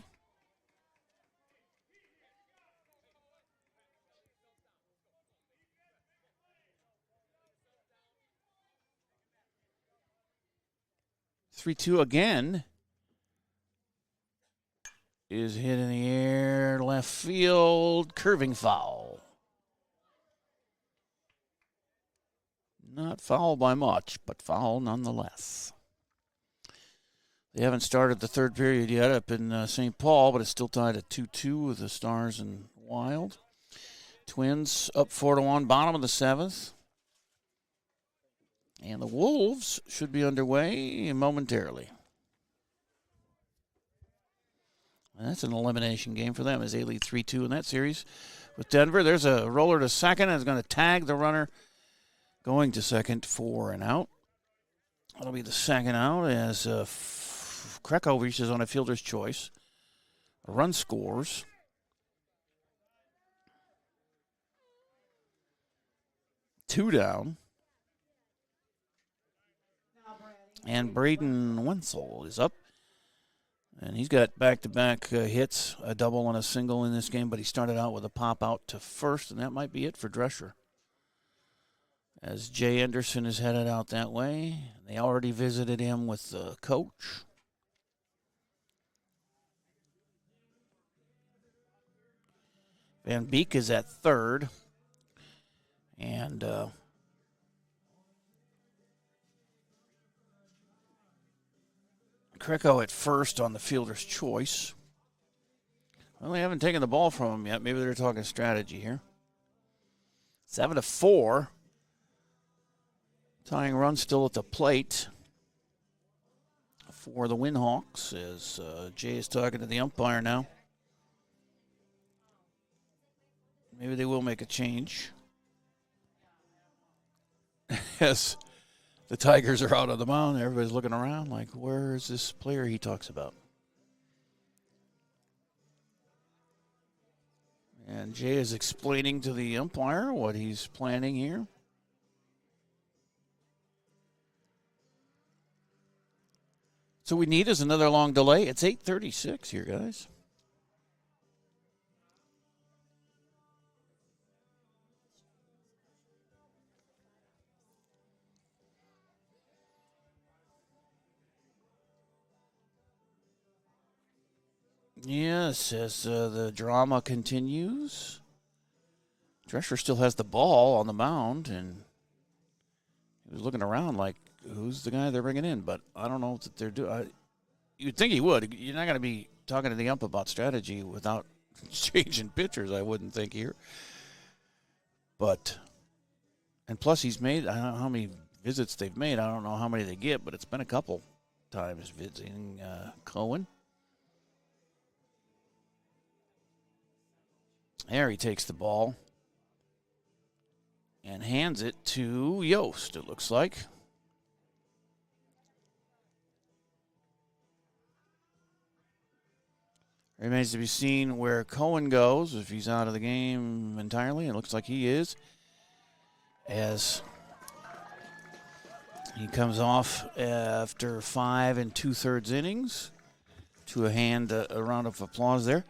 Three-two again. Is hit in the air, left field, curving foul. Not foul by much, but foul nonetheless. They haven't started the third period yet up in St. Paul, but it's still tied at 2-2 with the Stars and Wild. Twins up 4-1, bottom of the 7th. And the Wolves should be underway momentarily. And that's an elimination game for them as they lead 3-2 in that series with Denver. There's a roller to second and is going to tag the runner going to second for an out. That'll be the second out as Kreco reaches on a fielder's choice. A run scores. Two down. And Braden Wenzel is up. And he's got back-to-back hits, a double and a single in this game, but he started out with a pop out to first, and that might be it for Drescher. As Jay Anderson is headed out that way. They already visited him with the coach. Van Beek is at third. And Kreco at first on the fielder's choice. Well, they haven't taken the ball from him yet. Maybe they're talking strategy here. 7-4. Tying run still at the plate for the Windhawks as Jay is talking to the umpire now. Maybe they will make a change. As the Tigers are out on the mound, everybody's looking around like, where is this player he talks about? And Jay is explaining to the umpire what he's planning here. So we need is another long delay. It's 8:36 here, guys. Yes, as the drama continues. Drescher still has the ball on the mound, and he was looking around like, who's the guy they're bringing in? But I don't know what they're doing. You'd think he would. You're not going to be talking to the ump about strategy without changing pitchers, I wouldn't think here. But, and plus he's made, I don't know how many visits they've made. I don't know how many they get, but it's been a couple times visiting Cohen. There he takes the ball and hands it to Yost, it looks like. Remains to be seen where Cohen goes, if he's out of the game entirely. It looks like he is, as he comes off after 5 2/3 innings. To a round of applause there.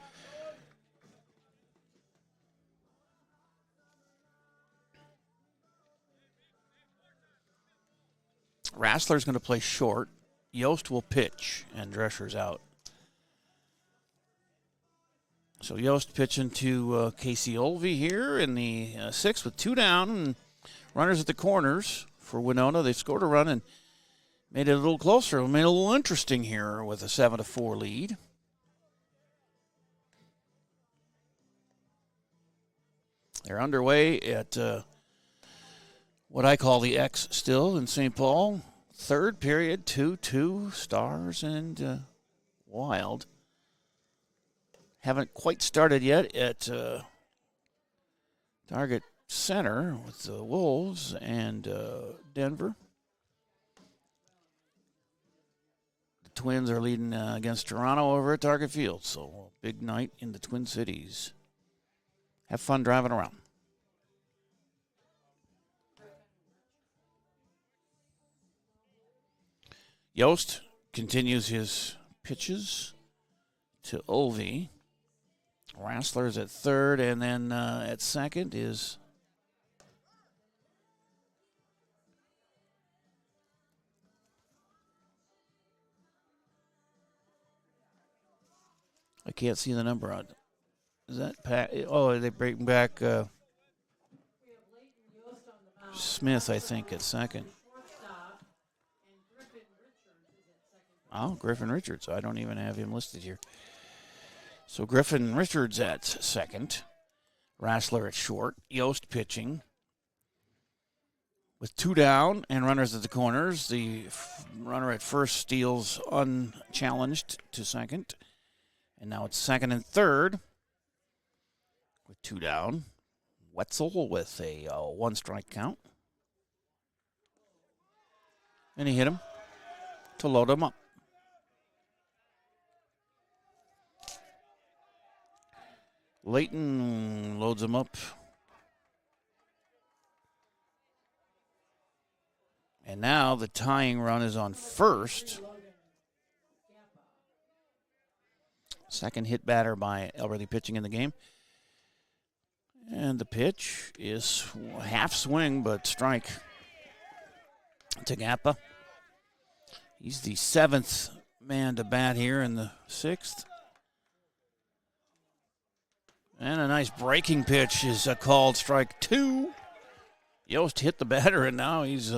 Rassler's going to play short. Yost will pitch, and Drescher's out. So Yost pitching to Casey Olvey here in the 6th with 2 down and runners at the corners for Winona. They've scored a run and made it a little closer, made it a little interesting here with a 7-4 lead. They're underway at what I call the X still in St. Paul. Third period, 2-2, Stars and Wild. Haven't quite started yet at Target Center with the Wolves and Denver. The Twins are leading against Toronto over at Target Field. So a big night in the Twin Cities. Have fun driving around. Yost continues his pitches to Olvey. Rassler's at third, and then at second is I can't see the number on. Is that Pat? Oh, they bring back Smith, I think, at second. Oh, Griffin Richards. I don't even have him listed here. So Griffin Richards at second. Rassler at short. Yost pitching. With 2 down and runners at the corners, the runner at first steals unchallenged to second. And now it's second and third with 2 down. Wetzel with a 1-strike count. And he hit him to load him up. Layton loads him up. And now the tying run is on first. Second hit batter by Elberly pitching in the game. And the pitch is half swing, but strike to Gappa. He's the 7th man to bat here in the 6th. And a nice breaking pitch is called strike 2. Yost hit the batter, and now he's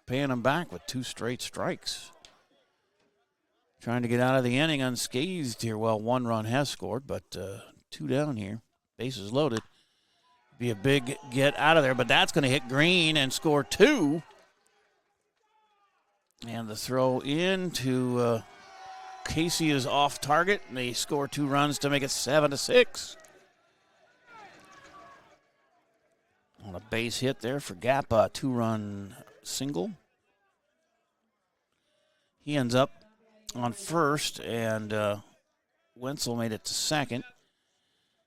paying him back with 2 straight strikes. Trying to get out of the inning unscathed here. Well, 1 run has scored, but 2 down here. Bases loaded. Be a big get out of there, but that's going to hit Green and score 2. And the throw into Casey is off target, and they score 2 runs to make it 7-6. On a base hit there for Gappa, 2-run single. He ends up on first, and Wenzel made it to second.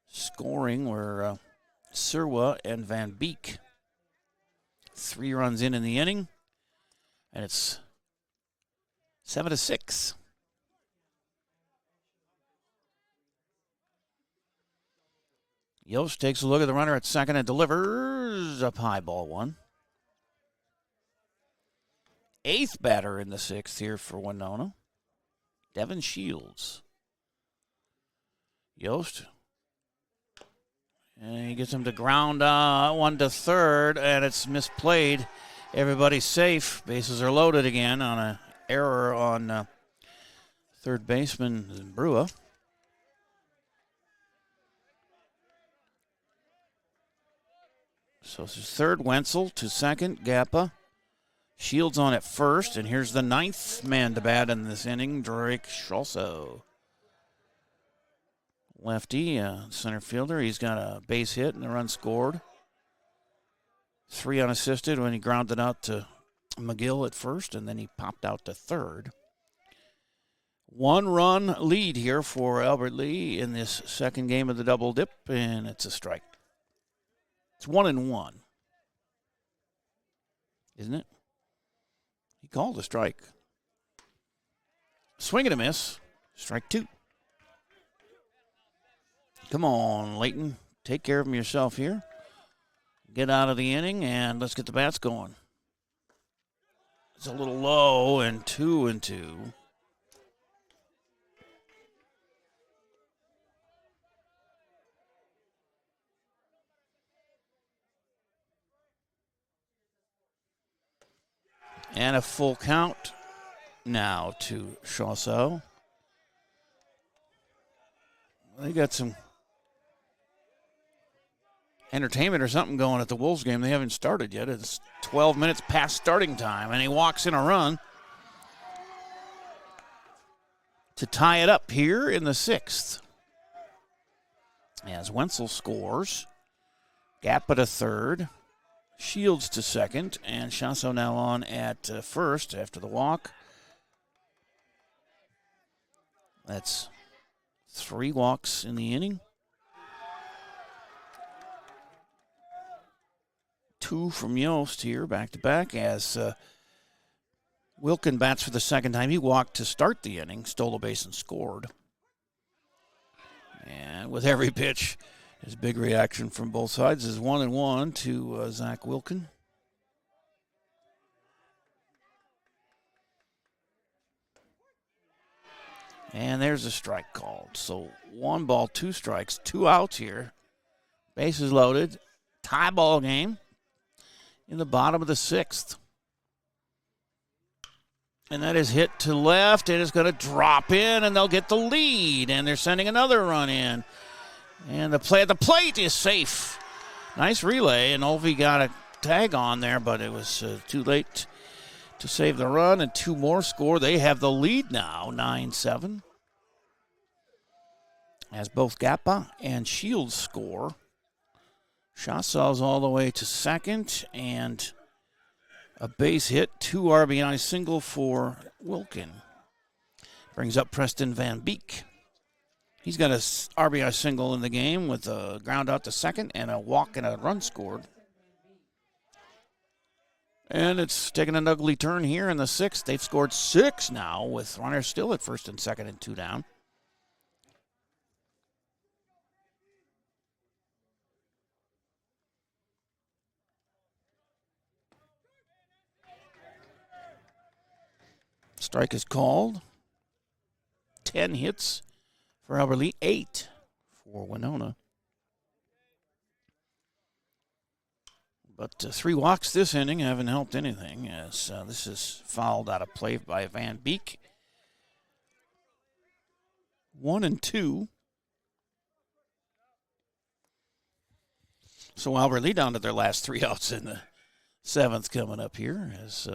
Scoring were Sirwa and Van Beek. 3 runs in the inning, and it's 7-6. Yost takes a look at the runner at second and delivers up high, ball 1. 8th batter in the 6th here for Winona, Devin Shields. Yost, and he gets him to ground 1 to third, and it's misplayed. Everybody's safe. Bases are loaded again on an error on third baseman Brua. So this is third, Wenzel to second, Gappa. Shields on at first, and here's the 9th man to bat in this inning, Drake Schalso. Lefty, center fielder. He's got a base hit and the run scored. 3 unassisted when he grounded out to McGill at first, and then he popped out to third. 1-run lead here for Albert Lee in this second game of the double dip, and it's a strike. It's 1-1, isn't it? He called a strike. Swing and a miss. Strike 2. Come on, Layton. Take care of him yourself here. Get out of the inning, and let's get the bats going. It's a little low, and 2-2. And a full count now to Chauceau. They got some entertainment or something going at the Wolves game. They haven't started yet. It's 12 minutes past starting time, and he walks in a run to tie it up here in the 6th. As Wenzel scores, Gappa to third, Shields to second, and Chauceau now on at first after the walk. That's 3 walks in the inning. 2 from Yost here, back-to-back, as Wilkin bats for the second time. He walked to start the inning, stole a base and scored. And with every pitch, there's big reaction from both sides. Is 1-1 to Zach Wilkin. And there's a strike called. So 1 ball, 2 strikes, 2 outs here. Bases loaded. Tie ball game in the bottom of the 6th. And that is hit to left. It is going to drop in, and they'll get the lead. And they're sending another run in. And the play at the plate is safe. Nice relay, and Olvey got a tag on there, but it was too late to save the run, and two more score. They have the lead now, 9-7. As both Gappa and Shields score. Shassaw's all the way to second, and a base hit, 2 RBI single for Wilkin. Brings up Preston Van Beek. He's got a RBI single in the game with a ground out to second and a walk and a run scored. And it's taken an ugly turn here in the sixth. They've scored 6 now with runners still at first and second and 2 down. Strike is called. 10 hits for Albert Lee, 8 for Winona. But 3 walks this inning haven't helped anything, as this is fouled out of play by Van Beek. 1 and 2. So Albert Lee down to their last 3 outs in the 7th coming up here, as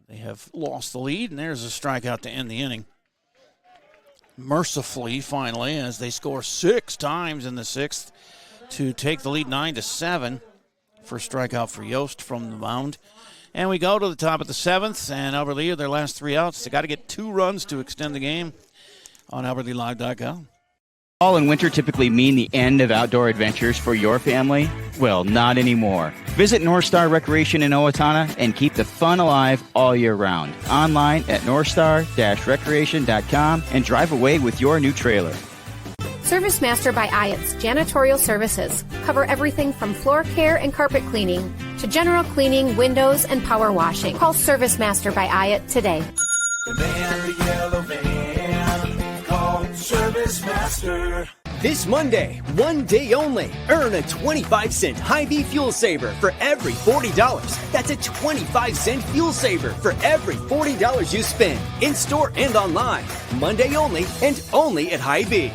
they have lost the lead, and there's a strikeout to end the inning. Mercifully, finally, as they score 6 times in the 6th to take the lead 9-7. First strikeout for Yost from the mound. And we go to the top of the 7th, and Albert Lee are their last 3 outs. They got to get 2 runs to extend the game on AlbertLeeLive.com. Fall and winter typically mean the end of outdoor adventures for your family? Well, not anymore. Visit North Star Recreation in Owatonna and keep the fun alive all year round. Online at northstar-recreation.com and drive away with your new trailer. Service Master by Ayatt's Janitorial Services cover everything from floor care and carpet cleaning to general cleaning, windows, and power washing. Call Service Master by Ayatt today. The man, the yellow van, call Service Master. This Monday, one day only, earn a 25-cent Hy-Vee fuel saver for every $40. That's a 25-cent fuel saver for every $40 you spend, in-store and online. Monday only, and only at Hy-Vee.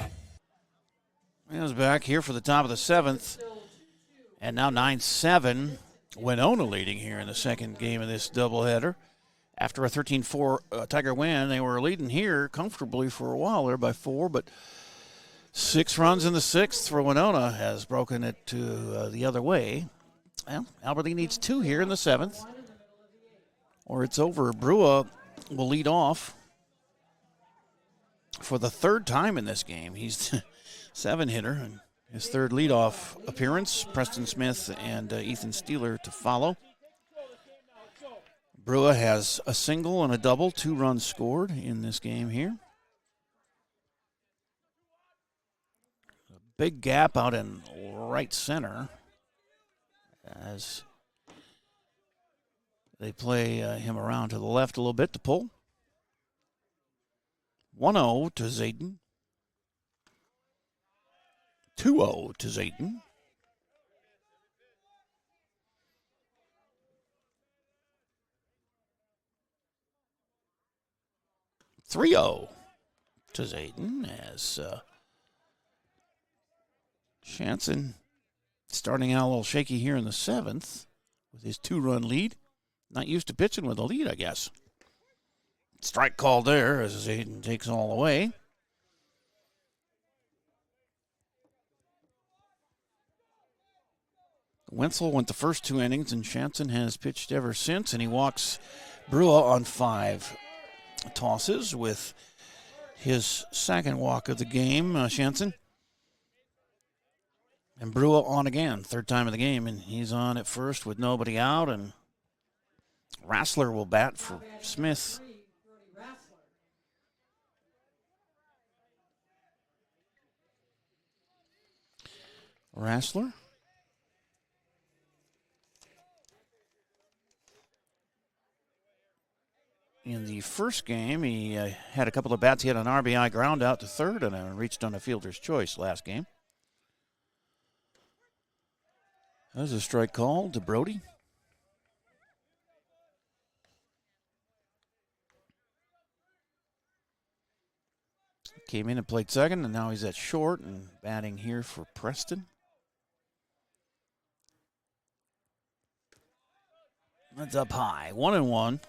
Is back here for the top of the 7th. And now 9-7. Winona leading here in the second game of this doubleheader. After a 13-4 Tiger win, they were leading here comfortably for a while there by 4, but 6 runs in the 6th for Winona has broken it to the other way. Well, Albert Lee needs 2 here in the 7th, or it's over. Brua will lead off for the 3rd time in this game. He's 7-hitter, and his 3rd leadoff appearance. Preston Smith and Ethan Steeler to follow. Brua has a single and a double, 2 runs scored in this game here. A big gap out in right center as they play him around to the left a little bit to pull. 1-0 to Zayden. 2-0 to Zayden. 3-0 to Zayden as Shanson starting out a little shaky here in the 7th with his 2-run lead. Not used to pitching with a lead, I guess. Strike called there as Zayden takes all the way. Wenzel went the first 2 innings, and Shanson has pitched ever since, and he walks Brua on 5 tosses with his 2nd walk of the game, Shanson. And Brua on again, 3rd time of the game, and he's on at first with nobody out, and Rassler will bat for Smith. Rassler. In the first game, he had a couple of bats. He had an RBI ground out to 3rd and reached on a fielder's choice last game. There's a strike called to Brody. came in and played second, and now he's at short and batting here for Preston. That's up high. 1-1.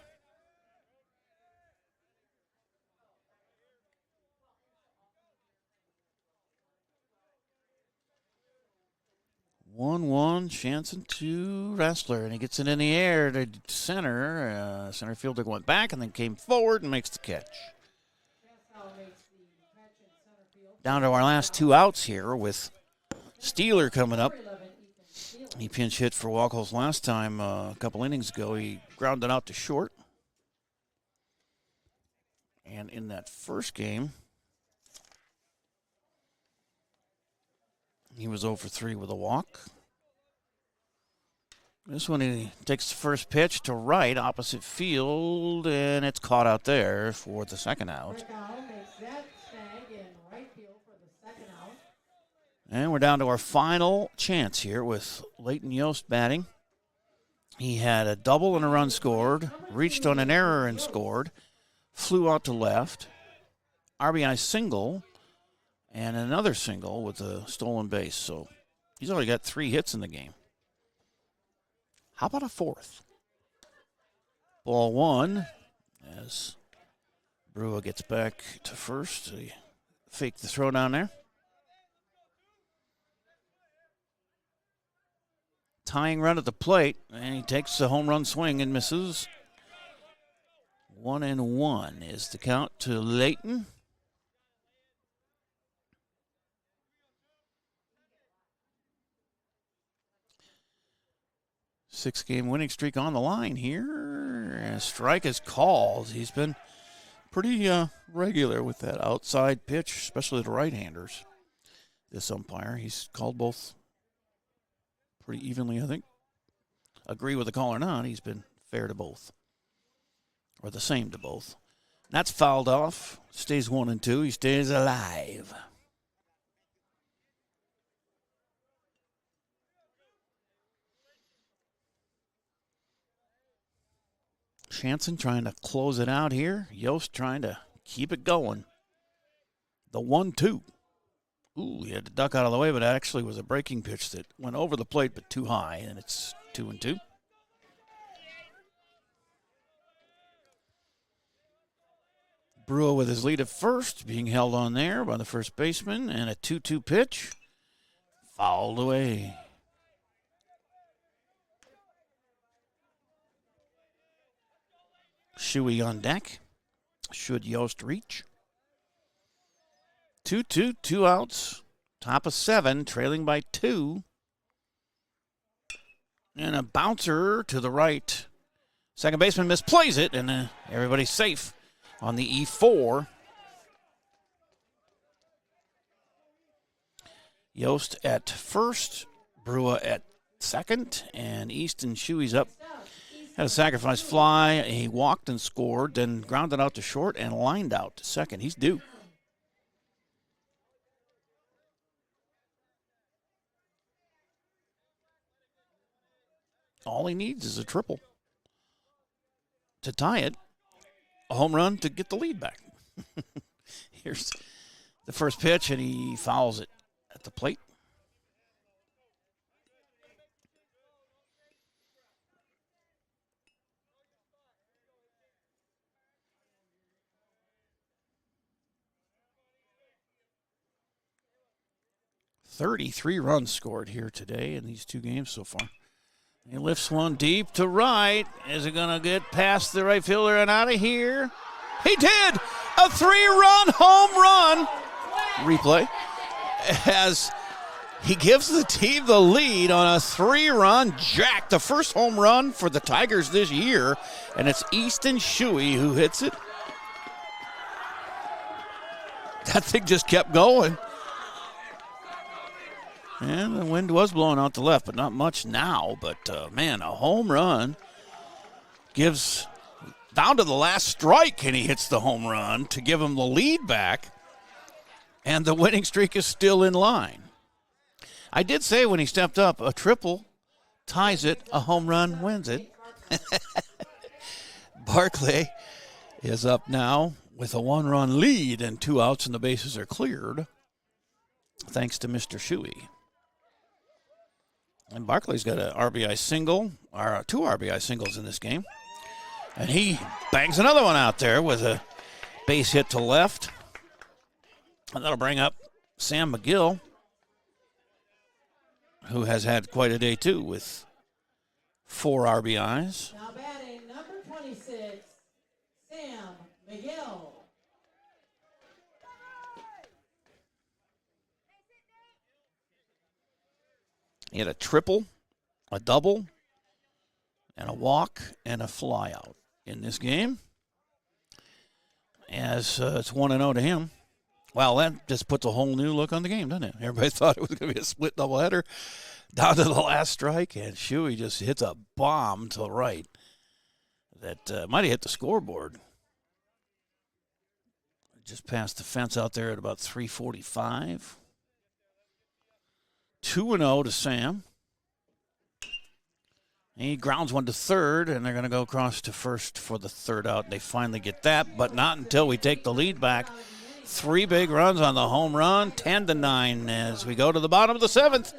Shanson to Wrestler, and he gets it in the air to center. Center fielder went back and then came forward and makes the catch. Down to our last 2 outs here with Steeler coming up. He pinch hit for Wacholz last time a couple innings ago. He grounded out to short. And in that first game, he was 0 for 3 with a walk. This one, he takes the first pitch to right, opposite field, and it's caught out there for the second out. And we're down to our final chance here with Leighton Yost batting. He had a double and a run scored, reached on an error and scored, flew out to left, RBI single, and another single with a stolen base. So he's already got 3 hits in the game. How about a fourth? Ball 1 as Brua gets back to first. He faked the throw down there. Tying run at the plate, and he takes the home run swing and misses. 1-1 is the count to Leighton. Six-game winning streak on the line here. A strike is called. He's been pretty regular with that outside pitch, especially the right-handers. This umpire, he's called both pretty evenly, I think. Agree with the call or not, he's been fair to both. Or the same to both. That's fouled off. Stays 1-2. He stays alive. Shanson trying to close it out here. Yost trying to keep it going. The 1-2. Ooh, he had to duck out of the way, but it actually was a breaking pitch that went over the plate but too high, and it's 2-2. Brua with his lead at first, being held on there by the first baseman, and a 2-2 pitch. Fouled away. Shuey on deck. Should Yost reach? 2-2, 2 outs. Top of 7, trailing by 2. And a bouncer to the right. Second baseman misplays it, and everybody's safe on the E4. Yost at first, Brua at second, and Easton Shuey's up. Had a sacrifice fly. He walked and scored, then grounded out to short and lined out to second. He's due. All he needs is a triple to tie it. A home run to get the lead back. Here's the first pitch, and he fouls it at the plate. "33 runs scored here today in these 2 games so far. He lifts one deep to right. Is it going to get past the right fielder and out of here? He did! A 3-run home run! Replay. As he gives the team the lead on a 3-run jack. The first home run for the Tigers this year. And it's Easton Shuey who hits it. That thing just kept going. And the wind was blowing out to left, but not much now. But, man, a home run gives down to the last strike, and he hits the home run to give him the lead back. And the winning streak is still in line. I did say when he stepped up, a triple ties it, a home run wins it. Barclay is up now with a 1-run lead and 2 outs and the bases are cleared, thanks to Mr. Shuey. And Barkley's got an RBI single, or 2 RBI singles in this game. And he bangs another one out there with a base hit to left. And that'll bring up Sam McGill, who has had quite a day too with 4 RBIs. Now batting number 26, Sam McGill. He had a triple, a double, and a walk and a flyout in this game. As it's 1-0 to him. Well, that just puts a whole new look on the game, doesn't it? Everybody thought it was going to be a split doubleheader down to the last strike, and Shuey just hits a bomb to the right that might have hit the scoreboard. Just past the fence out there at about 345. 2-0 to Sam. He grounds one to third, and they're going to go across to first for the third out. They finally get that, but not until we take the lead back. 3 big runs on the home run, 10-9 as we go to the bottom of the 7th.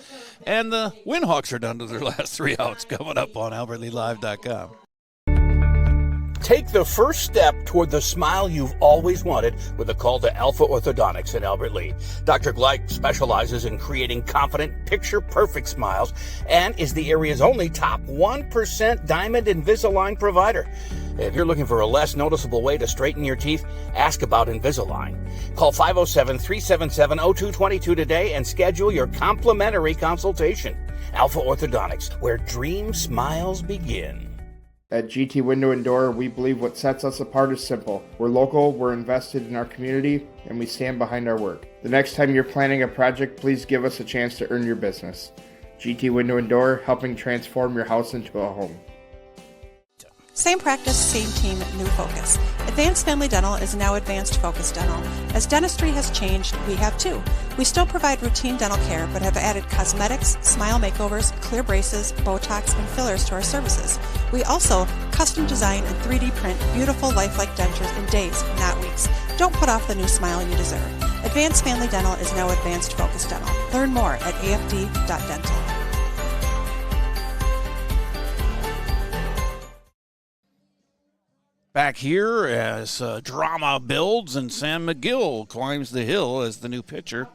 And the Windhawks are down to their last 3 outs coming up on AlbertLeeLive.com. Take the first step toward the smile you've always wanted with a call to Alpha Orthodontics at Albert Lee. Dr. Gleich specializes in creating confident, picture-perfect smiles and is the area's only top 1% Diamond Invisalign provider. If you're looking for a less noticeable way to straighten your teeth, ask about Invisalign. Call 507-377-0222 today and schedule your complimentary consultation. Alpha Orthodontics, where dream smiles begin. At GT Window and Door, we believe what sets us apart is simple. We're local, we're invested in our community, and we stand behind our work. The next time you're planning a project, please give us a chance to earn your business. GT Window and Door, helping transform your house into a home. Same practice, same team, new focus. Advanced Family Dental is now Advanced Focus Dental. As dentistry has changed, we have too. We still provide routine dental care, but have added cosmetics, smile makeovers, clear braces, Botox, and fillers to our services. We also custom design and 3D print beautiful lifelike dentures in days, not weeks. Don't put off the new smile you deserve. Advanced Family Dental is now Advanced Focus Dental. Learn more at afd.dental. Back here as drama builds and Sam McGill climbs the hill as the new pitcher.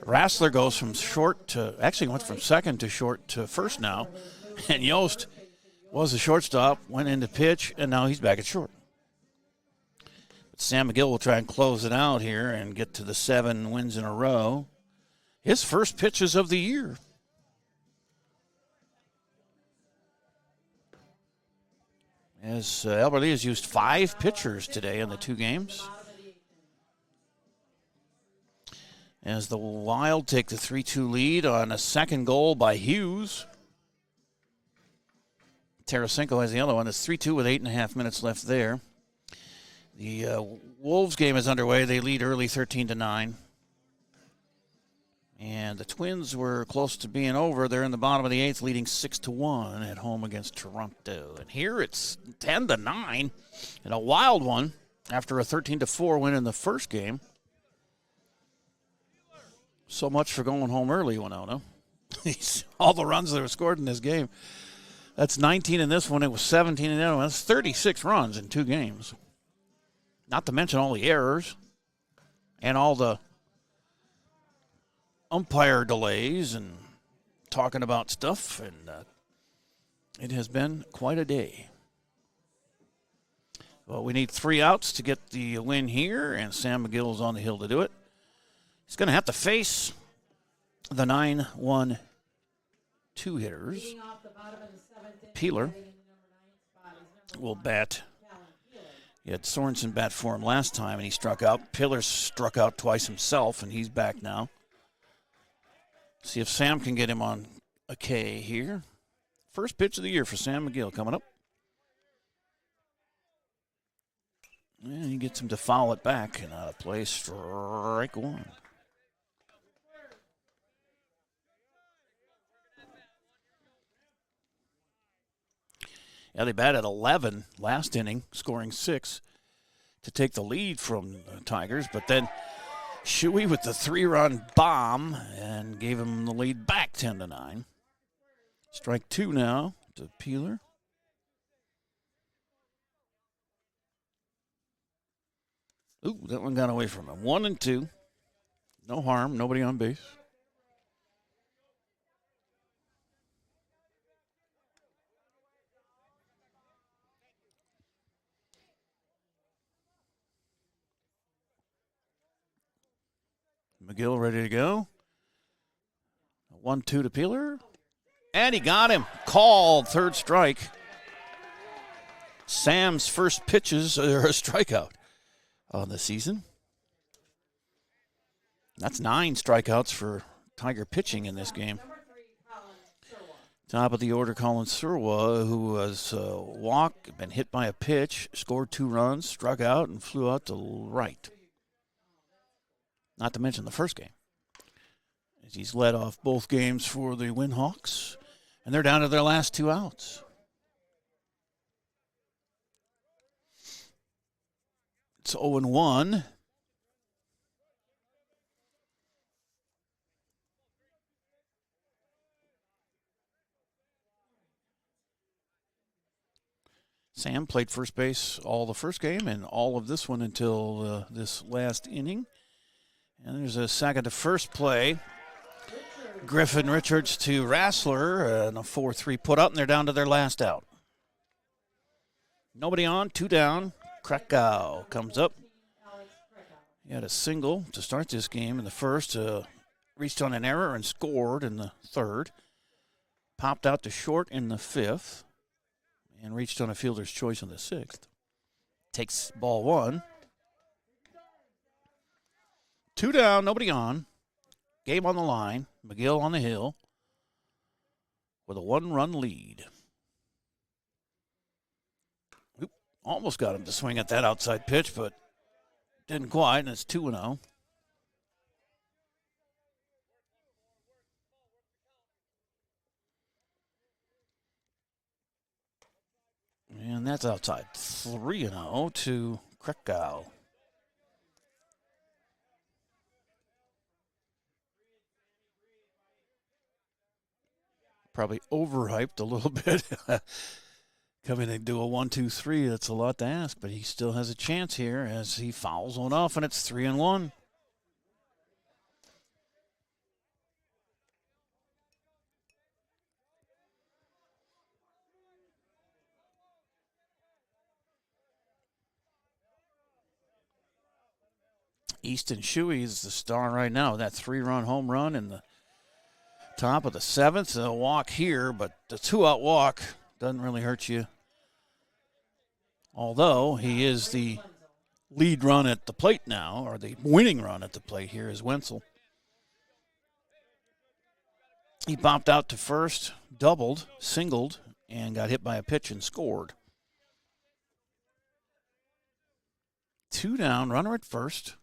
Rassler goes from short to, actually went from second to short to first now. And Yost was the shortstop, went into pitch, and now he's back at short. But Sam McGill will try and close it out here and get to the 7 wins in a row. His first pitches of the year. As Albert Lee has used 5 pitchers today in the 2 games. As the Wild take the 3-2 lead on a second goal by Hughes. Tarasenko has the other one. It's 3-2 with 8.5 minutes left there. The Wolves game is underway. They lead early 13-9. And the Twins were close to being over. They're in the bottom of the 8th, leading 6-1 at home against Toronto. And here it's 10-9 and a wild one after a 13-4 win in the first game. So much for going home early, Winona. All the runs that were scored in this game. That's 19 in this one. It was 17 in the other one. That's 36 runs in 2 games. Not to mention all the errors and all the umpire delays and talking about stuff, and it has been quite a day. Well, we need 3 outs to get the win here, and Sam McGill is on the hill to do it. He's going to have to face the 9-1-2 hitters. Peeler will bat. He had Sorensen bat for him last time, and he struck out. Peeler struck out twice himself, and he's back now. See if Sam can get him on a K here. First pitch of the year for Sam McGill coming up. And he gets him to foul it back and out of play, strike 1. Yeah, they batted 11 last inning, scoring 6. to take the lead from the Tigers, but then Shuey with the 3-run bomb and gave him the lead back 10-9. Strike 2 now to Peeler. Ooh, that one got away from him. 1-2. No harm, nobody on base. McGill ready to go. 1-2 to Peeler. And he got him. Called, third strike. Sam's first pitches are a strikeout on the season. That's 9 strikeouts for Tiger pitching in this game. Top of the order, Colin Surwa, who was walked, been hit by a pitch, scored 2 runs, struck out, and flew out to right. Not to mention the first game. As he's led off both games for the Windhawks, and they're down to their last 2 outs. It's 0-1. Sam played first base all the first game and all of this one until this last inning. And there's a second to first play. Griffin Richards to Rassler and a 4-3 put up, and they're down to their last out. Nobody on, 2 down. Krakow comes up. He had a single to start this game in the first, reached on an error and scored in the third. Popped out to short in the fifth and reached on a fielder's choice in the sixth. Takes ball 1. 2 down, nobody on. Game on the line. McGill on the hill with a 1-run lead. Oop, almost got him to swing at that outside pitch, but didn't quite, and it's 2-0. And that's outside. 3-0 to Krakow. Probably overhyped a little bit. Coming to do a 1-2-3, that's a lot to ask, but he still has a chance here as he fouls one off, and it's 3-1. Easton Shuey is the star right now. That 3-run home run in the top of the 7th. A walk here, but the 2-out walk doesn't really hurt you. Although he is the lead run at the plate now, or the winning run at the plate here is Wenzel. He popped out to first, doubled, singled, and got hit by a pitch and scored. 2 down, runner at first.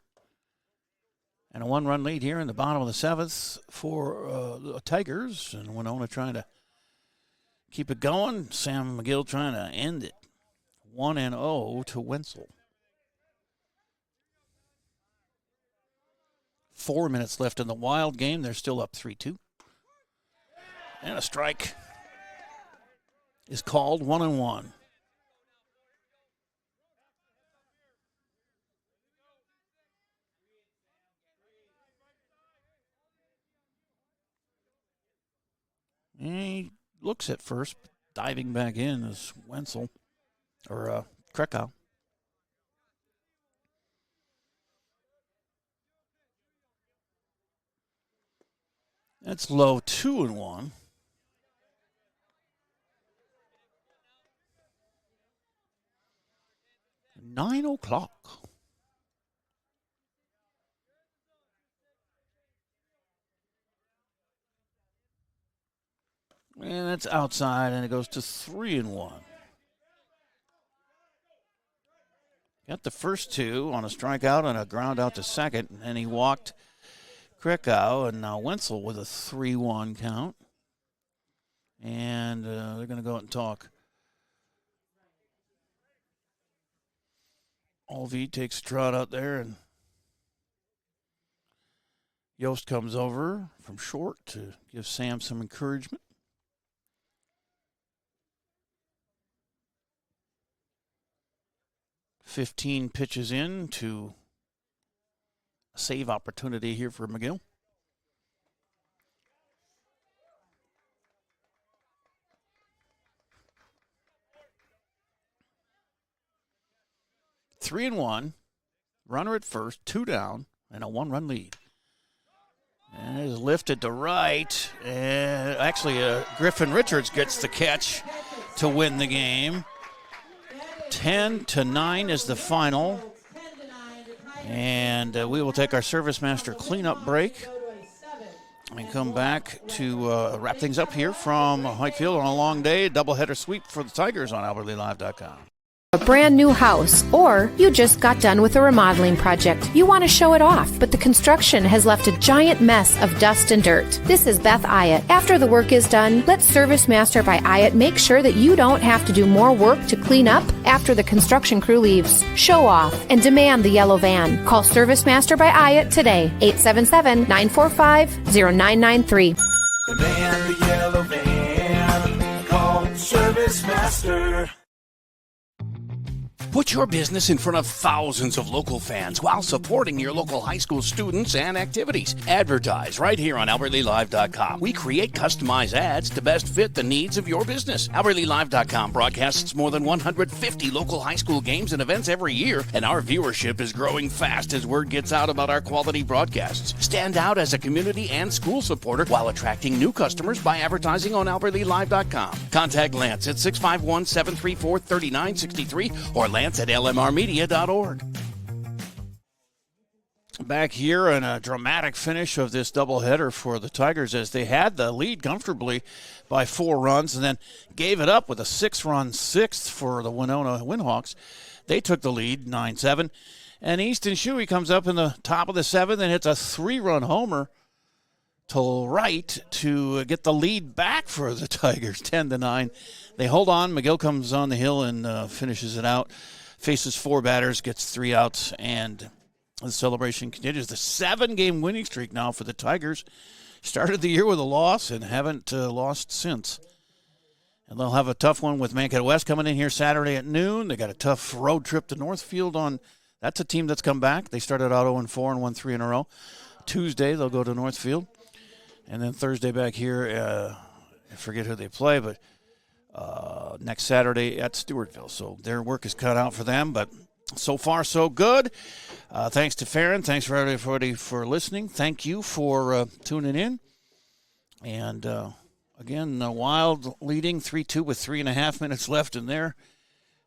And a 1-run lead here in the bottom of the 7th for the Tigers. And Winona trying to keep it going. Sam McGill trying to end it. 1-0 to Wenzel. 4 minutes left in the Wild game. They're still up 3-2. And a strike is called. 1-1. And he looks at first, diving back in is Wenzel, or Krakow. That's low, 2-1. Nine o'clock. And that's outside, and it goes to 3-1. Got the first 2 on a strikeout and a ground out to second, and then he walked Krakow, and now Wenzel with a 3-1 count. And they're going to go out and talk. Alvi takes a trot out there, and Yost comes over from short to give Sam some encouragement. "15 pitches in to a save opportunity here for McGill. Three and one, runner at first, 2 down, and a 1-run lead. And it is lifted to right. And actually, Griffin Richards gets the catch to win the game. 10-9 is the final. And we will take our Service Master cleanup break and come back to wrap things up here from Hike Field on a long day. Doubleheader sweep for the Tigers on AlbertlyLive.com. A brand new house, or you just got done with a remodeling project. You want to show it off, but the construction has left a giant mess of dust and dirt. This is Beth Ayatt. After the work is done, let Service Master by Ayatt make sure that you don't have to do more work to clean up after the construction crew leaves. Show off and demand the yellow van. Call Service Master by Ayatt today, 877-945-0993. Demand the yellow van. Call Service Master. Put your business in front of thousands of local fans while supporting your local high school students and activities. Advertise right here on AlbertlyLive.com. We create customized ads to best fit the needs of your business. AlbertlyLive.com broadcasts more than 150 local high school games and events every year, and our viewership is growing fast as word gets out about our quality broadcasts. Stand out as a community and school supporter while attracting new customers by advertising on AlbertlyLive.com. Contact Lance at 651-734-3963 or Lance at lmrmedia.org. Back here in a dramatic finish of this doubleheader for the Tigers as they had the lead comfortably by 4 runs and then gave it up with a 6-run sixth for the Winona Windhawks. They took the lead 9-7. And Easton Shuey comes up in the top of the 7th and hits a 3-run homer to right to get the lead back for the Tigers, 10-9. They hold on. McGill comes on the hill and finishes it out. Faces 4 batters, gets 3 outs, and the celebration continues. The 7-game winning streak now for the Tigers. Started the year with a loss and haven't lost since. And they'll have a tough one with Mankato West coming in here Saturday at noon. They got a tough road trip to Northfield on. That's a team that's come back. They started out 0-4 and won 3 in a row. Tuesday they'll go to Northfield, and then Thursday back here. I forget who they play, but next Saturday at Stewartville. So their work is cut out for them, but so far so good. Thanks to Farron. Thanks for everybody for listening. Thank you for tuning in. And again, Wild leading 3-2 with 3.5 minutes left in their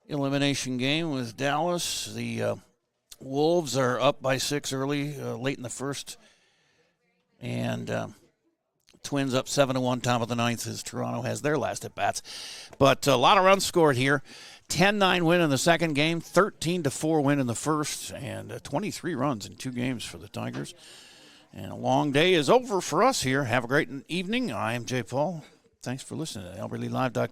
elimination game with Dallas. The Wolves are up by 6 early, late in the first. And Twins up 7-1, top of the 9th as Toronto has their last at-bats. But a lot of runs scored here. 10-9 win in the second game, 13-4 win in the first, and 23 runs in 2 games for the Tigers. And a long day is over for us here. Have a great evening. I am Jay Paul. Thanks for listening to AlbertlyLive.com.